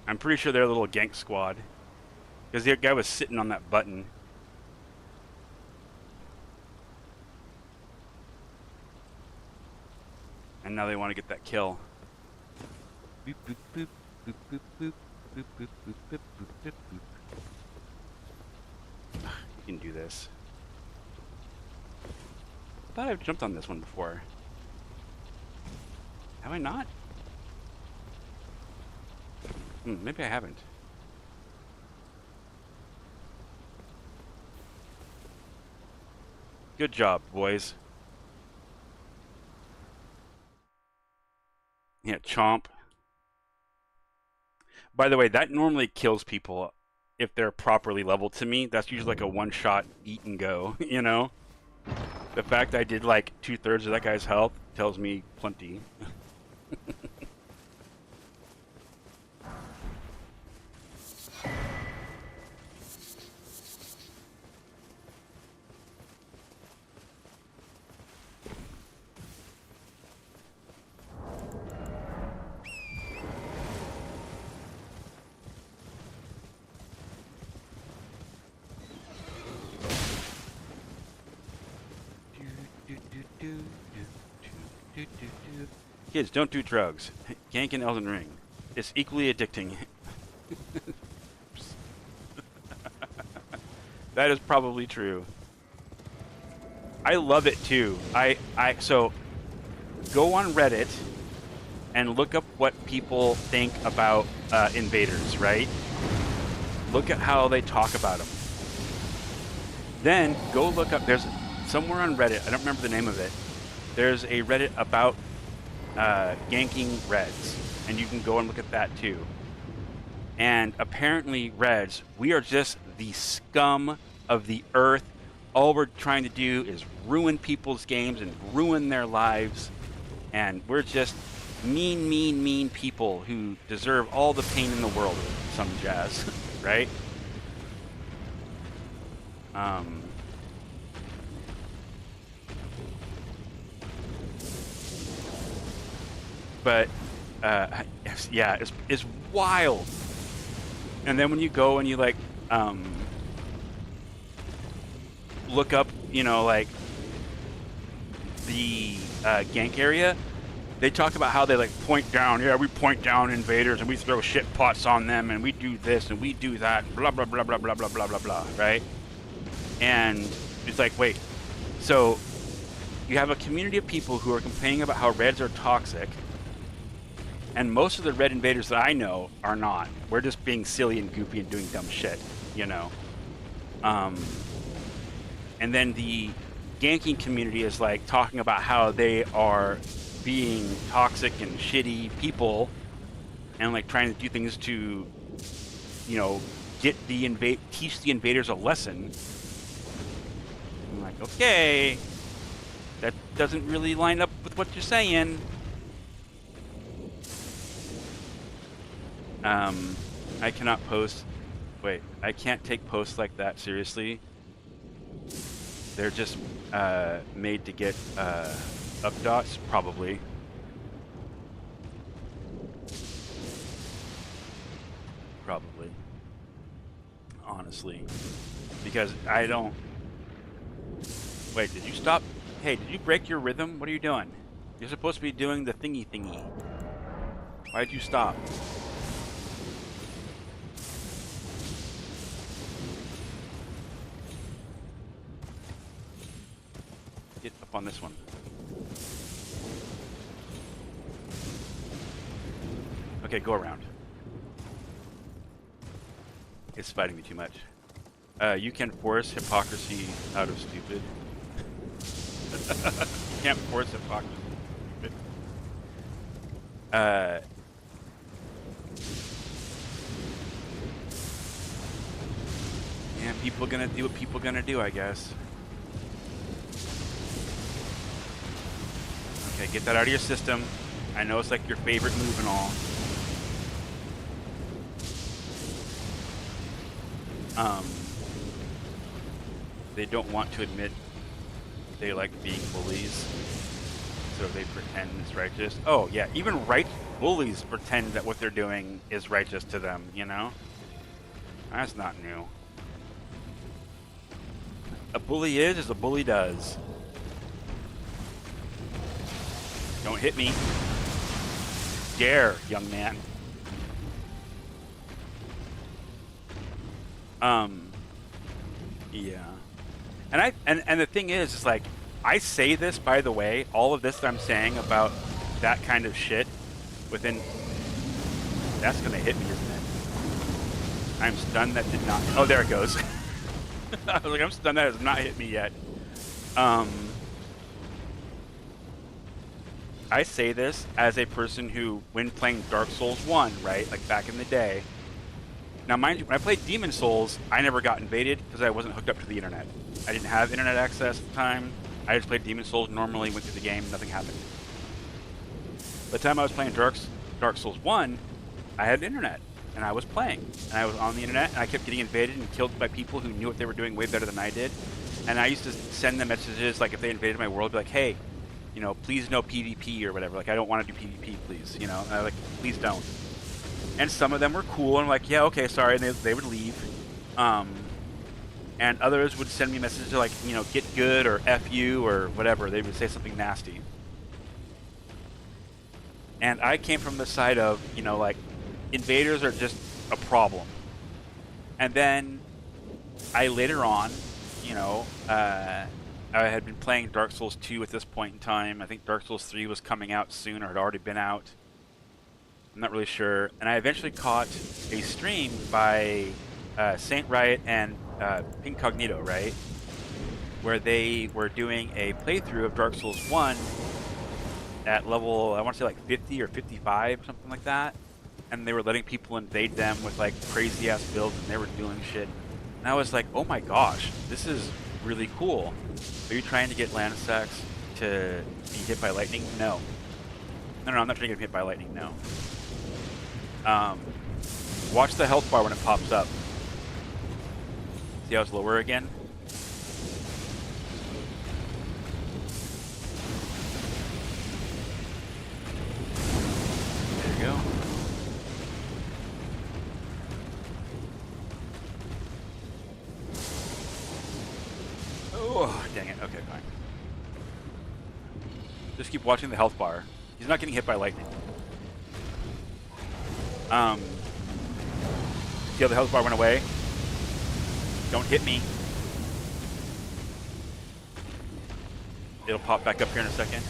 C: I'm pretty sure they're a little gank squad. Because the guy was sitting on that button. And now they want to get that kill. Boop, boop, boop, boop, boop, boop, boop, boop, boop, boop, boop, boop. You can do this. I thought I've jumped on this one before. Have I not? Maybe I haven't. Good job, boys. Yeah, chomp. By the way, that normally kills people if they're properly leveled to me. That's usually like a one-shot eat and go, you know? The fact I did like 2/3 of that guy's health tells me plenty. Kids, don't do drugs. Gank in Elden Ring. It's equally addicting. That is probably true. I love it too. So go on Reddit and look up what people think about invaders, right? Look at how they talk about them. Then go look up, there's somewhere on Reddit, I don't remember the name of it, there's a Reddit about ganking Reds, and you can go and look at that too. And apparently Reds, we are just the scum of the earth. All we're trying to do is ruin people's games and ruin their lives, and we're just mean, mean, mean people who deserve all the pain in the world, some jazz, right? But yeah, it's wild. And then when you go and you like look up, you know, like the gank area, they talk about how they like point down. Yeah, we point down invaders and we throw shit pots on them and we do this and we do that. Blah blah blah blah blah blah blah blah blah. Right? And it's like, wait, so you have a community of people who are complaining about how Reds are toxic. And most of the red invaders that I know are not. We're just being silly and goofy and doing dumb shit, you know. And then the ganking community is like talking about how they are being toxic and shitty people and like trying to do things to, you know, teach the invaders a lesson. I'm like, okay, that doesn't really line up with what you're saying. I cannot post. Wait, I can't take posts like that seriously. They're just made to get up dots, probably. Probably. Honestly. Because I don't... Wait, did you stop? Hey, did you break your rhythm? What are you doing? You're supposed to be doing the thingy thingy. Why'd you stop? Get up on this one. Okay, go around. It's fighting me too much. You can force hypocrisy out of stupid. You can't force hypocrisy. Stupid. Yeah, people gonna do what people gonna do, I guess. Okay, get that out of your system. I know it's like your favorite move and all. They don't want to admit they like being bullies, so they pretend it's righteous. Oh yeah, even bullies pretend that what they're doing is righteous to them, you know? That's not new. A bully is as a bully does. Don't hit me. Dare, young man. Yeah. And the thing is like, I say this, by the way, all of this that I'm saying about that kind of shit within... That's gonna hit me, isn't it? I'm stunned that did not... Oh, there it goes. I was like, I'm stunned that has not hit me yet. I say this as a person who, when playing Dark Souls 1, right, like back in the day... Now, mind you, when I played Demon Souls, I never got invaded because I wasn't hooked up to the internet. I didn't have internet access at the time. I just played Demon Souls normally, went through the game, nothing happened. By the time I was playing Dark Souls 1, I had internet, and I was playing. And I was on the internet, and I kept getting invaded and killed by people who knew what they were doing way better than I did. And I used to send them messages, like if they invaded my world, be like, hey, you know, please no PvP or whatever. Like, I don't want to do PvP, please, you know? And I like, please don't. And some of them were cool, and I'm like, yeah, okay, sorry, and they would leave. And others would send me messages like, you know, get good, or F you, or whatever. They would say something nasty. And I came from the side of, you know, like, invaders are just a problem. And then I later on, you know, I had been playing Dark Souls 2 at this point in time. I think Dark Souls 3 was coming out soon, or had already been out. I'm not really sure. And I eventually caught a stream by Saint Riot and Incognito, right? Where they were doing a playthrough of Dark Souls 1 at level, I want to say like 50 or 55, something like that. And they were letting people invade them with like crazy ass builds, and they were doing shit. And I was like, oh my gosh, this is really cool. Are you trying to get Lansax to be hit by lightning? No. No, I'm not trying to get hit by lightning, no. Watch the health bar when it pops up. See how it's lower again? There you go. Oh, dang it. Okay, fine. Just keep watching the health bar. He's not getting hit by lightning. See how the health bar went away? Don't hit me. It'll pop back up here in a second.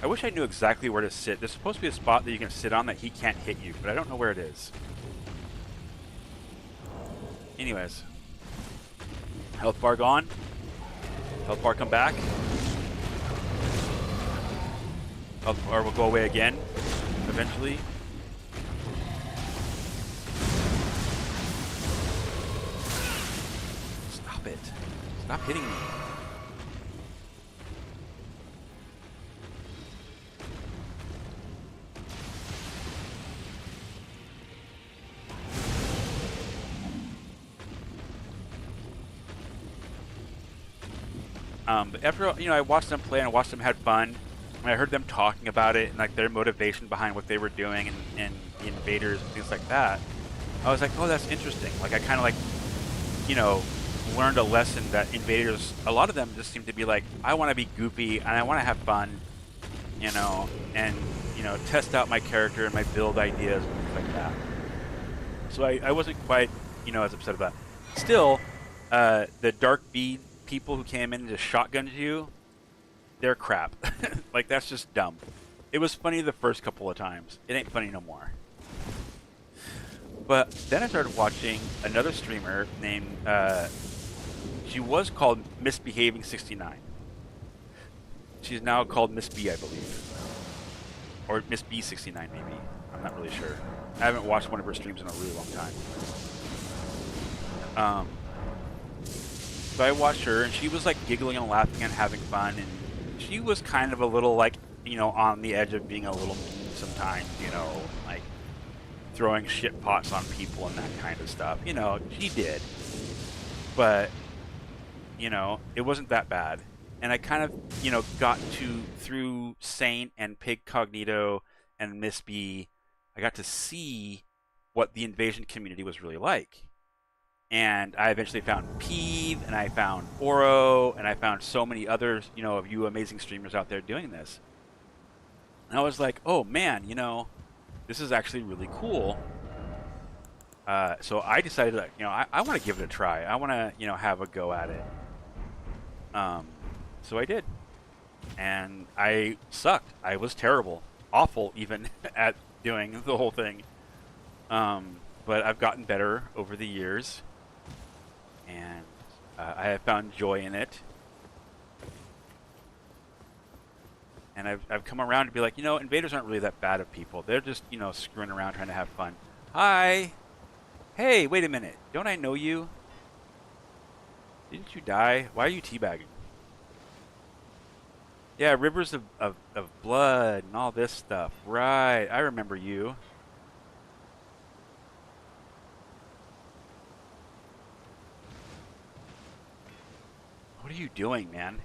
C: I wish I knew exactly where to sit. There's supposed to be a spot that you can sit on that he can't hit you, but I don't know where it is. Anyways. Health bar gone. Health bar come back. Health bar will go away again, eventually. Stop it. Stop hitting me. But after, you know, I watched them play and I watched them have fun, and I heard them talking about it and like their motivation behind what they were doing and the invaders and things like that, I was like, oh, that's interesting. Like I kind of like, you know, learned a lesson that invaders, a lot of them just seem to be like, I want to be goofy and I want to have fun, you know, and, you know, test out my character and my build ideas and things like that. So I wasn't quite, you know, as upset about it. Still, the Dark Bead people who came in and just shotgunned you, they're crap. Like, that's just dumb. It was funny the first couple of times. It ain't funny no more. But then I started watching another streamer named, she was called Misbehaving 69. She's now called Miss B, I believe. Or Miss B 69 maybe. I'm not really sure. I haven't watched one of her streams in a really long time. So I watched her, and she was like giggling and laughing and having fun, and she was kind of a little like, you know, on the edge of being a little mean sometimes, you know, like throwing shit pots on people and that kind of stuff. You know, she did. But, you know, it wasn't that bad. And I kind of, you know, got to, through Saint and Pig Cognito and Miss B, I got to see what the invasion community was really like. And I eventually found Peeve, and I found Oro, and I found so many others, you know, of you amazing streamers out there doing this. And I was like, oh man, you know, this is actually really cool. So I decided that, you know, I want to give it a try. I want to, you know, have a go at it. So I did. And I sucked. I was terrible. Awful, even, at doing the whole thing. But I've gotten better over the years. And I have found joy in it. And I've come around to be like, you know, invaders aren't really that bad of people. They're just, you know, screwing around trying to have fun. Hi! Hey, wait a minute. Don't I know you? Didn't you die? Why are you teabagging? Yeah, rivers of blood and all this stuff. Right, I remember you. What are you doing, man?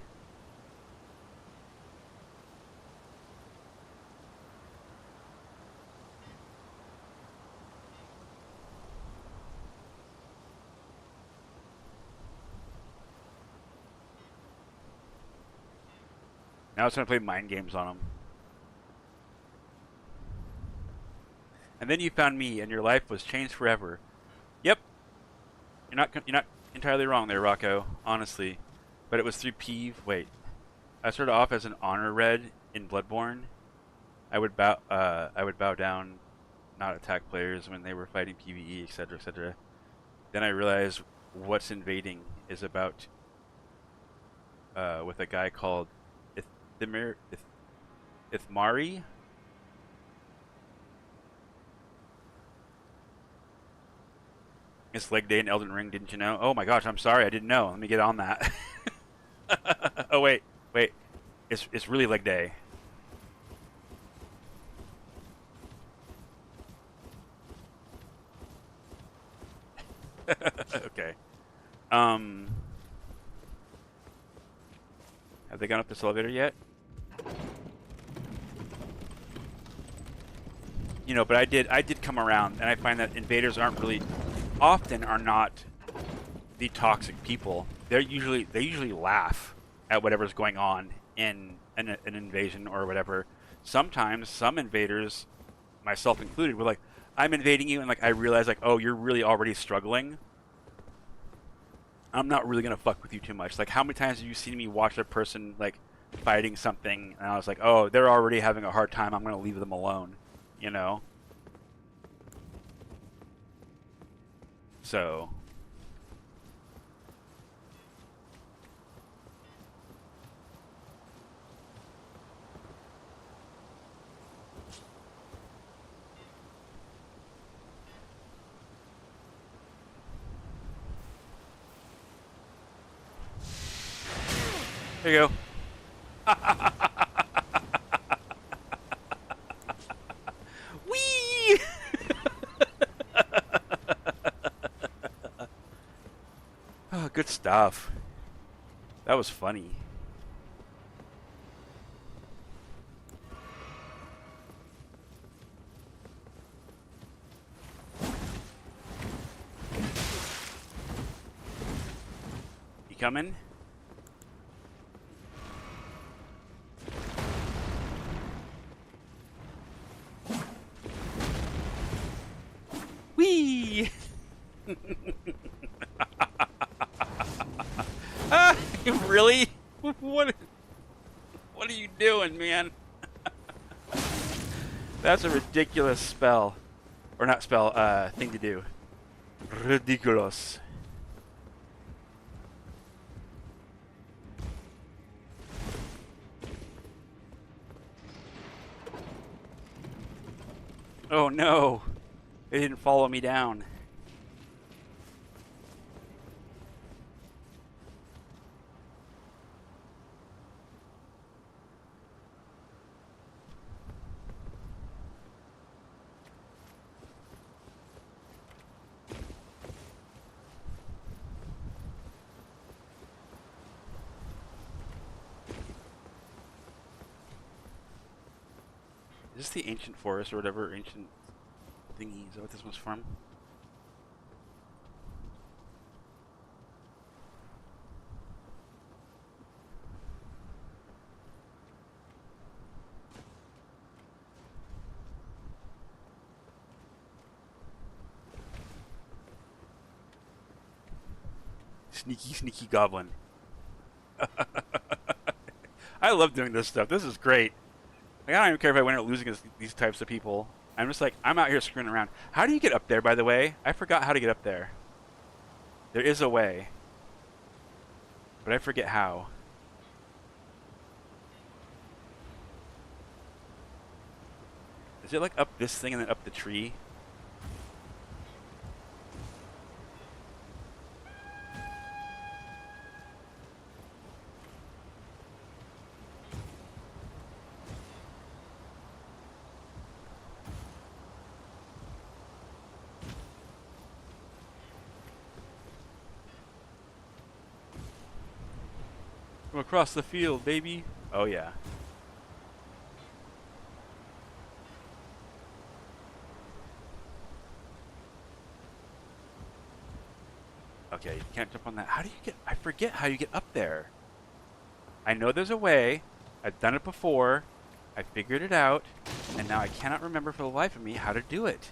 C: Now it's going to play mind games on them. And then you found me, and your life was changed forever. Yep. You're not entirely wrong there, Rocco. Honestly, but it was through Peeve. Wait, I started off as an honor red in Bloodborne. I would bow down, not attack players when they were fighting PvE, etc., etc. Then I realized what's invading is about. With a guy called Ithmari. It's leg day in Elden Ring, didn't you know? Oh my gosh, I'm sorry, I didn't know. Let me get on that. Oh wait. It's really leg day. Okay. Have they gone up this elevator yet? You know, but I did come around, and I find that invaders often are not the toxic people. They usually laugh at whatever's going on in an invasion or whatever. Sometimes some invaders, myself included, were like, I'm invading you, and like I realize like, oh, you're really already struggling. I'm not really gonna fuck with you too much. Like, how many times have you seen me watch a person like fighting something, and I was like, oh, they're already having a hard time. I'm gonna leave them alone, you know? So. There you go. Whee! Oh, good stuff. That was funny. You coming? Whee! Really? What? What are you doing, man? That's a ridiculous spell, or not spell. Thing to do. Ridiculous. Oh no! They didn't follow me down. Is this the ancient forest or whatever ancient thingy? Is that what this was from? Sneaky, sneaky goblin. I love doing this stuff. This is great. Like, I don't even care if I win or lose against these types of people. I'm just like, I'm out here screwing around. How do you get up there, by the way? I forgot how to get up there. There is a way. But I forget how. Is it like up this thing and then up the tree? From across the field, baby. Oh, yeah. Okay, you can't jump on that. How do you get... I forget how you get up there. I know there's a way. I've done it before. I figured it out. And now I cannot remember for the life of me how to do it.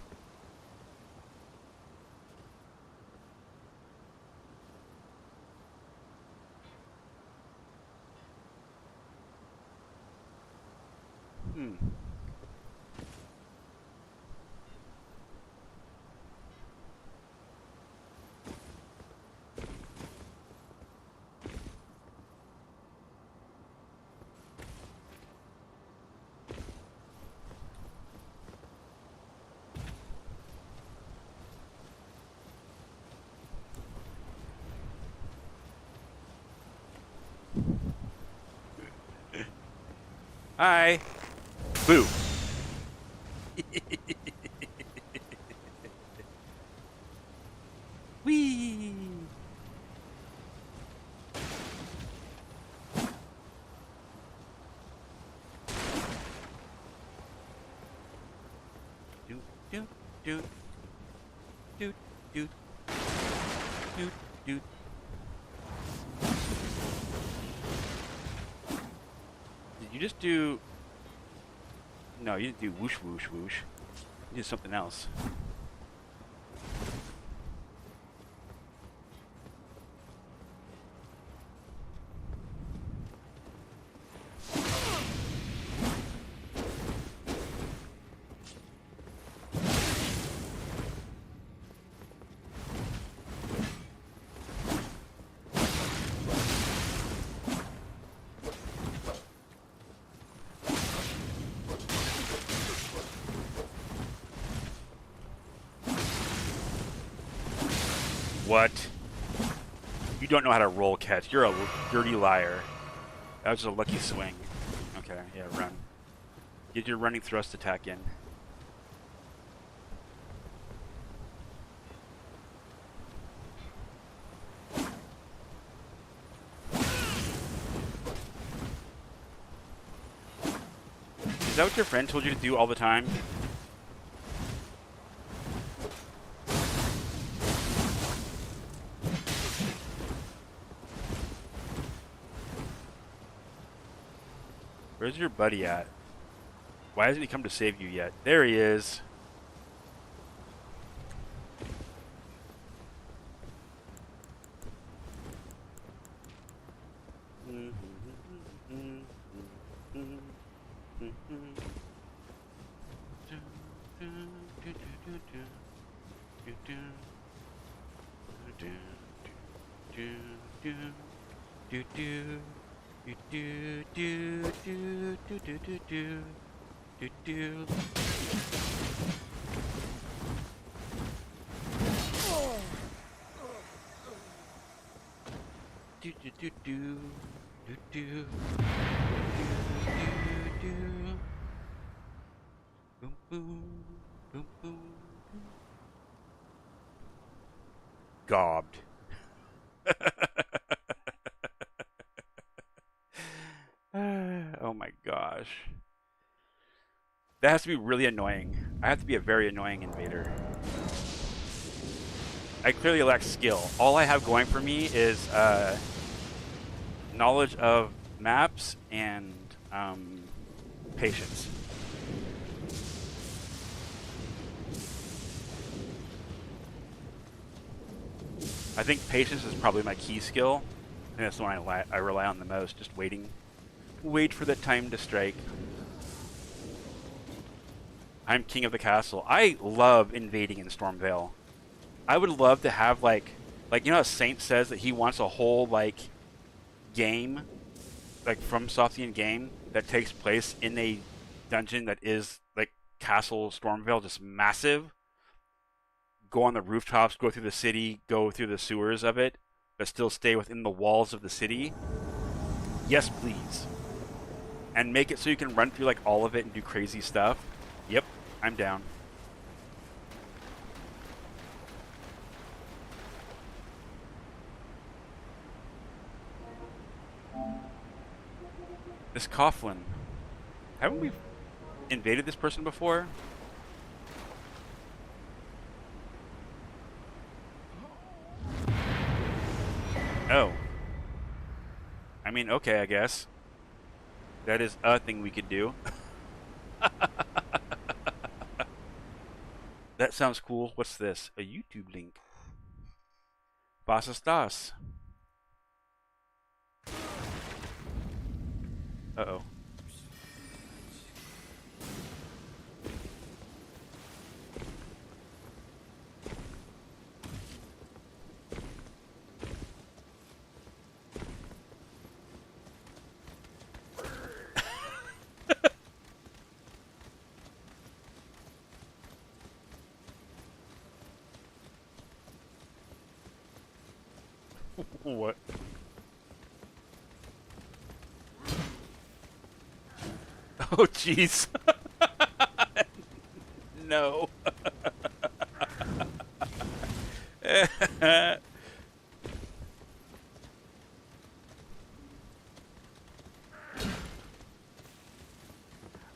C: Hi. Boo. Whee. Doot, doot, doot. Doot, doot. Doot, doot. Did you just do... No, you didn't do whoosh, whoosh, whoosh. You did something else. What? You don't know how to roll catch. You're a dirty liar. That was just a lucky swing. Okay, yeah, run. Get your running thrust attack in. Is that what your friend told you to do all the time? Where's your buddy at? Why hasn't he come to save you yet? There he is. Gobbed. Oh my gosh. That has to be really annoying. I have to be a very annoying invader. I clearly lack skill. All I have going for me is knowledge of maps and patience. I think patience is probably my key skill. I think that's the one I rely on the most, just waiting. Wait for the time to strike. I'm king of the castle. I love invading in Stormvale. I would love to have like you know how Saint says that he wants a whole like game, like from Softian game that takes place in a dungeon that is like Castle Stormvale, just massive. Go on the rooftops, go through the city, go through the sewers of it, but still stay within the walls of the city. Yes, please. And make it so you can run through like all of it and do crazy stuff. Yep, I'm down. This Coughlin. Haven't we invaded this person before? Oh. I mean, okay, I guess. That is a thing we could do. That sounds cool. What's this? A YouTube link. Basas. Uh-oh. What? Oh, jeez. No.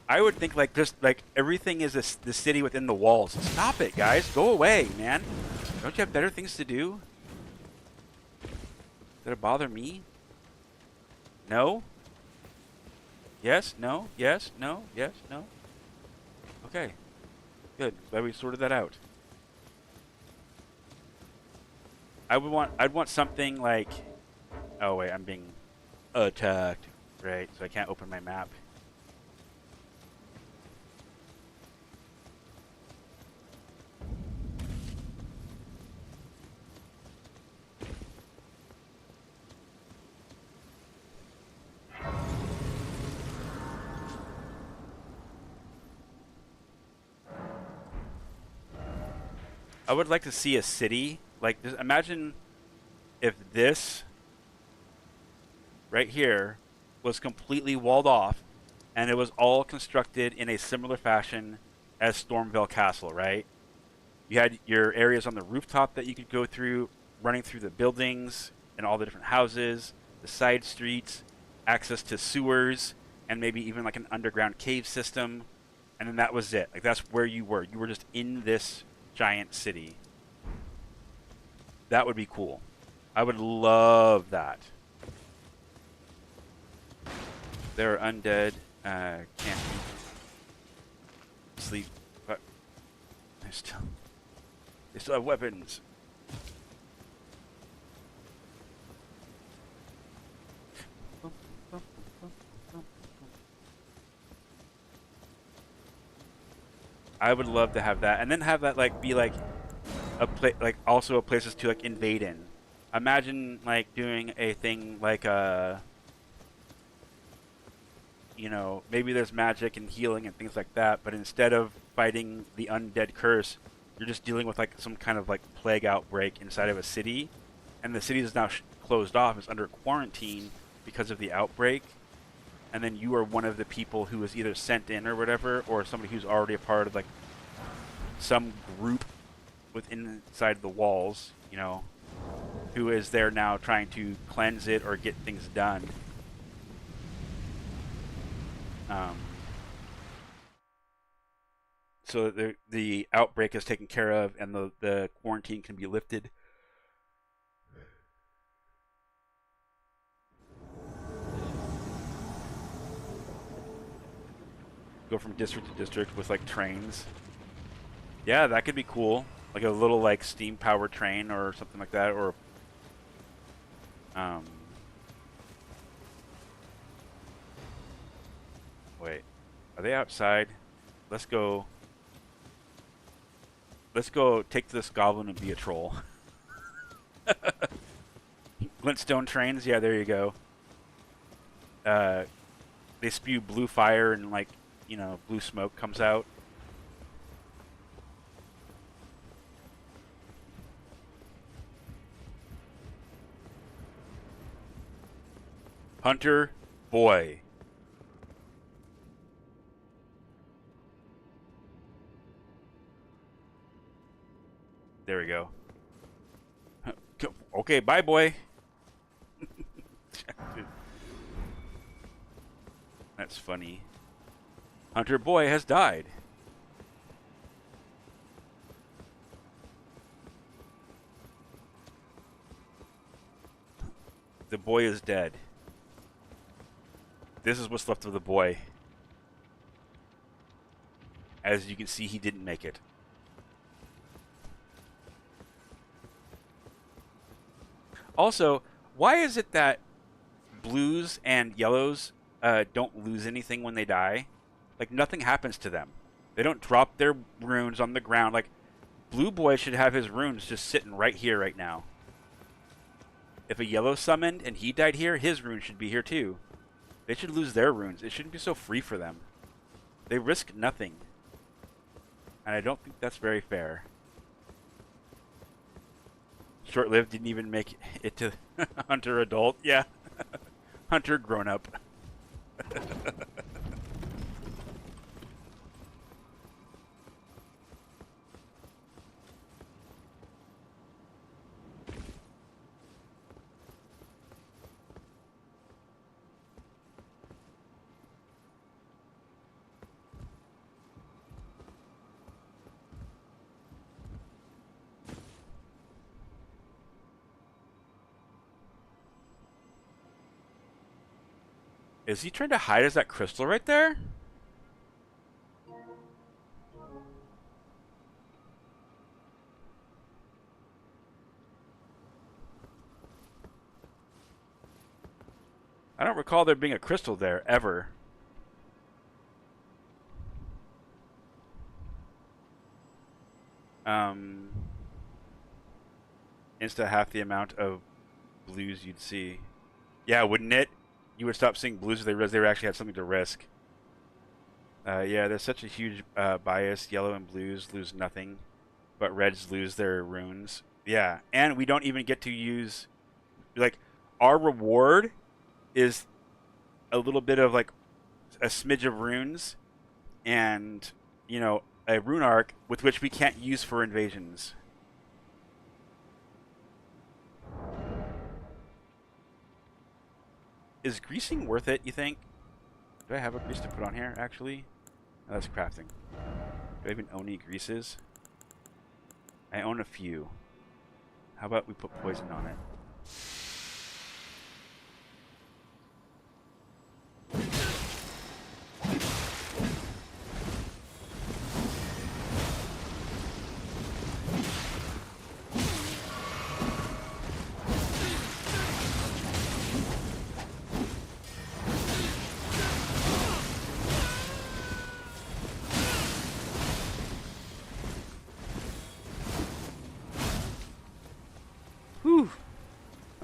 C: I would think like just like everything is the city within the walls. Stop it, guys. Go away, man. Don't you have better things to do? Did it bother me? No? Yes? No? Yes? No? Yes? No? Okay. Good. Glad we sorted that out. I'd want something like, oh wait, I'm being attacked. Right, so I can't open my map. I would like to see a city. Like, just imagine if this right here was completely walled off and it was all constructed in a similar fashion as Stormvale Castle, right? You had your areas on the rooftop that you could go through, running through the buildings and all the different houses, the side streets, access to sewers, and maybe even like an underground cave system. And then that was it. Like, that's where you were. You were just in this giant city. That would be cool. I would love that. They're undead. Can't eat. Sleep. But they still have weapons. I would love to have that, and then have that like be like a also a places to like invade in. Imagine like doing a thing like you know, maybe there's magic and healing and things like that, but instead of fighting the undead curse, you're just dealing with like some kind of like plague outbreak inside of a city, and the city is now closed off. It's under quarantine because of the outbreak, and then you are one of the people who is either sent in or whatever, or somebody who's already a part of like some group within inside the walls, you know, who is there now trying to cleanse it or get things done. So that the outbreak is taken care of and the quarantine can be lifted. Go from district to district with like trains. Yeah, that could be cool. Like a little like steam powered train or something like that, or wait. Are they outside? Let's go take this goblin and be a troll. Glintstone trains, yeah, there you go. They spew blue fire and like, you know, blue smoke comes out. Hunter boy. There we go. Okay, bye, boy. That's funny. Hunter boy has died. The boy is dead. This is what's left of the boy. As you can see, he didn't make it. Also, why is it that blues and yellows don't lose anything when they die? Like, nothing happens to them. They don't drop their runes on the ground. Like, blue boy should have his runes just sitting right here right now. If a yellow summoned and he died here, his rune should be here too. They should lose their runes. It shouldn't be so free for them. They risk nothing. And I don't think that's very fair. Short-lived, didn't even make it to Hunter adult. Yeah. Hunter grown up. Is he trying to hide as that crystal right there? I don't recall there being a crystal there, ever. Insta half the amount of blues you'd see. Yeah, wouldn't it? You would stop seeing blues if they actually had something to risk. Yeah, there's such a huge bias. Yellow and blues lose nothing, but reds lose their runes. Yeah, and we don't even get to use... Like, our reward is a little bit of, like, a smidge of runes and, you know, a rune arc with which we can't use for invasions. Is greasing worth it, you think? Do I have a grease to put on here, actually? No, that's crafting. Do I even own any greases? I own a few. How about we put poison on it?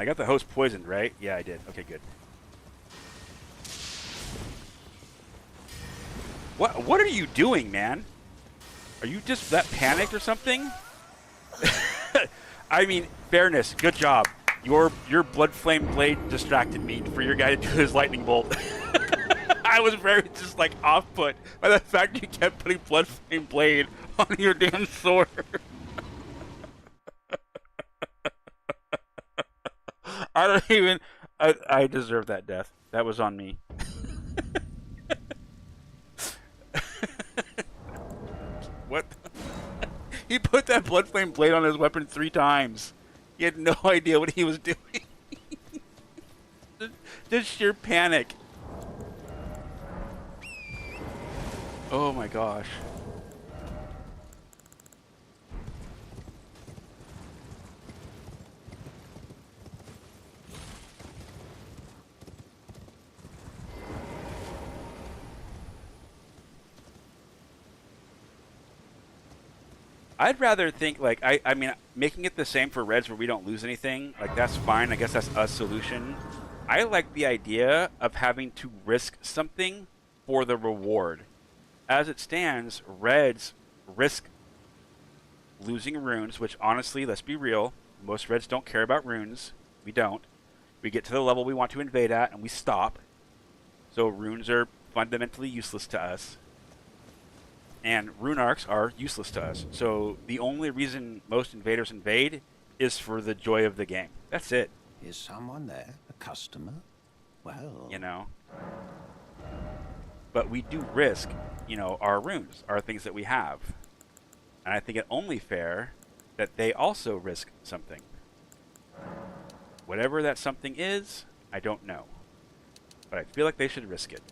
C: I got the host poisoned, right? Yeah, I did. Okay, good. What are you doing, man? Are you just that panicked or something? I mean, fairness. Good job. Your blood flame blade distracted me for your guy to do his lightning bolt. I was very just like off put by the fact you kept putting blood flame blade on your damn sword. I don't even. I deserve that death. That was on me. What? He put that blood flame blade on his weapon 3 times. He had no idea what he was doing. Just sheer panic. Oh my gosh. I'd rather think like I mean making it the same for reds where we don't lose anything, like that's fine. I guess that's a solution. I like the idea of having to risk something for the reward. As it stands, reds risk losing runes, which honestly, let's be real, most reds don't care about runes. We don't. We get to the level we want to invade at and we stop. So runes are fundamentally useless to us. And rune arcs are useless to us. So the only reason most invaders invade is for the joy of the game. That's it.
E: Is someone there? A customer? Well...
C: You know? But we do risk, you know, our runes, our things that we have. And I think it only fair that they also risk something. Whatever that something is, I don't know. But I feel like they should risk it.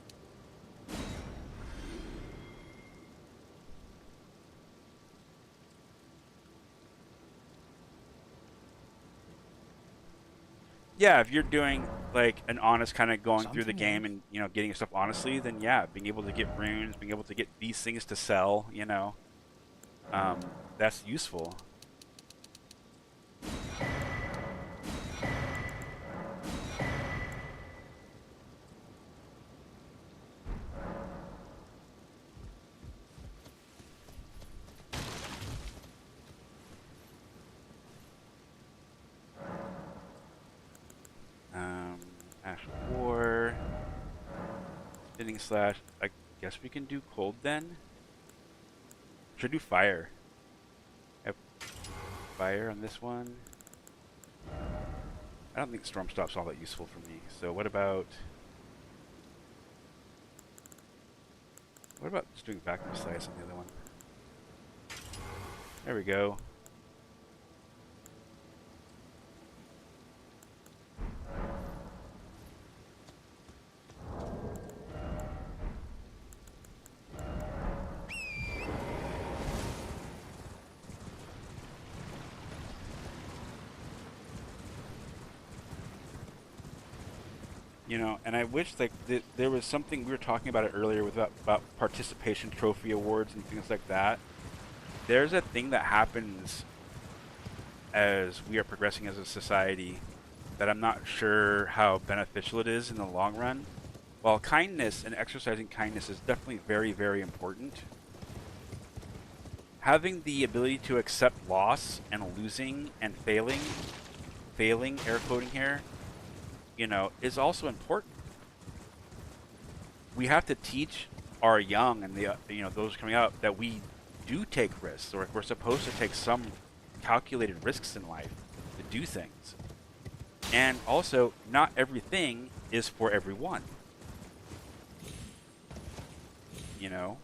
C: Yeah, if you're doing like an honest kind of going through the game and, you know, getting your stuff honestly, then yeah, being able to get runes, being able to get these things to sell, you know, that's useful. Ash of War. Spinning Slash. I guess we can do cold then? Should do fire. Have fire on this one. I don't think Storm Stop's all that useful for me. So what about just doing vacuum slice on the other one? There we go. You know, and I wish like there was something, we were talking about it earlier with about participation trophy awards and things like that. There's a thing that happens as we are progressing as a society that I'm not sure how beneficial it is in the long run. While kindness and exercising kindness is definitely very, very important, having the ability to accept loss and losing and failing, air quoting here, you know, is also important. We have to teach our young and the you know, those coming up that we do take risks, or we're supposed to take some calculated risks in life to do things. And also, not everything is for everyone. You know?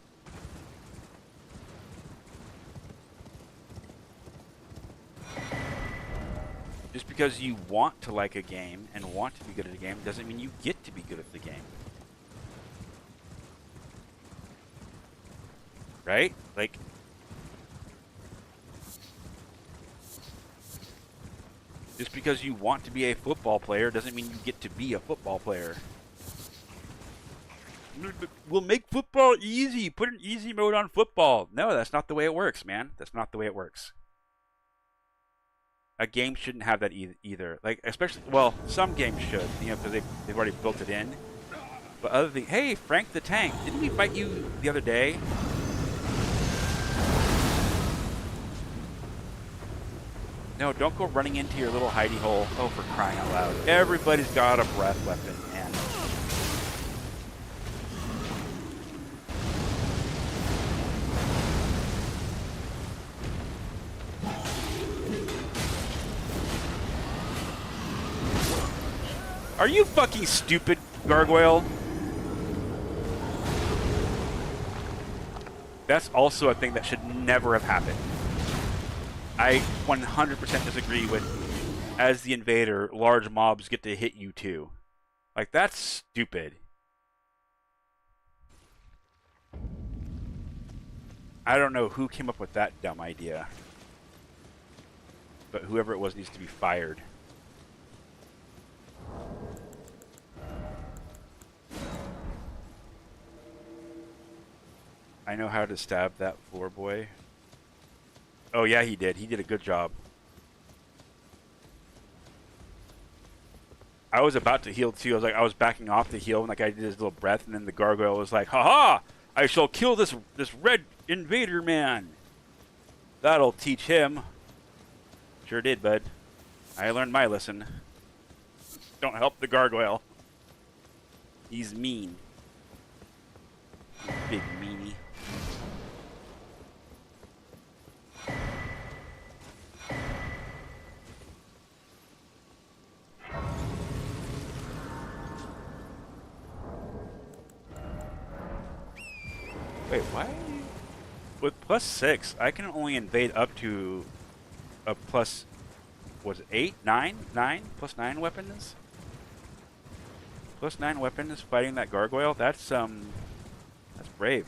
C: Just because you want to like a game and want to be good at a game doesn't mean you get to be good at the game. Right? Like, just because you want to be a football player doesn't mean you get to be a football player. We'll make football easy. Put an easy mode on football. No, that's not the way it works, man. That's not the way it works. a game shouldn't have that either. Like, especially, well, some games should, you know, because they've already built it in. But other thing, hey, Frank the Tank, didn't we fight you the other day? No, don't go running into your little hidey hole. Oh, for crying out loud. Everybody's got a breath weapon, man. Are you fucking stupid, Gargoyle? That's also a thing that should never have happened. I 100% disagree with, as the invader, large mobs get to hit you too. Like, that's stupid. I don't know who came up with that dumb idea. But whoever it was needs to be fired. I know how to stab that floor boy. Oh yeah, he did. He did a good job. I was about to heal too. I was backing off to heal when that guy did his little breath, and then the gargoyle was like, "Ha-ha! I shall kill this red invader man. That'll teach him." Sure did, bud. I learned my lesson. Don't help the gargoyle. He's mean. Big meanie. Wait, why? With +6, I can only invade up to a plus, was it 8? 9? 9? +9 weapons? +9 weapons fighting that gargoyle? That's brave.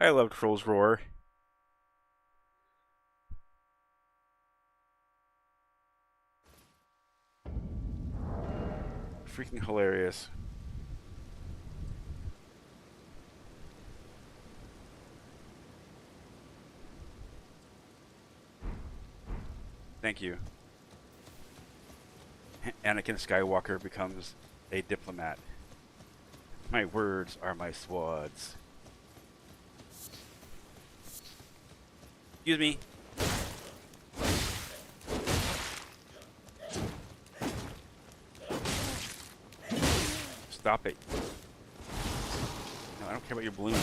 C: I love Troll's Roar. Freaking hilarious. Thank you. Anakin Skywalker becomes a diplomat. My words are my swords. Excuse me. Stop it. No, I don't care about your balloon.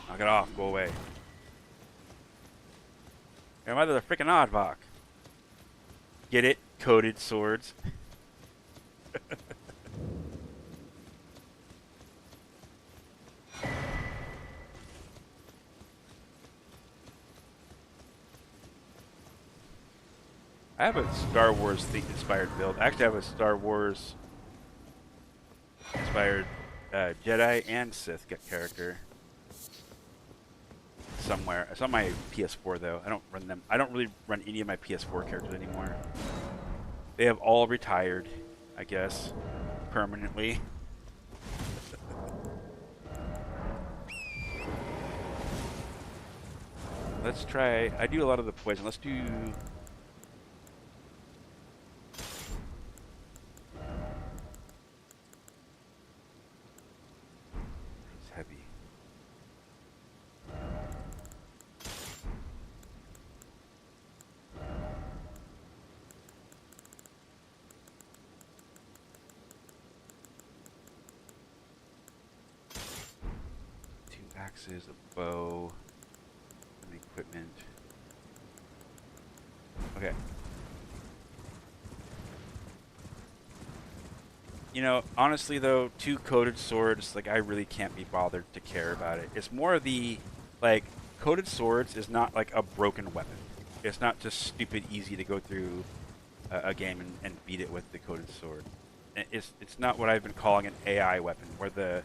C: Knock it off. Go away. Your mother's a freaking oddbach. Get it? Coated swords. I have a Star Wars inspired build. Actually, I have a Star Wars inspired Jedi and Sith character somewhere. It's on my PS4 though. I don't run them. I don't really run any of my PS4 characters anymore. They have all retired, I guess, permanently. Let's try. I do a lot of the poison. Let's do. It's heavy. Two axes, a bow, and equipment. Okay. You know, honestly though, two coated swords, like I really can't be bothered to care about it. It's more the, like, coated swords is not like a broken weapon. It's not just stupid easy to go through a game and beat it with the coated sword. It's not what I've been calling an AI weapon, where the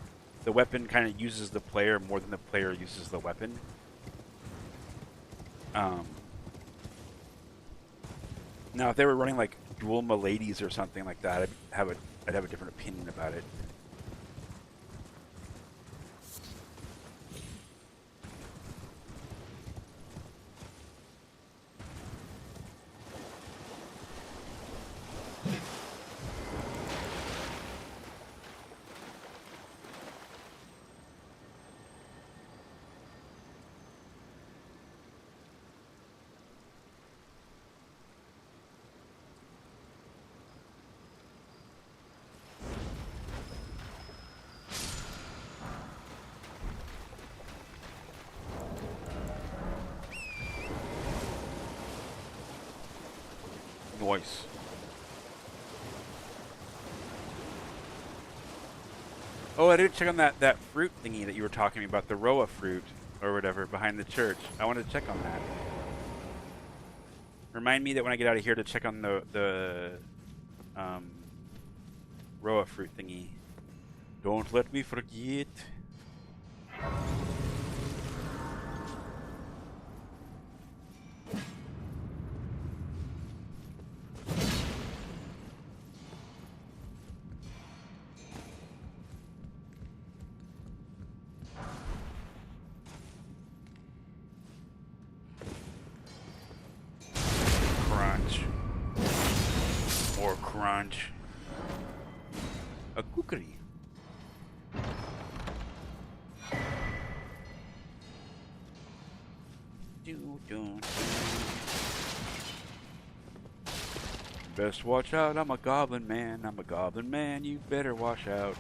C: weapon kind of uses the player more than the player uses the weapon. Now, if they were running like dual miladies or something like that, I'd have a different opinion about it. Noise. Oh, I did check on that fruit thingy that you were talking about, the Roa fruit or whatever behind the church. I wanted to check on that. Remind me that when I get out of here to check on the Roa fruit thingy. Don't let me forget. Crunch. More crunch. A kukri. Best watch out, I'm a goblin man. I'm a goblin man, you better watch out.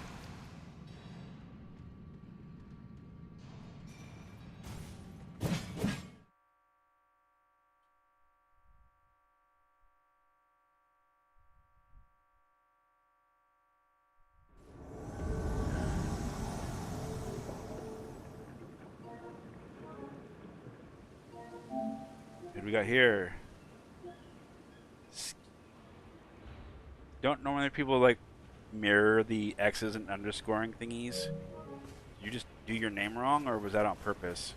C: What do we got here? Don't normally people like mirror the X's and underscoring thingies? Did you just do your name wrong, or was that on purpose?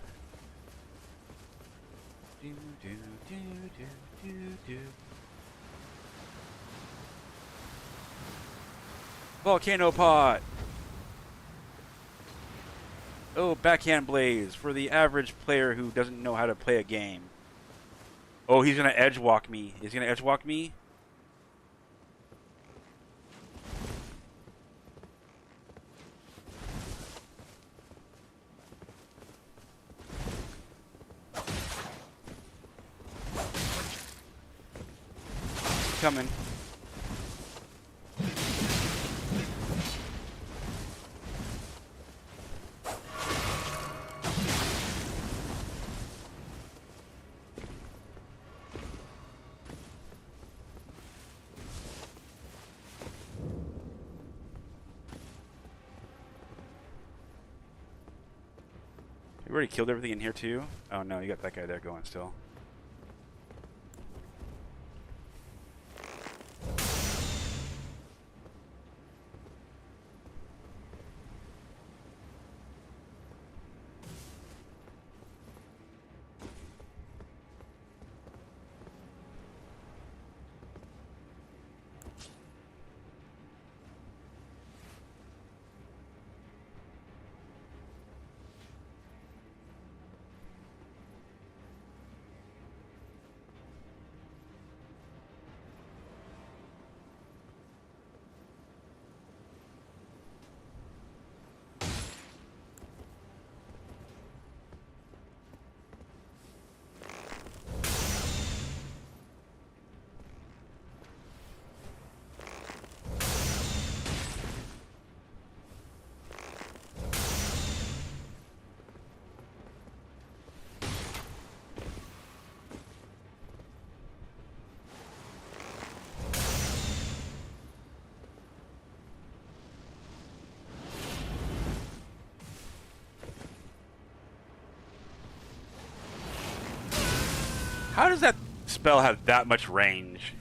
C: Volcano pot! Oh, backhand blaze for the average player who doesn't know how to play a game. Oh, he's gonna edge walk me. He's gonna edge walk me? Coming. You already killed everything in here too? Oh no, you got that guy there going still. How does that spell have that much range?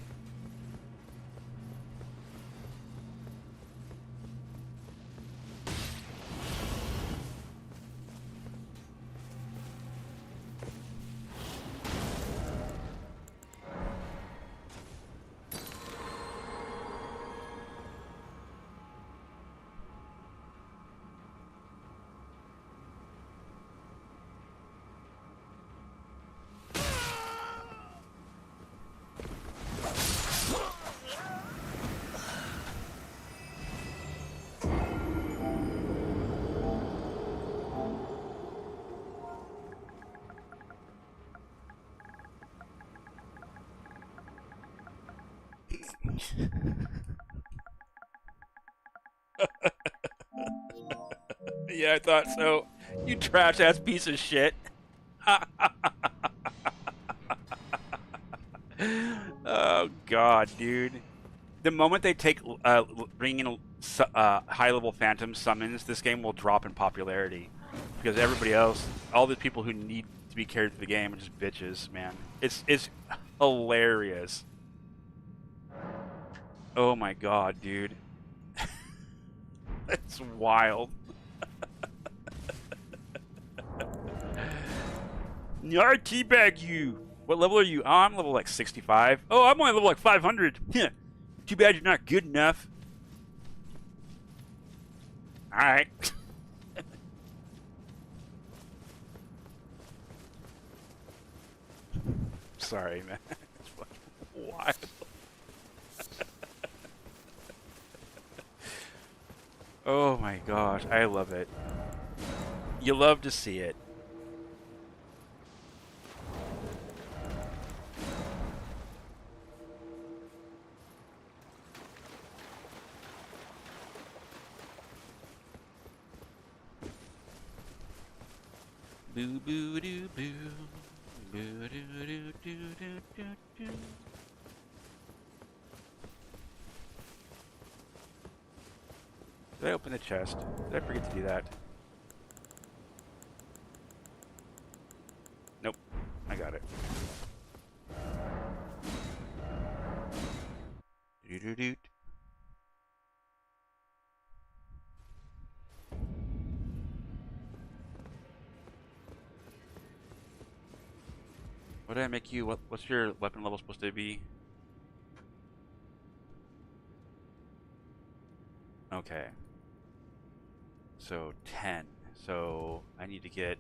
C: Yeah, I thought so. You trash ass piece of shit. Oh god, dude. The moment they take bring in high level phantom summons, this game will drop in popularity because everybody else, all the people who need to be carried through the game, are just bitches, man. It's hilarious. Oh my god, dude. It's wild. Yar teabag you. What level are you? Oh, I'm level like 65. Oh, I'm only level like 500. Too bad you're not good enough. Alright. Sorry, man. It's fucking wild. Oh my gosh, I love it. You love to see it. Boo boo doo boo. Boo doo doo doo doo doo doo. Did I open the chest? Did I forget to do that? Nope. I got it. Doo doo doo. What did I make you? What's your weapon level supposed to be? Okay. So 10. So I need to get...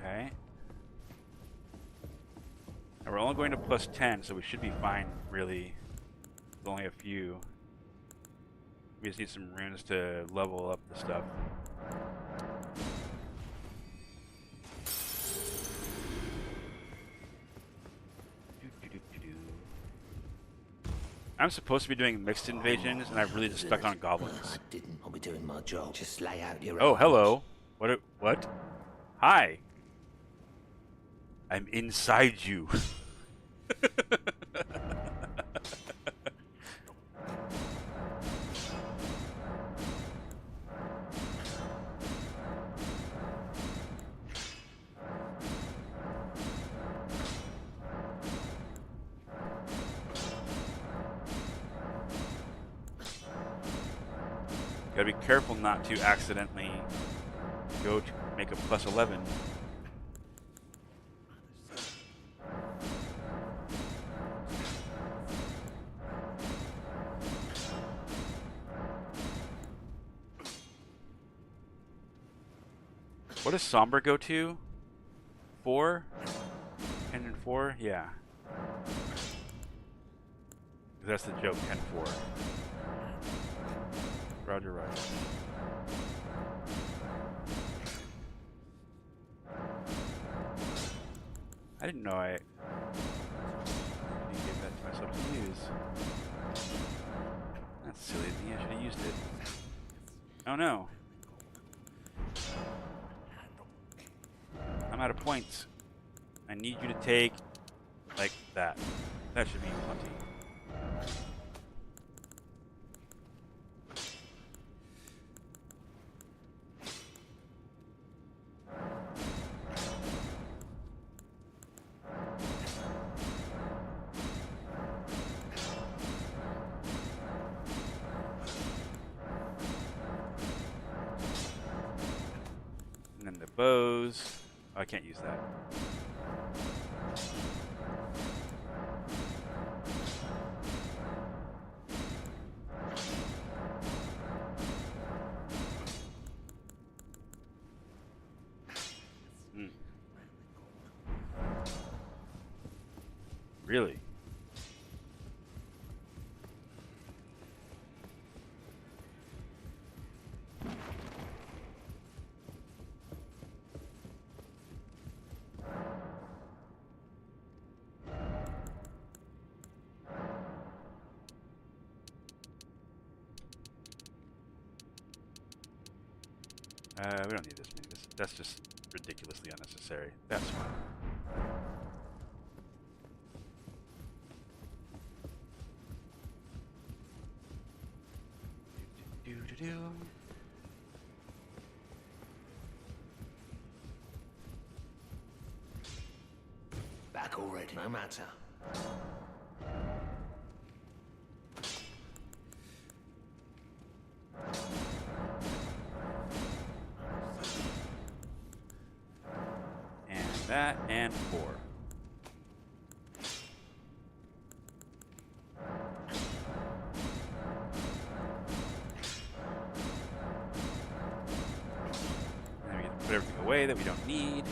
C: Okay. And we're only going to plus 10, so we should be fine, really. With only a few. We just need some runes to level up the stuff. I'm supposed to be doing mixed invasions, and I've really just stuck on goblins.
E: I didn't. I'll be doing my job. Just lay out your
C: Oh,
E: arms.
C: hello. What? Hi. I'm inside you. Gotta be careful not to accidentally go to make a plus 11. What does Somber go to? 4? 10 and 4? Yeah. That's the joke, 10-4. Roger, roger. I didn't know I gave that to myself to use. That's silly of me. I should have used it. Oh no. I'm out of points. I need you to take like that. That should be plenty. And then the bows. Oh, I can't use that. Hmm. Really? We don't need this many. That's just ridiculously unnecessary. That's fine. Do-do-do-do.
E: Back already. No matter.
C: And that, and 4. And we can put everything away that we don't need.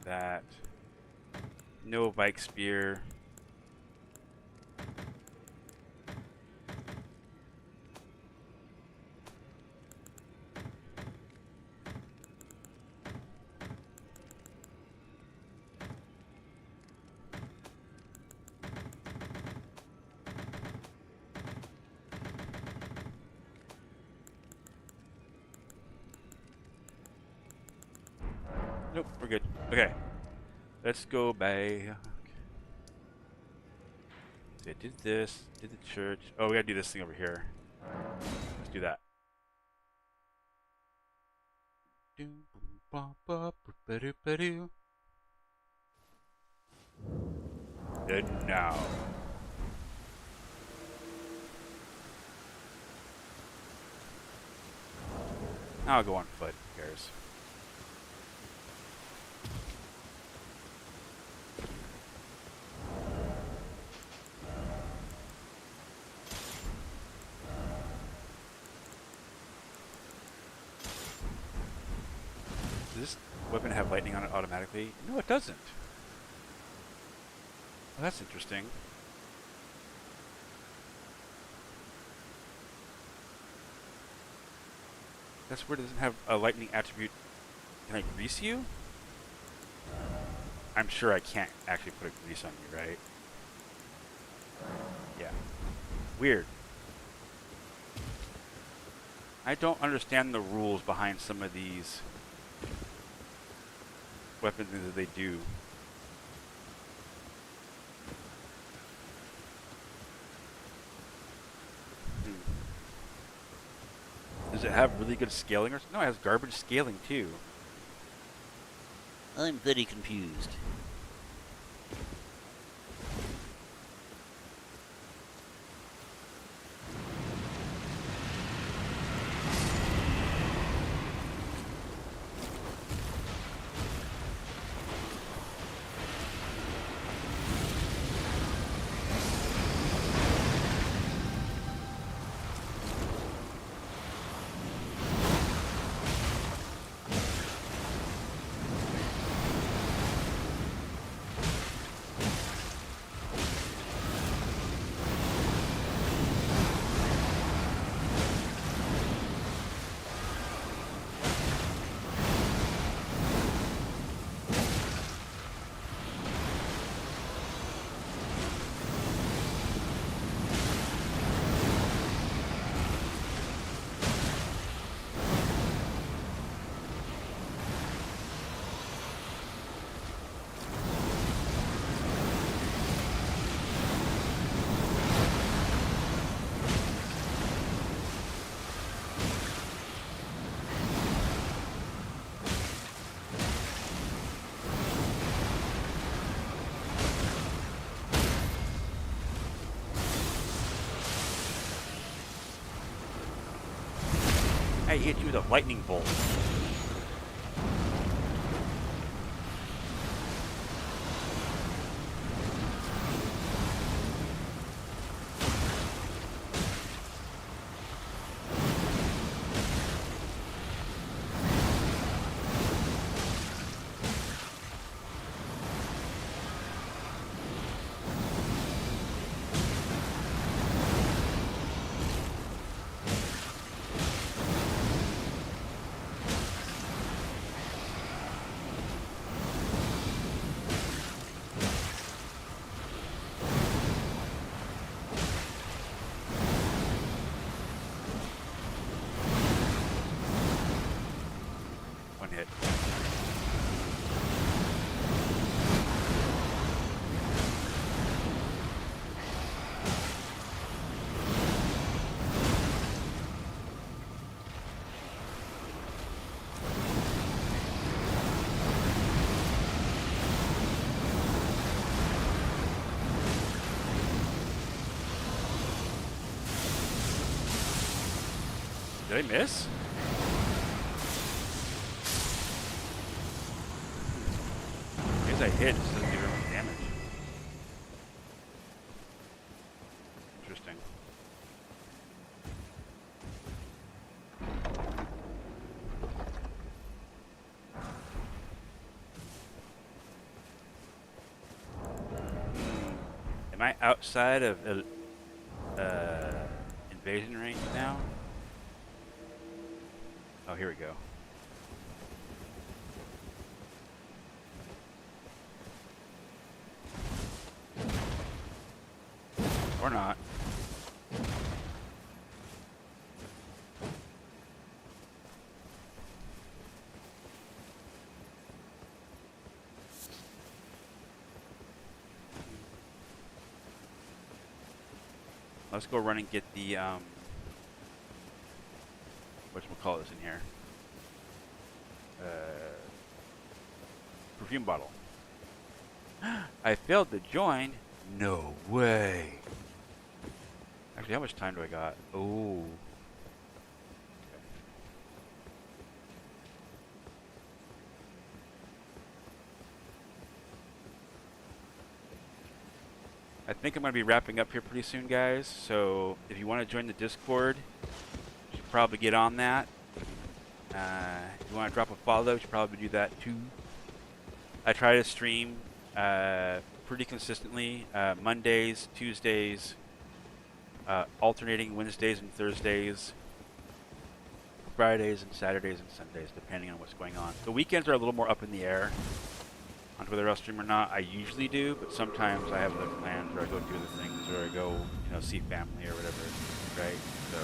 C: That. No bike spear. Nope, we're good. Okay. Let's go back. So I did this, did the church. Oh, we gotta do this thing over here. Let's do that. And now. I'll go on foot. Who cares? Does this weapon have lightning on it automatically? No, it doesn't. Well, that's interesting. That's weird. It doesn't have a lightning attribute. Can I grease you? I'm sure I can't actually put a grease on you, right? Yeah. Weird. I don't understand the rules behind some of these weapons that they do. Does it have really good scaling or something? No, it has garbage scaling too.
B: I'm very confused.
A: I hit you with a lightning bolt. One hit. Did I miss? I guess I hit, it just doesn't do very much damage. Interesting. Am I outside of invasion range now? Oh, here we go. Or not. Let's go run and get the whatchamacallit in here. Perfume bottle. I failed to join. No way. Actually, how much time do I got? Oh. I think I'm going to be wrapping up here pretty soon, guys. So if you want to join the Discord, you should probably get on that. If you want to drop a follow, you should probably do that too. I try to stream pretty consistently, Mondays, Tuesdays, alternating Wednesdays and Thursdays, Fridays and Saturdays and Sundays, depending on what's going on. The weekends are a little more up in the air on whether I'll stream or not. I usually do, but sometimes I have other plans, or I go do other things, or I go, you know, see family or whatever, right? So.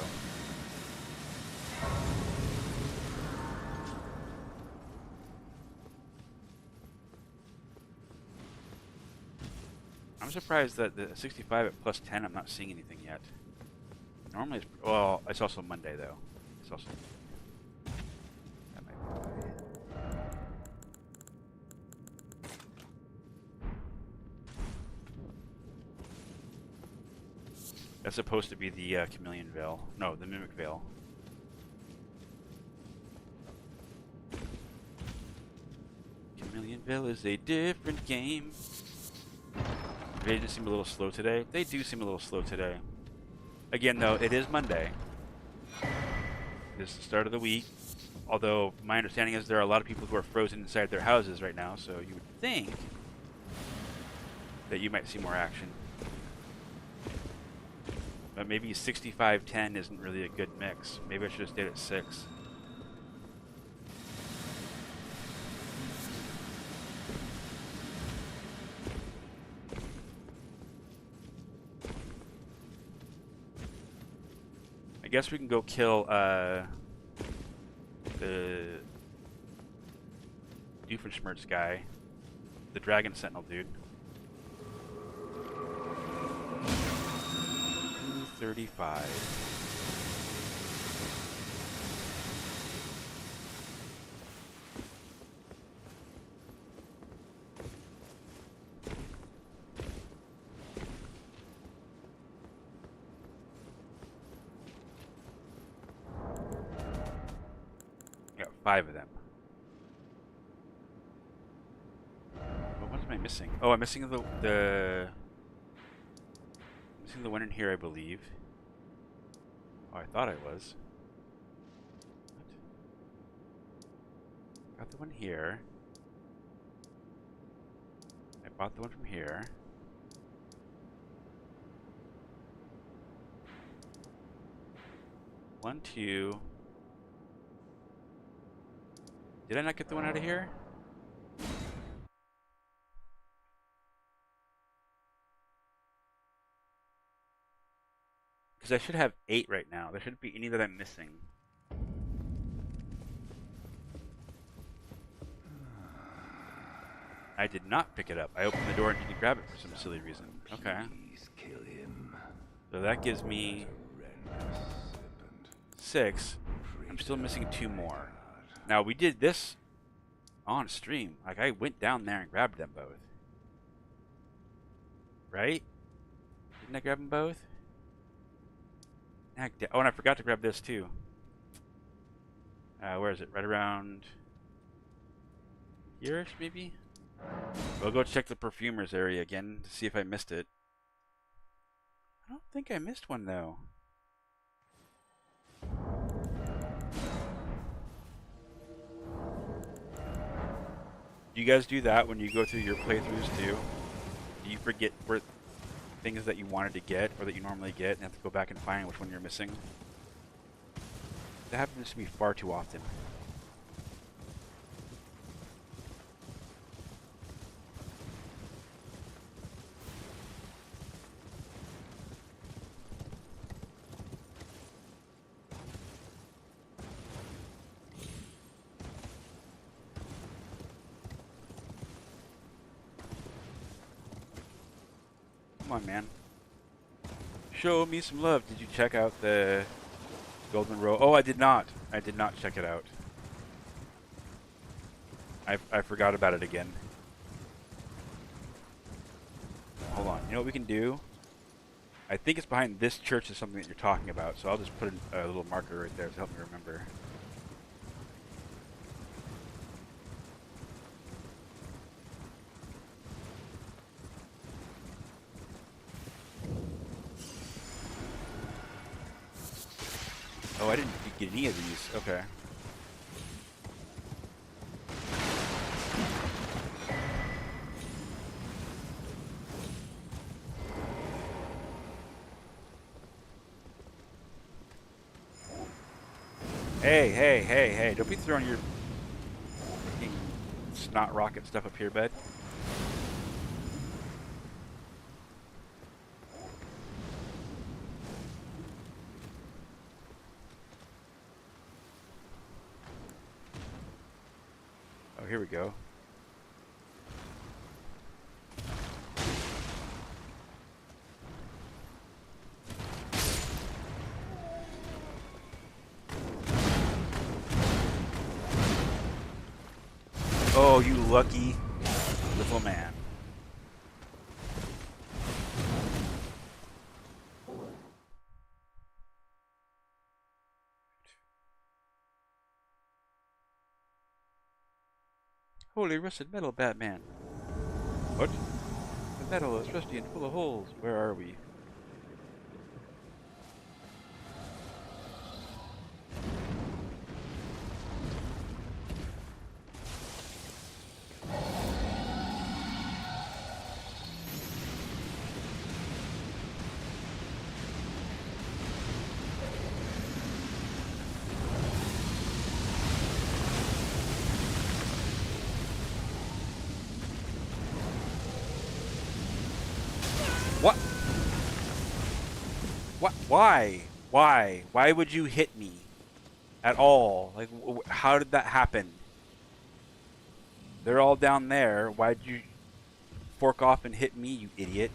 A: I'm surprised that the 65 at plus 10, I'm not seeing anything yet. Normally it's, well, it's also Monday though. It's also, that might be why. That's supposed to be the Chameleon Veil. No, the Mimic Veil. Chameleon Veil is a different game. They just seem a little slow today. They do seem a little slow today. Again, though, it is Monday. It is the start of the week. Although, my understanding is there are a lot of people who are frozen inside their houses right now, so you would think that you might see more action. But maybe 65-10 isn't really a good mix. Maybe I should have stayed at 6. I guess we can go kill the Doofenshmirtz guy, the Dragon Sentinel dude. 235.
C: 5 of them. What am I missing? Oh, I'm missing the missing the one in here, I believe. Oh, I thought I was. What? Got the one here. I bought the one from here. One, two. Did I not get the one out of here? Because I should have 8 right now. There shouldn't be any that I'm missing. I did not pick it up. I opened the door and didn't grab it for some silly reason. Okay.
E: Please kill him.
C: So that gives me 6. I'm still missing 2 more. Now, we did this on stream. Like, I went down there and grabbed them both. Right? Didn't I grab them both? Oh, and I forgot to grab this, too. Where is it? Right around here-ish, maybe? We'll go check the perfumers area again to see if I missed it. I don't think I missed one, though. Do you guys do that when you go through your playthroughs, too? Do you forget where things that you wanted to get or that you normally get and have to go back and find which one you're missing? That happens to me far too often. Come on, man. Show me some love. Did you check out the Golden Row? Oh, I did not. I did not check it out. I forgot about it again. Hold on. You know what we can do? I think it's behind this church is something that you're talking about, so I'll just put a little marker right there to help me remember. Oh, I didn't get any of these. Okay. Hey, don't be throwing your freaking snot rocket stuff up here, bud. Oh, here we go. Oh, you lucky little man. Holy rusted metal, Batman. What? The metal is rusty and full of holes. Where are we? What? What? Why? Why? Why would you hit me at all? Like, how did that happen? They're all down there. Why'd you fork off and hit me, you idiot?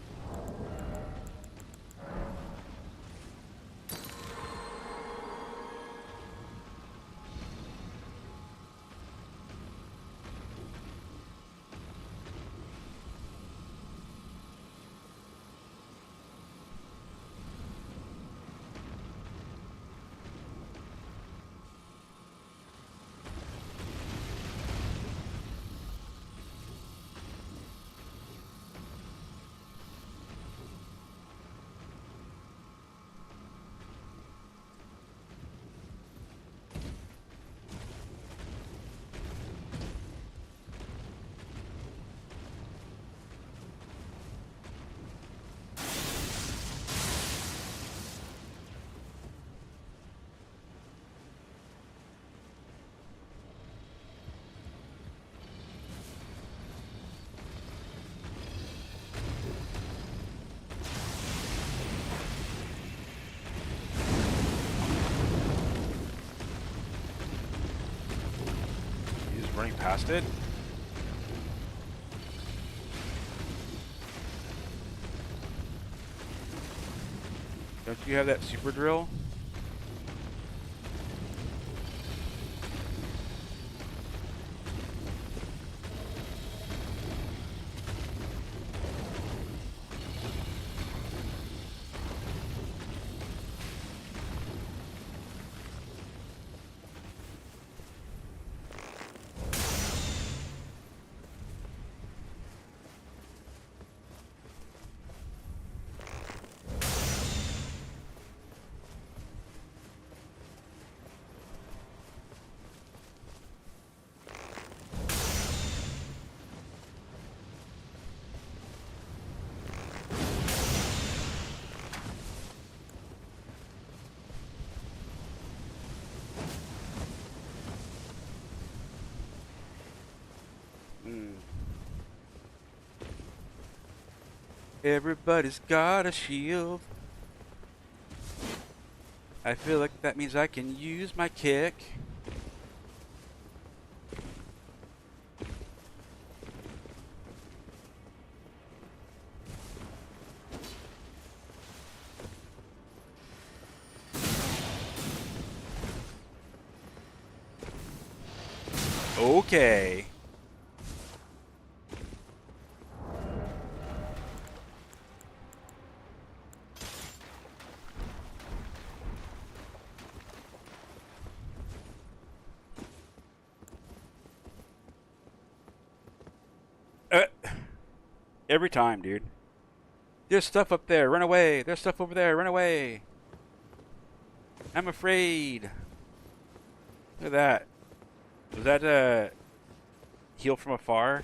C: running past it. Don't you have that super drill? Everybody's got a shield. I feel like that means I can use my kick. Okay. Every time, dude. There's stuff up there, run away. There's stuff over there, run away. I'm afraid. Look at that. Was that a heal from afar?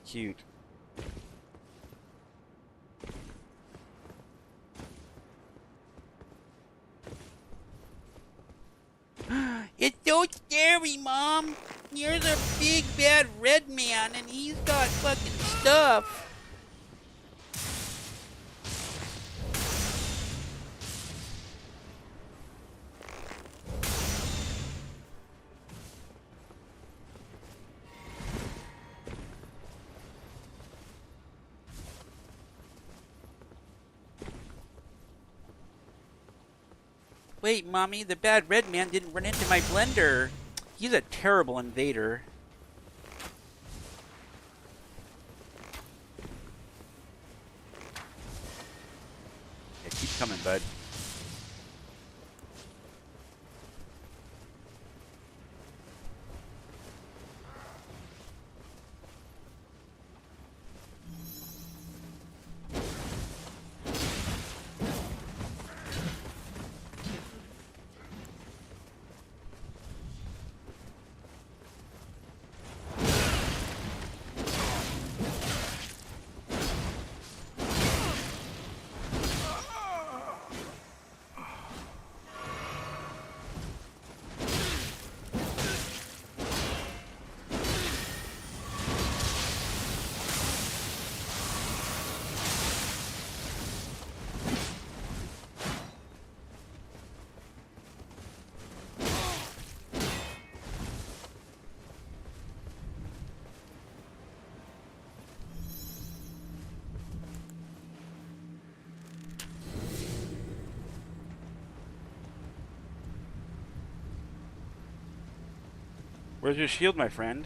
C: Cute.
B: It's so scary, Mom. Here's a big bad red man, and he's got fucking stuff. Wait, Mommy, the bad red man didn't run into my blender. He's a terrible invader.
C: Yeah, keep coming, bud. Where's your shield, my friend?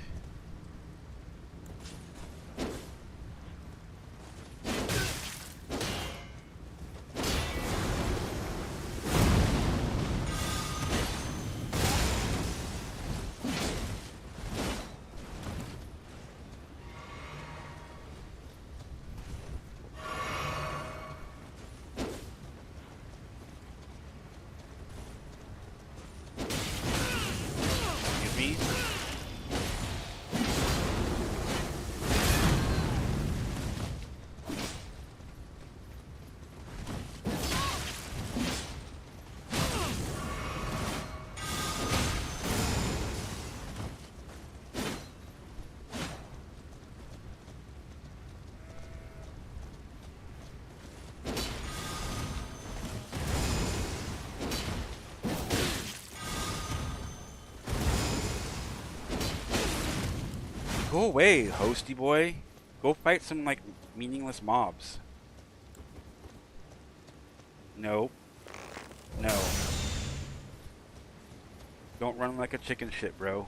C: Excuse me? Go away, hosty boy. Go fight some, like, meaningless mobs. No. No. Don't run like a chicken shit, bro.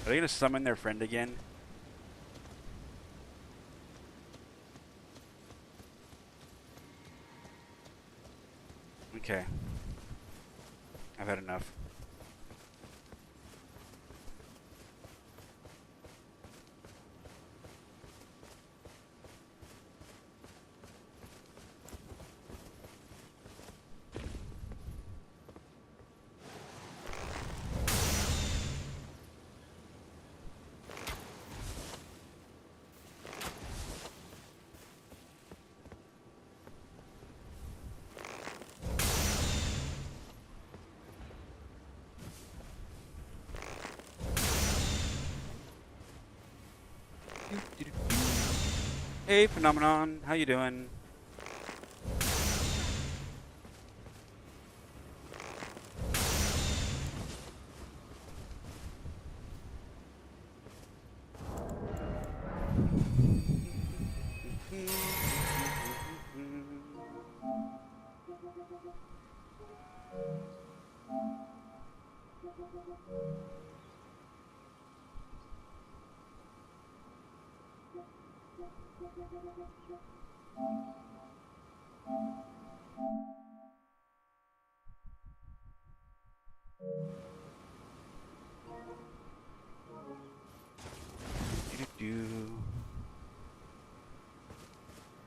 C: Are they gonna summon their friend again? Okay. I've had enough. Hey, Phenomenon. How you doing?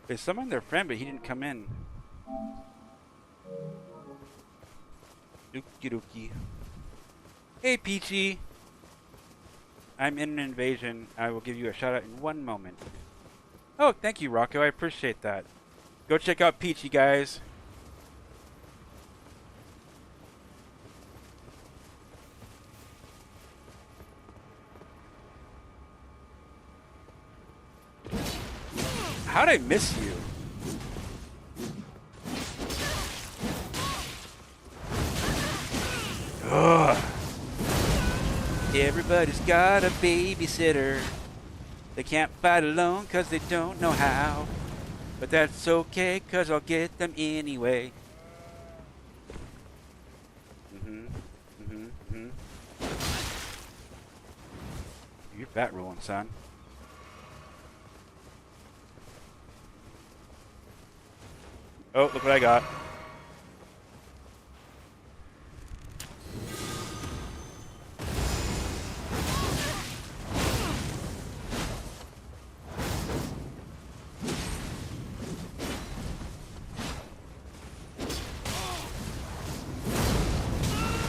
C: They summoned their friend, but he didn't come in. Dookie dookie. Hey, Peachy. I'm in an invasion. I will give you a shout out in one moment. Oh, thank you, Rocco. I appreciate that. Go check out Peachy, guys. How'd I miss you? Ugh. Everybody's got a babysitter. They can't fight alone 'cause they don't know how. But that's okay 'cause I'll get them anyway. You're fat rolling, son. Oh, look what I got.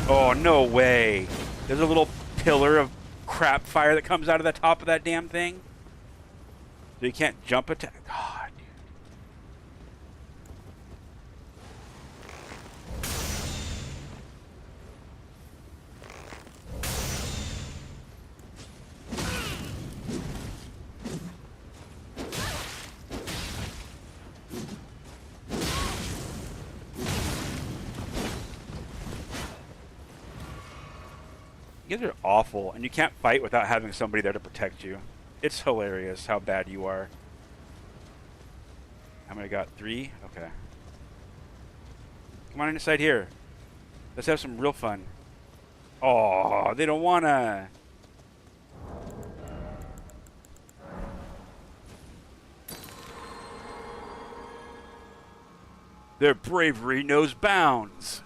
C: Oh, no way. There's a little pillar of crap fire that comes out of the top of that damn thing. So you can't jump attack. God, dude. You guys are awful, and you can't fight without having somebody there to protect you. It's hilarious how bad you are. How many I got? 3? Okay. Come on inside here. Let's have some real fun. Oh, they don't wanna. Their bravery knows bounds.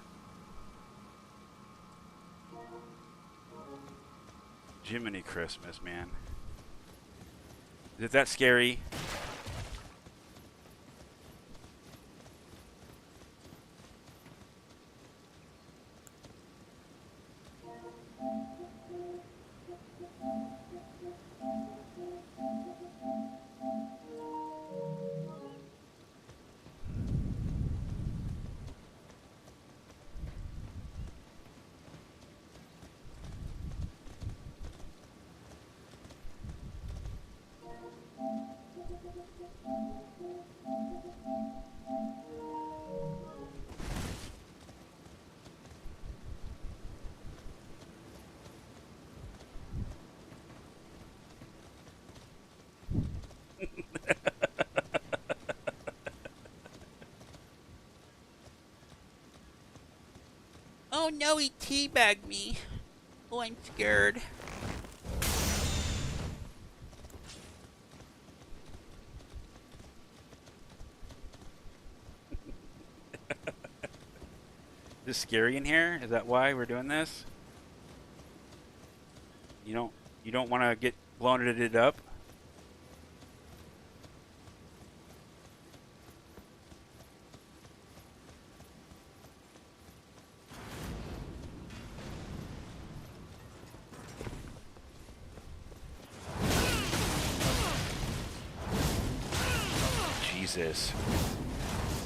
C: Jiminy Christmas, man. Is it that scary?
B: no, he teabagged me. Oh, I'm scared.
C: Is this scary in here? Is that why we're doing this? You don't want to get blown it up? Jesus.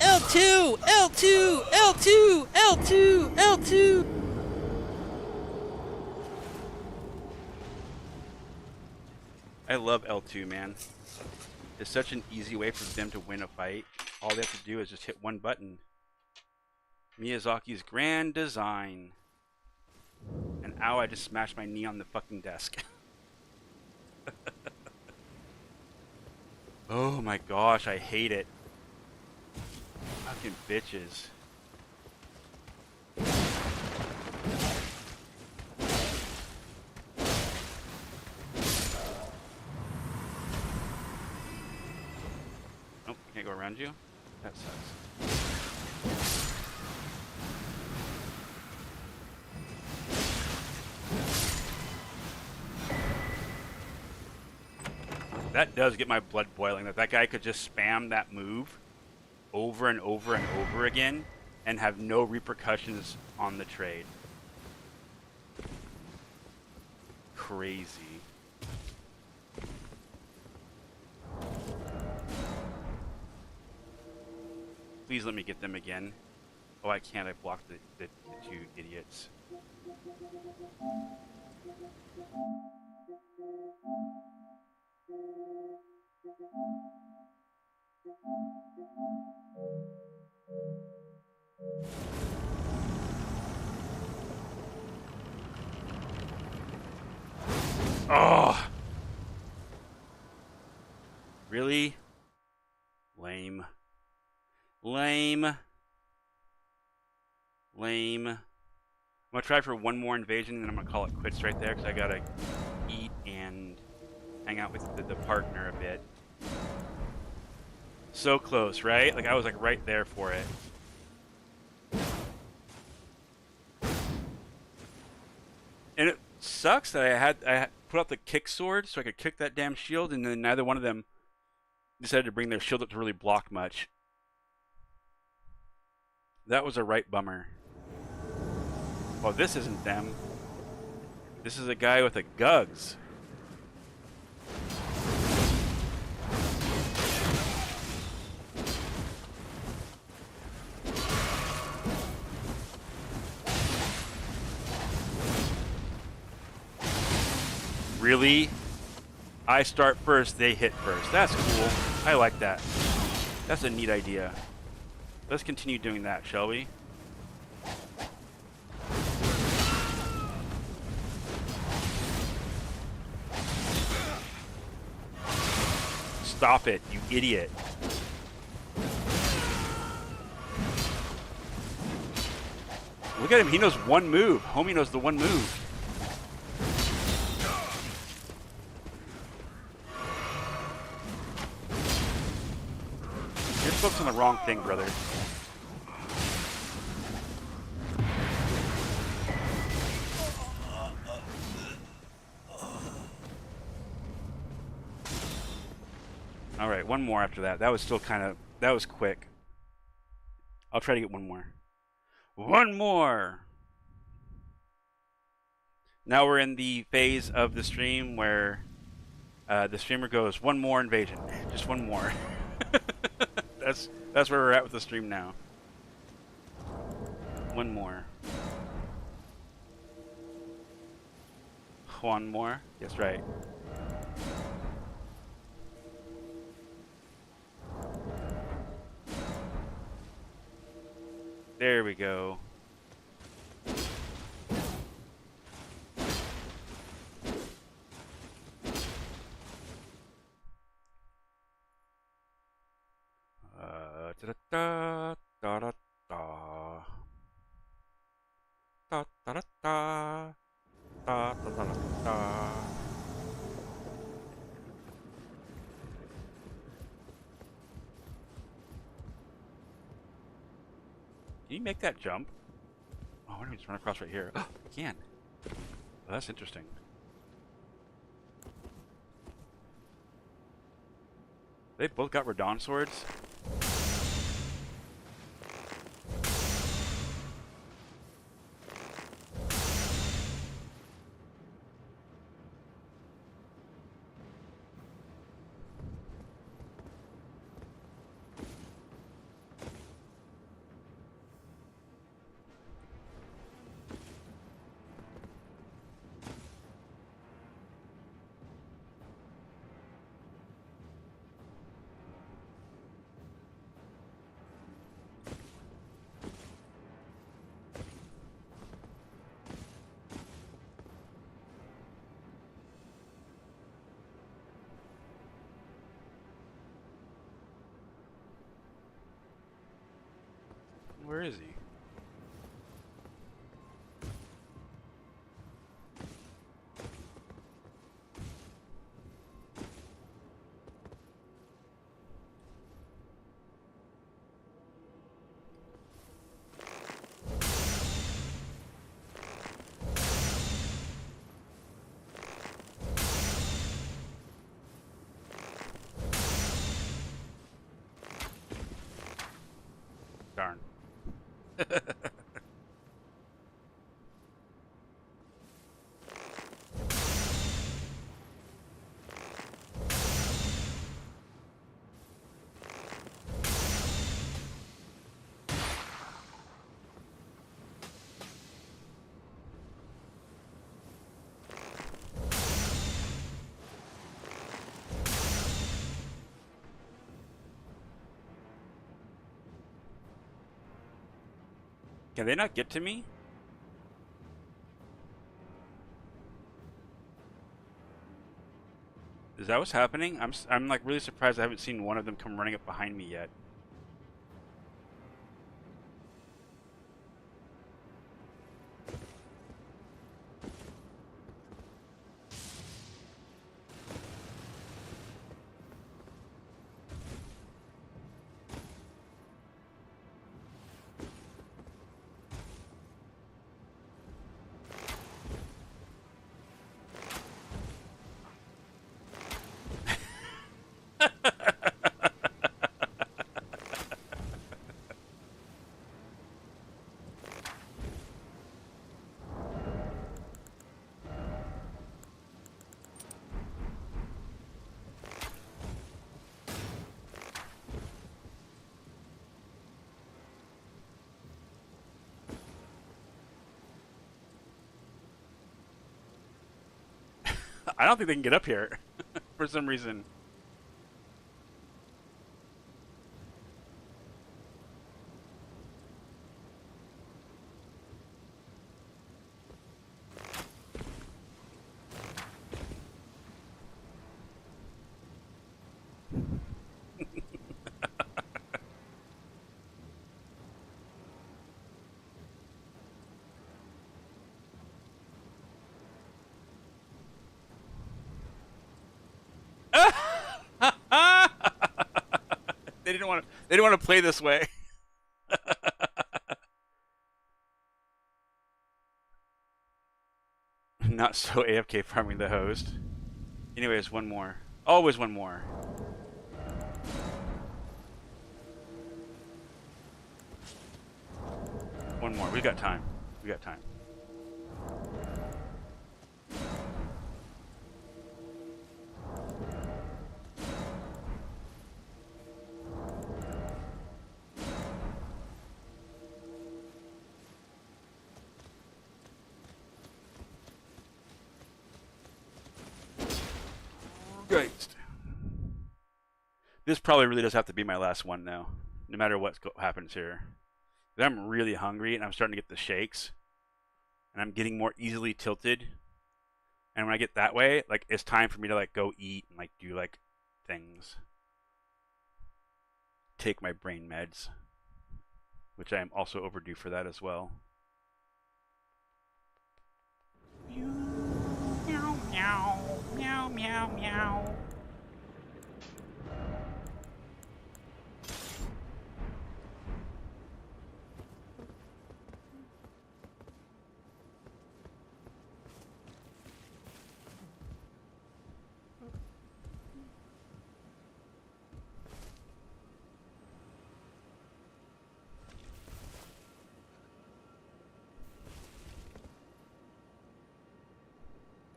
B: L2! L2! L2! L2! L2!
C: I love L2, man. It's such an easy way for them to win a fight. All they have to do is just hit one button. Miyazaki's grand design. And ow, I just smashed my knee on the fucking desk. Oh my gosh, I hate it. Fucking bitches. Nope, can't go around you? That sucks. That does get my blood boiling, that guy could just spam that move over and over and over again and have no repercussions on the trade. Crazy. Please let me get them again. Oh, I can't. I blocked the two idiots. Oh! Really? Lame. Lame. Lame. I'm gonna try for one more invasion, and then I'm gonna call it quits right there, because I gotta eat and hang out with the partner a bit. So close, right? Like, I was like right there for it. And it sucks that I put out the kick sword so I could kick that damn shield, and then neither one of them decided to bring their shield up to really block much. That was a right bummer. Oh, this isn't them. This is a guy with a Gugs. Really? I start first, they hit first. That's cool. I like that. That's a neat idea. Let's continue doing that, shall we? Stop it, you idiot. Look at him, he knows one move. Homie knows the one move. You're focused on the wrong thing, brother. Alright, one more after that. That was still kind of... That was quick. I'll try to get one more. One more! Now we're in the phase of the stream where the streamer goes, one more invasion. Just one more. That's where we're at with the stream now. One more. One more? That's right. There we go. Da da da da da da Can you make that jump? Oh, why don't we just run across right here? Oh, we can. Well, that's interesting. They both got Radon swords? Where is he? Darn. Can they not get to me? Is that what's happening? I'm like really surprised I haven't seen one of them come running up behind me yet. I don't think they can get up here for some reason. They didn't want to. They didn't want to play this way. Not so AFK farming the host. Anyways, one more. Always one more. One more. We got time. We got time. Great. This probably really does have to be my last one now, no matter what happens here. I'm really hungry and I'm starting to get the shakes, and I'm getting more easily tilted. And when I get that way, like it's time for me to like go eat and like do like things. Take my brain meds, which I am also overdue for that as well.
B: Meow, meow, meow, meow, meow.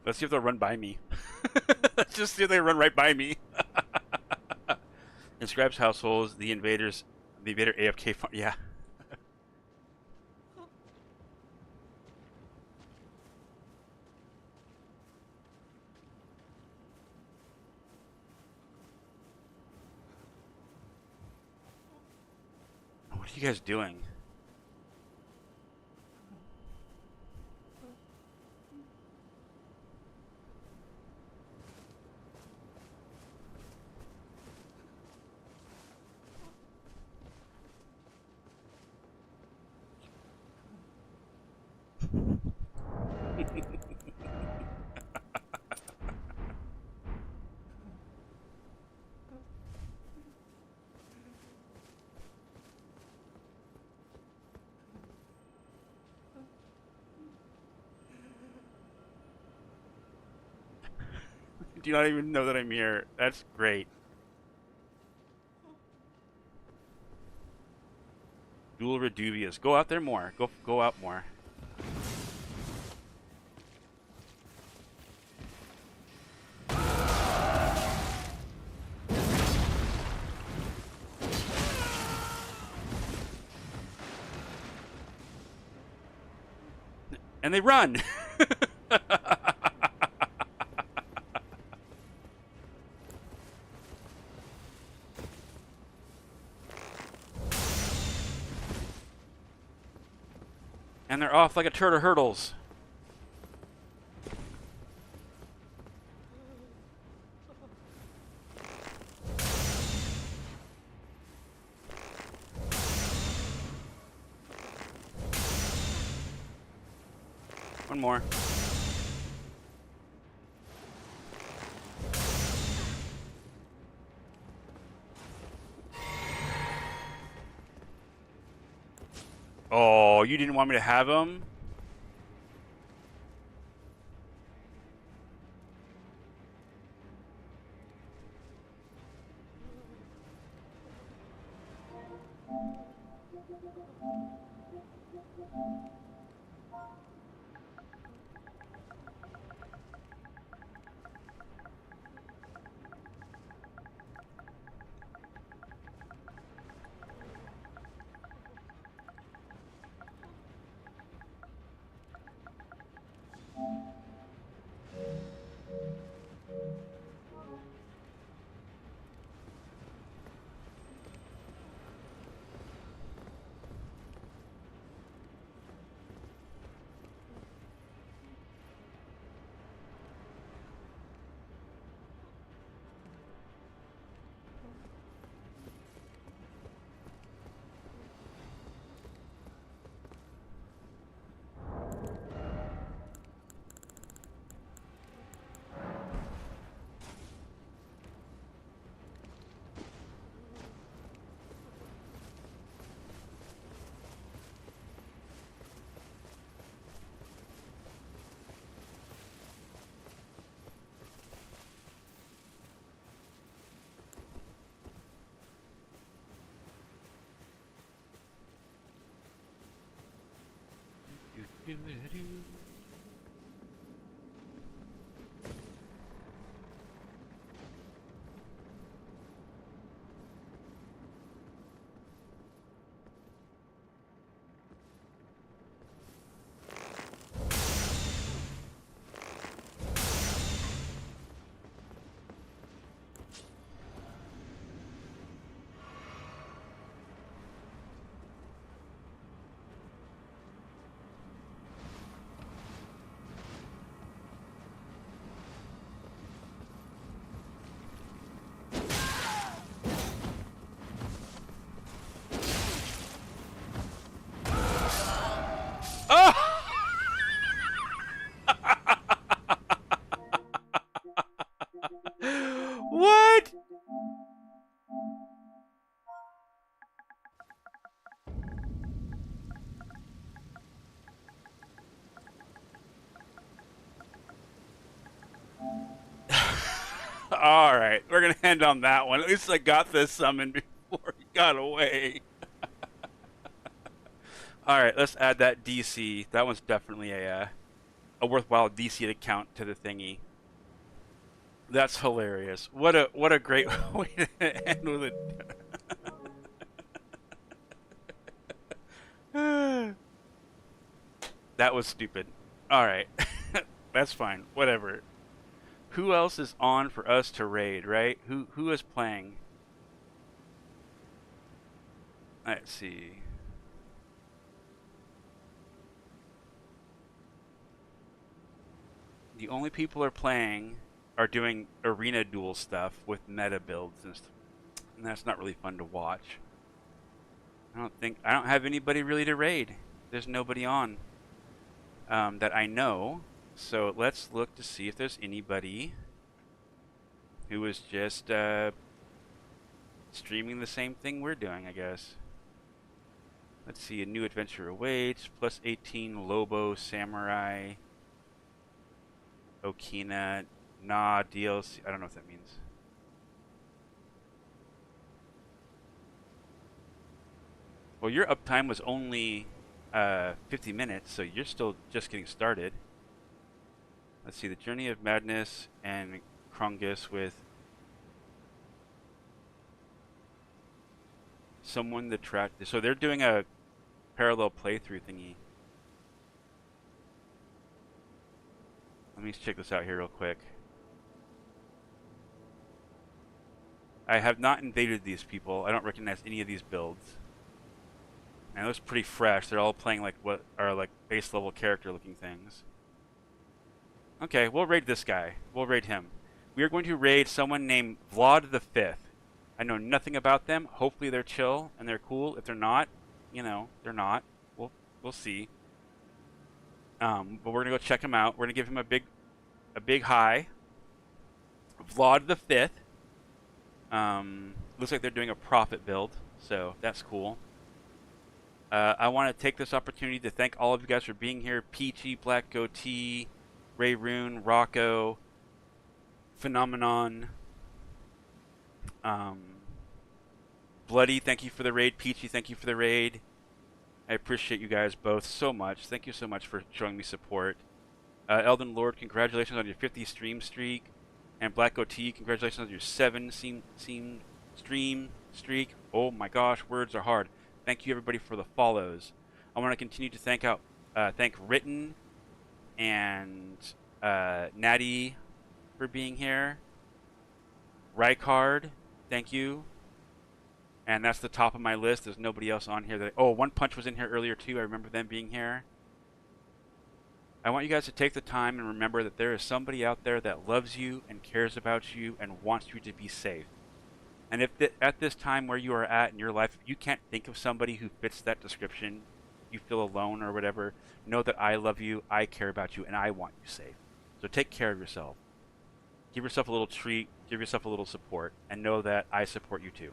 C: Let's see if they'll run by me. Let's just see if they run right by me. In Scribe's households, the invader AFK farm. Yeah. What are you guys doing? Do you not even know that I'm here? That's great. Dual Reduvius. Go out there more. Go out more. And they run. And they're off like a turd of hurdles. One more. Oh, you didn't want me to have him? What? All right, we're gonna end on that one. At least I got this summon before he got away. All right, let's add that DC. That one's definitely a a worthwhile DC account to the thingy. That's hilarious. What a great way to end with it. That was stupid. All right. That's fine. Whatever. Who else is on for us to raid, right? Who is playing? Let's see. The only people are playing are doing arena duel stuff with meta builds and stuff. And that's not really fun to watch. I don't have anybody really to raid. There's nobody on that I know. So let's look to see if there's anybody who is just streaming the same thing we're doing, I guess. Let's see, a new adventure awaits. Plus 18 Lobo Samurai Okina Nah DLC. I don't know what that means. Well, your uptime was only 50 minutes, so you're still just getting started. Let's see, the Journey of Madness and Krungus with someone that tracked. So they're doing a parallel playthrough thingy. Let me check this out here real quick. I have not invaded these people. I don't recognize any of these builds. And it looks pretty fresh. They're all playing like what are like base level character looking things. Okay, we'll raid this guy. We'll raid him. We are going to raid someone named Vlad the Fifth. I know nothing about them. Hopefully they're chill and they're cool. If they're not, you know, they're not. We'll see. But we're gonna go check him out. We're gonna give him a big hi. Vlad the Fifth. Looks like they're doing a profit build, so that's cool. I want to take this opportunity to thank all of you guys for being here. Peachy, Black Goatee, Ray Rune, Rocco, Phenomenon, Bloody, thank you for the raid. Peachy, thank you for the raid. I appreciate you guys both so much. Thank you so much for showing me support. Elden Lord, congratulations on your 50 stream streak. And Black Goatee, congratulations on your 7 stream streak. Oh my gosh, words are hard. Thank you everybody for the follows. I want to continue to thank Written and Natty for being here. Rykard, thank you. And that's the top of my list. There's nobody else on here. One Punch was in here earlier too. I remember them being here. I want you guys to take the time and remember that there is somebody out there that loves you and cares about you and wants you to be safe. And if at this time where you are at in your life, if you can't think of somebody who fits that description, you feel alone or whatever, know that I love you, I care about you, and I want you safe. So take care of yourself. Give yourself a little treat, give yourself a little support, and know that I support you too.